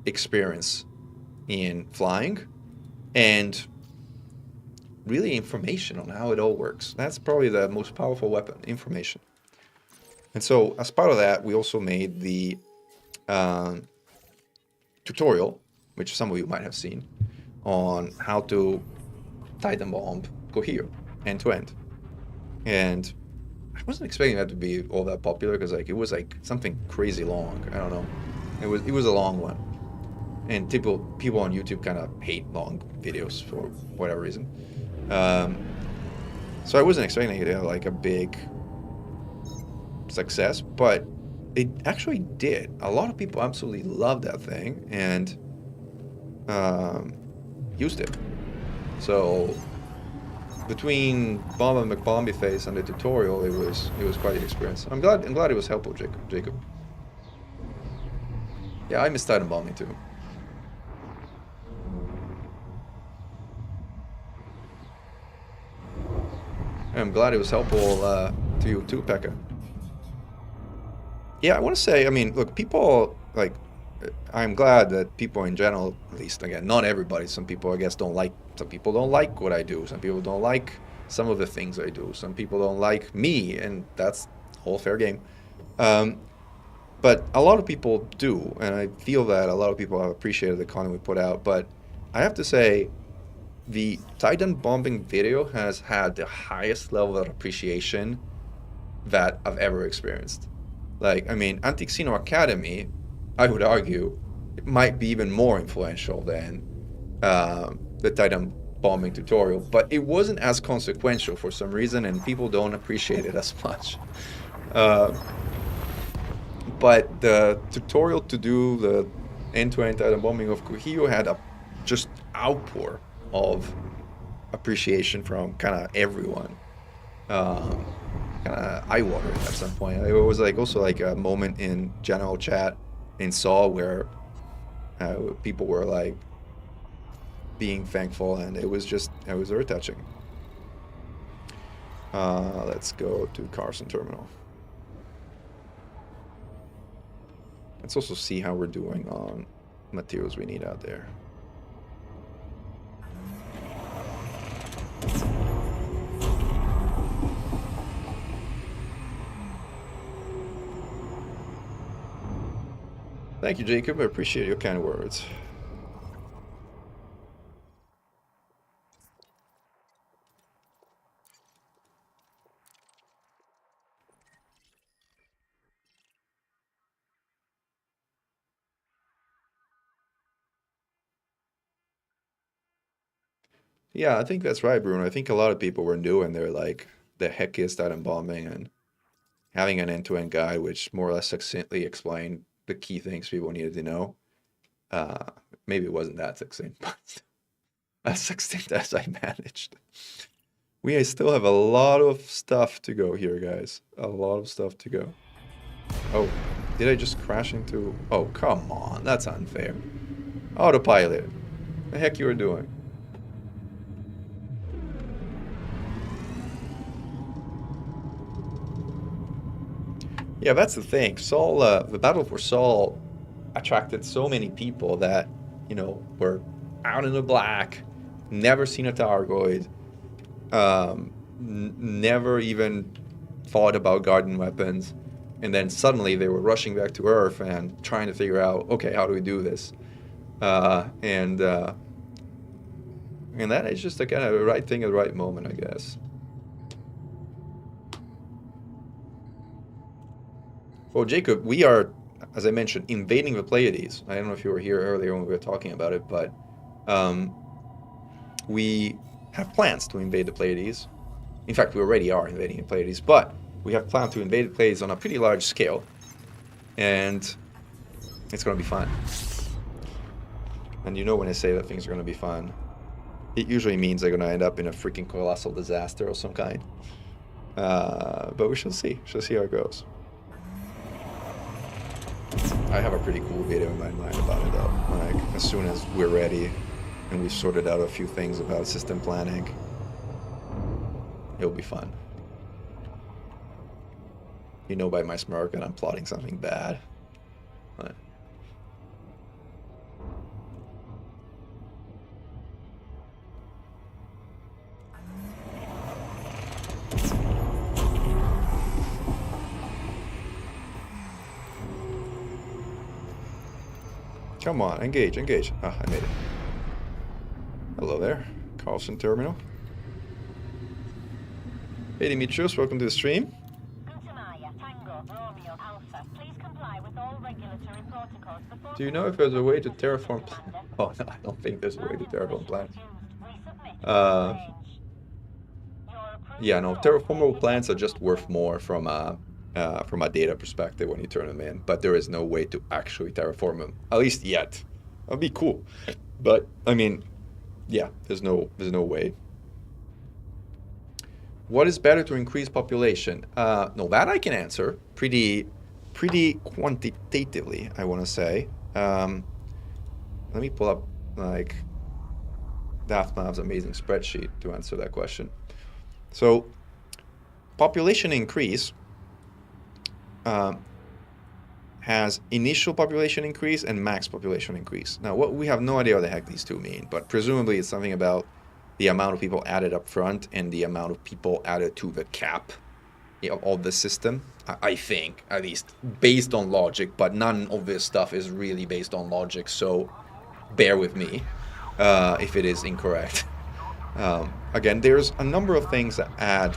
experience in flying and really information on how it all works. That's probably the most powerful weapon, information. And so as part of that, we also made the tutorial, which some of you might have seen, on how to Titan bomb Trujillo end to end. And I wasn't expecting that to be all that popular because like it was like something crazy long. I don't know. It was a long one. And people on YouTube kind of hate long videos for whatever reason. So I wasn't expecting it to have like a big success, but it actually did. A lot of people absolutely loved that thing and used it. So between Bomb and McBombyface and the tutorial, it was quite an experience. I'm glad it was helpful, Jacob. Yeah, I miss Titan bombing too. I'm glad it was helpful to you too, Pekka. Yeah, I want to say, I mean, look, people, like, I'm glad that people in general, at least, again, not everybody, some people, I guess, some people don't like what I do, some people don't like some of the things I do, some people don't like me, and that's all fair game. But a lot of people do, and I feel that a lot of people have appreciated the content we put out, but I have to say, the Titan bombing video has had the highest level of appreciation that I've ever experienced. Like, I mean, Anti-Xeno Academy, I would argue, it might be even more influential than the Titan bombing tutorial, but it wasn't as consequential for some reason, and people don't appreciate it as much. But the tutorial to do the end-to-end item bombing of Kuhio had a just outpour of appreciation from kind of everyone. Kind of eye-watering at some point. It was like also like a moment in general chat in Saw where people were like being thankful, and it was very touching. Let's go to Carson Terminal. Let's also see how we're doing on materials we need out there. Thank you, Jacob. I appreciate your kind words. Yeah, I think that's right, Bruno. I think a lot of people were doing their like the heckiest item bombing and having an end-to-end guide which more or less succinctly explained the key things people needed to know. Maybe it wasn't that succinct, but as succinct as I managed. We still have a lot of stuff to go here, guys. A lot of stuff to go. Oh, did I just crash into... Oh, come on. That's unfair. Autopilot. The heck you were doing? Yeah, that's the thing. Saul, the Battle for Saul attracted so many people that, you know, were out in the black, never seen a Targoid, never even thought about garden weapons, and then suddenly they were rushing back to Earth and trying to figure out, okay, how do we do this? And that is just the kind of the right thing at the right moment, I guess. Well, Jacob, we are, as I mentioned, invading the Pleiades. I don't know if you were here earlier when we were talking about it, but we have plans to invade the Pleiades. In fact, we already are invading the Pleiades, but we have planned to invade the Pleiades on a pretty large scale, and it's going to be fun. And you know when I say that things are going to be fun, it usually means they're going to end up in a freaking colossal disaster of some kind. But we shall see. Shall see how it goes. I have a pretty cool video in my mind about it, though. Like, as soon as we're ready and we've sorted out a few things about system planning, it'll be fun. You know by my smirk that I'm plotting something bad. Right. Come on, engage, engage. Ah, I made it. Hello there, Carlson Terminal. Hey Dimitrios, welcome to the stream. Do you know if there's a way to terraform Oh, no, I don't think there's a way to terraform planets. Yeah, no, terraformable planets are just worth more from a data perspective when you turn them in, but there is no way to actually terraform them, at least yet. That'd be cool, but I mean, yeah, there's no way. What is better to increase population? No, that I can answer pretty quantitatively, I want to say. Let me pull up like DaftMav's amazing spreadsheet to answer that question. So, population increase has initial population increase and max population increase. Now, what we have no idea what the heck these two mean, but presumably it's something about the amount of people added up front and the amount of people added to the cap of the system. I think, at least, based on logic, but none of this stuff is really based on logic, so bear with me if it is incorrect. Again, there's a number of things that add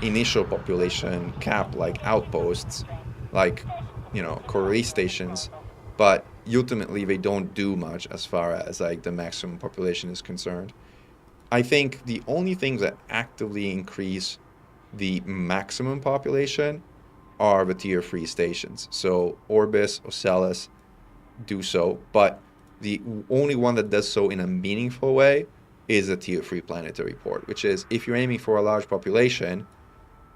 initial population cap, like outposts, like, you know, Corey stations, but ultimately they don't do much as far as like the maximum population is concerned. I think the only things that actively increase the maximum population are the tier 3 stations. So Orbis, Ocellus do so, but the only one that does so in a meaningful way is a tier 3 planetary port, which is, if you're aiming for a large population,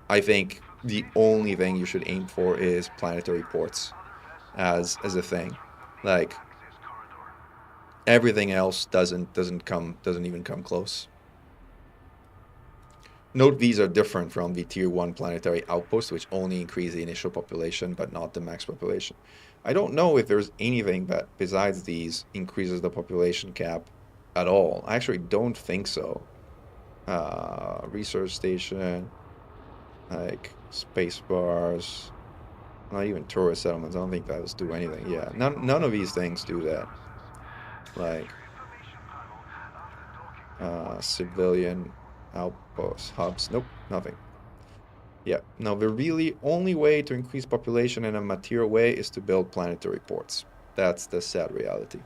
I think the only thing you should aim for is planetary ports as a thing. Like, everything else doesn't even come close. Note these are different from the tier 1 planetary outposts, which only increase the initial population but not the max population. I don't know if there's anything that besides these increases the population cap at all. I actually don't think so. Research station, like space bars, not even tourist settlements. I don't think those do anything. Yeah, none of these things do that. Like civilian outposts, hubs. Nope, nothing. Yeah, no, the really only way to increase population in a material way is to build planetary ports. That's the sad reality.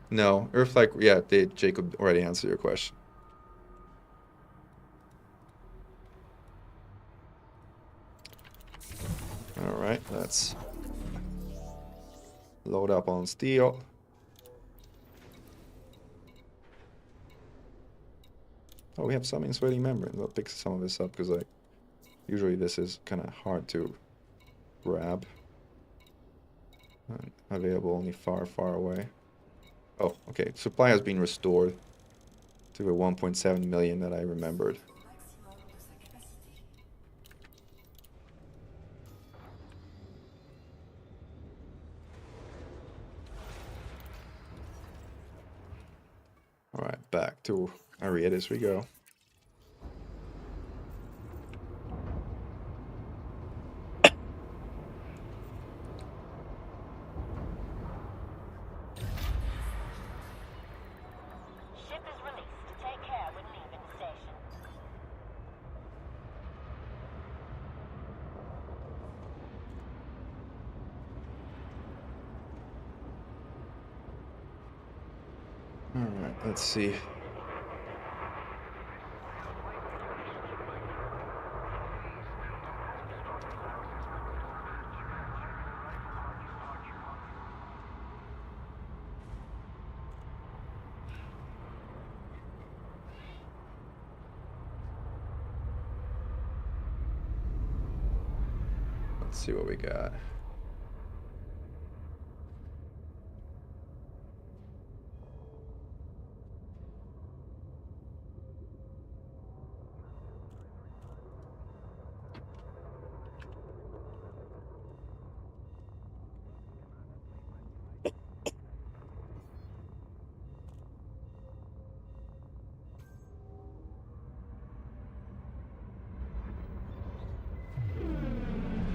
No, Earth-like, yeah, Jacob already answered your question. All right, let's load up on steel. Oh, we have some insulating membrane. I'll pick some of this up because usually this is kind of hard to grab. Available only far, far away. Oh, okay. Supply has been restored to the 1.7 million that I remembered. All right, back to Ariadis we go. Ship is released. Take care when leaving station. All right, let's see. Let's see what we got.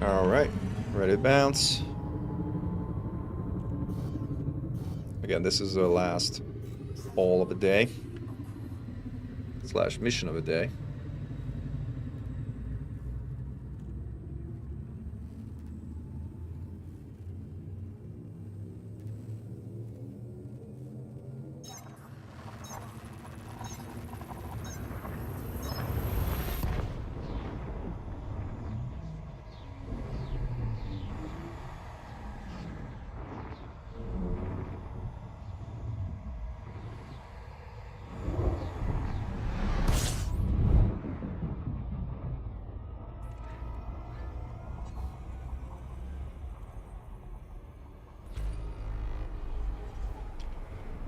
All right, ready to bounce. Again, this is the last haul of the day, / mission of the day.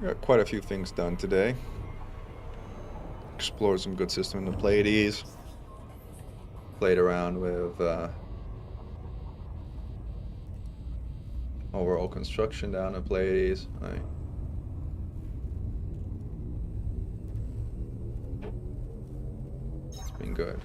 Got quite a few things done today. Explored some good system in the Pleiades. Played around with overall construction down in Pleiades. It's been good.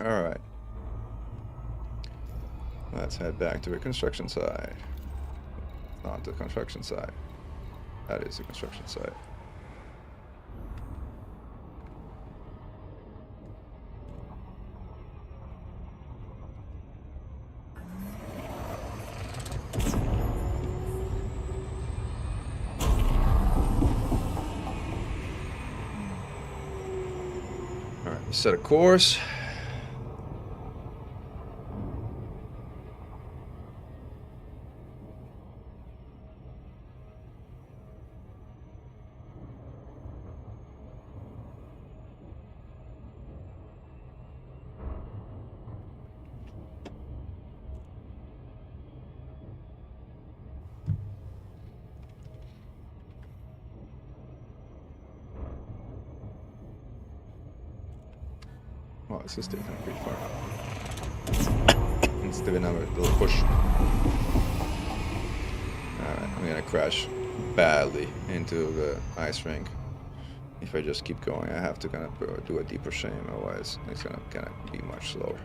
Alright. Let's head back to the construction site. Not the construction site. That is the construction site. Alright, set a course. Oh, this is taking pretty far. Let's do another little push. Alright, I'm gonna crash badly into the ice rink. If I just keep going, I have to kind of do a deeper shame, otherwise it's gonna kind of be much slower.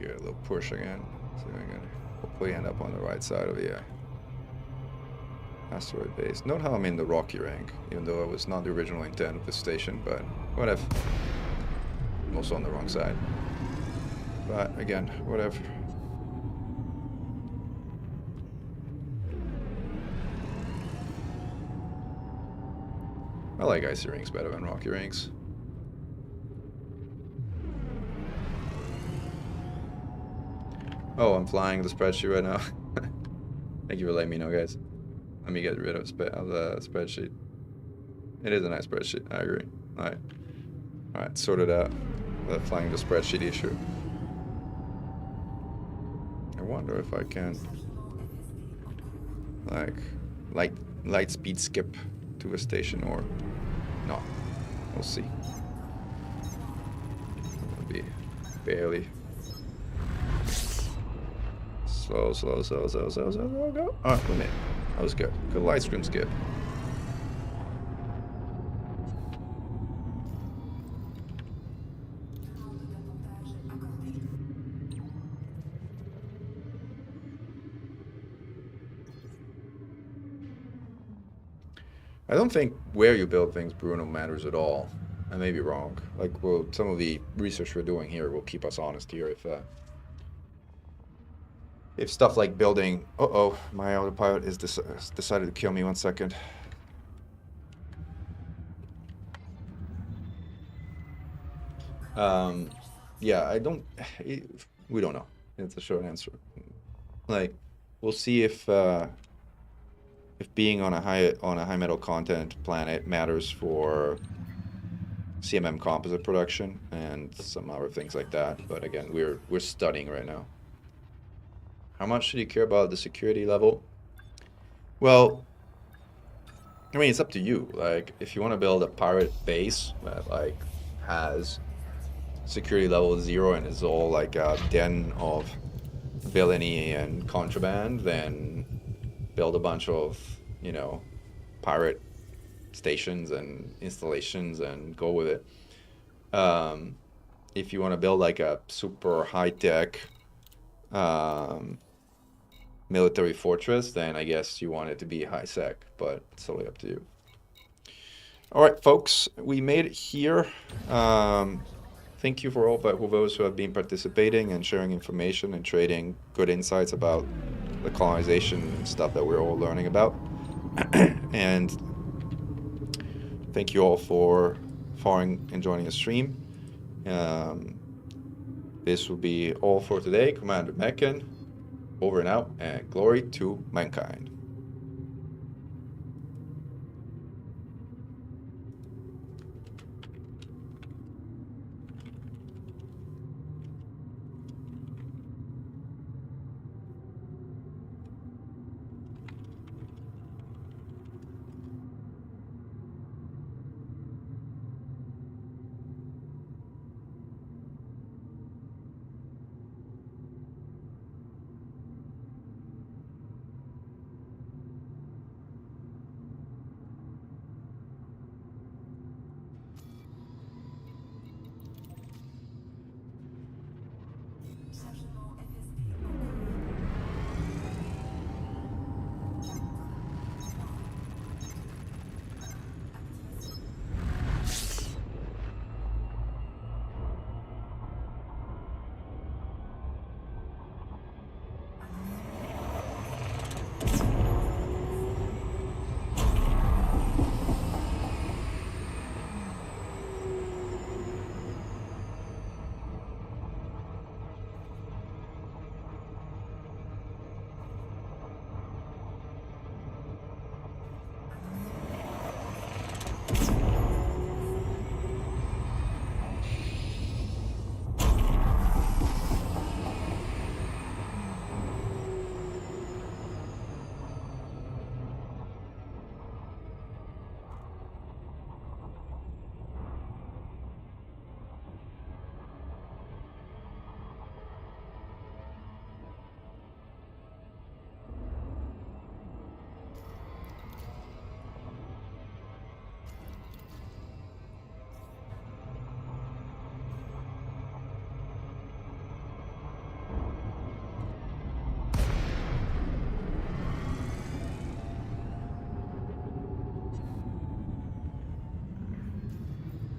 Get a little push again. So we're gonna hopefully end up on the right side of the asteroid base. Note how I'm in the rocky rank, even though it was not the original intent of the station, but whatever. I'm also on the wrong side. But again, whatever. I like icy rings better than rocky rings. Oh, I'm flying the spreadsheet right now. Thank you for letting me know, guys. Let me get rid of the spreadsheet. It is a nice spreadsheet, I agree. Alright. Alright, sorted out the flying the spreadsheet issue. I wonder if I can like light speed skip to a station or not. We'll see. It'll be barely. Slow, go. Alright, we made it. That was good. Good light stream skip. I don't think where you build things, Bruno, matters at all. I may be wrong. Like, well, some of the research we're doing here will keep us honest here if stuff like building... Uh-oh, my autopilot is decided to kill me. 1 second. Yeah, I don't... We don't know. It's a short answer. Like, we'll see if being on a high metal content planet matters for CMM composite production and some other things like that. But again, we're studying right now. How much should you care about the security level? Well, I mean, it's up to you. Like, if you want to build a pirate base that like has security level 0 and is all like a den of villainy and contraband, then build a bunch of, you know, pirate stations and installations and go with it. If you want to build like a super high-tech military fortress, then I guess you want it to be high sec, but it's totally up to you. All right, folks, we made it here. Thank you for all those who have been participating and sharing information and trading good insights about the colonization stuff that we're all learning about. And thank you all for following and joining the stream. this will be all for today. Commander Mechan, over and out, and glory to mankind.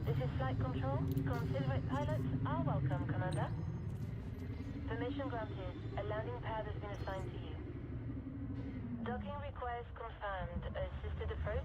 This is Flight Control. Considerate pilots are welcome, Commander. Permission granted. A landing pad has been assigned to you. Docking request confirmed. Assisted approach